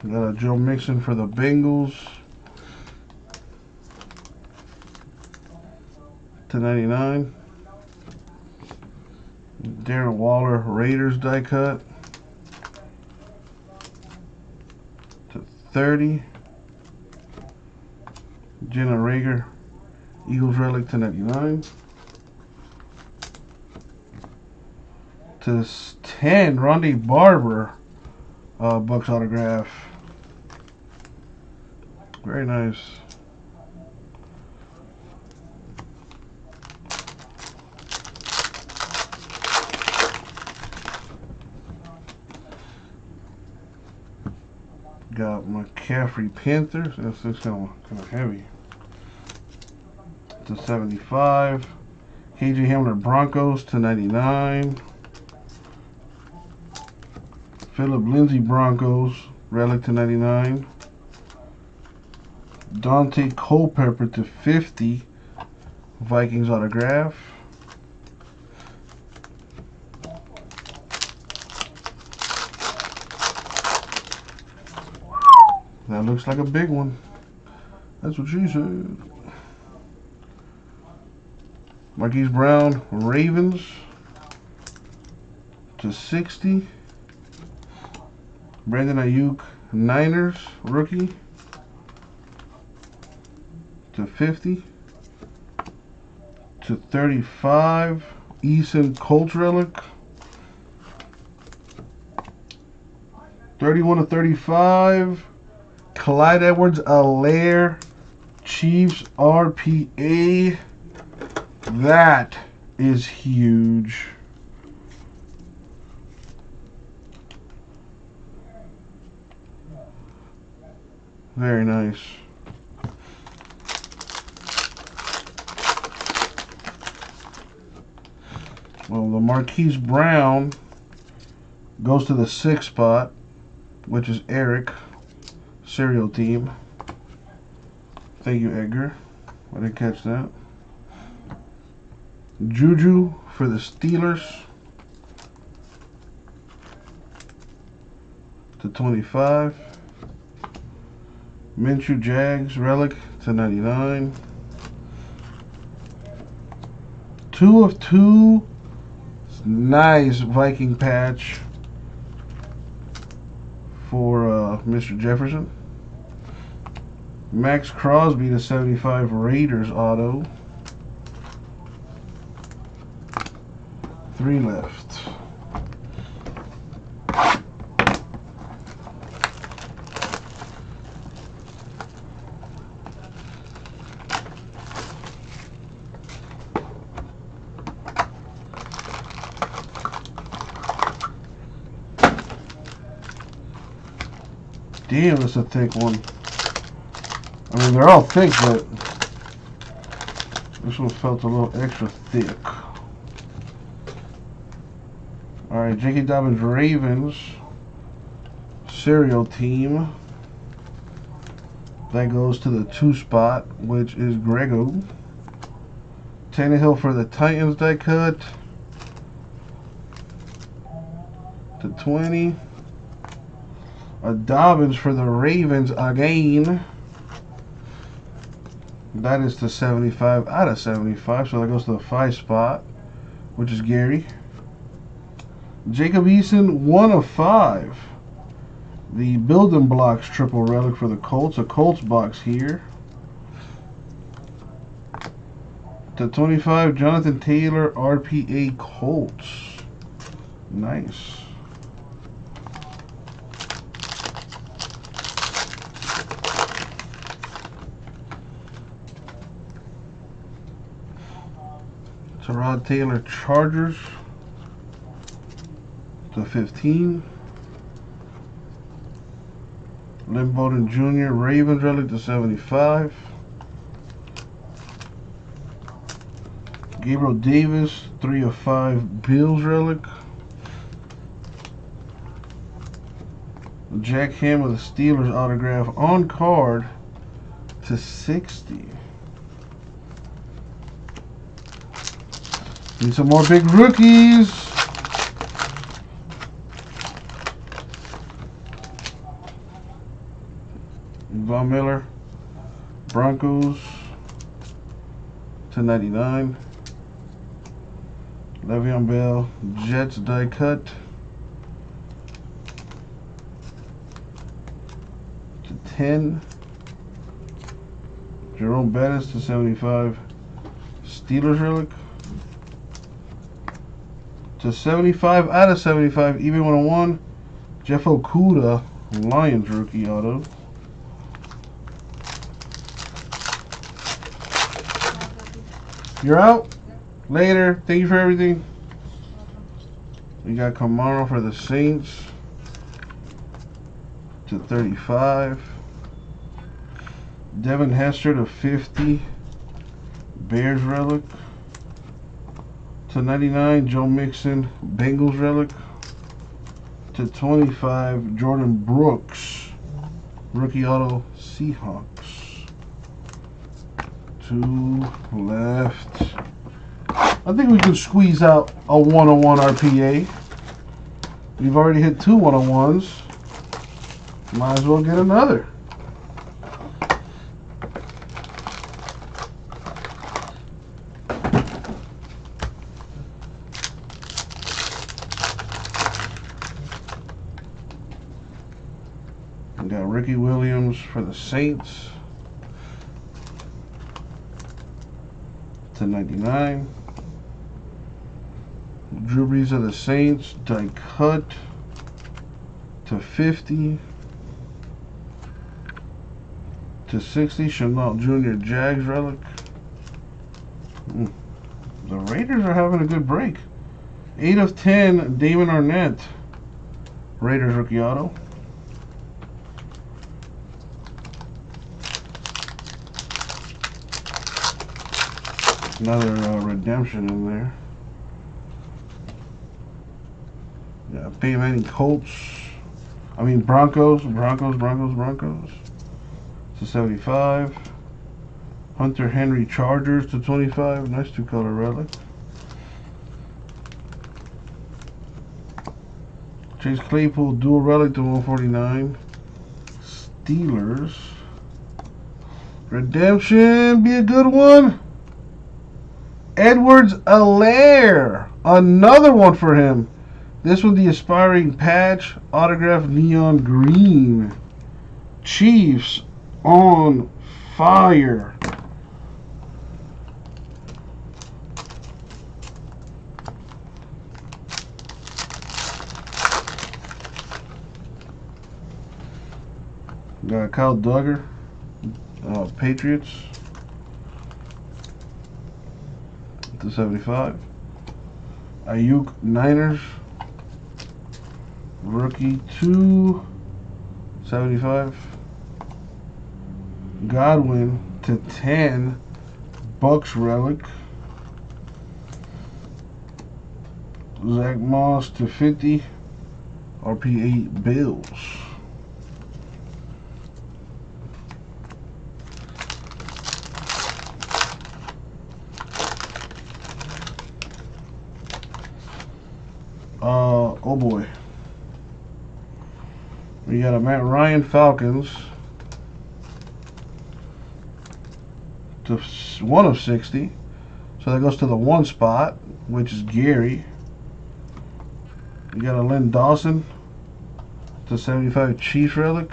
Got a Joe Mixon for the Bengals to 99. Darren Waller Raiders die cut to 30. Jenna Rager Eagles relic to 99. To 10, Rondé Barber Bucks autograph. Very nice. Got McCaffrey Panthers. That's kind of heavy. To 75. KJ Hamler Broncos to 99. Philip Lindsay Broncos relic to 99. Dante Culpepper to 50. Vikings autograph. That looks like a big one. That's what she said. Marquise Brown, Ravens /60. Brandon Ayuk, Niners, rookie /50. /35. Eason, Colts relic. 31/35. Clyde Edwards-Helaire, Chiefs RPA. That is huge. Very nice. Well, the Marquise Brown goes to the 6th spot, which is Eric, Serial Team. Thank you, Edgar. I didn't catch that. Juju for the Steelers /25. Minshew Jags relic /99. 2 of 2. Nice Viking patch for Mr. Jefferson. Max Crosby /75 Raiders auto. 3 left. Damn, that's a thick one. I mean, they're all thick, but this one felt a little extra thick. Alright, J.K. Dobbins, Ravens. Serial Team. That goes to the 2 spot, which is Grego. Tannehill for the Titans die cut. /20. A Dobbins for the Ravens again. That is /75 out of 75, so that goes to the 5 spot, which is Gary. Jacob Eason, 1 of 5. The Building Blocks triple relic for the Colts. A Colts box here. /25, Jonathan Taylor, RPA Colts. Nice. Tyrod Taylor, Chargers /15. Lynn Bowden Jr., Ravens relic /75. Gabriel Davis, 3 of 5 Bills relic. Jack Ham with a Steelers autograph on card /60. Need some more big rookies. Von Miller, Broncos /99. Le'Veon Bell, Jets die cut /10. Jerome Bettis /75. Steelers relic. /75 out of 75, even 101. Jeff Okudah, Lions rookie auto. You're out. Later. Thank you for everything. We got Kamara for the Saints /35. Devin Hester /50. Bears relic. /99, Joe Mixon, Bengals relic. /25, Jordan Brooks, rookie auto, Seahawks. 2 left. I think we can squeeze out a 101 RPA. We've already hit 2 101s. Might as well get another. Mims for the Saints. /99. Drew Brees of the Saints, die cut /50. /60, Chenault Jr. Jags relic. The Raiders are having a good break. 8/10, Damon Arnett. Raiders rookie auto. Another redemption in there. Yeah, Peyton Manning Colts. I mean Broncos. /75. Hunter Henry Chargers /25. Nice 2-color relic. Chase Claypool dual relic /149. Steelers. Redemption, be a good one. Edwards-Helaire. Another one for him. This one, the aspiring patch, autographed neon green. Chiefs on fire. Got Kyle Duggar, Patriots /75. Ayuk Niners. Rookie /75. Godwin /10. Bucks relic. Zach Moss /50. RP8 Bills. Oh boy. We got a Matt Ryan Falcons /1/60. So that goes to the 1 spot, which is Gary. We got a Lynn Dawson /75 Chiefs relic.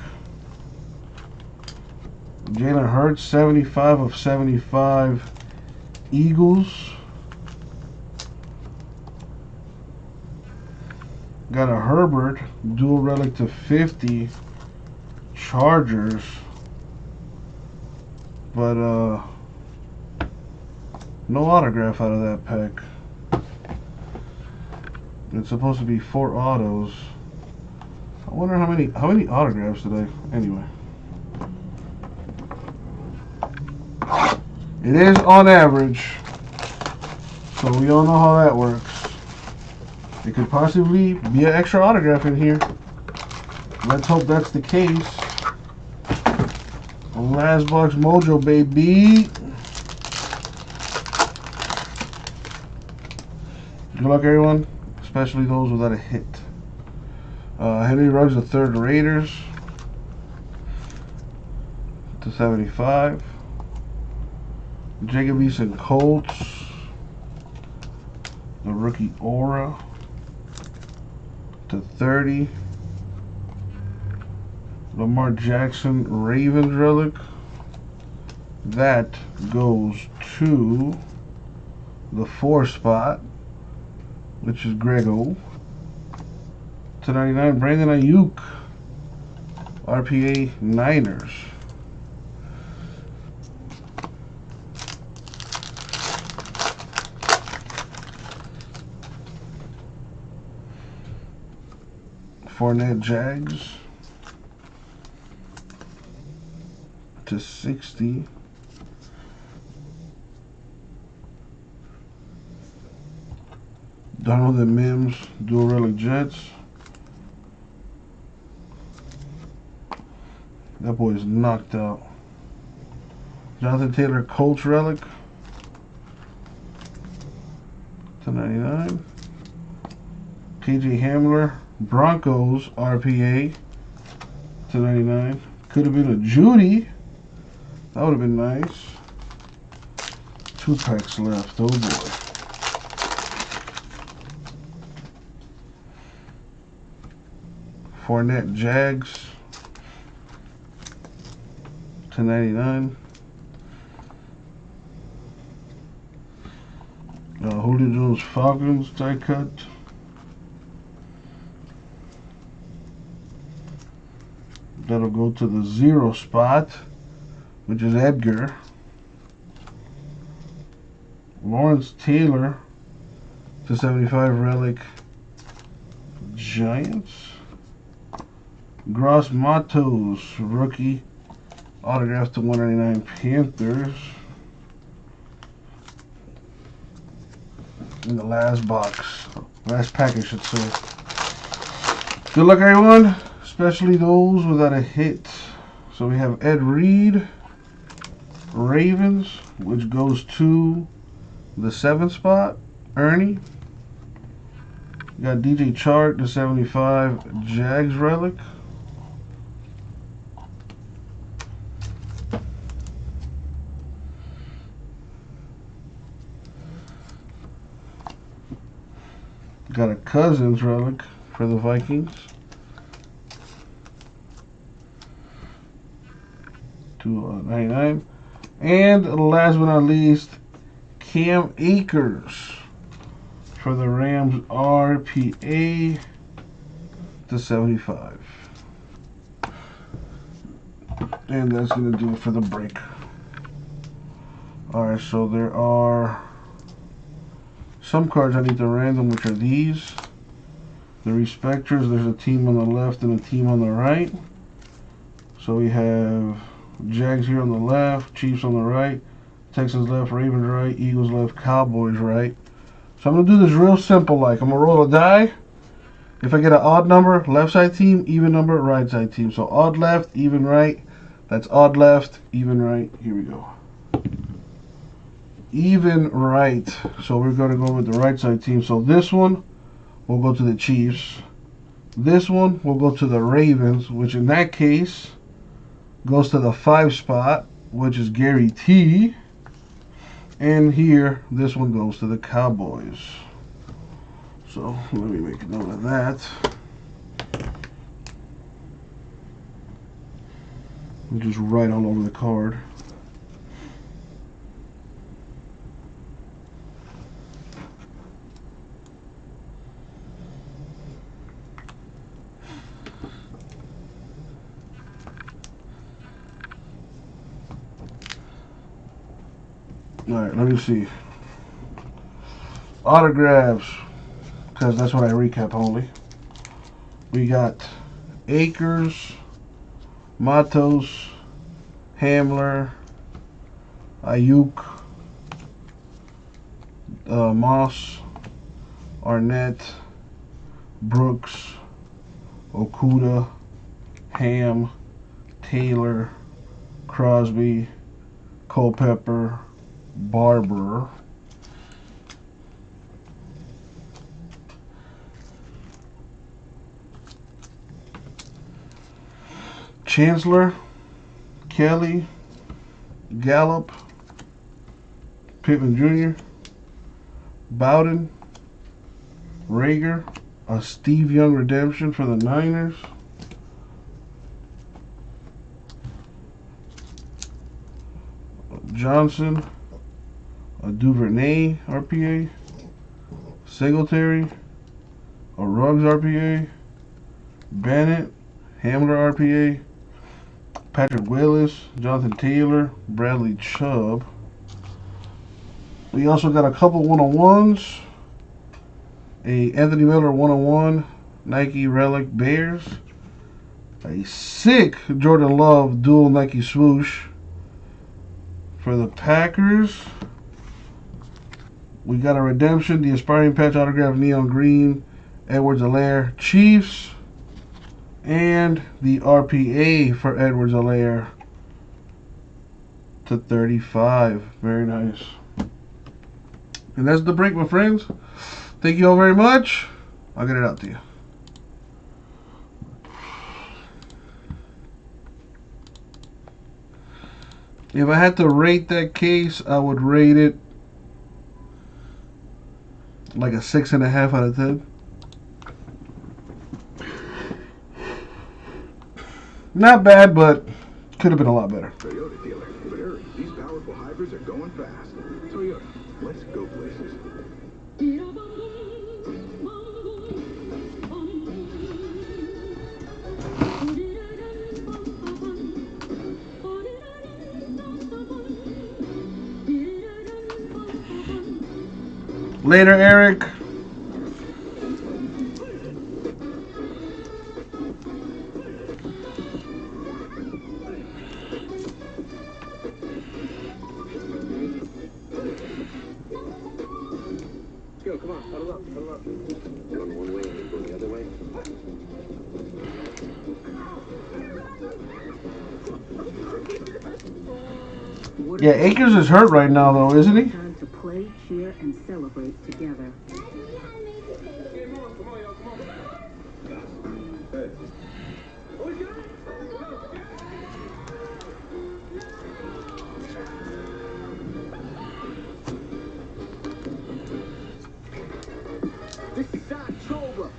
Jalen Hurts 75/75 Eagles. Got a Herbert dual relic /50 Chargers, but no autograph out of that pack. It's supposed to be 4 autos. I wonder how many autographs today. Anyway, it is on average, so we all know how that works. It could possibly be an extra autograph in here. Let's hope that's the case. Last box mojo, baby. Good luck, everyone, especially those without a hit. Henry Ruggs /3 Raiders /75. Jacob Eason Colts. The rookie aura /30. Lamar Jackson Ravens relic. That goes to the 4 spot, which is Grego. /99 Brandon Ayuk. RPA Niners. Fournette Jags /60. Donald and Mims dual relic Jets. That boy is knocked out. Jonathan Taylor Colts relic /99. KJ Hamler Broncos RPA /99. Could have been a Judy. That would have been nice. 2 packs left. Oh boy. Fournette Jags /99. Julio Jones Falcons die cut. That'll go to the 0 spot, which is Edgar. Lawrence Taylor /75 relic Giants. Gross Matos rookie autograph /199 Panthers. In the last box, last pack I should say. Good luck everyone, especially those without a hit. So we have Ed Reed, Ravens, which goes to the 7th spot, Ernie. You got DJ Chark /75 Jags relic. Got a Cousins relic for the Vikings. $2.99. And last but not least, Cam Akers for the Rams RPA /75. And that's going to do it for the break. Alright, so there are some cards I need to random, which are these. The Respecters, there's a team on the left and a team on the right. So we have Jags here on the left, Chiefs on the right, Texans left, Ravens right, Eagles left, Cowboys right. So I'm going to do this real simple like. I'm going to roll a die. If I get an odd number, left side team, even number, right side team. So odd left, even right. That's odd left, even right. Here we go. Even right. So we're going to go with the right side team. So this one will go to the Chiefs. This one will go to the Ravens, which in that case goes to the 5 spot, which is Gary T. And here, this one goes to the Cowboys. So let me make a note of that. Which is right all over the card. Alright, let me see. Autographs, because that's what I recap only. We got Akers, Matos, Hamler, Ayuk, Moss, Arnett, Brooks, Okuda, Ham, Taylor, Crosby, Culpepper, Barber, Chancellor, Kelly, Gallup, Pittman Jr., Bowden, Rager, a Steve Young redemption for the Niners, Johnson, a Duvernay RPA, Singletary, a Ruggs RPA, Bennett, Hamler RPA, Patrick Willis, Jonathan Taylor, Bradley Chubb. We also got a couple 101s. A Anthony Miller 101, Nike Relic Bears. A sick Jordan Love dual Nike swoosh for the Packers. We got a redemption, the Aspiring Patch autograph Neon Green, Edwards-Helaire Chiefs. And the RPA for Edwards-Helaire /35. Very nice. And that's the break, my friends. Thank you all very much. I'll get it out to you. If I had to rate that case, I would rate it like a 6.5 out of 10. Not bad, but Could have been a lot better. Toyota dealer. But hurry, these powerful hybrids are going fast. Toyota, let's go places. Later, Eric. Let's go, come on, huddle up, huddle up. Going one way and then go the other way. Yeah, Akers is hurt right now, though, isn't he? Time to play, cheer, and celebrate together. This is October.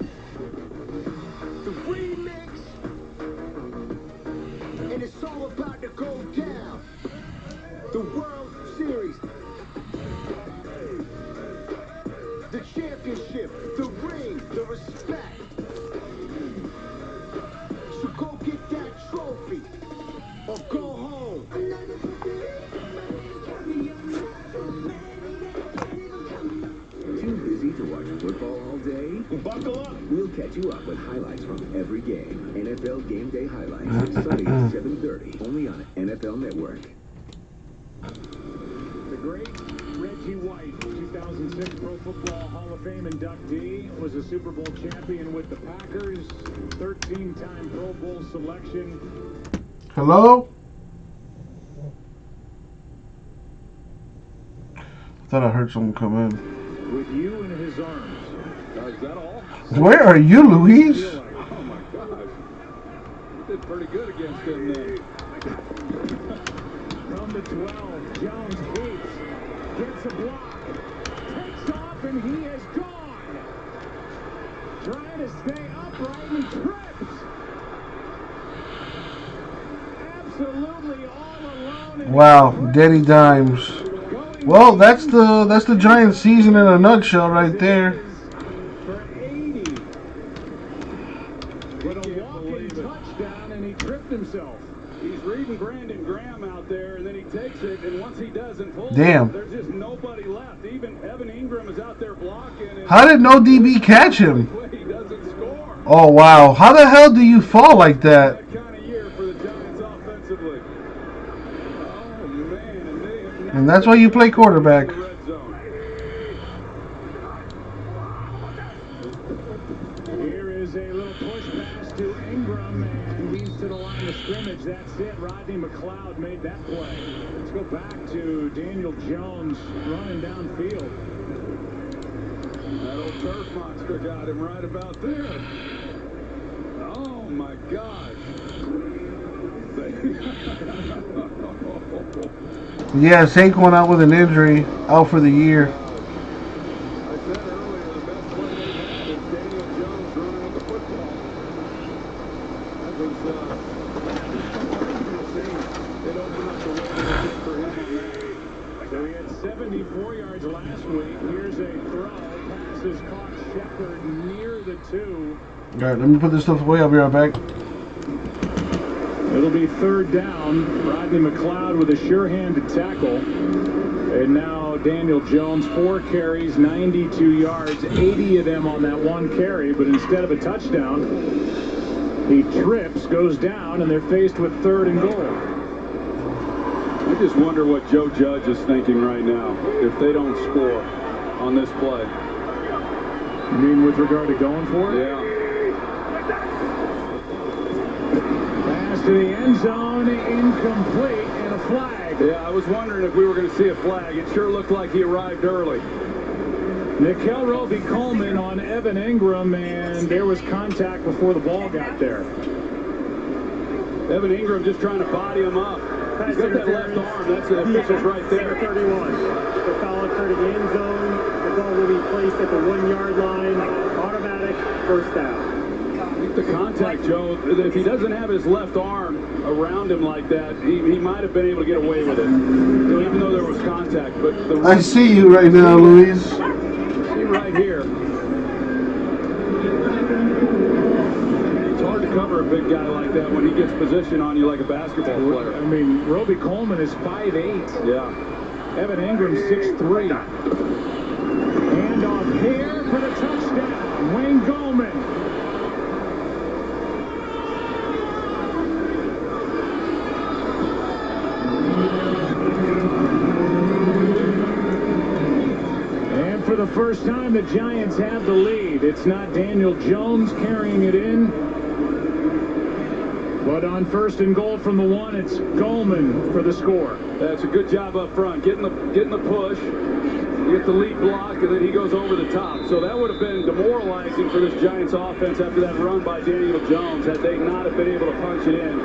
The remix. And it's all about to go down. The World Series. The championship. The ring. The respect. So go get that trophy. Or go home. Too busy to watch football all day? Buckle up! We'll catch you up with highlights from every game. NFL Game Day Highlights. Sunday at 7:30. Only on NFL Network. The great Reggie White, 2006 Pro Football Hall of Fame inductee, was a Super Bowl champion with the Packers, 13-time Pro Bowl selection. Hello? Thought I heard someone come in. With you in his arms. Is that all? Where are you, Luis? Oh my gosh. You did pretty good against him then. From the 12, Jones beats, gets a block, takes off, and he is gone. Trying to stay upright and trips. Absolutely all alone. Wow, Daddy Dimes. Well, that's the Giants season in a nutshell right there. For 80. With a walking touchdown, and he tripped himself. He's reading Brandon Graham out there, and then he takes it, and once he doesn't pull Damn. it, there's just nobody left. Even Evan Ingram is out there blocking. And How did no DB catch him? he doesn't score. Oh, wow. How the hell do you fall like that? That kind of year for the Giants offensively. Oh, man. They have not And that's why you play quarterback. the red zone. Here is a little push pass to Ingram, and leads to the line of scrimmage. That's it. Rodney McLeod made that play. Let's go back to Daniel Jones running downfield. That old turf monster got him right about there. Oh, my God. Yeah, Saquon out with an injury, out for the year. I said earlier, the best play they've had is Daniel Jones running with the football. That was, it opened up the way for him on that. So he had 74 yards last week. Here's a throw. Pass is caught. Shepard near the 2. All right, let me put this stuff away. I'll be right back. It'll be third down. Rodney McLeod with a sure-handed tackle. And now Daniel Jones, 4 carries, 92 yards, 80 of them on that one carry. But instead of a touchdown, he trips, goes down, and they're faced with 3rd and goal. I just wonder what Joe Judge is thinking right now if they don't score on this play. You mean with regard to going for it? Yeah. Pass to the end zone, incomplete, and a flag. Yeah, I was wondering if we were going to see a flag. It sure looked like he arrived early. Nickel Roby-Coleman on Evan Ingram, and there was contact before the ball got there. Evan Ingram just trying to body him up. He's got that left arm. That's the officials right there. 31. The foul occurred in the end zone. The ball will be placed at the 1-yard line. Automatic first down. I think the contact, Joe, if he doesn't have his left arm, around him like that, he might have been able to get away with it, even though there was contact. But I see you right now, Luis. See right here. It's hard to cover a big guy like that when he gets position on you like a basketball player. I mean, Roby Coleman is 5'8". Yeah. Evan Ingram 6'3". Hand off here for the touchdown. Wayne Goldman. And for the first time, the Giants have the lead. It's not Daniel Jones carrying it in. But on 1st and goal from the 1, it's Goldman for the score. That's a good job up front, getting the push, get the lead block, and then he goes over the top. So that would have been demoralizing for this Giants offense after that run by Daniel Jones had they not have been able to punch it in.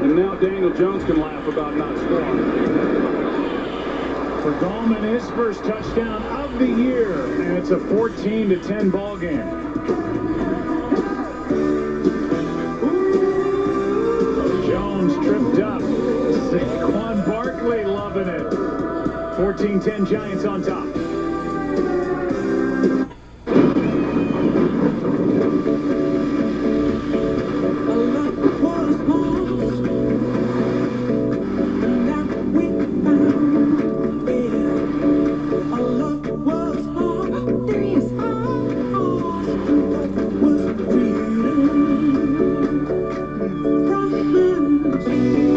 And now Daniel Jones can laugh about not scoring. For Goldman, his first touchdown of the year, and it's a 14-10 ball game. Tripped up. Saquon Barkley loving it. 14-10 Giants on top.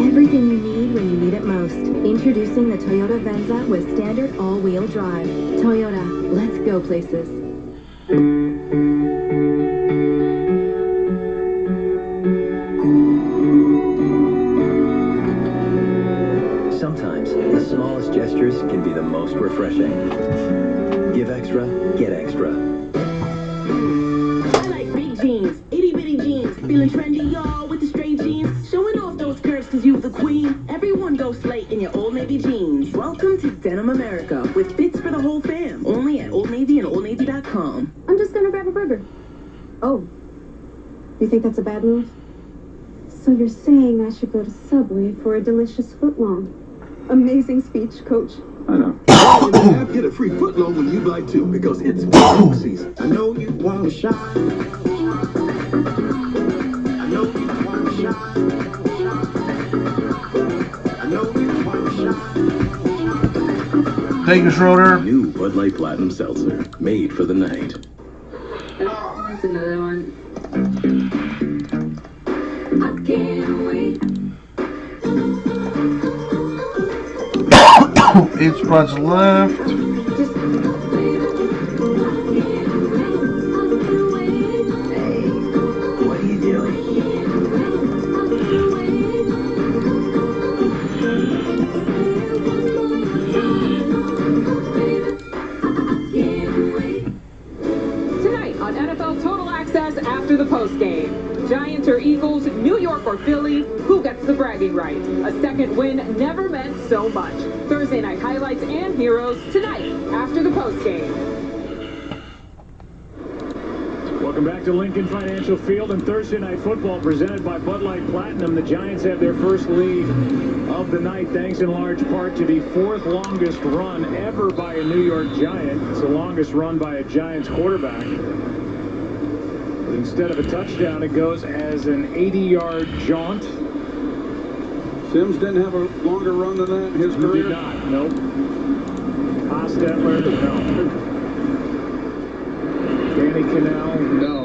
Everything you need when you need it most. Introducing the Toyota Venza with standard all-wheel drive. Toyota, let's go places. Sometimes the smallest gestures can be the most refreshing. Give extra, get extra. I like big jeans, itty-bitty jeans, feeling trendy, y'all, with the straight jeans, showing off those curves cause you the queen. Everyone go slate in your Old Navy jeans. Welcome to Denim America, with fits for the whole fam, only at Old Navy and OldNavy.com. I'm just gonna grab a burger. Oh, you think that's a bad move? So you're saying I should go to Subway for a delicious footlong? Amazing speech, Coach. I know. Get a free footlong when you buy 2 because it's football season. I know you want to shine. I know you want to shine. I know you want to shine. Thank you, Schroeder. New Bud Light Platinum Seltzer, made for the night. That's another one. I can't wait. Eight spots left. What are you doing? Tonight on NFL Total Access after the postgame. Giants or Eagles, New York or Philly, who gets the bragging right? A second win never meant so much. Thursday night highlights and heroes tonight after the postgame. Welcome back to Lincoln Financial Field and Thursday Night Football presented by Bud Light Platinum. The Giants have their first lead of the night thanks in large part to the 4th longest run ever by a New York Giant. It's the longest run by a Giants quarterback. Instead of a touchdown, it goes as an 80-yard jaunt. Sims didn't have a longer run than that in his career? He did not, nope. Hostetler, no. Danny Cannell, no.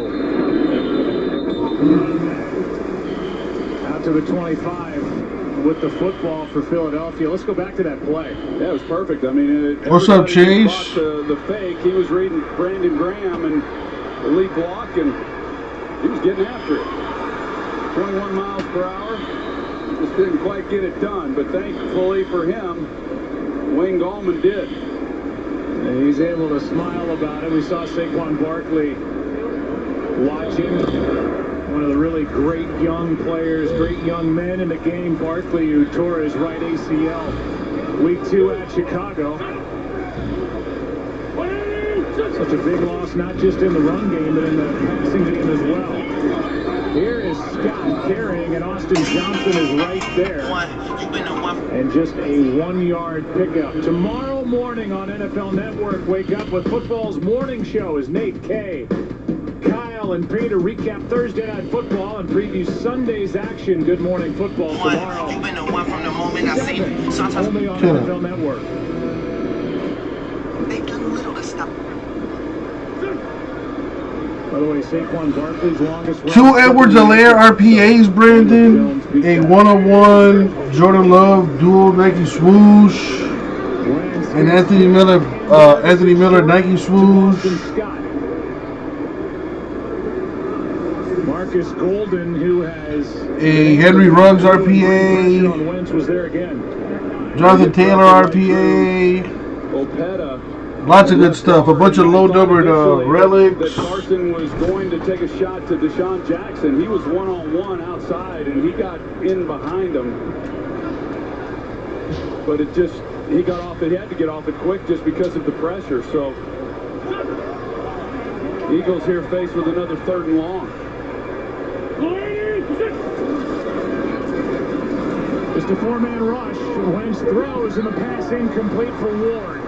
Out to the 25 with the football for Philadelphia. Let's go back to that play. Yeah, it was perfect. I mean, What's up, Chase? The fake. He was reading Brandon Graham and the lead block, and he was getting after it. 21 miles per hour. Just didn't quite get it done, but thankfully for him, Wayne Gallman did. And he's able to smile about it. We saw Saquon Barkley watching. One of the really great young players, great young men in the game. Barkley, who tore his right ACL week 2 at Chicago. Such a big loss, not just in the run game, but in the passing game as well. Here is Scott carrying, and Austin Johnson is right there. And just a 1-yard pickup. Tomorrow morning on NFL Network, wake up with football's morning show as Nate K, Kyle, and Peter recap Thursday Night Football and preview Sunday's action. Good Morning Football tomorrow. You've been the one from the moment I seen it. Only on NFL Network. They've done little to stop. By the way, Saquon Barkley's longest run. 2 Edwards-Helaire RPAs, Brandon. A 101 Jordan Love dual Nike swoosh. And Anthony Miller Nike swoosh. Marcus Golden, who has a Henry Ruggs RPA. On Wentz, was there again. Jonathan Taylor RPA. Opeta. Lots of good stuff. A bunch of low-numbered relics. That Carson was going to take a shot to Deshaun Jackson. He was one-on-one outside, and he got in behind him. But it just, he got off it. He had to get off it quick just because of the pressure. So, Eagles here faced with another 3rd and long. Just a 4-man rush. Wentz throws, and the pass incomplete for Ward.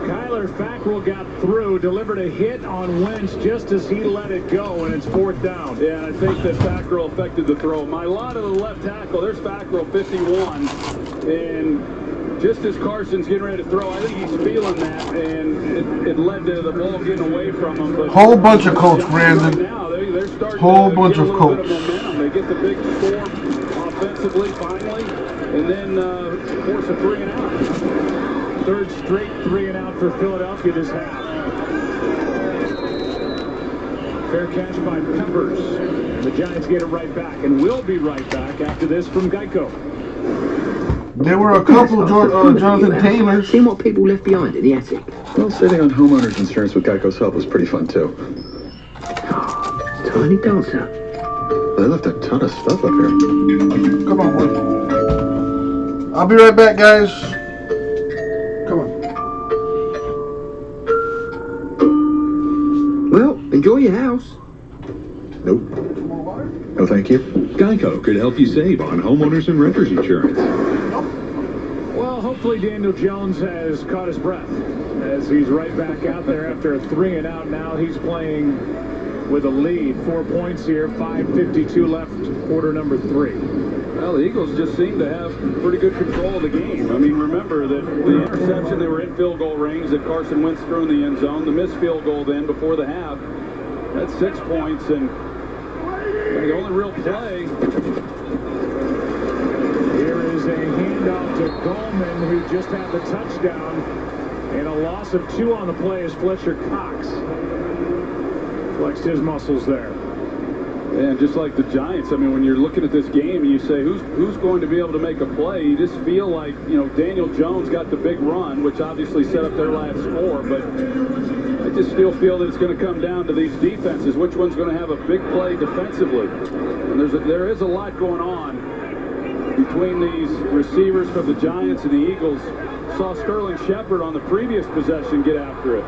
Kyler Fackrell got through, delivered a hit on Wentz just as he let it go, and it's 4th down. Yeah, I think that Fackrell affected the throw. My lot of the left tackle, there's Fackrell, 51, and just as Carson's getting ready to throw, I think he's feeling that, and it led to the ball getting away from him. But whole bunch of Colts, Brandon. Now they're starting whole to bunch get a of little Colts. bit of momentum. They get the big score offensively finally, and then force a 3-and-out. 3rd straight 3-and-out for Philadelphia this half. Fair catch by Peppers. The Giants get it right back, and will be right back after this from Geico. There were a couple Jonathan Taylors. Seeing what people left behind in the attic. Well, saving on homeowners insurance with Geico's help was pretty fun, too. Tiny dancer. They left a ton of stuff up here. Come on, boy. I'll be right back, guys. Come on. Well, enjoy your house. Nope. No, thank you. Geico could help you save on homeowners and renters insurance. Well, hopefully Daniel Jones has caught his breath as he's right back out there after a 3-and-out. Now he's playing with a lead. 4 points here, 5:52 left, quarter number 3. Well, the Eagles just seem to have pretty good control of the game. I mean, remember that the interception, they were in field goal range, that Carson Wentz threw in the end zone. The missed field goal then before the half, that's 6 points, and the only real play. Here is a handoff to Goldman, who just had the touchdown, and a loss of 2 on the play is Fletcher Cox. Flexed his muscles there. And just like the Giants, I mean, when you're looking at this game and you say, who's going to be able to make a play, you just feel like, you know, Daniel Jones got the big run, which obviously set up their last score, but I just still feel that it's going to come down to these defenses. Which one's going to have a big play defensively? And there is a lot going on between these receivers for the Giants and the Eagles. Saw Sterling Shepard on the previous possession get after it.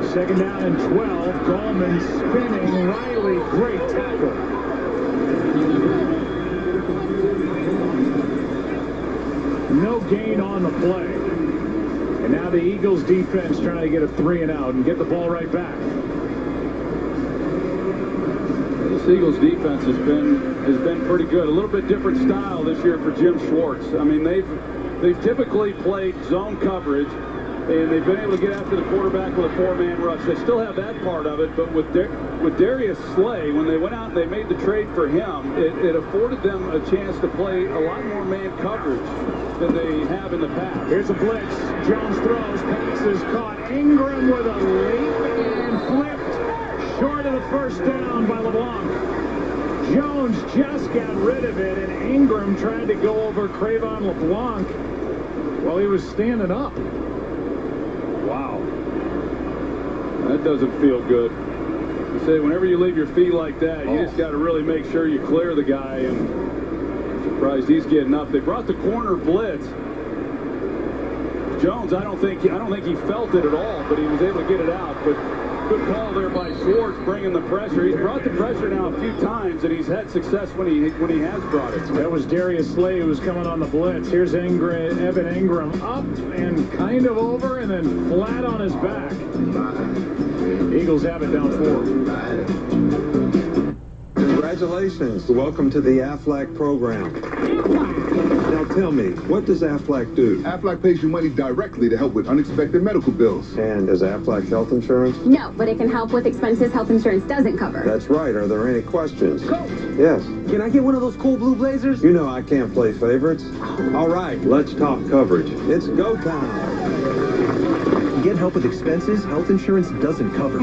2nd down and 12. Goldman spinning. Riley, great tackle. No gain on the play. And now the Eagles defense trying to get a 3-and-out and get the ball right back. This Eagles defense has been pretty good. A little bit different style this year for Jim Schwartz. I mean, they've typically played zone coverage, and they've been able to get after the quarterback with a 4-man rush. They still have that part of it, but with Darius Slay, when they went out and they made the trade for him, it afforded them a chance to play a lot more man coverage than they have in the past. Here's a blitz. Jones throws, passes caught. Ingram with a leap and flipped short of the 1st down by LeBlanc. Jones just got rid of it, and Ingram tried to go over Cravon LeBlanc while he was standing up. Wow. That doesn't feel good. You say whenever you leave your feet like that, you just got to really make sure you clear the guy, and I'm surprised he's getting up. They brought the corner blitz. Jones, I don't think he felt it at all, but he was able to get it out. But Good call there by Schwartz, bringing the pressure. He's brought the pressure now a few times, and he's had success when he has brought it. That was Darius Slay who was coming on the blitz. Here's Evan Ingram up and kind of over and then flat on his back. Eagles have it down 4. Congratulations. Welcome to the Aflac program. Now tell me, what does Aflac do? Aflac pays you money directly to help with unexpected medical bills. And is Aflac health insurance? No, but it can help with expenses health insurance doesn't cover. That's right. Are there any questions? Coach, Yes. can I get one of those cool blue blazers? You know I can't play favorites. All right, let's talk coverage. It's go time. Get help with expenses health insurance doesn't cover.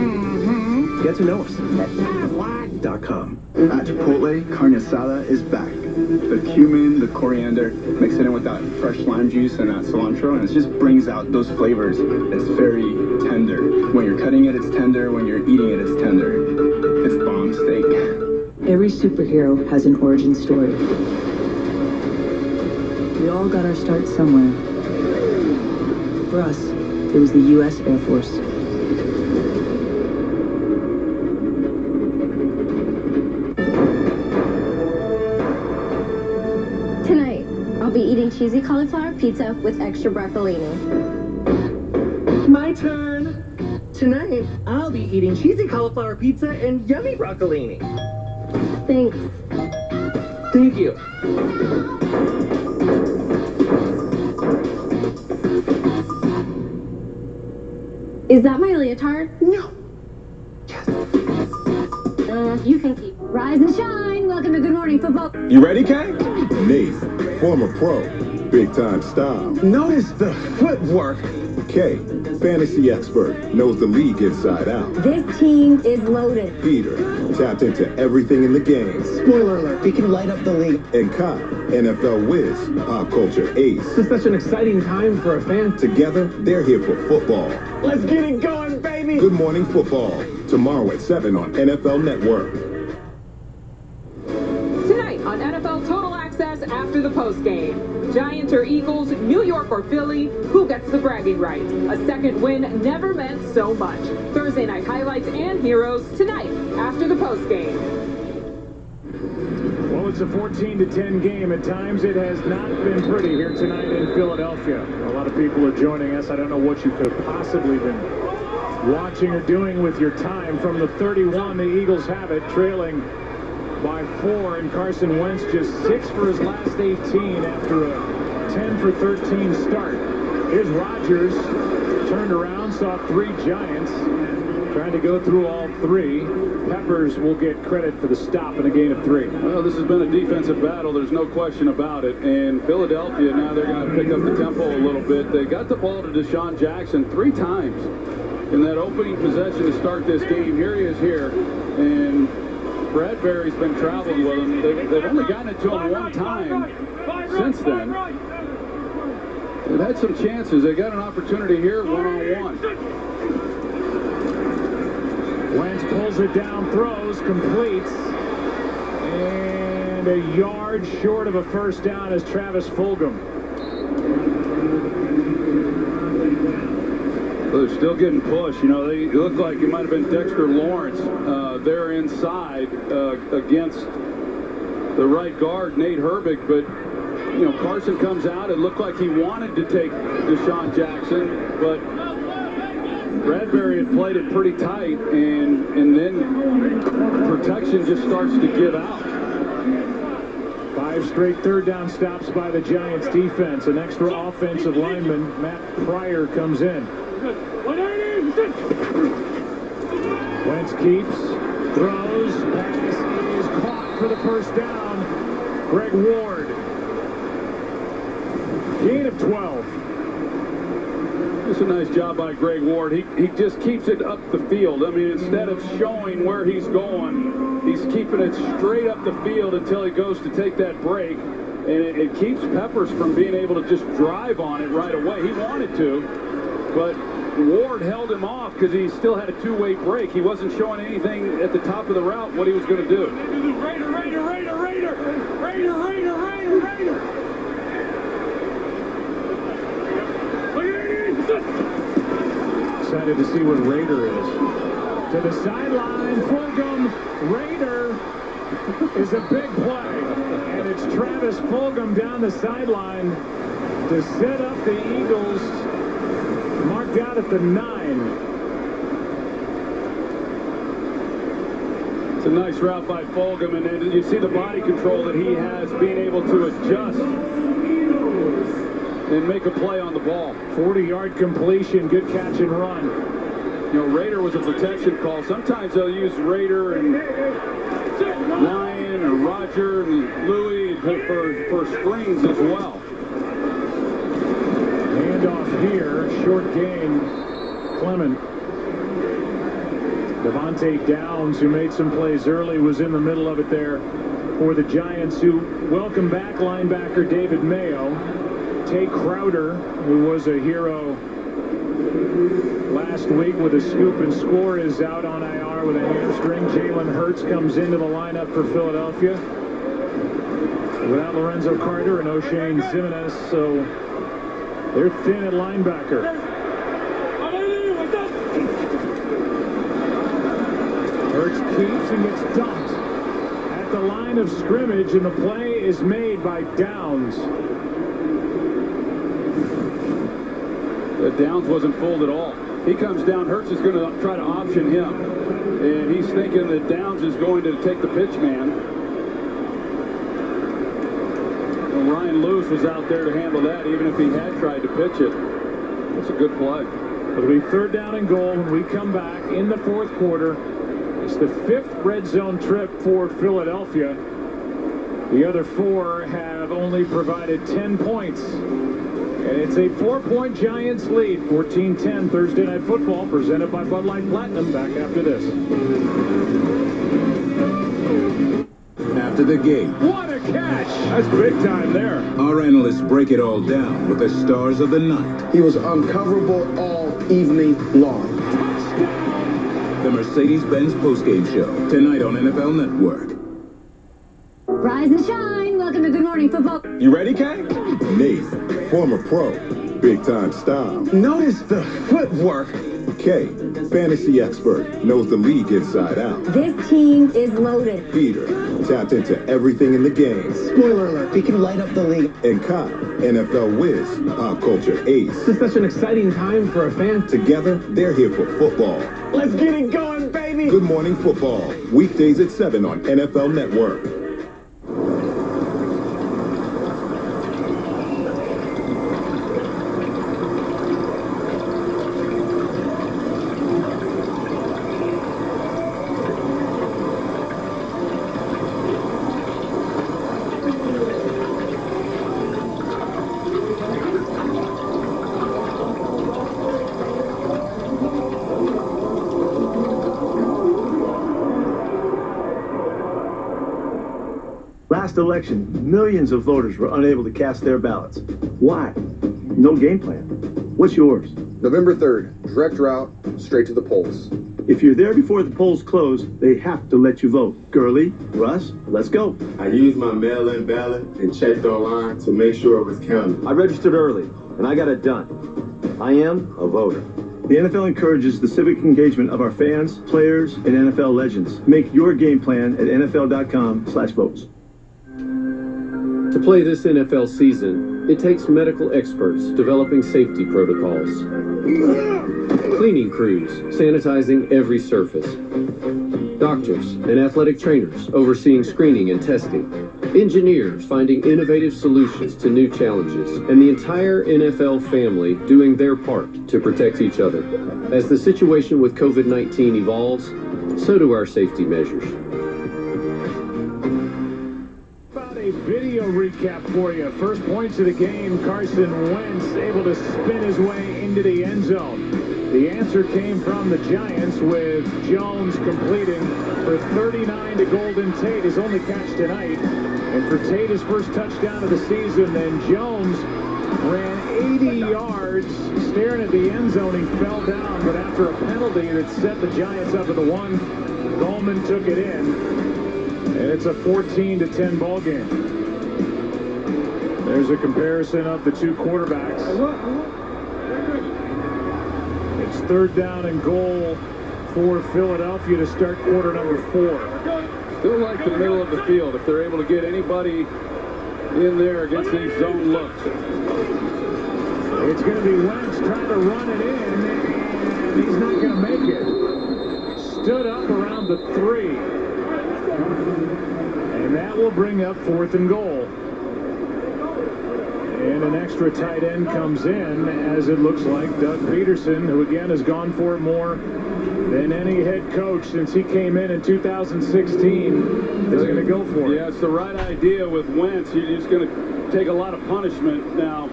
Get to know us at Aflac.com. At Chipotle, carne asada is back. The cumin, the coriander, mix it in with that fresh lime juice and that cilantro, and it just brings out those flavors. It's very tender. When you're cutting it, it's tender. When you're eating it, it's tender. It's bomb steak. Every superhero has an origin story. We all got our start somewhere. For us, it was the U.S. Air Force. Tonight, I'll be eating cheesy cauliflower pizza with extra broccolini. My turn. Tonight, I'll be eating cheesy cauliflower pizza and yummy broccolini. Thanks. Thank you. Is that my leotard? No. You can keep. Rise and shine. Welcome to Good Morning Football. You ready, Kay? Nate, former pro, big time style. Notice the footwork. Kay, fantasy expert, knows the league inside out. This team is loaded. Peter, tapped into everything in the game. Spoiler alert, he can light up the league. And Kyle, NFL whiz, pop culture ace. This is such an exciting time for a fan. Together, they're here for football. Let's get it going, baby. Good Morning Football, tomorrow at 7 on NFL Network. Tonight on NFL Total Access after the postgame. Giants or Eagles, New York or Philly, who gets the bragging right? A second win never meant so much. Thursday night highlights and heroes tonight after the postgame. Well, it's a 14-10 game. At times, it has not been pretty here tonight in Philadelphia. A lot of people are joining us. I don't know what you could have possibly been watching or doing with your time. From the 31, the Eagles have it, trailing by 4, and Carson Wentz just 6 for his last 18 after a 10 for 13 start. Here's Rodgers, turned around, saw 3 Giants, trying to go through all 3. Peppers will get credit for the stop and a gain of 3. Well, this has been a defensive battle. There's no question about it. And Philadelphia, now they're going to pick up the tempo a little bit. They got the ball to Deshaun Jackson 3 times in that opening possession to start this game. Here he is here. And Bradbury's been traveling with him. They've only gotten it to him 1 time since then. They've had some chances. They got an opportunity here, 1-on-1. Wentz pulls it down, throws, completes, and a yard short of a first down is Travis Fulgham. They're still getting pushed. You know, they look like it might have been Dexter Lawrence. They're inside against the right guard, Nate Herbig, but you know, Carson comes out. It looked like he wanted to take Deshaun Jackson, but Bradbury had played it pretty tight, and then protection just starts to give out. 5 straight third down stops by the Giants defense. An extra offensive lineman, Matt Pryor, comes in. Wentz keeps, throws, pass is caught for the first down. Greg Ward. Gain of 12. It's a nice job by Greg Ward. He just keeps it up the field. I mean, instead of showing where he's going, he's keeping it straight up the field until he goes to take that break. And it keeps Peppers from being able to just drive on it right away. He wanted to, but Ward held him off because he still had a 2-way break. He wasn't showing anything at the top of the route what he was going to do. Raider, Raider, Raider, Raider! Raider, Raider, Raider, Raider! Excited to see what Raider is. to the sideline. Fulgham, Raider is a big play. And it's Travis Fulgham down the sideline to set up the Eagles. Marked out at the 9. It's a nice route by Fulgham, and then you see the body control that he has, being able to adjust and make a play on the ball. 40-yard completion, good catch and run. You know, Raider was a protection call. Sometimes they'll use Raider and Ryan or Roger and Louie for screens as well. Handoff here, short gain. Clement. Devontae Downs, who made some plays early, was in the middle of it there for the Giants, who welcome back linebacker David Mayo. Tay Crowder, who was a hero last week with a scoop and score, is out on IR with a hamstring. Jalen Hurts comes into the lineup for Philadelphia without Lorenzo Carter and O'Shane Ximines, so they're thin at linebacker. Hurts keeps and gets dumped at the line of scrimmage, and the play is made by Downs. Downs wasn't fooled at all. He comes down. Hurts is going to try to option him, and he's thinking that Downs is going to take the pitch man. And Ryan Lewis was out there to handle that, even if he had tried to pitch it. That's a good play. It'll be 3rd down and goal when we come back in the 4th quarter. It's the 5th red zone trip for Philadelphia. The other 4 have only provided 10 points. And it's a 4-point Giants lead. 14-10 Thursday Night Football, presented by Bud Light Platinum. Back after this. After the game, What a catch! That's big time there. our analysts break it all down with the stars of the night. He was uncoverable all evening long. The Mercedes-Benz postgame show, tonight on NFL Network. Rise and shine. Welcome to Good Morning Football. You ready, Kay? Nathan, former pro, big-time style. Notice the footwork. Kay, fantasy expert, knows the league inside out. This team is loaded. Peter, tapped into everything in the game. Spoiler alert, he can light up the league. And Kyle, NFL whiz, pop culture ace. This is such an exciting time for a fan. Together, they're here for football. Let's get it going, baby. Good Morning Football, weekdays at 7 on NFL Network. Last election, millions of voters were unable to cast their ballots. Why? No game plan. What's yours? November 3rd, direct route, straight to the polls. If you're there before the polls close, they have to let you vote. Gurley, Russ, let's go. I used my mail-in ballot and checked online to make sure it was counted. I registered early, and I got it done. I am a voter. The NFL encourages the civic engagement of our fans, players, and NFL legends. Make your game plan at nfl.com/votes. To play this NFL season, it takes medical experts developing safety protocols, cleaning crews sanitizing every surface, doctors and athletic trainers overseeing screening and testing, engineers finding innovative solutions to new challenges, and the entire NFL family doing their part to protect each other. As the situation with COVID-19 evolves, so do our safety measures. A video recap for you. First points of the game, Carson Wentz able to spin his way into the end zone. The answer came from the Giants, with Jones completing for 39 to Golden Tate, his only catch tonight. And for Tate, his first touchdown of the season. Then Jones ran 80 yards, staring at the end zone. He fell down, but after a penalty that set the Giants up at the 1, Goldman took it in. And it's a 14-10 ball game. There's a comparison of the two quarterbacks. It's 3rd down and goal for Philadelphia to start quarter number 4. Still like the middle of the field if they're able to get anybody in there against these zone looks. It's going to be Wentz trying to run it in, and he's not going to make it. Stood up around the 3. And that will bring up 4th and goal. And an extra tight end comes in, as it looks like Doug Peterson, who again has gone for it more than any head coach since he came in 2016, is going to go for it. Yeah, it's the right idea with Wentz. He's going to take a lot of punishment now.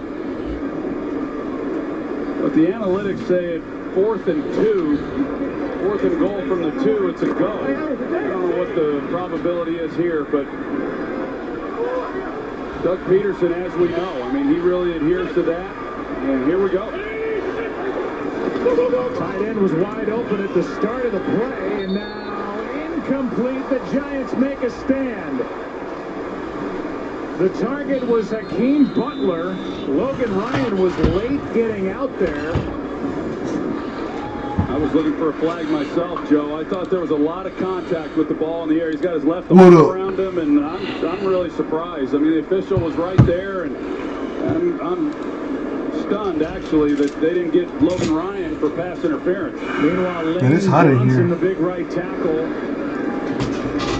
But the analytics say at 4th and 2, 4th and goal from the 2, it's a go. I don't know what the probability is here, but Doug Peterson, as we know, I mean, he really adheres to that. And here we go. Tight end was wide open at the start of the play, and now incomplete. The Giants make a stand. The target was Hakeem Butler. Logan Ryan was late getting out there. I was looking for a flag myself, Joe. I thought there was a lot of contact with the ball in the air. He's got his left arm around him, and I'm really surprised. I mean, the official was right there, and I'm stunned, actually, that they didn't get Logan Ryan for pass interference. Meanwhile, Lane Johnson, the big right tackle,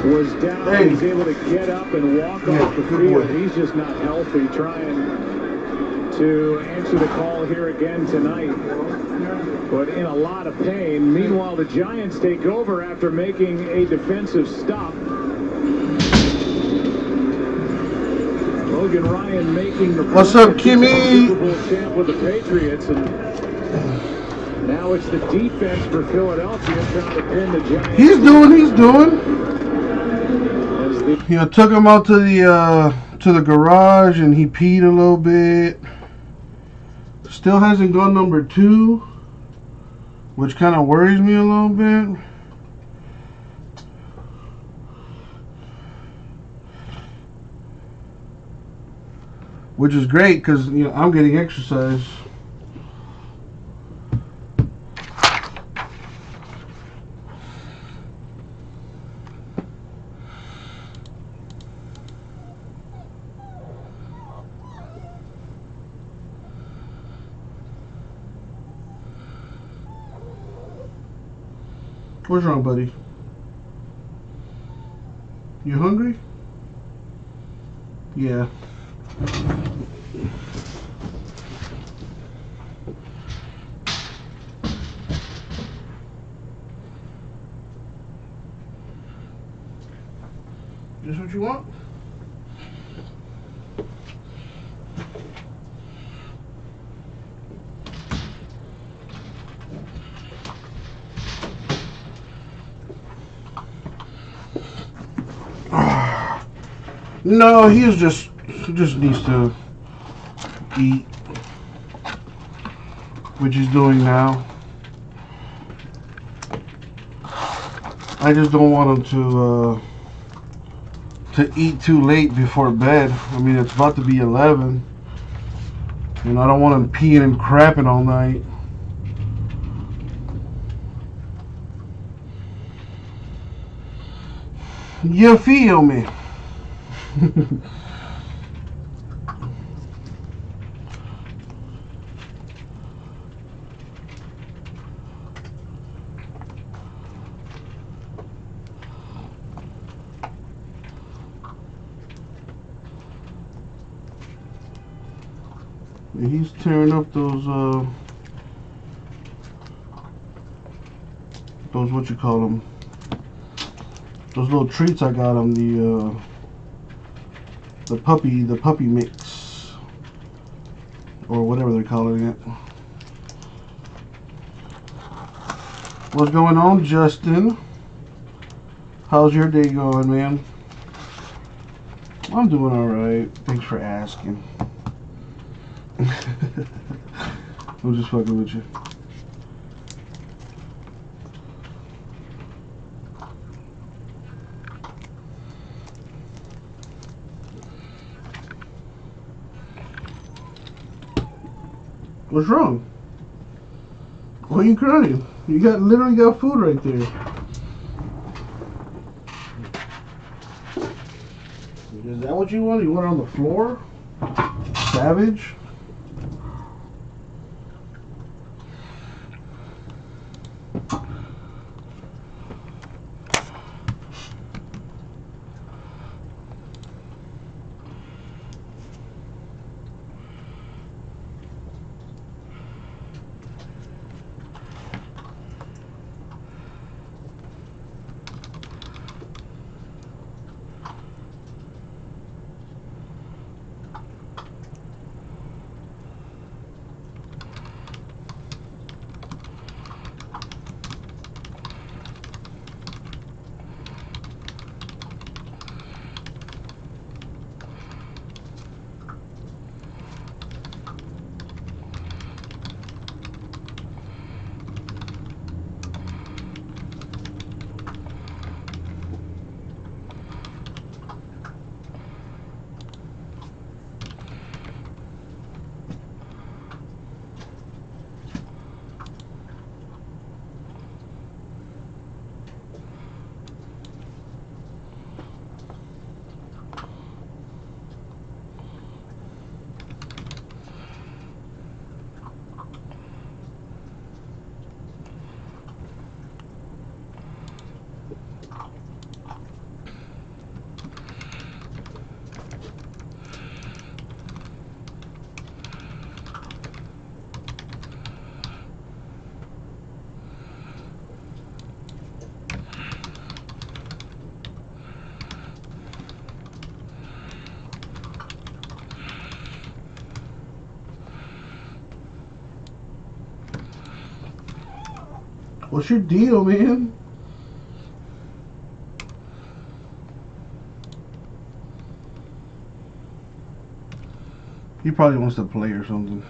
was down. Hey. He's able to get up and walk off the field. He's just not healthy, trying to answer the call here again tonight, but in a lot of pain. Meanwhile, the Giants take over after making a defensive stop. Logan Ryan making the What's up, Kimmy? Super Bowl champ with the Patriots, and now it's the defense for Philadelphia trying to pin the Giants. He's doing. You know, took him out to the garage, and he peed a little bit. Still hasn't gone number 2, which kind of worries me a little bit. Which is great because, you know, I'm getting exercise. What's wrong, buddy? You hungry? Yeah. This what you want? No, he just needs to eat, which he's doing now. I just don't want him to eat too late before bed. I mean, it's about to be 11, and I don't want him peeing and crapping all night. You feel me? He's tearing up those what you call them, those little treats I got him, the puppy mix, or whatever they're calling it. What's going on, Justin? How's your day going, man? I'm doing alright. Thanks for asking. I'm just fucking with you. What's wrong? Why are you crying? You literally got food right there. Is that what you want? You want it on the floor? Savage? What's your deal, man? He probably wants to play or something.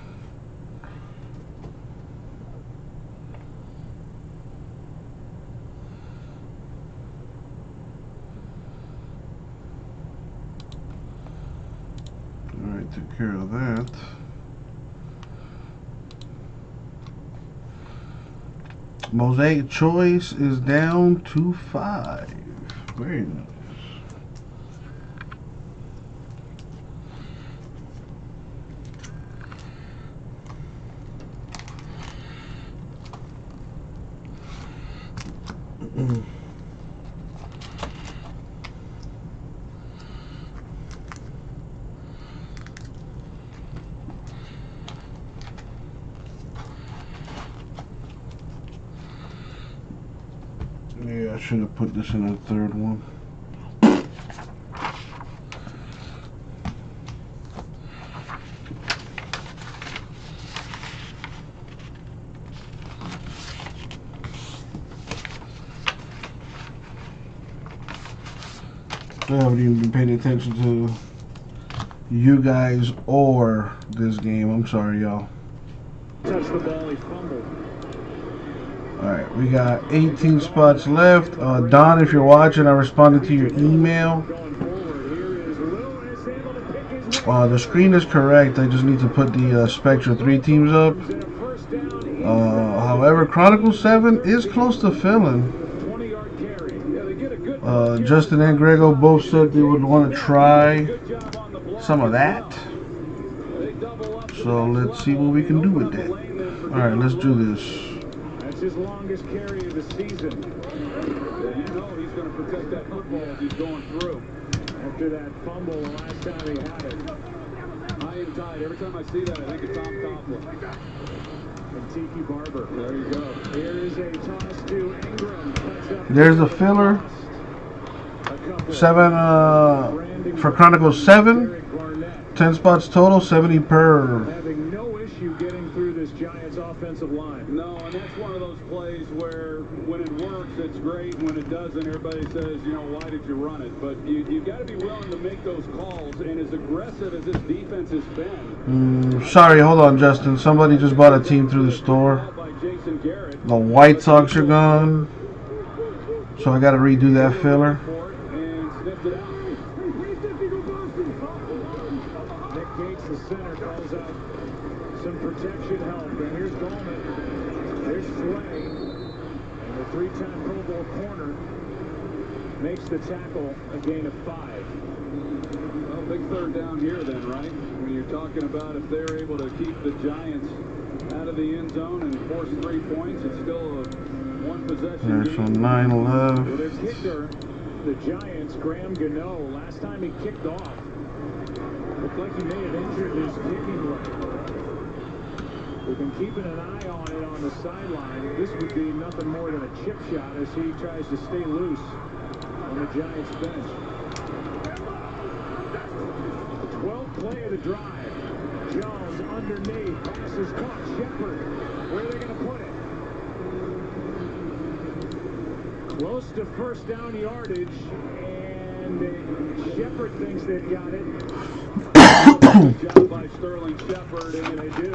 Alright, took care of that. Mosaic Choice is down to 5. Very nice. Yeah, I should have put this in a third one. I haven't even been paying attention to you guys or this game. I'm sorry, y'all. Touch the ball, he fumbled. Alright, we got 18 spots left. Don, if you're watching, I responded to your email. The screen is correct. I just need to put the Spectra 3 teams up. However, Chronicle 7 is close to filling. Justin and Grego both said they would want to try some of that. So let's see what we can do with that. Alright, let's do this. That's his longest carry of the season. You know he's going to protect that football as he's going through. After that fumble the last time he had it. High and tight. Every time I see that, I think of Tom Coughlin. And Tiki Barber. There you go. Here is a toss to Ingram. There's the filler. 7 for Chronicle 7. 10 spots total, 70 per. Having no issue getting through this Giants offensive line. No, and that's one of those plays where when it works, it's great. When it doesn't, everybody says, you know, why did you run it? But you've got to be willing to make those calls. And as aggressive as this defense has been. Sorry, hold on, Justin. Somebody just bought a team through the store. The White Sox are gone. So I got to redo that filler. The center calls out some protection help, and here's Goldman. There's Slay, and the three-time Pro Bowl corner makes the tackle a gain of 5. Well, big third down here then, right? When you're talking about if they're able to keep the Giants out of the end zone and force 3 points, it's still a one-possession There's game. some 9-11. Well, their kicker, the Giants, Graham Gano, last time he kicked off, looked like he may have injured his kicking leg. We've been keeping an eye on it on the sideline. This would be nothing more than a chip shot as he tries to stay loose on the Giants bench. The 12th play of the drive. Jones underneath. Pass is caught. Shepard. Where are they going to put it? Close to first down yardage. And Shepard thinks they've got it. Good job by Sterling Shepard, and they do.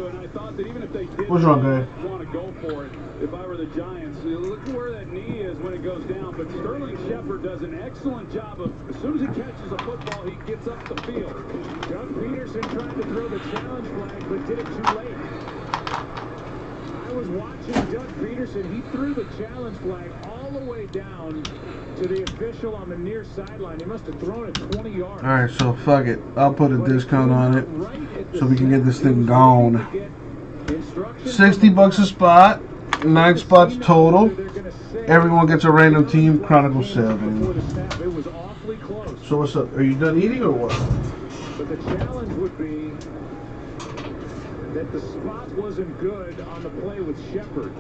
And I thought that even if they didn't What's wrong, guy? want to go for it, if I were the Giants, look at where that knee is when it goes down. But Sterling Shepard does an excellent job of, as soon as he catches a football, he gets up the field. Doug Peterson tried to throw the challenge flag, but did it too late. I was watching Doug Peterson. He threw the challenge flag all the way down to the official on the near sideline. He must have thrown it 20 yards. Alright, so fuck it. I'll put a discount on it so we can get this thing gone. $60 a spot. 9 spots total. Everyone gets a random team. Chronicle 7. It was awfully close. So what's up? Are you done eating or what? But the challenge would be that the spot wasn't good on the play with Shepard.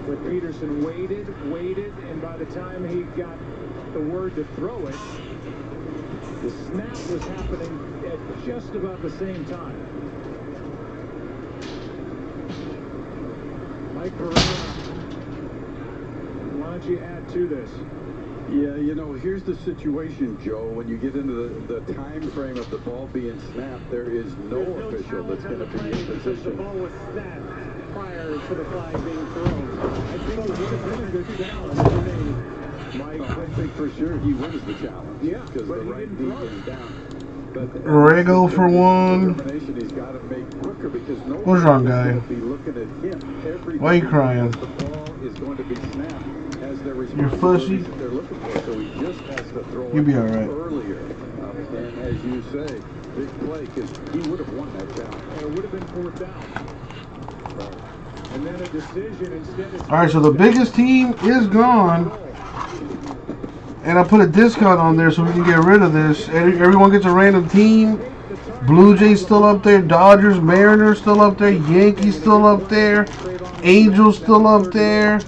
But Peterson waited, and by the time he got the word to throw it, the snap was happening at just about the same time. Mike Pereira, why don't you add to this? Yeah, you know, here's the situation, Joe. When you get into the time frame of the ball being snapped, there is no official that's going to be in position. The ball was snapped prior to the flag being thrown. I think it would have been a good challenge to me. Mike, I think for sure he wins the challenge. Yeah, because the right knee is down. But Rego for 1. He's got to make quicker because no What's wrong, guy? be looking at him every Why are you crying? the ball is going to be snapped as their You're fussy. that they're looking for. So he just has to throw You'll be it alright. earlier. And as you say, big play because he would have won that challenge. It would have been 4th down. And then a decision instead. Alright, so the biggest team is gone. And I put a discount on there so we can get rid of this. Everyone gets a random team. Blue Jays still up there. Dodgers, Mariners still up there. Yankees still up there. Angels still up there.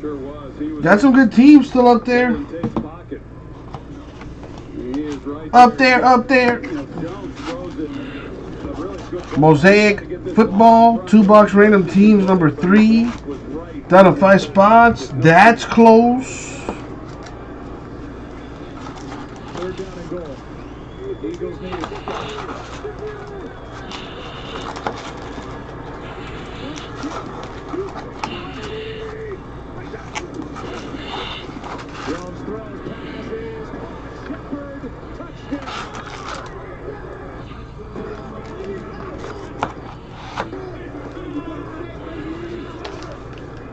Got some good teams still up there. Up there, up there. Mosaic Football. 2-box random teams number 3. Down to 5 spots. That's close. Eagles need it. Jones throws, passes, Shepard, touchdown.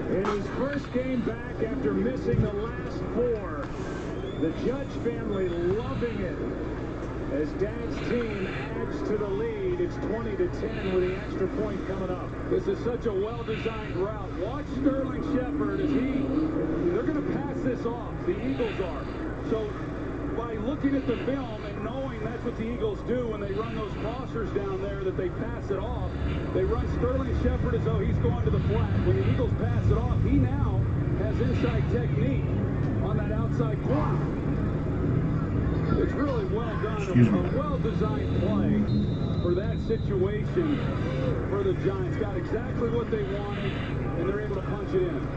In his first game back after missing the last 4, the Judge family loving it. As Dad's team adds to the lead, it's 20-10 with the extra point coming up. This is such a well-designed route. Watch Sterling Shepard as they're going to pass this off. The Eagles are. So by looking at the film and knowing that's what the Eagles do when they run those crossers down there, that they pass it off, they run Sterling Shepard as though he's going to the flat. When the Eagles pass it off, he now has inside technique on that outside corner. It's really well done, a well-designed play for that situation for the Giants. Got exactly what they wanted, and they're able to punch it in.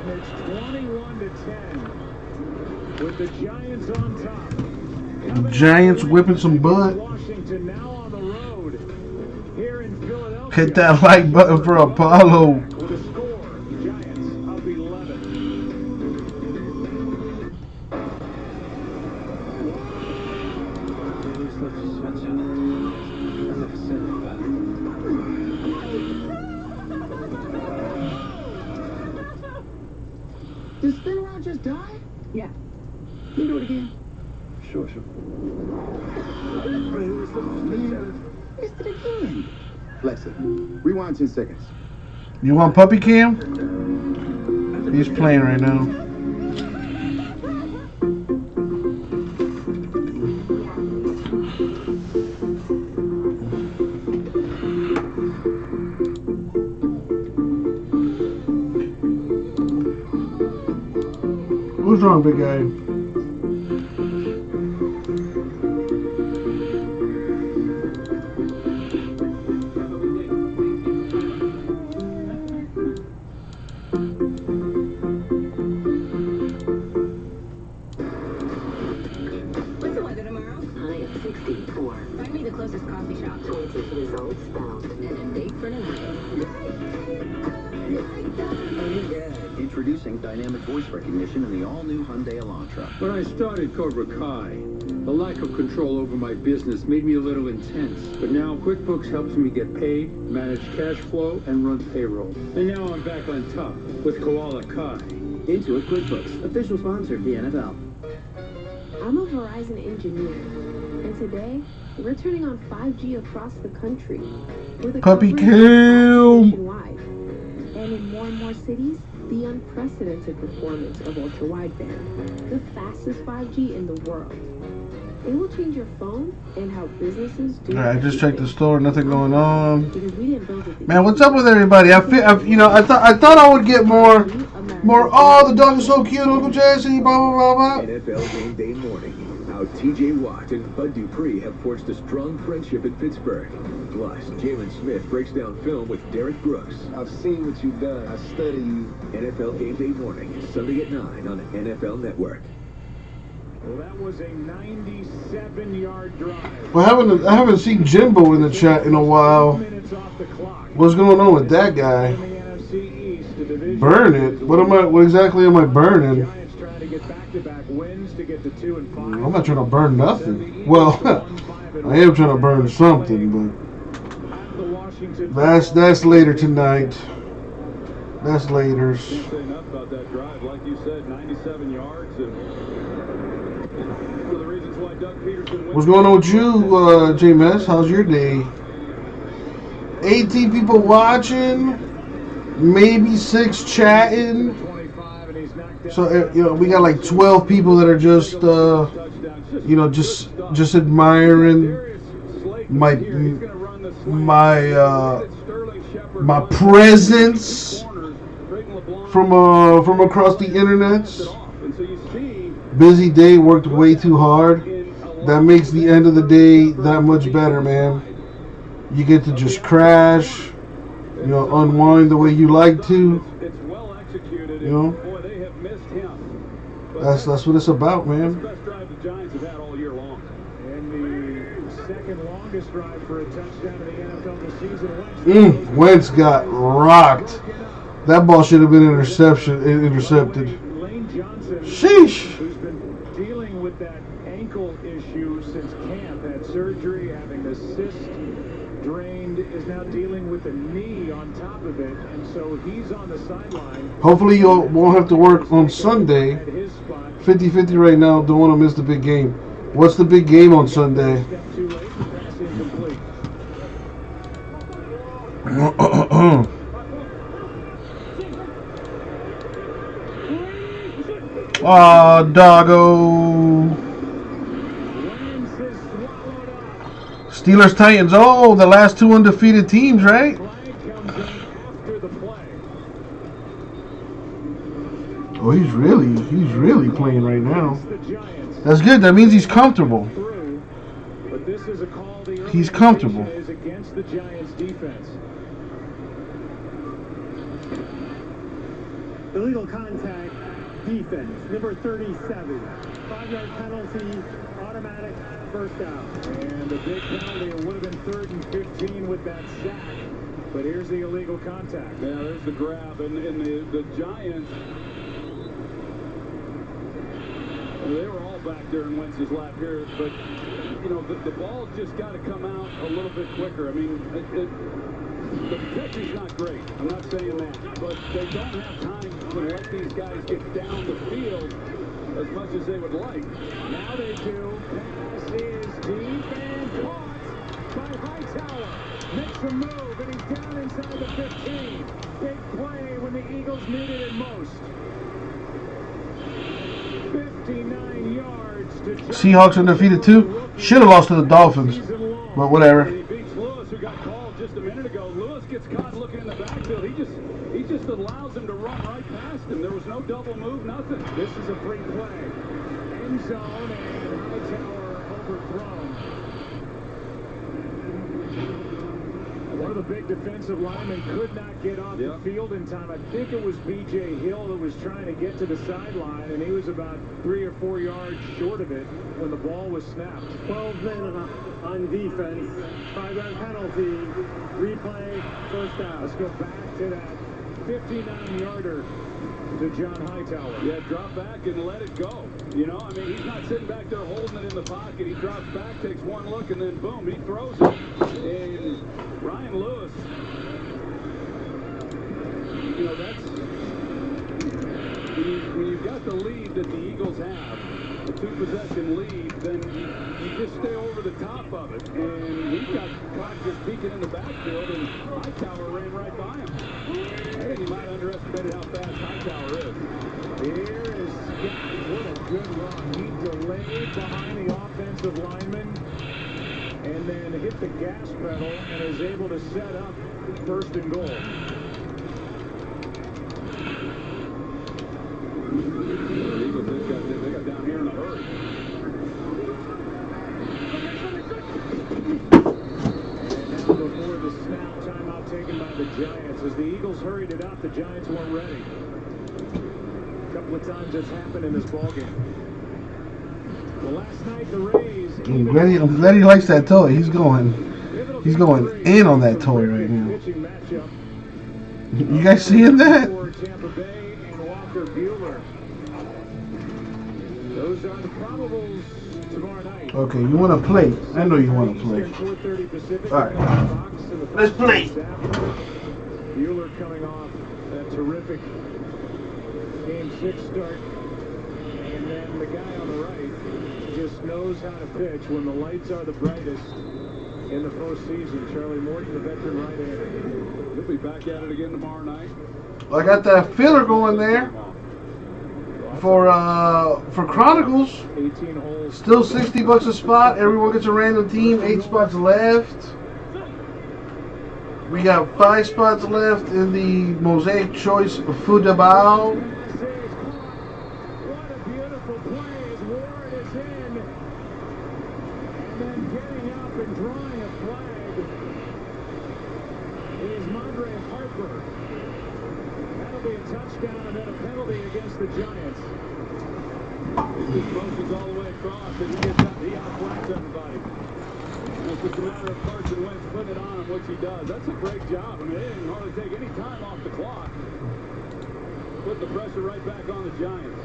And it's 21-10 with the Giants on top. Giants whipping some butt. Washington now on the road here in Philadelphia. Hit that like button for Apollo. With a score, Giants up 11. Did Spin Around just die? Yeah. Can you do it again? Sure. Missed it again. Alexa, rewind 10 seconds. You want puppy cam? He's playing right now. What's wrong, big guy? What's the weather tomorrow? High of 64. Find me the closest coffee shop. 20 results found. And a date for tonight. Introducing dynamic voice recognition in the all-new Hyundai Elantra. When I started Cobra Kai, the lack of control over my business made me a little intense. But now QuickBooks helps me get paid, manage cash flow, and run payroll. And now I'm back on top with Koala Kai. Intuit QuickBooks, official sponsor of the NFL. I'm a Verizon engineer, and today we're turning on 5G across the country. With a Puppy coverage cam. nationwide. And in more cities, the unprecedented performance of ultra-wideband, the fastest 5G in the world. It will change your phone and how businesses do. Alright, I just checked the store. Nothing going on. Because we didn't build it. Man, what's up with everybody? I thought I would get more. Oh, the dog is so cute, Uncle Jesse. Blah blah blah blah. NFL game day morning. How T.J. Watt and Bud Dupree have forged a strong friendship in Pittsburgh. Plus, Jalen Smith breaks down film with Derek Brooks. I've seen what you've done. I study you. NFL game day morning, Sunday at 9 on NFL Network. Well, that was a 97-yard drive. Well, I haven't seen Jimbo in the chat in a while. What's going on with that guy? Burn it? What exactly am I burning? I'm not trying to burn nothing. Well, I am trying to burn something, but that's later tonight. That's later. Can't say enough about that drive. Like you said, 97 yards. And one of the reasons why Doug Peterson wins. What's going on with you, J-Mess? How's your day? 18 people watching, maybe 6 chatting. So we got like 12 people that are just just admiring my presence from across the internet. Busy day, worked way too hard. That makes the end of the day that much better, man. You get to just crash, unwind the way you like to. That's what it's about, man. Best drive the Giants have had all year long. And the second longest drive for a touchdown in the NFL this season. Wentz got rocked. That ball should have been intercepted. Lane Johnson, sheesh. Who's been dealing with that ankle issue since camp, had surgery, having the cyst drained, is now dealing with a knee on top of it, and so he's on the sideline. Hopefully you won't have to work on Sunday. 50-50 right now. Don't want to miss the big game. What's the big game on Sunday? Ah, doggo. Steelers, Titans. Oh, the last 2 undefeated teams, right? Oh, he's really playing right now. That's good. That means he's comfortable. He's comfortable. Against the Giants defense. Illegal contact, defense, number 37. 5-yard penalty, automatic first down. And the big penalty, it would have been 3rd and 15 with that sack. But here's the illegal contact. Yeah, there's the grab. And the Giants, They were all back during Wentz's lap here, but, you know, the ball's just got to come out a little bit quicker. I mean, the protection's not great. I'm not saying that. But they don't have time to let these guys get down the field as much as they would like. Now they do. Pass is deep and caught by Hightower. Makes a move, and he's down inside the 15. Big play when the Eagles needed it most. 59 yards to Seahawks undefeated too. Should have lost to the Dolphins, but whatever. He beats Lewis, who got called just a minute ago. Lewis gets caught looking in the backfield. He just allows him to run right past him. There was no double move, nothing. This is a free play. End zone, and Hightower overthrown. One of the big defensive linemen could not get off the field in time. I think it was B.J. Hill that was trying to get to the sideline, and he was about 3 or 4 yards short of it when the ball was snapped. 12 men on defense. 5-yard penalty. Replay. First down. Let's go back to that 59-yarder to John Hightower. Yeah, drop back and let it go. You know, I mean, he's not sitting back there holding it in the pocket. He drops back, takes one look, and then boom, he throws it. And Ryan Lewis, you know, that's when you've got the lead that the Eagles have, a 2-possession lead, then you just stay over the top of it. And he got caught just peeking in the backfield, and Hightower ran right by him. I think he might have underestimated how fast Hightower is. Here is Scott. What a good run. He delayed behind the offensive lineman and then hit the gas pedal and is able to set up 1st and goal. The Eagles, they got down here in a hurry. And now before the snap, timeout taken by the Giants. As the Eagles hurried it up, the Giants weren't ready. A couple of times that's happened in this ballgame. Well, last night the Rays. I'm glad he likes that toy. He's going in on that toy right now. You guys seeing that? Tampa Bay and Walker Buehler. Those are the probables tomorrow night. Okay, you want to play? I know you want to play. All right, let's play. Buehler coming off that terrific Game 6 start, and then the guy on the right just knows how to pitch when the lights are the brightest in the postseason. Charlie Morton, the veteran right-hander. He'll be back at it again tomorrow night. I got that filler going there for Chronicles. 18 holes. Still $60 a spot. Everyone gets a random team. 8 spots left. We got 5 spots left in the Mosaic Choice Football. What a beautiful play as Ward is in. And then getting up and drawing a flag is Mondre Harper. That'll be a touchdown and then a penalty against the Giants. He just motions all the way across, and he outflanks everybody. It's just a matter of Carson Wentz putting it on him, which he does. That's a great job. I mean, they didn't hardly take any time off the clock. Put the pressure right back on the Giants.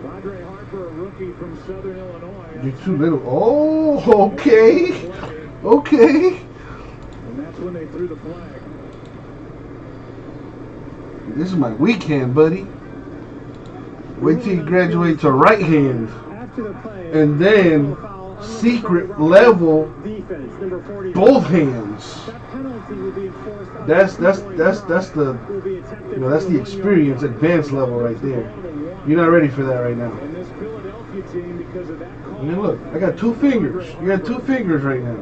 Mondre Harper, a rookie from Southern Illinois. You're too little. Oh, okay. Okay. And that's when they threw the flag. This is my weak hand, buddy. Wait till you graduate to right hand. And then secret level both hands. That's the that's the experience advanced level right there. You're not ready for that right now. And this Philadelphia team, because of that call, I mean, look, I got 2 fingers. You got 2 fingers right now.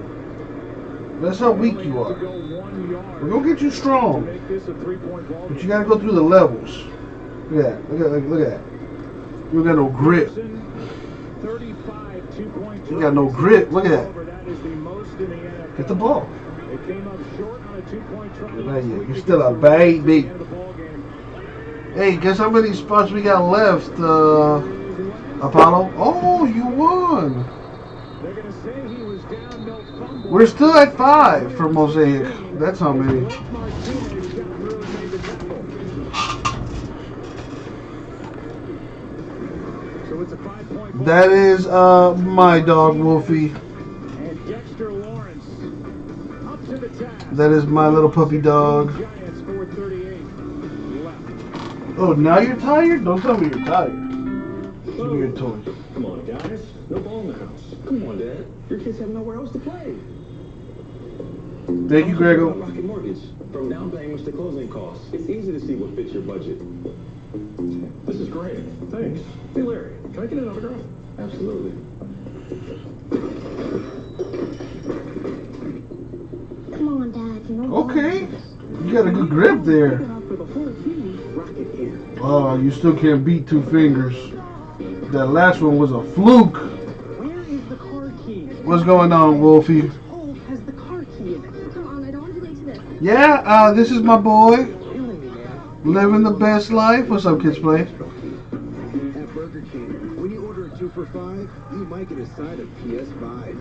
That's how weak you are. We're gonna get you strong, but you gotta go through the levels. Look at that. Look at that. You got no grip. You got no grip. Look at that. Get the ball. It came up short on a 2-point try. You're still a baby. Hey, guess how many spots we got left, Apollo? Oh, you won. They're going to say he was down, no fumble. We're still at 5 for Mosaic. That's how many. So So it's a 5-point. That is my dog, Wolfie. And Dexter Lawrence up to the task. That is my little puppy dog. Giants 4:38 left. Oh, now you're tired? Don't tell me you're tired. Give me your toy. Come on, guys. No ball in the house. Come on, Dad. Your kids have nowhere else to play. Thank you, Grego. Rocket Mortgage. From down payments to closing costs. It's easy to see what fits your budget. This is great. Thanks. Hey, Larry, can I get an autograph? Absolutely. Come on, Dad. No Okay. You got a good grip there. Oh, you still can't beat 2 fingers. That last one was a fluke. Where is the car key? What's going on, Wolfie? Hole has the car key in it. Come on, I don't want to be late to this. Yeah, this is my boy. Living the best life. What's up, Kids Play? At Burger King, when you order a 2 for $5, you might get a side of PS5.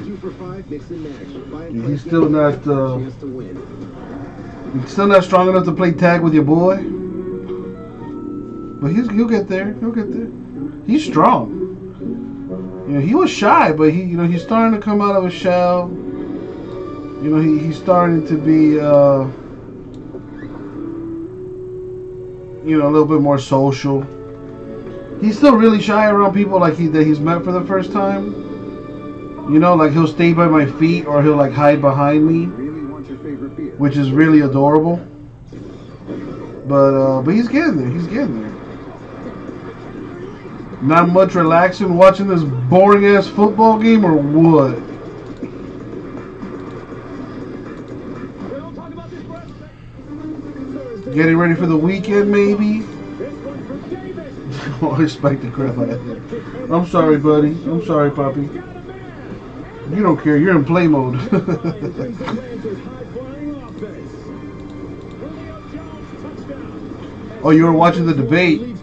2 for $5, mix and match. Buy and play He's still not, chance to win. he's still not strong enough to play tag with your boy. But he'll get there. He'll get there. He's strong. You know, he was shy, but he's starting to come out of his shell. You know, he's starting to be, a little bit more social. He's still really shy around people like that he's met for the first time. You know, like he'll stay by my feet or he'll like hide behind me, which is really adorable. But he's getting there. He's getting there. Not much relaxing watching this boring ass football game or what? Getting ready for the weekend, maybe? Oh, I spiked the crap out of him. I'm sorry, buddy. I'm sorry, Poppy. You don't care. You're in play mode. Oh, you were watching the debate.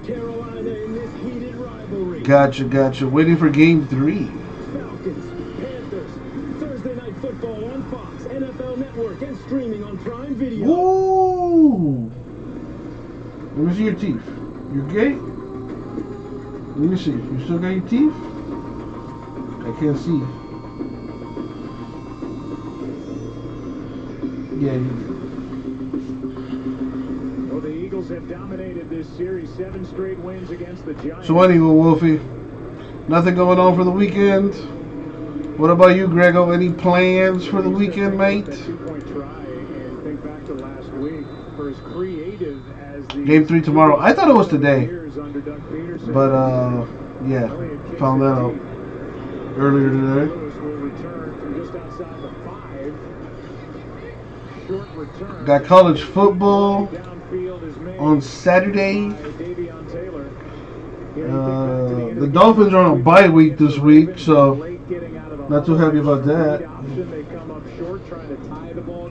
Gotcha. Waiting for game 3. Falcons, Panthers, Thursday Night Football on Fox, NFL Network, and streaming on Prime Video. Woo! Let me see your teeth. You're gay? Let me see. You still got your teeth? I can't see. Yeah, you do. Well, the Eagles have dominated this series, 7 straight wins against the Giants. So anyway, Wolfie, nothing going on for the weekend? What about you, Grego? Any plans for the weekend, mate? That 2-point try, and think back to last week, for as creative as the Game 3 tomorrow. I thought it was today, under Doug Peterson, but yeah, found that out earlier today. Lewis will return from just outside the 5. Short return. Got college football on Saturday. The Dolphins are on a bye week this week, so not too happy about that.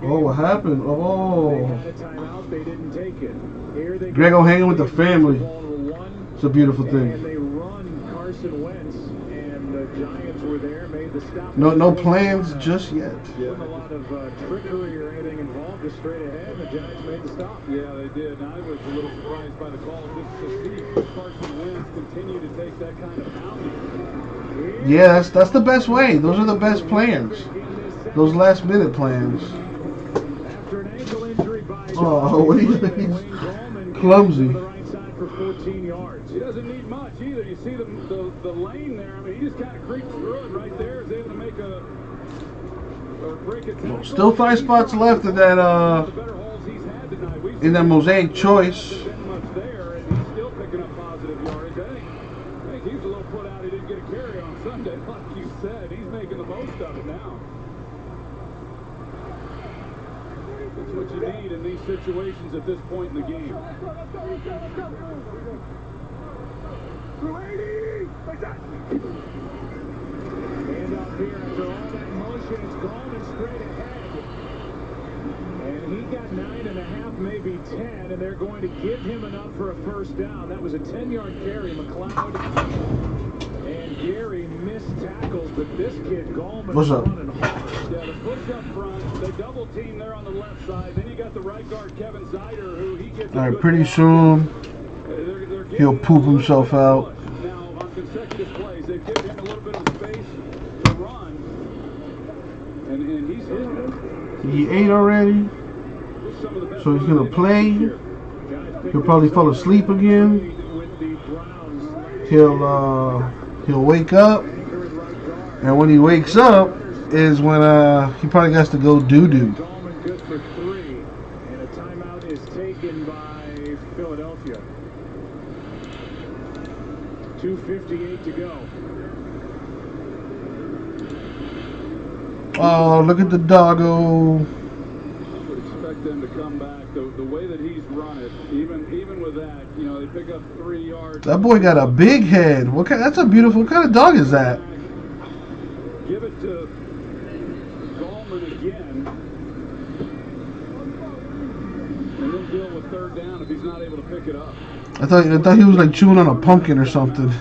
Oh, what happened? Oh, Grego hanging with the family. It's a beautiful thing. No plans just yet. Wasn't a lot of trickery or anything involved, just straight ahead, and the Giants made the stop. Yeah, they did. And I was a little surprised by the call just to see Carson Wentz continue to take that kind of pounding. Yeah, that's the best way. Those are the best plans. Those last minute plans. After an ankle injury by Oh, what he's clumsy. for 14 yards. He doesn't need much either. You see the lane there. I mean, he just kind of creeps through it right there. Is able to make or break a tackle. Still 5 spots left in that mosaic choice. There, and he's still picking up positive yardage. I think he was a little put out. He didn't get a carry on Sunday, like you said. He's making the most of it now. That's what you need in these situations at this point in the game. And up here, after all that motion, it's gone and straight ahead. And he got 9.5, maybe 10, and they're going to give him enough for a first down. That was a 10-yard carry. McLeod and Gary missed. missed tackles, but this kid, Gallman, What's up? running hard. Yeah, the push up front, they double team there on the left side. Then you got the right guard, Kevin Zider, who he gets. All right, pretty soon he'll poop himself out. Now, on consecutive plays, they've given him a little bit of space to run. And he's hitting it. He ate already, so he's gonna play. He'll probably fall asleep again. He'll wake up, and when he wakes up is when he probably has to go doo-doo. Gallman good for 3, and a timeout is taken by Philadelphia. 2:58 to go. Oh, look at the doggo. I would expect them to come back. The way that he's run it, even with that, you know, they pick up 3 yards. That boy got a big head. What kind? That's a beautiful. What kind of dog is that? Give it to Gallman again, and then deal with 3rd down if he's not able to pick it up. I thought he was like chewing on a pumpkin or something.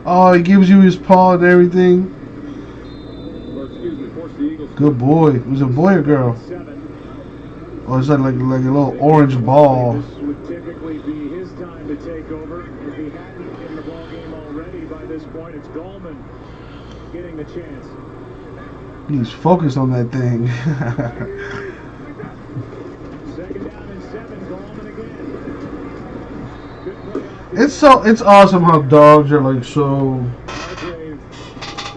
Oh, he gives you his paw and everything. Or excuse me, force the Eagles. Good boy. It was a boy or girl? Oh, it's like a little orange ball. This would typically be his time to take over. If he hadn't in the ball game already by this point, it's Gallman getting the chance. He's focused on that thing. 2nd down and 7, Gallman again. Good play. It's awesome how dogs are like so. Hargrave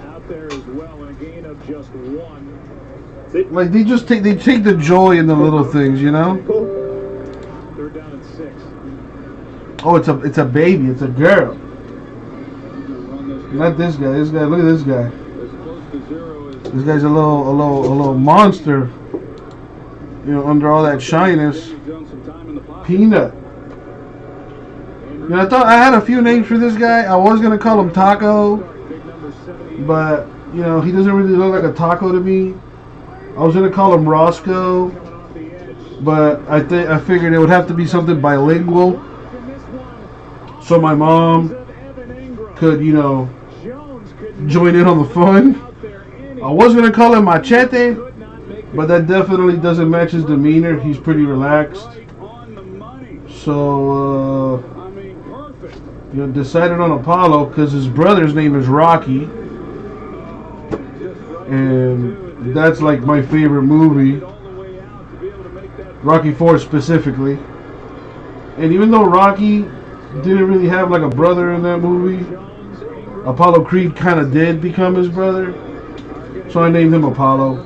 out there as well, and a gain of just 1. Like they take the joy in the little things, you know. 3rd down and 6. Oh, it's a baby. It's a girl. Not this guy. This guy. Look at this guy. This guy's a little monster. You know, under all that shyness. Peanut. You know, I thought I had a few names for this guy. I was gonna call him Taco, but you know, he doesn't really look like a taco to me. I was gonna call him Roscoe, but I figured it would have to be something bilingual, so my mom could, you know, join in on the fun. I was gonna call him Machete, but that definitely doesn't match his demeanor. He's pretty relaxed, so you know, decided on Apollo because his brother's name is Rocky, and that's like my favorite movie, Rocky IV specifically. And even though Rocky didn't really have like a brother in that movie, Apollo Creed kind of did become his brother, so I named him Apollo.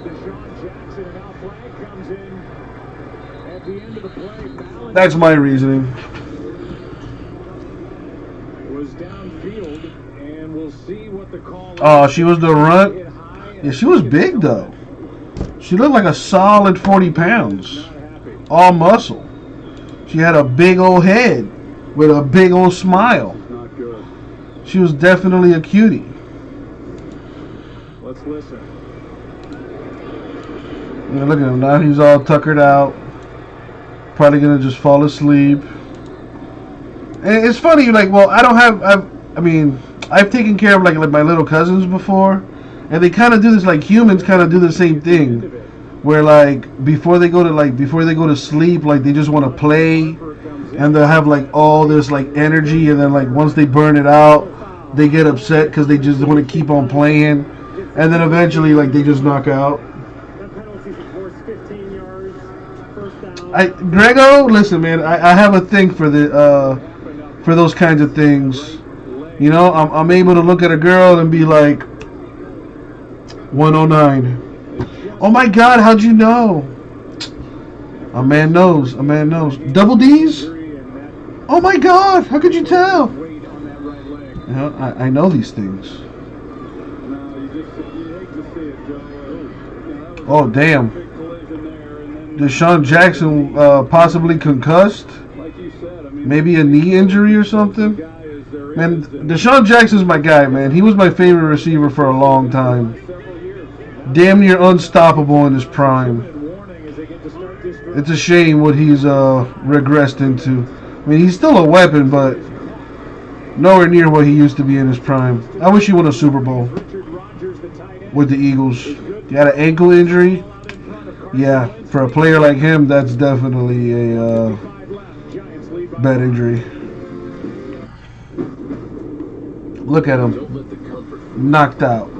That's my reasoning. Oh, she was the runt? Yeah, she was big though. She looked like a solid 40 pounds. All muscle. She had a big old head with a big old smile. She was definitely a cutie. Let's listen. Yeah, look at him now. He's all tuckered out. Probably gonna just fall asleep. And it's funny, like, well, I've taken care of like my little cousins before, and they kind of do this, like humans kind of do the same thing, where like before they go to sleep, like they just want to play, and they'll have like all this like energy, and then like once they burn it out, they get upset because they just want to keep on playing, and then eventually like they just knock out. Grego, listen, man, I have a thing for for those kinds of things. You know, I'm able to look at a girl and be like, 109. Oh my God, how'd you know? A man knows. A man knows. Double D's? Oh my God, how could you tell? You know, I know these things. Oh damn. Deshaun Jackson possibly concussed? Maybe a knee injury or something? Man, Deshaun Jackson's my guy, man. He was my favorite receiver for a long time. Damn near unstoppable in his prime. It's a shame what he's regressed into. I mean, he's still a weapon, but nowhere near what he used to be in his prime. I wish he won a Super Bowl. with the Eagles. He had an ankle injury. Yeah, for a player like him, that's definitely a bad injury. Look at him. Knocked out.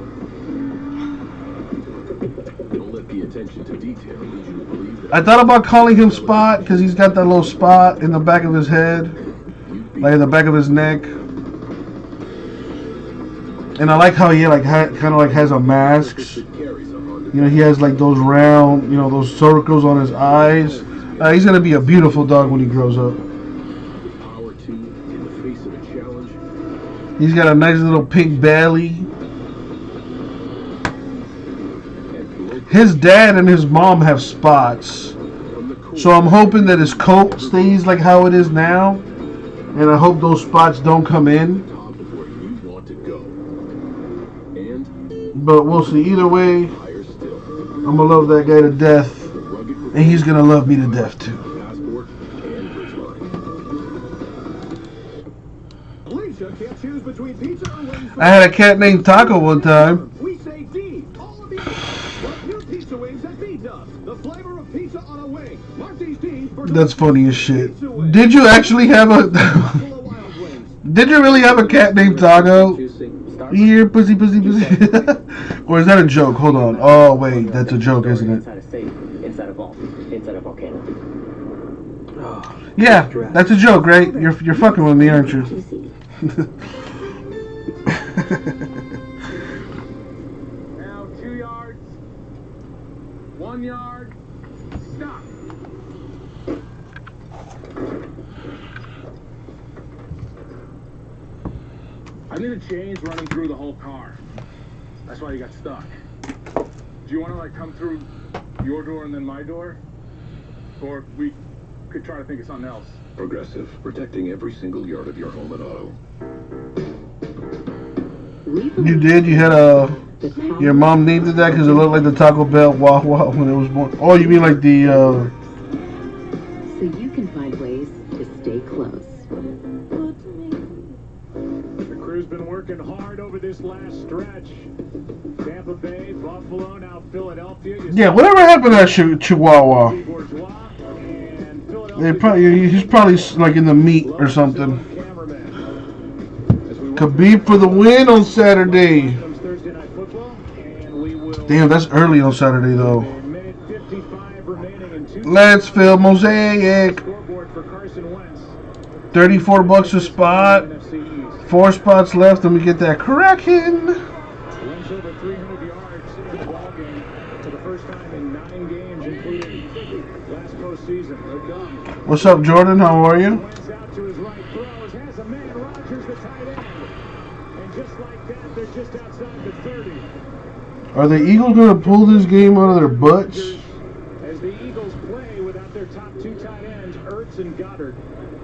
I thought about calling him Spot because he's got that little spot in the back of his head, like in the back of his neck. And I like how he kind of like has a mask. You know, he has like those round, you know, those circles on his eyes. He's gonna be a beautiful dog when he grows up. He's got a nice little pink belly. His dad and his mom have spots, so I'm hoping that his coat stays like how it is now, and I hope those spots don't come in. But we'll see. Either way, I'm gonna love that guy to death, and he's gonna love me to death too. I had a cat named Taco one time. That's funny as shit. Did you actually have a... Did you really have a cat named Taco? Here, pussy, pussy, pussy. Or is that a joke? Hold on. Oh, wait. That's a joke, isn't it? Yeah, that's a joke, right? You're fucking with me, aren't you? Now 2 yards, 1 yard, stop. I need a change running through the whole car. That's why you got stuck. Do you want to like come through your door and then my door? Or we could try to think of something else. Progressive, protecting every single yard of your home and auto. You did? You had your mom named it that because it looked like the Taco Bell Wawa when it was born. Oh, you mean like the So you can find ways to stay close. The crew's been working hard over this last stretch. Tampa Bay, Buffalo, now Philadelphia. Yeah, whatever happened to that Chihuahua? He's probably like in the meat or something. Khabib for the win on Saturday. Damn, that's early on Saturday though. Let's fill mosaic. $34 a spot. 4 spots left, and we get that cracking. Over 300 yards in the ball game for the first time in 9 games, including last postseason. What's up, Jordan? How are you? Wins out to his right, throws, has a man, Rodgers, the tight end. And just like that, they're just outside the 30. Are the Eagles going to pull this game out of their butts? As the Eagles play without their top 2 tight ends, Ertz and Goddard.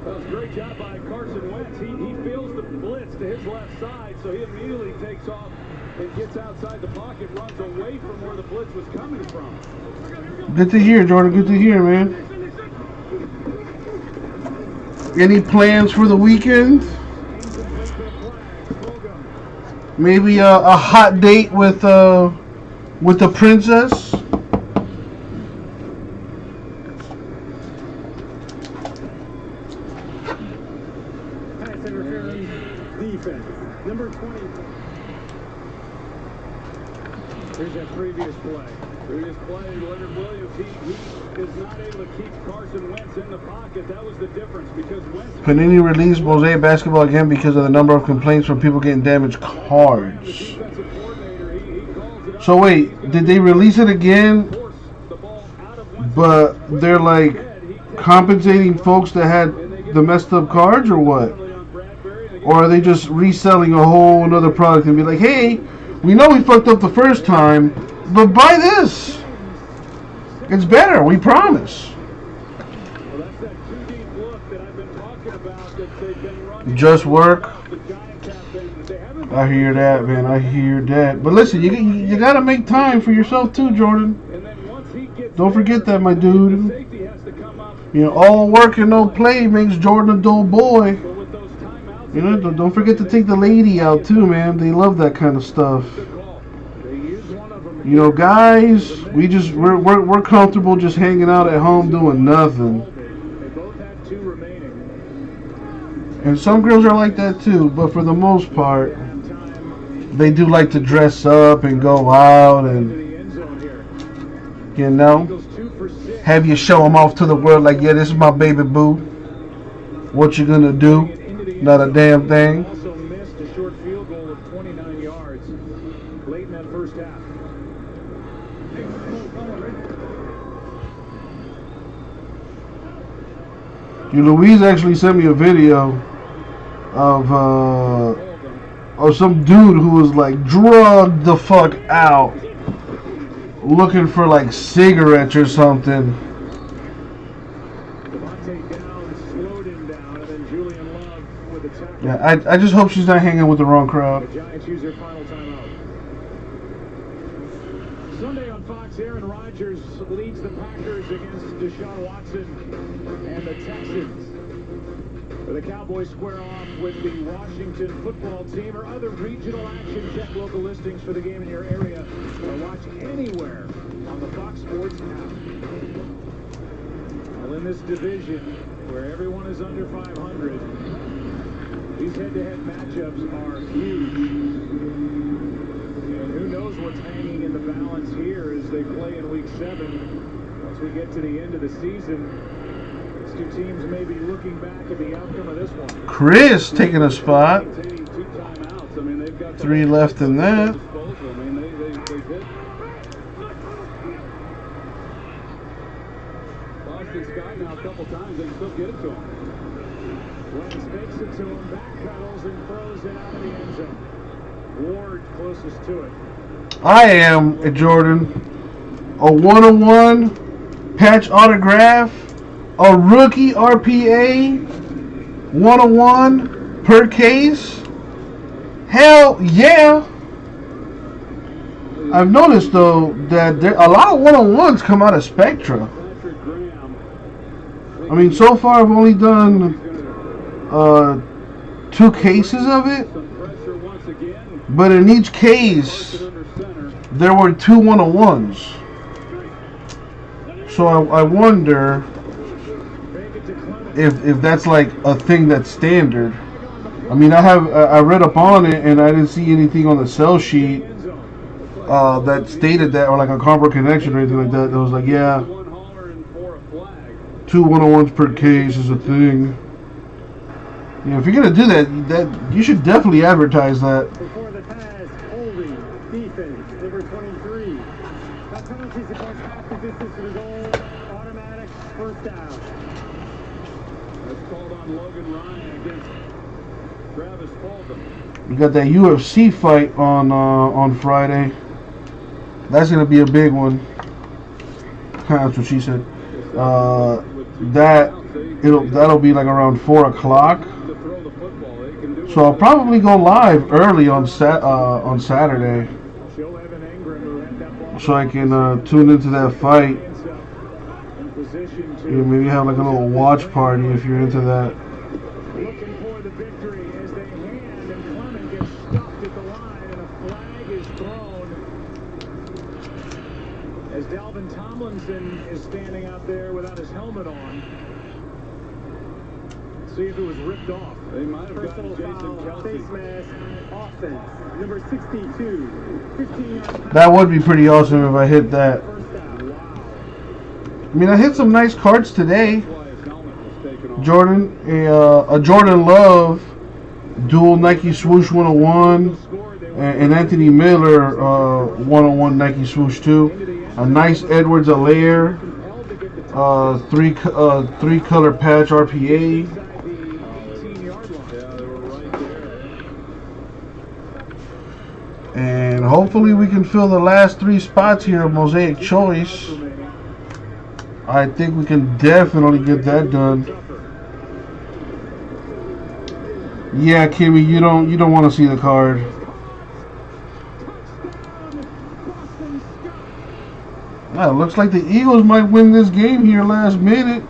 That was a great job by Carson Wentz. He feels the blitz to his left side, so he immediately takes off and gets outside the pocket, runs away from where the blitz was coming from. Good to hear, Jordan. Good to hear, man. Any plans for the weekend? Maybe a hot date with the princess? Pass interference, defense. Number 20. Here's that previous play. Leonard Williams, he is not able to keep Carson Wentz in the pocket. That was the difference because Wentz... Panini released Mosaic Basketball again because of the number of complaints from people getting damaged cards. So wait, did they release it again? But they're like compensating folks that had the messed up cards or what? Or are they just reselling a whole another product and be like, hey, we know we fucked up the first time, but buy this. It's better, we promise. Just work. I hear that, man. I hear that. But listen, you gotta make time for yourself too, Jordan. Don't forget that, my dude. You know, all work and no play makes Jordan a dull boy. You know, don't forget to take the lady out too, man. They love that kind of stuff. You know, guys, we're comfortable just hanging out at home doing nothing. And some girls are like that too, but for the most part, they do like to dress up and go out and, you know, have you show them off to the world like, yeah, this is my baby boo. What you gonna do? Not a damn thing. Also missed a short field goal of 29 yards late in that first half. Louise actually sent me a video of some dude who was like drugged the fuck out, looking for like cigarettes or something. Yeah, I just hope she's not hanging with the wrong crowd. The Giants use their final timeout. Sunday on Fox, Aaron Rodgers leads the Packers against Deshaun Watson and the Texans. The Cowboys square off with the Washington football team or other regional action. Check local listings for the game in your area or watch anywhere on the Fox Sports app. Well, in this division where everyone is under 500, these head-to-head matchups are huge. And who knows what's hanging in the balance here as they play in Week 7. Once we get to the end of the season, these two teams may be looking back at the outcome of this one. Chris taking a spot. 3 left in that. Boston Scott now a couple times, they can still get it to him. Wentz fakes it to him, backpedals and throws it out of the end zone. Ward closest to it. I am, Jordan, a 101 patch autograph, a rookie RPA, 101 per case. Hell yeah. I've noticed though that a lot of 101s come out of Spectra. I mean, so far I've only done 2 cases of it, but in each case there were 2 101s. So I wonder if that's like a thing that's standard. I mean, I read up on it and I didn't see anything on the sell sheet that stated that, or like a combo connection or anything like that. That was like, yeah, 2 101s per case is a thing. You know, if you're gonna do that you should definitely advertise that. Before the pass, holding, defense, number 23. That penalty is against half the distance to the goal, automatic, first down. That's called on Logan Ryan against Travis Fulgham. We got that UFC fight on Friday. That's gonna be a big one. That's what she said. That'll be like around 4 o'clock. So I'll probably go live early on Saturday, so I can tune into that fight. You know, maybe have like a little watch party if you're into that. Looking for the victory as they hand, and Clement gets stuffed at the line, and a flag is thrown. As Dalvin Tomlinson is standing out there without his helmet on. See if it was ripped off. They might have gotten Jason Kelsey. Face mask, offense, number 62, 15 yards. That would be pretty awesome if I hit that. I mean, I hit some nice cards today. Jordan, a Jordan Love dual Nike swoosh 101, and Anthony Miller 101 Nike swoosh 2. A nice Edwards Alaire 3 color patch RPA. And hopefully we can fill the last 3 spots here of Mosaic Choice. I think we can definitely get that done. Yeah, Kimmy, you don't want to see the card. It looks like the Eagles might win this game here last minute.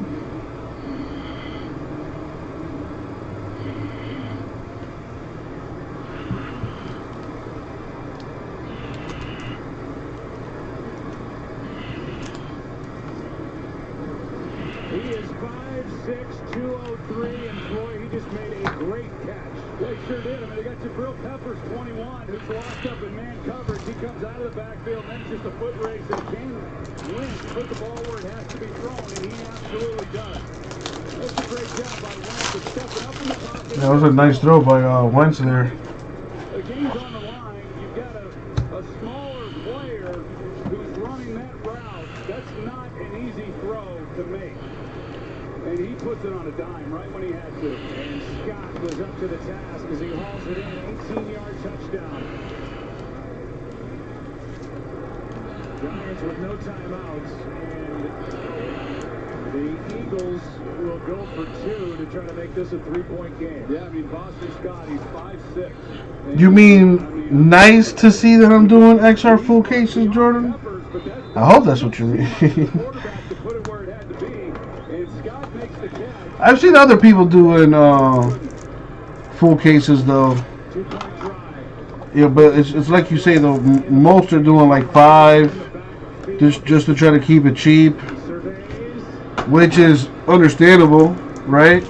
5'6", 203, and Troy, he just made a great catch. Yeah, he sure did. I mean, they got Jabril Peppers, 21, who's locked up in man coverage. He comes out of the backfield, and then just a foot race, and King Wentz put the ball where it has to be thrown, and he absolutely does. That's a great job by Wentz of stepping up in the pocket. That was a nice throw by Wentz there. The game's on the line. You've got a smaller player who's running that route. That's not an easy throw to make. And he puts it on a dime right when he had to. And Scott goes up to the task as he hauls it in. 18-yard touchdown. Giants with no timeouts. And the Eagles will go for 2 to try to make this a 3-point game. Yeah, I mean, Boston Scott, he's 5'6". You mean nice to see that I'm doing XR full cases, Jordan? I hope that's what you mean. I've seen other people doing full cases though. Yeah, but it's like you say though. Most are doing like 5, just to try to keep it cheap, which is understandable, right?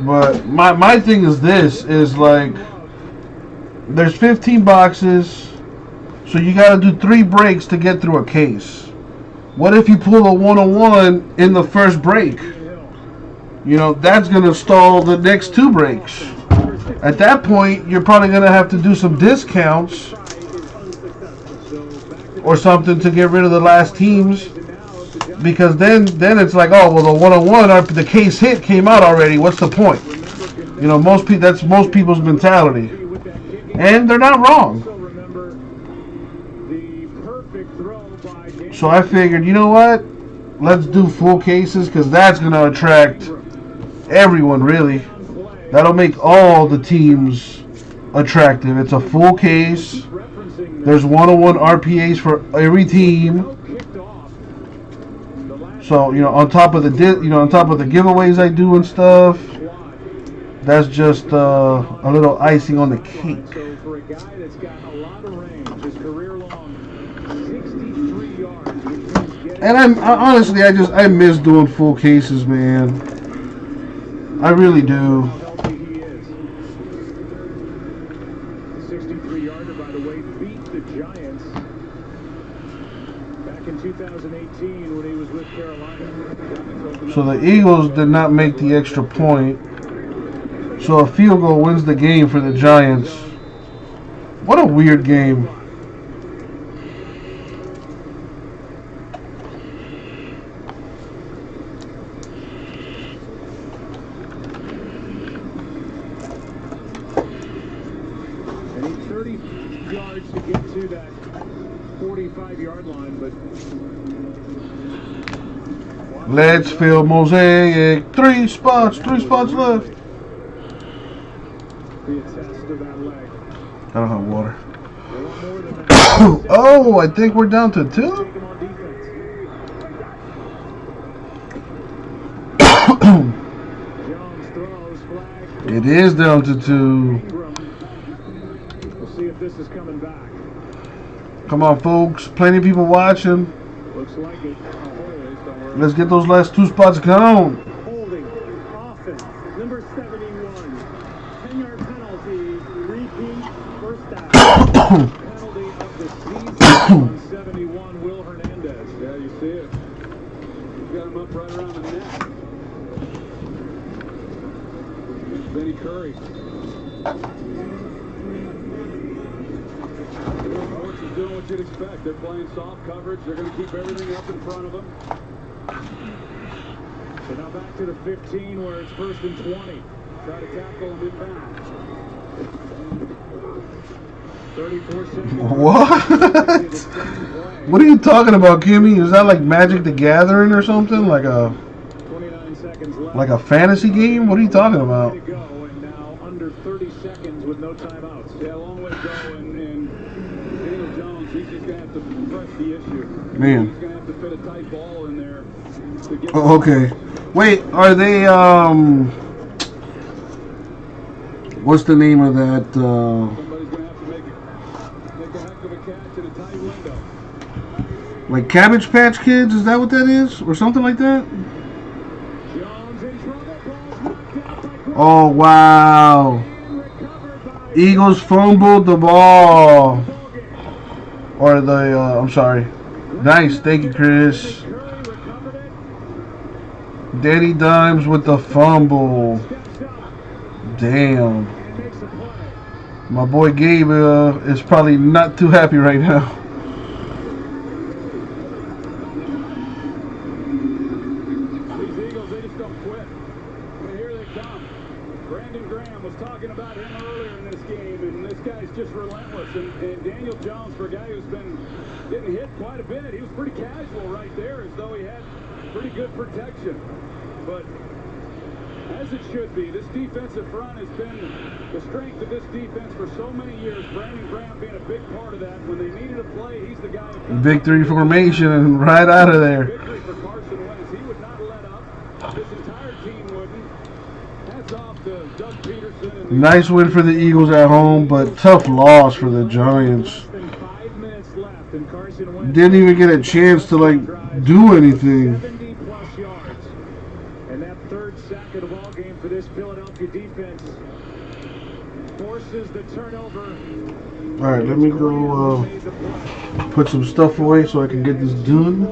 But my thing is this: is like there's 15 boxes, so you got to do 3 breaks to get through a case. What if you pull a 101 in the first break? You know, that's going to stall the next 2 breaks. At that point, you're probably going to have to do some discounts or something to get rid of the last teams. Because then it's like, oh, well, the 101, the case hit came out already. What's the point? You know, that's most people's mentality. And they're not wrong. So I figured, you know what? Let's do full cases because that's going to attract everyone, really. That'll make all the teams attractive. It's a full case. There's 101 RPAs for every team. So, you know, on top of the giveaways I do and stuff, that's just a little icing on the cake. So for a guy that's got a lot of range, his career long 63 yards, which means getting... And honestly, I miss doing full cases, man. I really do. How healthy he is. The 63-yarder, by the way, beat the Giants back in 2018 when he was with Carolina. So the Eagles did not make the extra point. So a field goal wins the game for the Giants. What a weird game. They need 30 yards to get to that 45-yard line, but... Let's fill mosaic. 3 spots left. Be a test of that leg. I don't have water. Oh, I think we're down to 2. It is down to 2. We'll see if this is coming back. Come on, folks. Plenty of people watching. Looks like it. Let's get those last 2 spots count. Holding. Offense. Number 71. 10-yard penalty. Repeat. First down. Penalty of the season on 71, Will Hernandez. Yeah, you see it. He's got him up right around the neck. Benny Curry. Sports is doing what you'd expect. They're playing soft coverage. They're going to keep everything up in front of them. So now back to the 15 where it's 1st and 20. Try to tackle him inbound. 34 seconds. What? What are you talking about, Kimmy? Is that like Magic the Gathering or something? Like a fantasy game? What are you talking about? And now under 30 seconds with no timeouts. Yeah, a long way to go. And Daniel Jones, he's just going to have to press the issue. Man. He's going to have to fit a tight ball in there. To get Okay. Wait, are they, what's the name of that, Somebody's going to have to make a heck of a catch in a tight window. Like Cabbage Patch Kids, is that what that is? Or something like that? Oh, wow. Eagles fumbled the ball. Or the, I'm sorry. Nice, thank you, Chris. Danny Dimes with the fumble. Damn. My boy Gabe is probably not too happy right now. Just relentless, and Daniel Jones, for a guy who's been getting hit quite a bit, he was pretty casual right there, as though he had pretty good protection. But as it should be, this defensive front has been the strength of this defense for so many years. Brandon Graham being a big part of that. When they needed a play, he's the guy who comes Big three formation and right out of there. Victory for Carson Wentz. He would not let up. His entire team wouldn't. Hats off to Doug Peterson. And nice win for the Eagles at home, but tough loss for the Giants. Didn't even get a chance to like do anything. 70+ yards. And that third sack of the ball game for this Philadelphia defense forces the turnover. All right, let me go put some stuff away so I can get this done.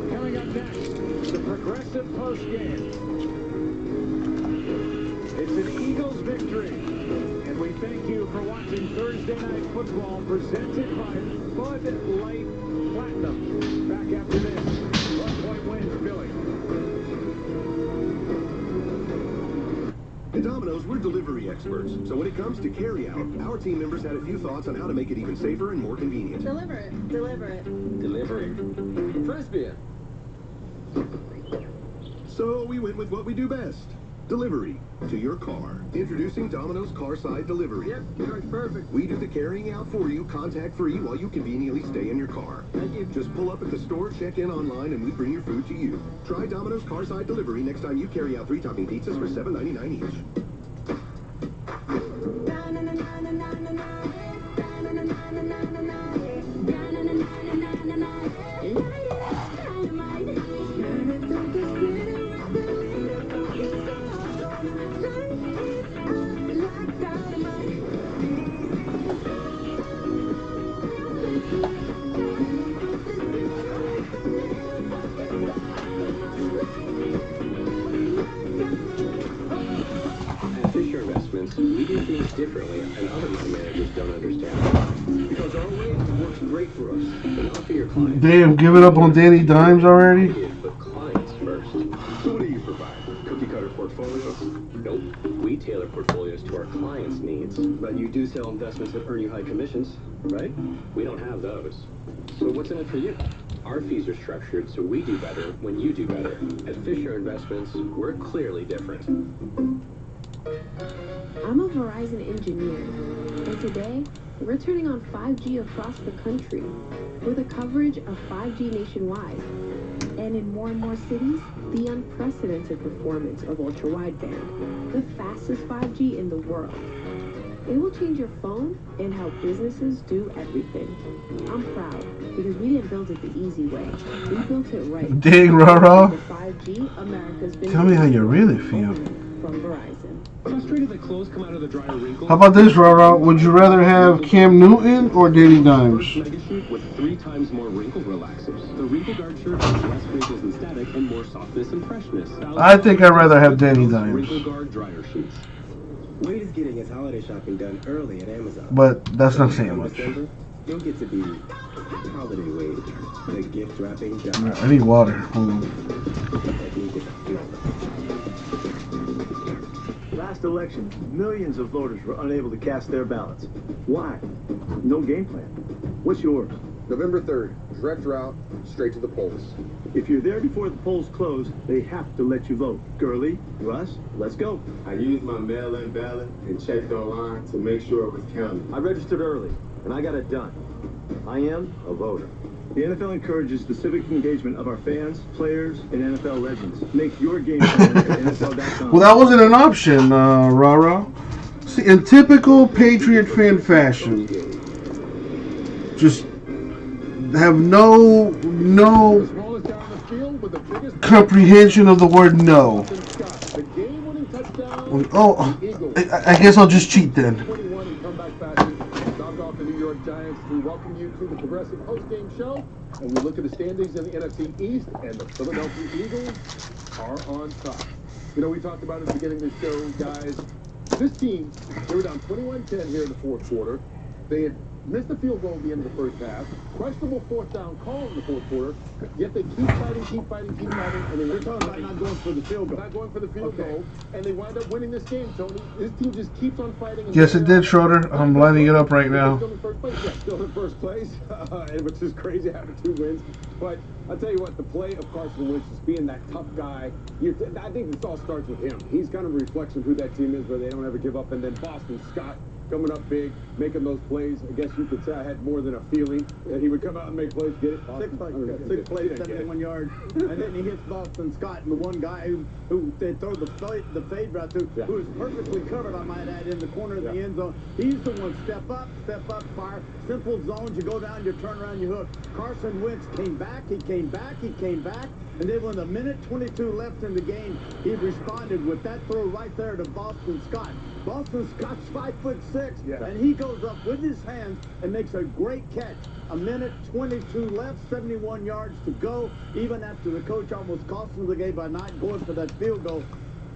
Coming up next, the progressive post game. It's an Eagles victory, and we thank you for watching Thursday Night Football presented by Bud Light Platinum. Back after this, 1-point win for Philly. At Domino's, we're delivery experts. So when it comes to carry-out, our team members had a few thoughts on how to make it even safer and more convenient. Deliver it. Deliver it. Delivery. Frisbee. So we went with what we do best. Delivery to your car. Introducing Domino's Carside Delivery. Yep, that's perfect. We do the carrying out for you, contact-free, while you conveniently stay in your car. Thank you. Just pull up at the store, check in online, and we bring your food to you. Try Domino's Carside Delivery next time you carry out 3-topping pizzas for $7.99 each. We do things differently and other money managers don't understand. Because our way works great for us. And offer your clients. Damn, give it up on Danny Dimes already? But clients first. So what do you provide? Cookie cutter portfolios? Nope. We tailor portfolios to our clients' needs. But you do sell investments that earn you high commissions, right? We don't have those. So what's in it for you? Our fees are structured so we do better when you do better. At Fisher Investments, we're clearly different. I'm a Verizon engineer, and today, we're turning on 5G across the country with a coverage of 5G nationwide. And in more and more cities, the unprecedented performance of ultra-wideband, the fastest 5G in the world. It will change your phone and how businesses do everything. I'm proud because we didn't build it the easy way. We built it right. Dang, rah-rah. The 5G America's been Tell me how you really feel. from Verizon. Frustrated that clothes come out of the dryer wrinkle? How about this, rah-rah? Would you rather have Cam Newton or Danny Dimes? Mega Sheet with 3 times more wrinkle relaxers. The Wrinkle Guard shirt has less wrinkles and static and more softness and freshness. I think I'd rather have Danny Dimes. Wrinkle Guard dryer sheets. Wade is getting his holiday shopping done early at Amazon. But that's not saying much. December, you'll get to be Holiday Wade, the gift wrapping job. I need water. Hold on. Last election, millions of voters were unable to cast their ballots. Why? No game plan. What's yours? November 3rd, direct route, straight to the polls. If you're there before the polls close, they have to let you vote. Gurley, Russ, let's go. I used my mail-in ballot and checked online to make sure it was counted. I registered early, and I got it done. I am a voter. The NFL encourages the civic engagement of our fans, players, and NFL legends. Make your game plan at NFL.com. Well, that wasn't an option, rah-rah. See, in typical Patriot fan fashion, just have no comprehension of the word no. Oh, I guess I'll just cheat then. 21 in comeback fashion, knocked off the New York Giants. We welcome you to the Progressive Postgame Show, and we look at the standings in the NFC East, and the Philadelphia Eagles are on top. You know, we talked about at the beginning of the show, guys. This team, they were down 21-10 here in the fourth quarter. They had missed the field goal at the end of the first half. Questionable fourth down call in the fourth quarter. Yet they keep fighting, and they were talking about not going for the field goal. Not going for the field goal, and they wind up winning this game, Tony. This team just keeps on fighting. Yes, it did, Schroeder. I'm lining it up right now. Still in first place, still in first place, which is crazy having 2 wins. But I'll tell you what, the play of Carson Wentz just being that tough guy, I think this all starts with him. He's kind of a reflection of who that team is, where they don't ever give up. And then Boston Scott coming up big, making those plays. I guess you could say I had more than a feeling that he would come out and make plays, get it. Six plays, 71 yards, and then he hits Boston Scott, and the one guy who they throw the fade route to, who is perfectly covered, I might add, in the corner of the end zone. He's the one, step up, fire. Simple zones, you go down, you turn around, you hook. Carson Wentz came back, he came back, and then when the minute 22 left in the game, he responded with that throw right there to Boston Scott. Boston Scott's 5'6", and he goes up with his hands and makes a great catch. A minute 22 left, 71 yards to go, even after the coach almost cost him the game by not going for that field goal.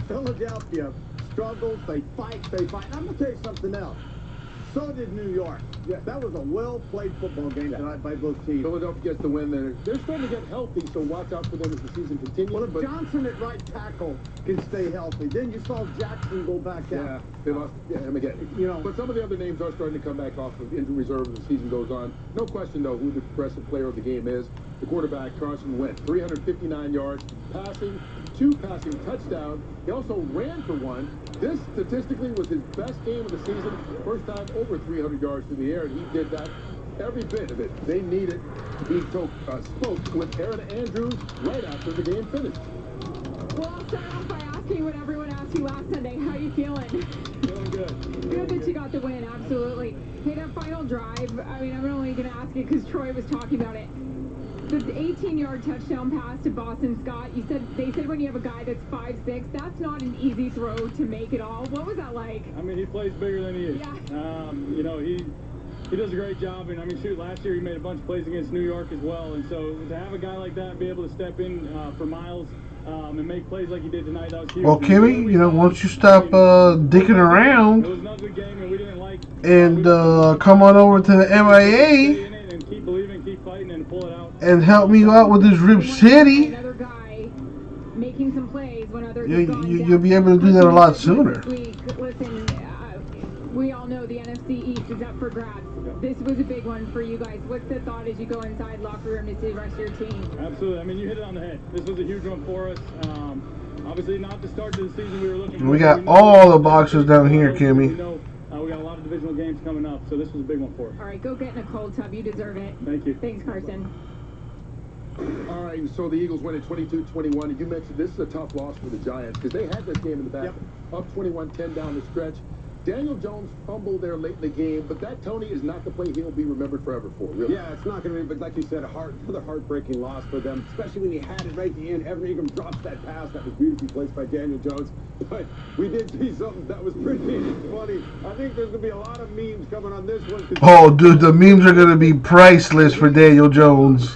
Philadelphia struggles, they fight. I'm going to tell you something else. So did New York. Yeah, that was a well-played football game tonight by both teams. Philadelphia gets the win there. They're starting to get healthy, so watch out for them as the season continues. Well, if Johnson at right tackle can stay healthy, then you saw Jackson go back out. Yeah, they lost him again. You know, but some of the other names are starting to come back off of injury reserve as the season goes on. No question, though, who the progressive player of the game is. The quarterback, Carson Wentz, 359 yards, passing, 2 passing touchdowns. He also ran for 1. This, statistically, was his best game of the season. First time over 300 yards through the air, and he did that, every bit of it. They needed. He spoke with Aaron Andrews right after the game finished. Well, I'll start off by asking what everyone asked you last Sunday. How you feeling? Feeling good. Good that you got the win, absolutely. Hey, that final drive, I mean, I'm only going to ask it because Troy was talking about it. The 18-yard touchdown pass to Boston Scott, they said when you have a guy that's 5'6", that's not an easy throw to make at all. What was that like? I mean, he plays bigger than he is. Yeah. You know, he does a great job. And I mean, shoot, last year he made a bunch of plays against New York as well. And so to have a guy like that be able to step in for Miles and make plays like he did tonight, that was huge. Well, Kimmy, you know, once you stop dicking around it was not a good game, and we didn't like. And come on over to the MIA and keep believing, keep fighting, and pull it out. And help me out with this Rip City. Another guy making some plays when others you'll be able to do that a lot sooner. Listen, we all know the NFC East is up for grabs. This was a big one for you guys. What's the thought as you go inside locker room to see the rest of your team? Absolutely. I mean, you hit it on the head. This was a huge one for us. Obviously, not the start to the season we were looking for. We got all the boxes down here, Kimmy. We got a lot of divisional games coming up, so this was a big one for us. All right, go get in a cold tub. You deserve it. Thank you. Thanks, Carson. All right, so the Eagles win at 22-21. You mentioned this is a tough loss for the Giants because they had this game in the back, up 21-10 down the stretch. Daniel Jones fumbled there late in the game, but that, Tony, is not the play he'll be remembered forever for, really. Yeah, it's not going to be, but like you said, another heartbreaking loss for them, especially when he had it right at the end. Evan Ingram drops that pass that was beautifully placed by Daniel Jones. But we did see something that was pretty funny. I think there's going to be a lot of memes coming on this one. Oh, dude, the memes are going to be priceless for Daniel Jones.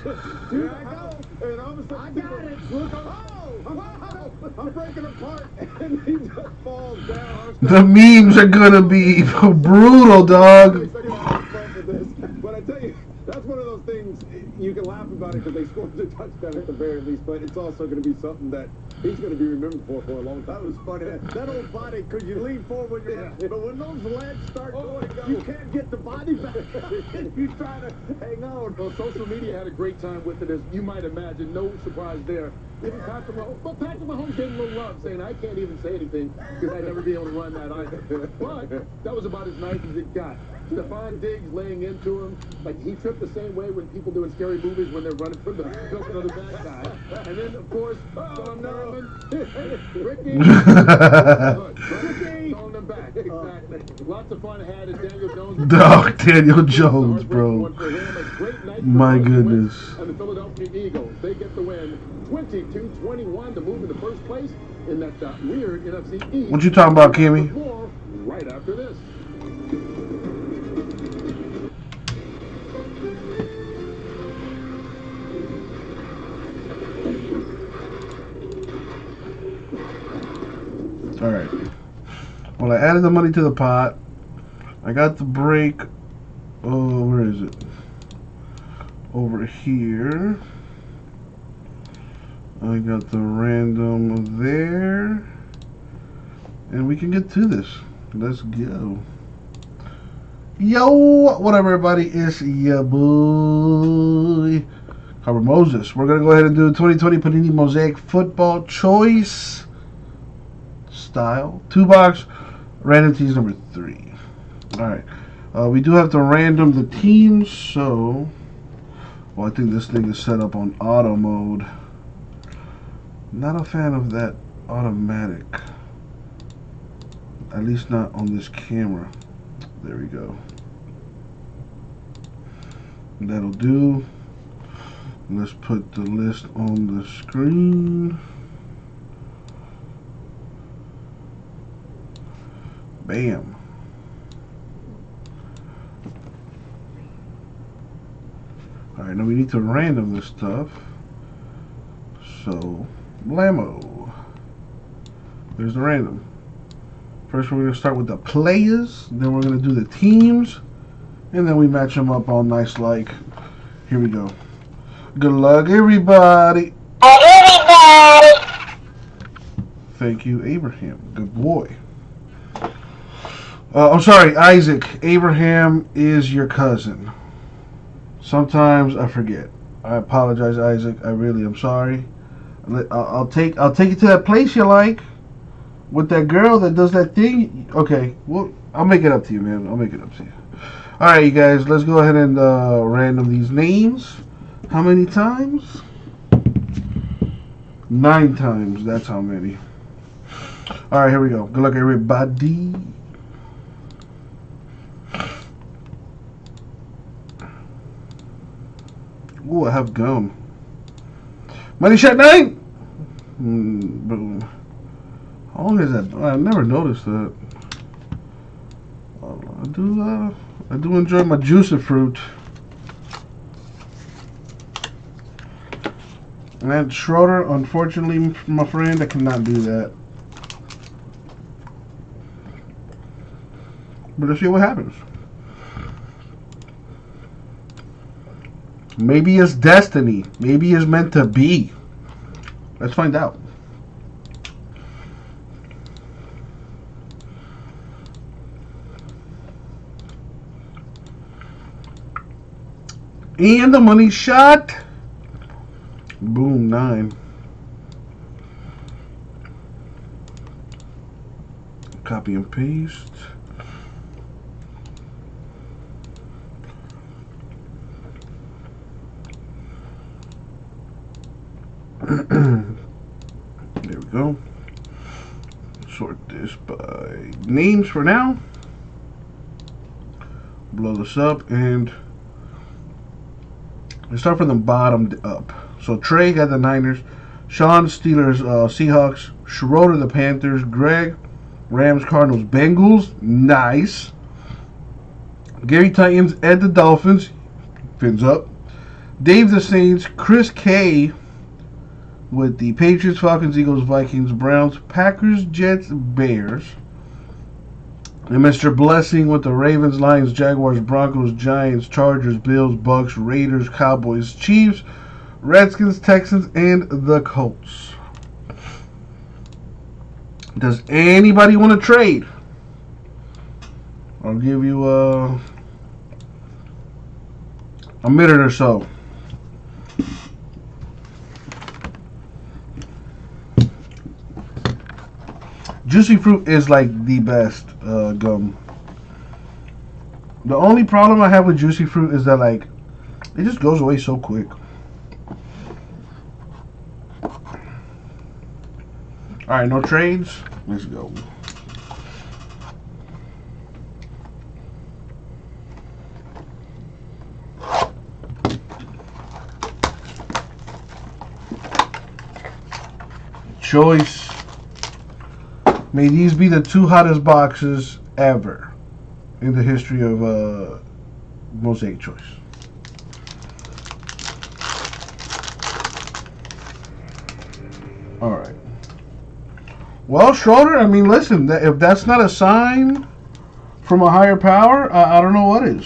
Here I go. And all of a sudden, I got it. Look, I'm breaking apart. And he just falls down. The memes are going to be brutal, dog. But I tell you, that's one of those things, you can laugh about it because they scored the touchdown at the very least, but it's also going to be something that he's going to be remembered for a long time. That was funny. That old body, because you lean forward, but when those legs start going, you can't get the body back. You try to hang on. Well, social media had a great time with it, as you might imagine. No surprise there. Even Patrick Mahomes gave him a little love, saying, I can't even say anything because I'd never be able to run that either. But that was about as nice as it got. Stephon Diggs laying into him. Like, he tripped the same way when people do in scary movies when they're running from the bad guy. And then, of course, Sean Merriman, Ricky, throwing them back. Exactly. Lots of fun had at Daniel Jones. Dog, Daniel Jones, bro. A great night My goodness. And the Philadelphia Eagles, they get the win 22-21 to move into first place in that weird NFC East. What you talking about, Kimmy? More right after this. All right. Well, I added the money to the pot. I got the break. Oh, where is it? Over here. I got the random there. And we can get to this. Let's go. Yo, what up, everybody? It's your boy, Robert Moses. We're going to go ahead and do 2020 Panini Mosaic Football Choice Style. 2-box, random teams number 3. Alright. We do have to random the teams, so... Well, I think this thing is set up on auto mode. Not a fan of that automatic. At least not on this camera. There we go. That'll do. Let's put the list on the screen. Bam. Alright, now we need to random this stuff. So, blammo. There's the random. First, we're going to start with the players. Then we're going to do the teams. And then we match them up all nice like. Here we go. Good luck, everybody. Thank you, Abraham. Good boy. I'm sorry, Isaac. Abraham is your cousin. Sometimes I forget. I apologize, Isaac. I really am sorry. I'll take you to that place you like with that girl that does that thing. Okay, well, I'll make it up to you, man. I'll make it up to you. All right, you guys. Let's go ahead and random these names. How many times? 9 times. That's how many. All right, here we go. Good luck, everybody. Ooh, I have gum. Money shot 9. Boom. How long is that? I never noticed that. I do enjoy my juicy fruit. And Schroeder, unfortunately, my friend, I cannot do that. But let's see what happens. Maybe it's destiny. Maybe it's meant to be. Let's find out. And the money shot. Boom, 9. Copy and paste. There we go. Sort this by names for now. Blow this up and let's start from the bottom up. So Trey got the Niners, Sean Steelers, Seahawks, Schroeder the Panthers, Greg Rams, Cardinals, Bengals. Nice. Gary Titans, Ed the Dolphins. Fins up. Dave the Saints, Chris K with the Patriots, Falcons, Eagles, Vikings, Browns, Packers, Jets, Bears. And Mr. Blessing with the Ravens, Lions, Jaguars, Broncos, Giants, Chargers, Bills, Bucks, Raiders, Cowboys, Chiefs, Redskins, Texans, and the Colts. Does anybody want to trade? I'll give you a minute or so. Juicy fruit is like the best gum. The only problem I have with juicy fruit is that like it just goes away so quick. Alright, no trades. Let's go. choice. May these be the 2 hottest boxes ever in the history of Mosaic Choice. All right. Well, Schroeder, I mean, listen, if that's not a sign from a higher power, I don't know what is.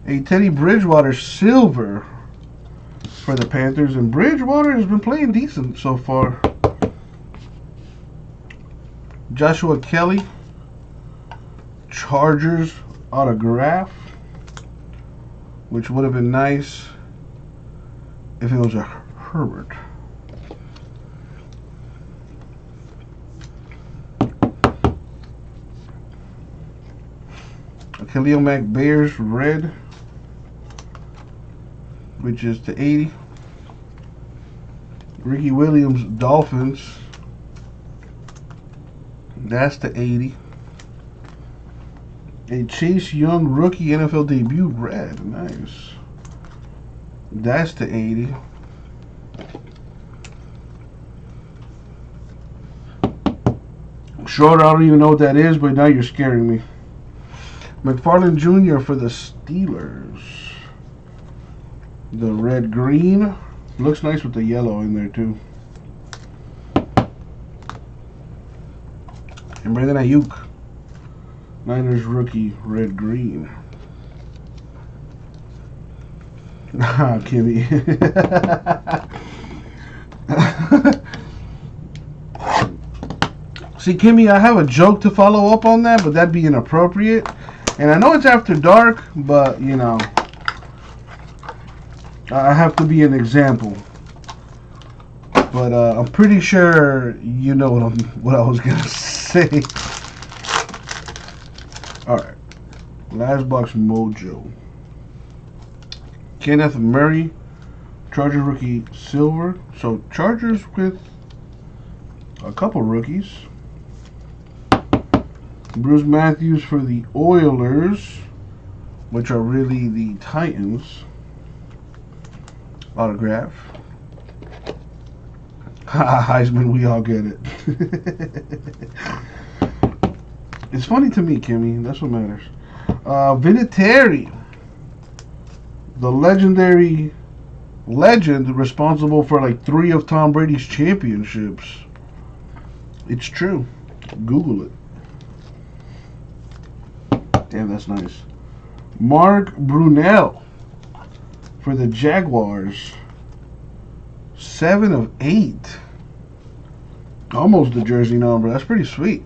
A Teddy Bridgewater silver for the Panthers, and Bridgewater has been playing decent so far. Joshua Kelly, Chargers autograph, which would have been nice if it was a Herbert. Khalil Mack Bears red, which is to 80. Ricky Williams Dolphins, that's to 80. A Chase Young rookie NFL debut red, nice. That's to 80. Schroeder, I don't even know what that is, but now you're scaring me. McFarland Jr. for the Steelers. The red green. Looks nice with the yellow in there too. And Brandon Ayuk. Niners rookie red green. Ah, Kimmy. See, Kimmy, I have a joke to follow up on that, but that'd be inappropriate. And I know it's after dark, but, you know, I have to be an example. But I'm pretty sure you know what I was going to say. Alright. Last box mojo. Kenneth Murray, Chargers rookie silver. So Chargers with a couple rookies. Bruce Matthews for the Oilers, which are really the Titans. Autograph. Heisman, we all get it. It's funny to me, Kimmy. That's what matters. Vinatieri, the legendary legend responsible for like 3 of Tom Brady's championships. It's true. Google it. Damn, that's nice. Mark Brunell for the Jaguars. 7 of 8. Almost the jersey number. That's pretty sweet.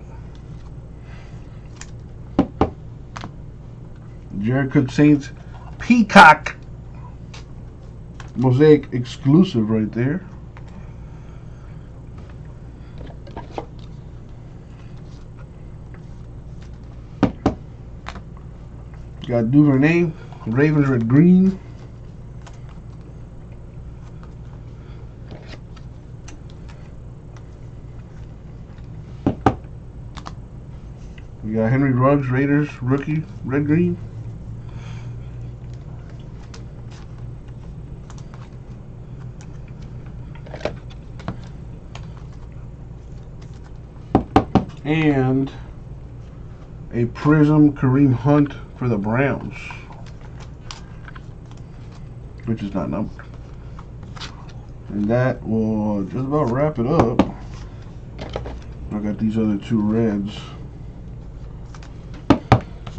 Jared Cook Saints Peacock. Mosaic exclusive right there. Got Duvernay, Ravens red green. We got Henry Ruggs, Raiders rookie, red green. And a Prism Kareem Hunt for the Browns, which is not numbered. And that will just about wrap it up. I got these other 2 reds.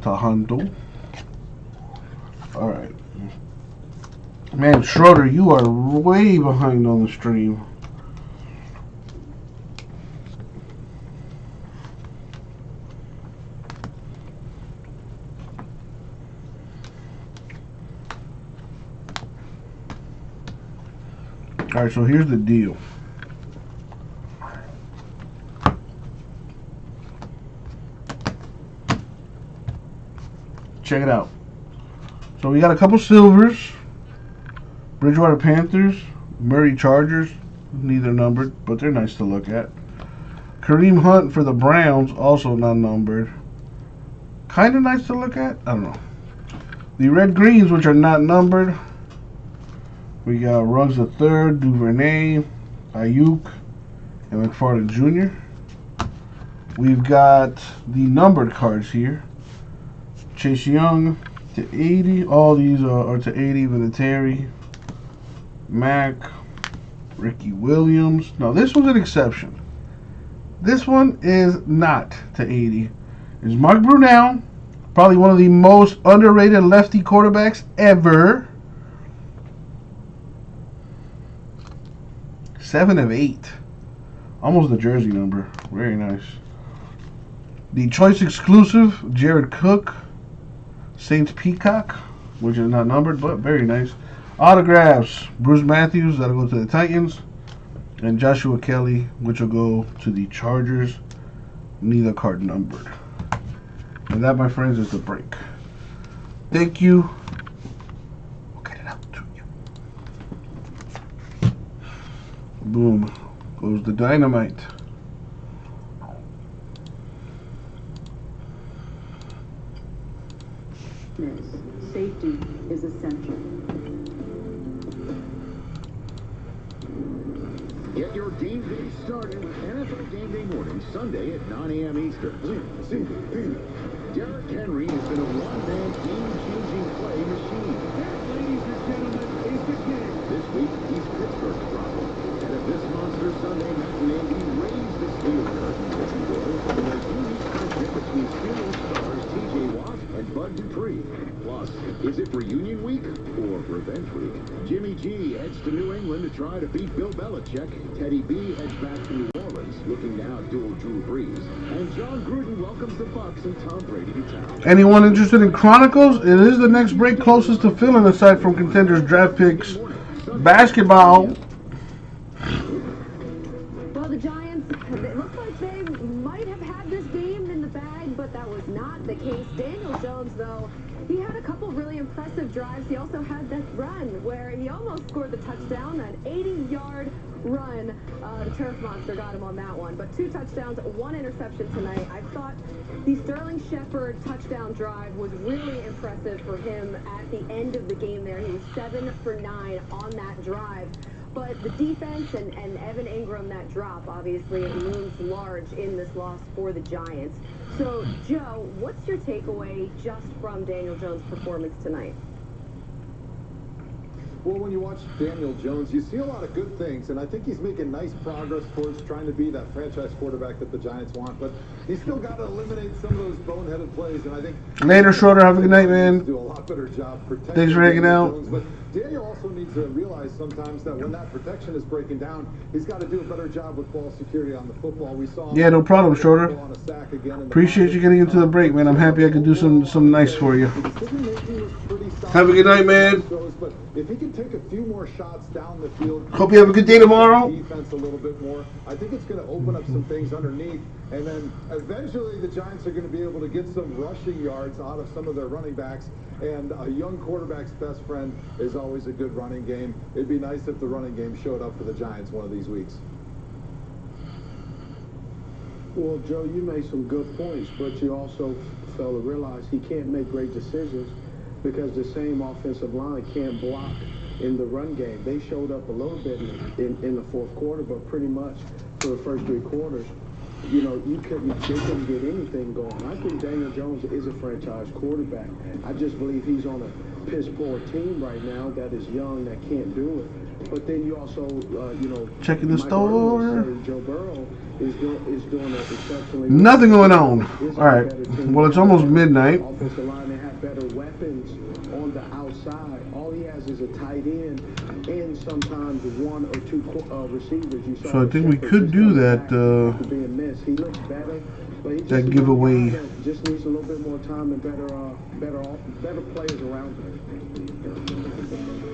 Tahanto. Alright. Man, Schroeder, you are way behind on the stream. Alright, so here's the deal. Check it out. So we got a couple silvers. Bridgewater Panthers, Murray Chargers, neither numbered, but they're nice to look at. Kareem Hunt for the Browns, also not numbered. Kind of nice to look at. I don't know. The red greens, which are not numbered. We got Ruggs III, Duvernay, Ayuk, and McFarland Jr. We've got the numbered cards here. Chase Young to 80. All these are to 80. Vinatieri, Mack, Ricky Williams. Now this was an exception. This one is not to 80. It's Mark Brunell, probably one of the most underrated lefty quarterbacks ever. 7 of 8. Almost the jersey number. Very nice. The choice exclusive, Jared Cook, Saints Peacock, which is not numbered, but very nice. Autographs, Bruce Matthews, that'll go to the Titans. And Joshua Kelly, which will go to the Chargers. Neither card numbered. And that, my friends, is the break. Thank you. We'll get it out to you. Boom. Goes the dynamite. Safety is essential. Get your game day started with NFL Game Day morning, Sunday at 9 a.m. Eastern. Derrick Henry has been a one-man game-changing play machine. Ladies and gentlemen, is the game. This week, he's Pittsburgh's problem. And if this monster Sunday matinee, he raised the Steelers curtain, if you will, in a unique friendship between Steelers stars T.J. Watt and Bud Dupree. Plus, is it reunion week or revenge week? Jimmy G heads to New England to try to beat Bill Belichick. Teddy B heads back to New Orleans, looking to outduel Drew Brees. And John Gruden welcomes the Bucs and Tom Brady to town. Anyone interested in Chronicles? It is the next break closest to filling aside from Contenders draft picks. Basketball. Well, the Giants, it looks like they might have had this game in the bag, but that was not the case. Daniel Jones, though, he had a couple really impressive drives. He also had that run where he almost scored the touchdown, an 80-yard run. The Turf Monster got him on that one. But 2 touchdowns, 1 interception tonight. I thought the Sterling Shepard touchdown drive was really impressive for him at the end of the game there. He was 7 for 9 on that drive. But the defense and Evan Ingram, that drop, obviously, it looms large in this loss for the Giants. So, Joe, what's your takeaway just from Daniel Jones' performance tonight? Well, when you watch Daniel Jones, you see a lot of good things, and I think he's making nice progress towards trying to be that franchise quarterback that the Giants want, but he's still got to eliminate some of those boneheaded plays, and I think... Later, Schroeder. Have a good night, man. Do a lot better job protecting Thanks for hanging out. Jones, but Daniel also needs to realize sometimes that when that protection is breaking down, he's got to do a better job with ball security on the football. We saw... Yeah, no problem, Schroeder. Appreciate you getting into the break, man. I'm happy I could do some nice for you. Have a good night, man. If he can take a few more shots down the field, hope you have a good day tomorrow. Defense a little bit more. I think it's going to open up some things underneath, and then eventually the Giants are going to be able to get some rushing yards out of some of their running backs. And a young quarterback's best friend is always a good running game. It'd be nice if the running game showed up for the Giants one of these weeks. Well, Joe, you made some good points, but you also fail to realize he can't make great decisions because the same offensive line can't block in the run game. They showed up a little bit in the fourth quarter, but pretty much for the first 3 quarters, you know, they couldn't get anything going. I think Daniel Jones is a franchise quarterback. I just believe he's on a piss-poor team right now that is young, that can't do it. But then you also, you know, checking the store. Joe Burrow is doing exceptionally. Nothing going on. All right. Well, it's almost midnight. Offensive line, they have better weapons on the outside. All he has is a tight end and sometimes 1 or 2 receivers. So I think we could do that. He looks better, but he that giveaway. Just needs a little bit more time and better players around him.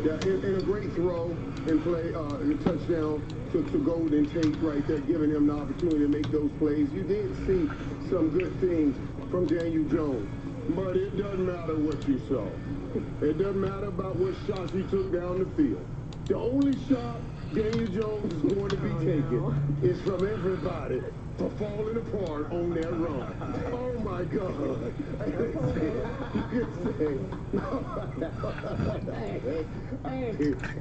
Yeah, and a great throw and play, and touchdown to Golden Tate right there, giving him the opportunity to make those plays. You did see some good things from Daniel Jones, but it doesn't matter what you saw. It doesn't matter about what shots you took down the field. The only shot Daniel Jones is going to be taking is from everybody for falling apart on that run. Oh my God.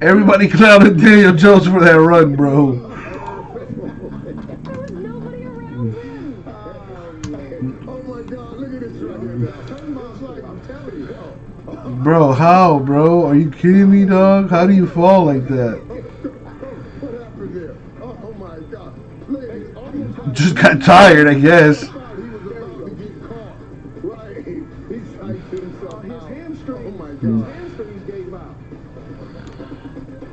Everybody clouded Daniel Jones for that run, bro. I'm telling you. Bro, how, bro? Are you kidding me, dog? How do you fall like that? What happened there? Oh my God. Ladies, Just got tired, I guess. he was about to get caught. Right. He psyched himself His out. hamstring. Oh my His God. hamstrings gave out.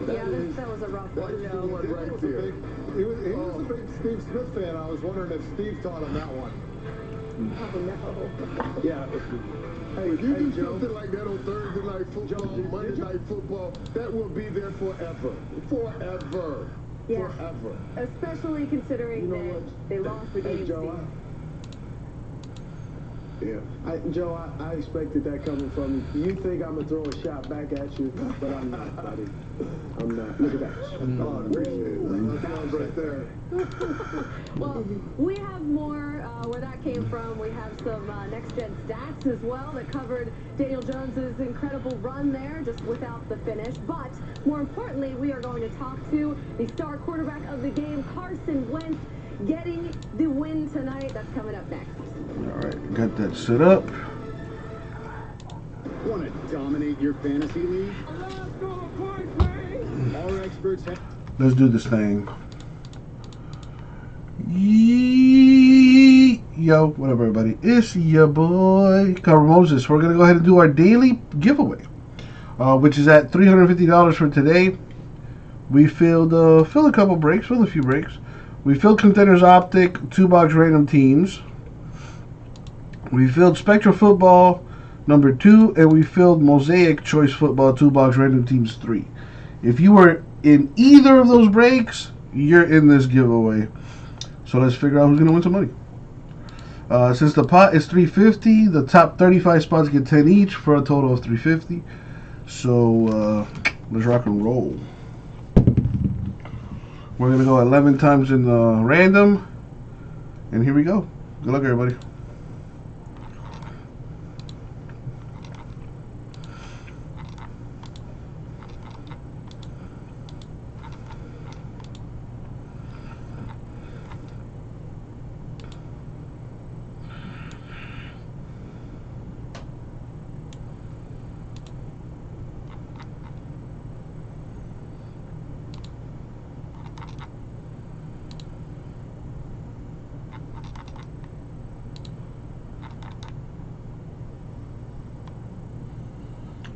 Yeah, that was a rough one, That is the Joe. one right there. He was a big Steve Smith fan. I was wondering if Steve taught him that one. Oh, no. Yeah. If you do something like that on Thursday night football, Monday night football, that will be there forever. Forever. Yeah. Forever. Especially considering that they lost the game, Joe, Steve. Yeah, Joe, I expected that coming from you. You think I'm gonna throw a shot back at you, but I'm not, buddy. I'm not. Look at that. Oh, I appreciate it. That was right there. Well, we have more where that came from. We have some next-gen stats as well that covered Daniel Jones's incredible run there, just without the finish. But more importantly, we are going to talk to the star quarterback of the game, Carson Wentz, getting the win tonight. That's coming up next. All right, got that set up. Want to dominate your fantasy league? Our experts have... Let's do this thing. Yo, what up, everybody? It's your boy, Cover Moses. We're going to go ahead and do our daily giveaway, which is at $350 for today. We filled a couple breaks, filled a few breaks. We filled Contenders Optic, 2-box random teams. We filled Spectral Football number 2, and we filled Mosaic Choice Football 2-box random teams 3. If you were in either of those breaks, you're in this giveaway. So let's figure out who's going to win some money. Since the pot is $350, the top 35 spots get 10 each for a total of $350. So let's rock and roll. We're going to go 11 times in random. And here we go. Good luck, everybody.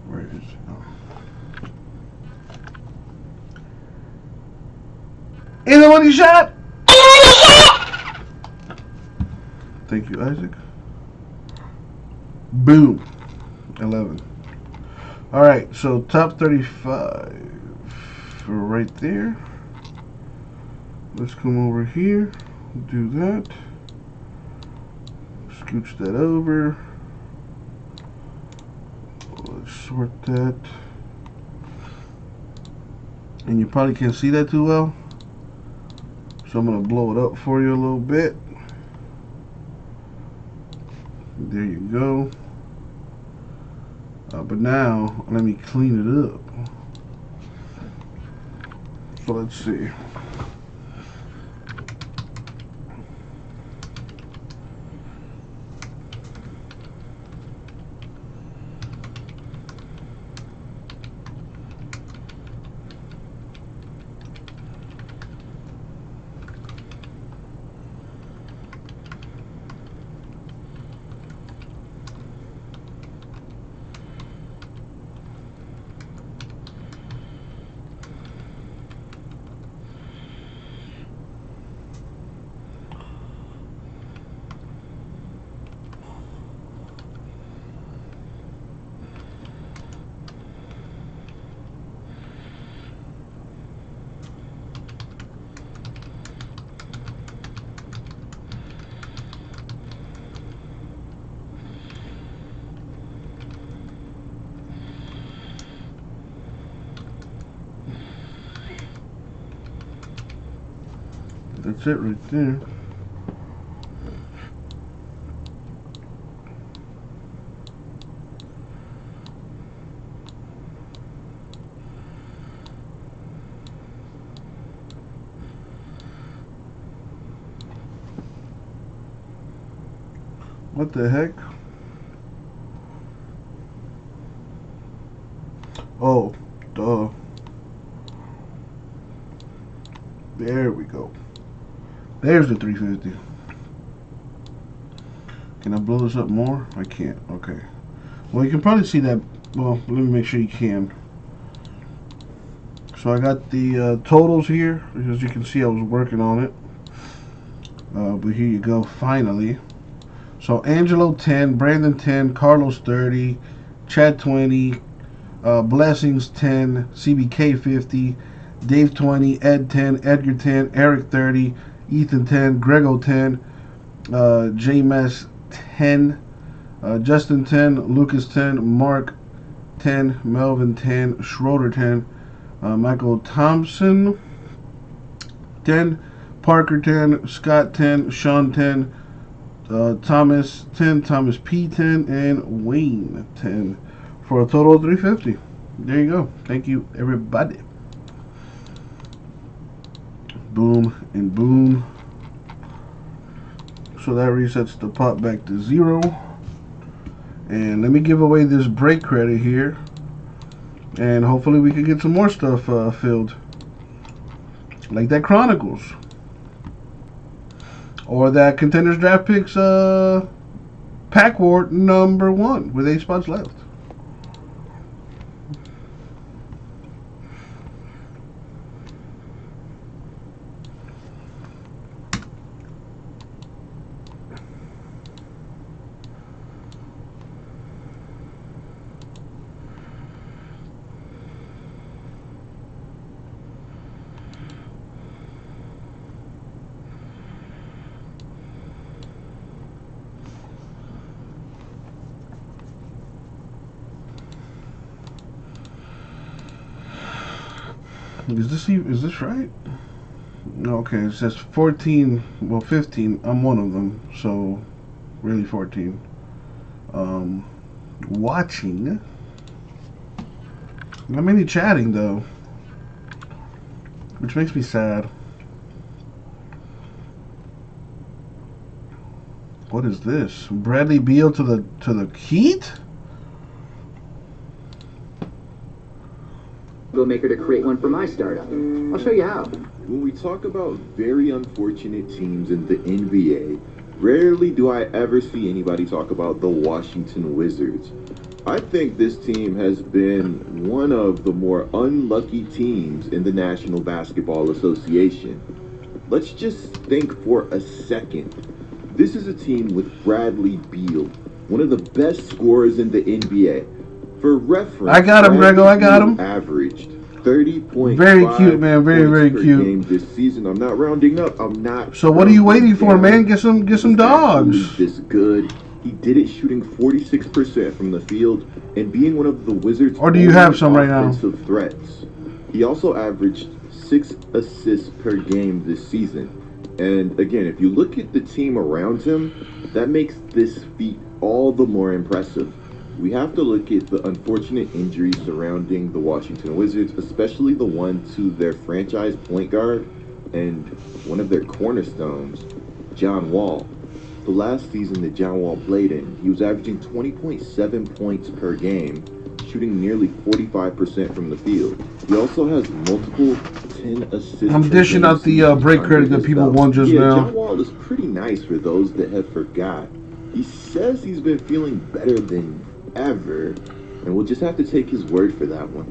Where is it? Oh. In the money shot! Thank you, Isaac. Boom. 11. Alright, so top 35 right there. Let's come over here. Do that. Scooch that over. Let's sort that. And you probably can't see that too well, so I'm going to blow it up for you a little bit. There you go. But now, let me clean it up. So let's see. That's it right there. What the heck? There we go. There's the 350. Can I blow this up more? I can't. Okay. Well, you can probably see that. Well, let me make sure you can. So I got the totals here. As you can see, I was working on it. But here you go, finally. So Angelo 10, Brandon 10, Carlos 30, Chad 20, Blessings 10, CBK 50, Dave 20, Ed 10, Edgar 10, Eric 30, Ethan 10, Grego 10, J-Mess 10, Justin 10, Lucas 10, Mark 10, Melvin 10, Schroeder 10, Michael Thompson 10, Parker 10, Scott 10, Sean 10, Thomas 10, Thomas P 10, and Wayne 10 for a total of 350. There you go. Thank you, everybody. Boom and boom. So that resets the pot back to 0. And let me give away this break credit here. And hopefully we can get some more stuff filled. Like that Chronicles. Or that Contenders Draft Picks Pack War number 1 with 8 spots left. Is this right? Okay, it says 14, well 15, I'm one of them, so really 14. Watching. Not many chatting though, which makes me sad. What is this? Bradley Beal to the Heat? Maker to create one for my startup. I'll show you how. When we talk about very unfortunate teams in the NBA, rarely do I ever see anybody talk about the Washington Wizards. I think this team has been one of the more unlucky teams in the National Basketball Association. Let's just think for a second. This is a team with Bradley Beal, one of the best scorers in the NBA. For reference, I got him, Grego. I got him. Averaged 30.5 very cute, man. Very cute. Game this season. I'm not rounding up. I'm not. So what are you waiting for, man? Get some dogs. This good. He did it shooting 46% from the field and being one of the Wizards' or do you have some right now? Offensive threats. He also averaged 6 assists per game this season. And again, if you look at the team around him, that makes this feat all the more impressive. We have to look at the unfortunate injuries surrounding the Washington Wizards, especially the one to their franchise point guard and one of their cornerstones, John Wall. The last season that John Wall played in, he was averaging 20.7 points per game, shooting nearly 45% from the field. He also has multiple 10 assists. I'm dishing out the break credit that people won just now. John Wall is pretty nice for those that have forgot. He says he's been feeling better than ever, and we'll just have to take his word for that one.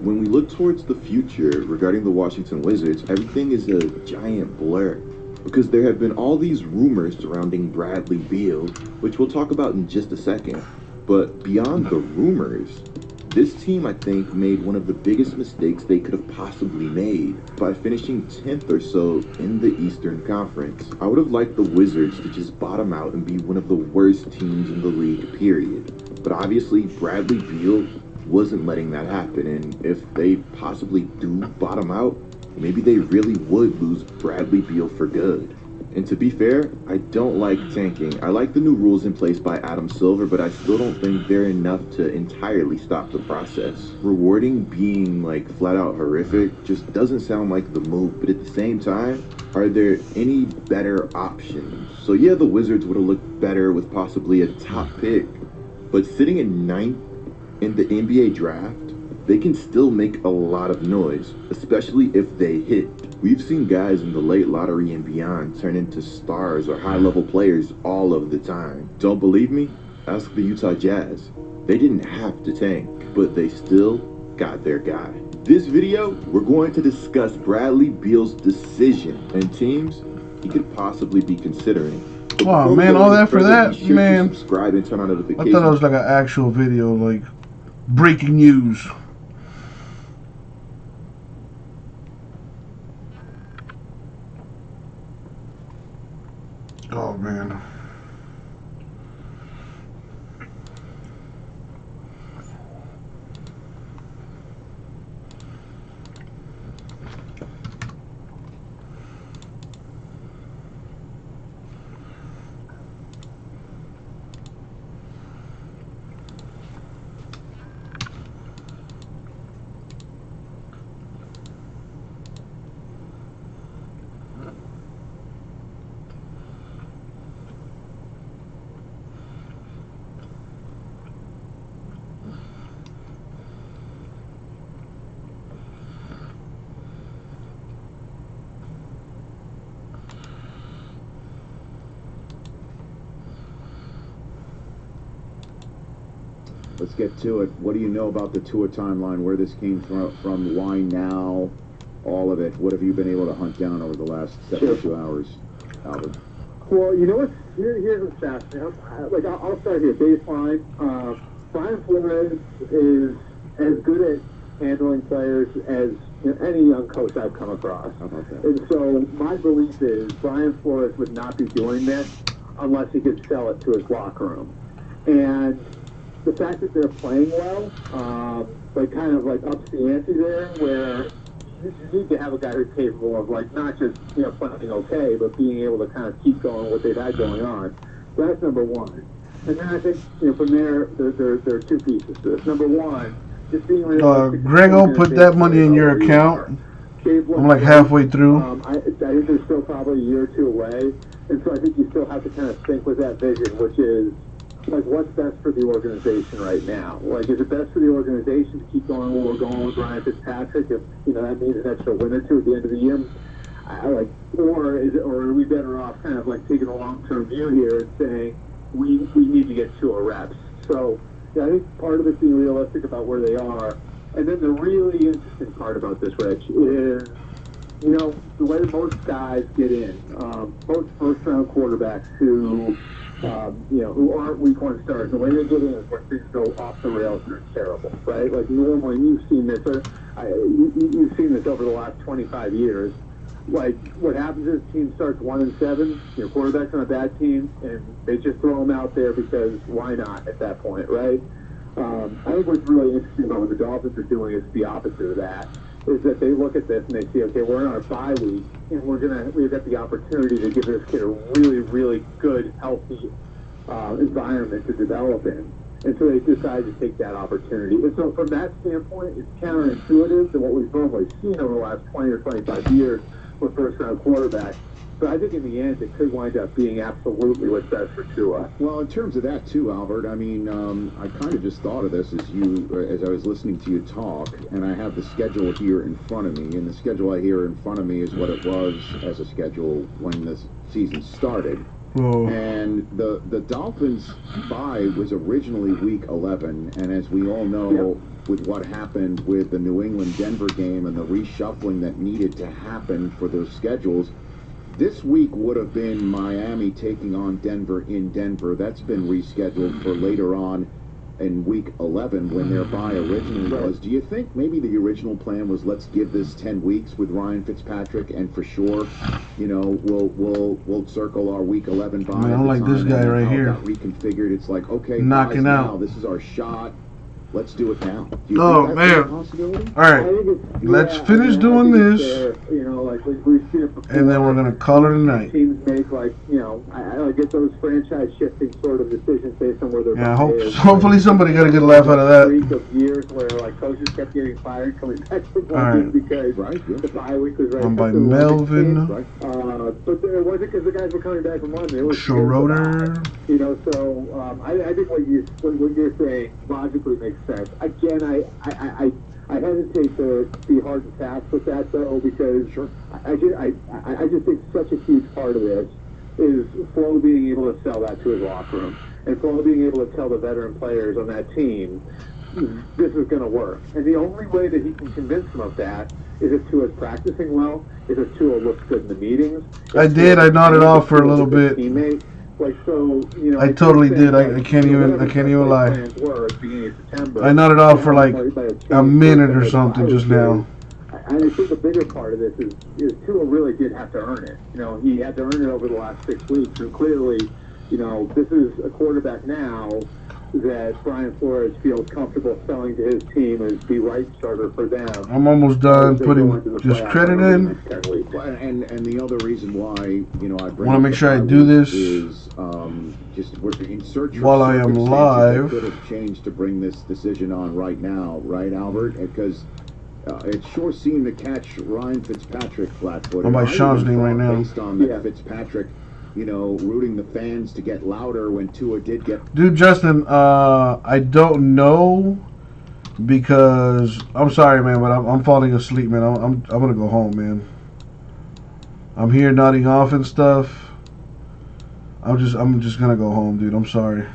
When we look towards the future regarding the Washington Wizards, everything is a giant blur because there have been all these rumors surrounding Bradley Beal, which we'll talk about in just a second. But beyond the rumors, this team, I think, made one of the biggest mistakes they could have possibly made by finishing 10th or so in the Eastern Conference. I would have liked the Wizards to just bottom out and be one of the worst teams in the league, period. But obviously, Bradley Beal wasn't letting that happen, and if they possibly do bottom out, maybe they really would lose Bradley Beal for good. And to be fair, I don't like tanking. I like the new rules in place by Adam Silver, but I still don't think they're enough to entirely stop the process. Rewarding being like flat out horrific just doesn't sound like the move, but at the same time, are there any better options? So yeah, the Wizards would have looked better with possibly a top pick, but sitting in 9th in the NBA draft, they can still make a lot of noise, especially if they hit. We've seen guys in the late lottery and beyond turn into stars or high-level players all of the time. Don't believe me? Ask the Utah Jazz. They didn't have to tank, but they still got their guy. This video, we're going to discuss Bradley Beal's decision and teams he could possibly be considering. Oh man, all that for that, man. Subscribe and turn on I notifications. thought it was like an actual video, like breaking news. Oh man. Let's get to it. What do you know about the Tua timeline, where this came from, why now, all of it? What have you been able to hunt down over the last 72 hours, Albert? Well, you know what? Here's what's fascinating. Like, I'll start here. Baseline. Brian Flores is as good at handling players as any young coach I've come across. And so my belief is Brian Flores would not be doing this unless he could sell it to his locker room. And the fact that they're playing well, like kind of like ups the ante there, where you need to have a guy who's capable of like not just playing okay, but being able to kind of keep going what they've had going on. So that's number one. And then I think from there are two pieces to this. Number one, just being realistic. Grego, put that money in your account. I'm like halfway through. I think they're still probably a year or two away, and so I think you still have to kind of think with that vision, which is like what's best for the organization right now. Like, is it best for the organization to keep going where we're going with Ryan Fitzpatrick? If that means an extra win or two at the end of the year, or are we better off kind of like taking a long-term view here and saying we need to get Tua reps? So yeah, I think part of it's being realistic about where they are, and then the really interesting part about this, Rich, is the way most guys get in, most first-round quarterbacks who aren't week one stars, the way they get in is when things go off the rails and they're terrible, right? Like normally, you've seen this over the last 25 years. Like what happens is the team starts 1-7, your quarterback's on a bad team, and they just throw them out there because why not at that point, right? I think what's really interesting about what the Dolphins are doing is the opposite of that. Is that they look at this and they see, okay, we're in our bye week, and we've got the opportunity to give this kid a really, really good, healthy environment to develop in. And so they decide to take that opportunity. And so from that standpoint, it's counterintuitive to what we've normally seen over the last 20 or 25 years with first-round quarterbacks. But I think in the end, it could wind up being absolutely what's best for Tua. Well, in terms of that too, Albert, I mean, I kind of just thought of this as I was listening to you talk, and I have the schedule here in front of me, and the schedule I hear in front of me is what it was as a schedule when this season started. Oh. And the Dolphins' bye was originally week 11, and as we all know, with what happened with the New England-Denver game and the reshuffling that needed to happen for those schedules, this week would have been Miami taking on Denver in Denver. That's been rescheduled for later on in week 11 when their bye originally was. Do you think maybe the original plan was let's give this 10 weeks with Ryan Fitzpatrick, and for sure, we'll circle our week 11 bye. Man, I'm like this guy right here. Got reconfigured. It's like, okay, knocking guys, out. now this is our shot. Let's do it now. Do you Oh think that's a man! possibility? All right, let's finish doing this, and then we're gonna call it a night. Teams make I get those franchise shifting sort of decisions based on where they're. Yeah, hopefully somebody got a good laugh out of that. Of years where coaches kept getting fired, coming back from one because the bye week was right. I'm by Melvin. But it wasn't because the guys were coming back from London. It was Schroeder. I think what you're saying logically makes sense. Again, I hesitate to be hard and fast with that, though, because I just think such a huge part of this is Flo being able to sell that to his locker room, and Flo being able to tell the veteran players on that team, this is going to work. And the only way that he can convince them of that is if Tua's practicing well, is if Tua looks good in the meetings. I nodded off for a little bit. Teammate. Like, so, you know, I totally did. I can't even lie. I nodded off for like a minute or something just now. And I think the bigger part of this is Tua really did have to earn it. You know, he had to earn it over the last 6 weeks, and clearly, you know, this is a quarterback now that Brian Flores feels comfortable selling to his team as the right starter for them. I'm almost done putting just credit in. And the other reason why, you know, I bring want to make sure I do this is just we're in search while I am live. Could have changed to bring this decision on right now, right, Albert? Because it sure seemed to catch Ryan Fitzpatrick flat-footed. I'm by Sean's name right now. Based on that Fitzpatrick, you know, rooting the fans to get louder when Tua did get... Dude, Justin, I don't know because... I'm sorry, man, but I'm falling asleep, man. I'm going to go home, man. I'm here nodding off and stuff. I'm just going to go home, dude. I'm sorry.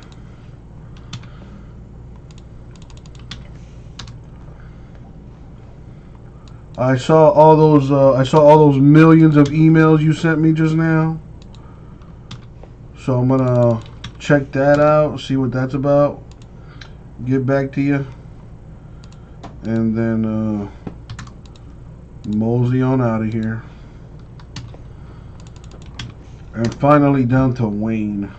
I saw all those millions of emails you sent me just now. So I'm gonna check that out, see what that's about, get back to you, and then mosey on out of here. And finally down to Wayne.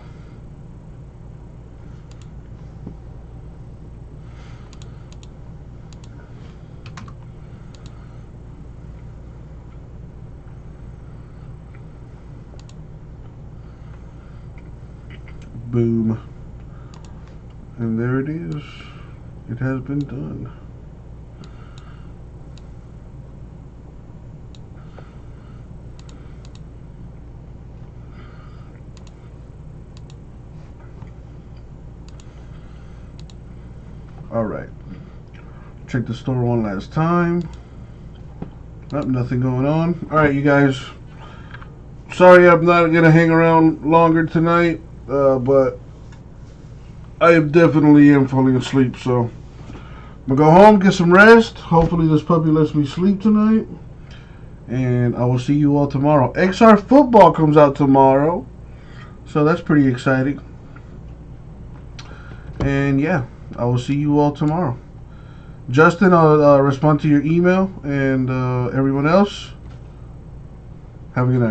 Boom. And there it is. It has been done. Alright. Check the store one last time. Nope, nothing going on. Alright, you guys. Sorry I'm not going to hang around longer tonight. But I definitely am falling asleep, so I'm going to go home, get some rest. Hopefully this puppy lets me sleep tonight. And I will see you all tomorrow. XR football comes out tomorrow, so that's pretty exciting. And yeah, I will see you all tomorrow. Justin, I'll respond to your email, and everyone else, have a good night.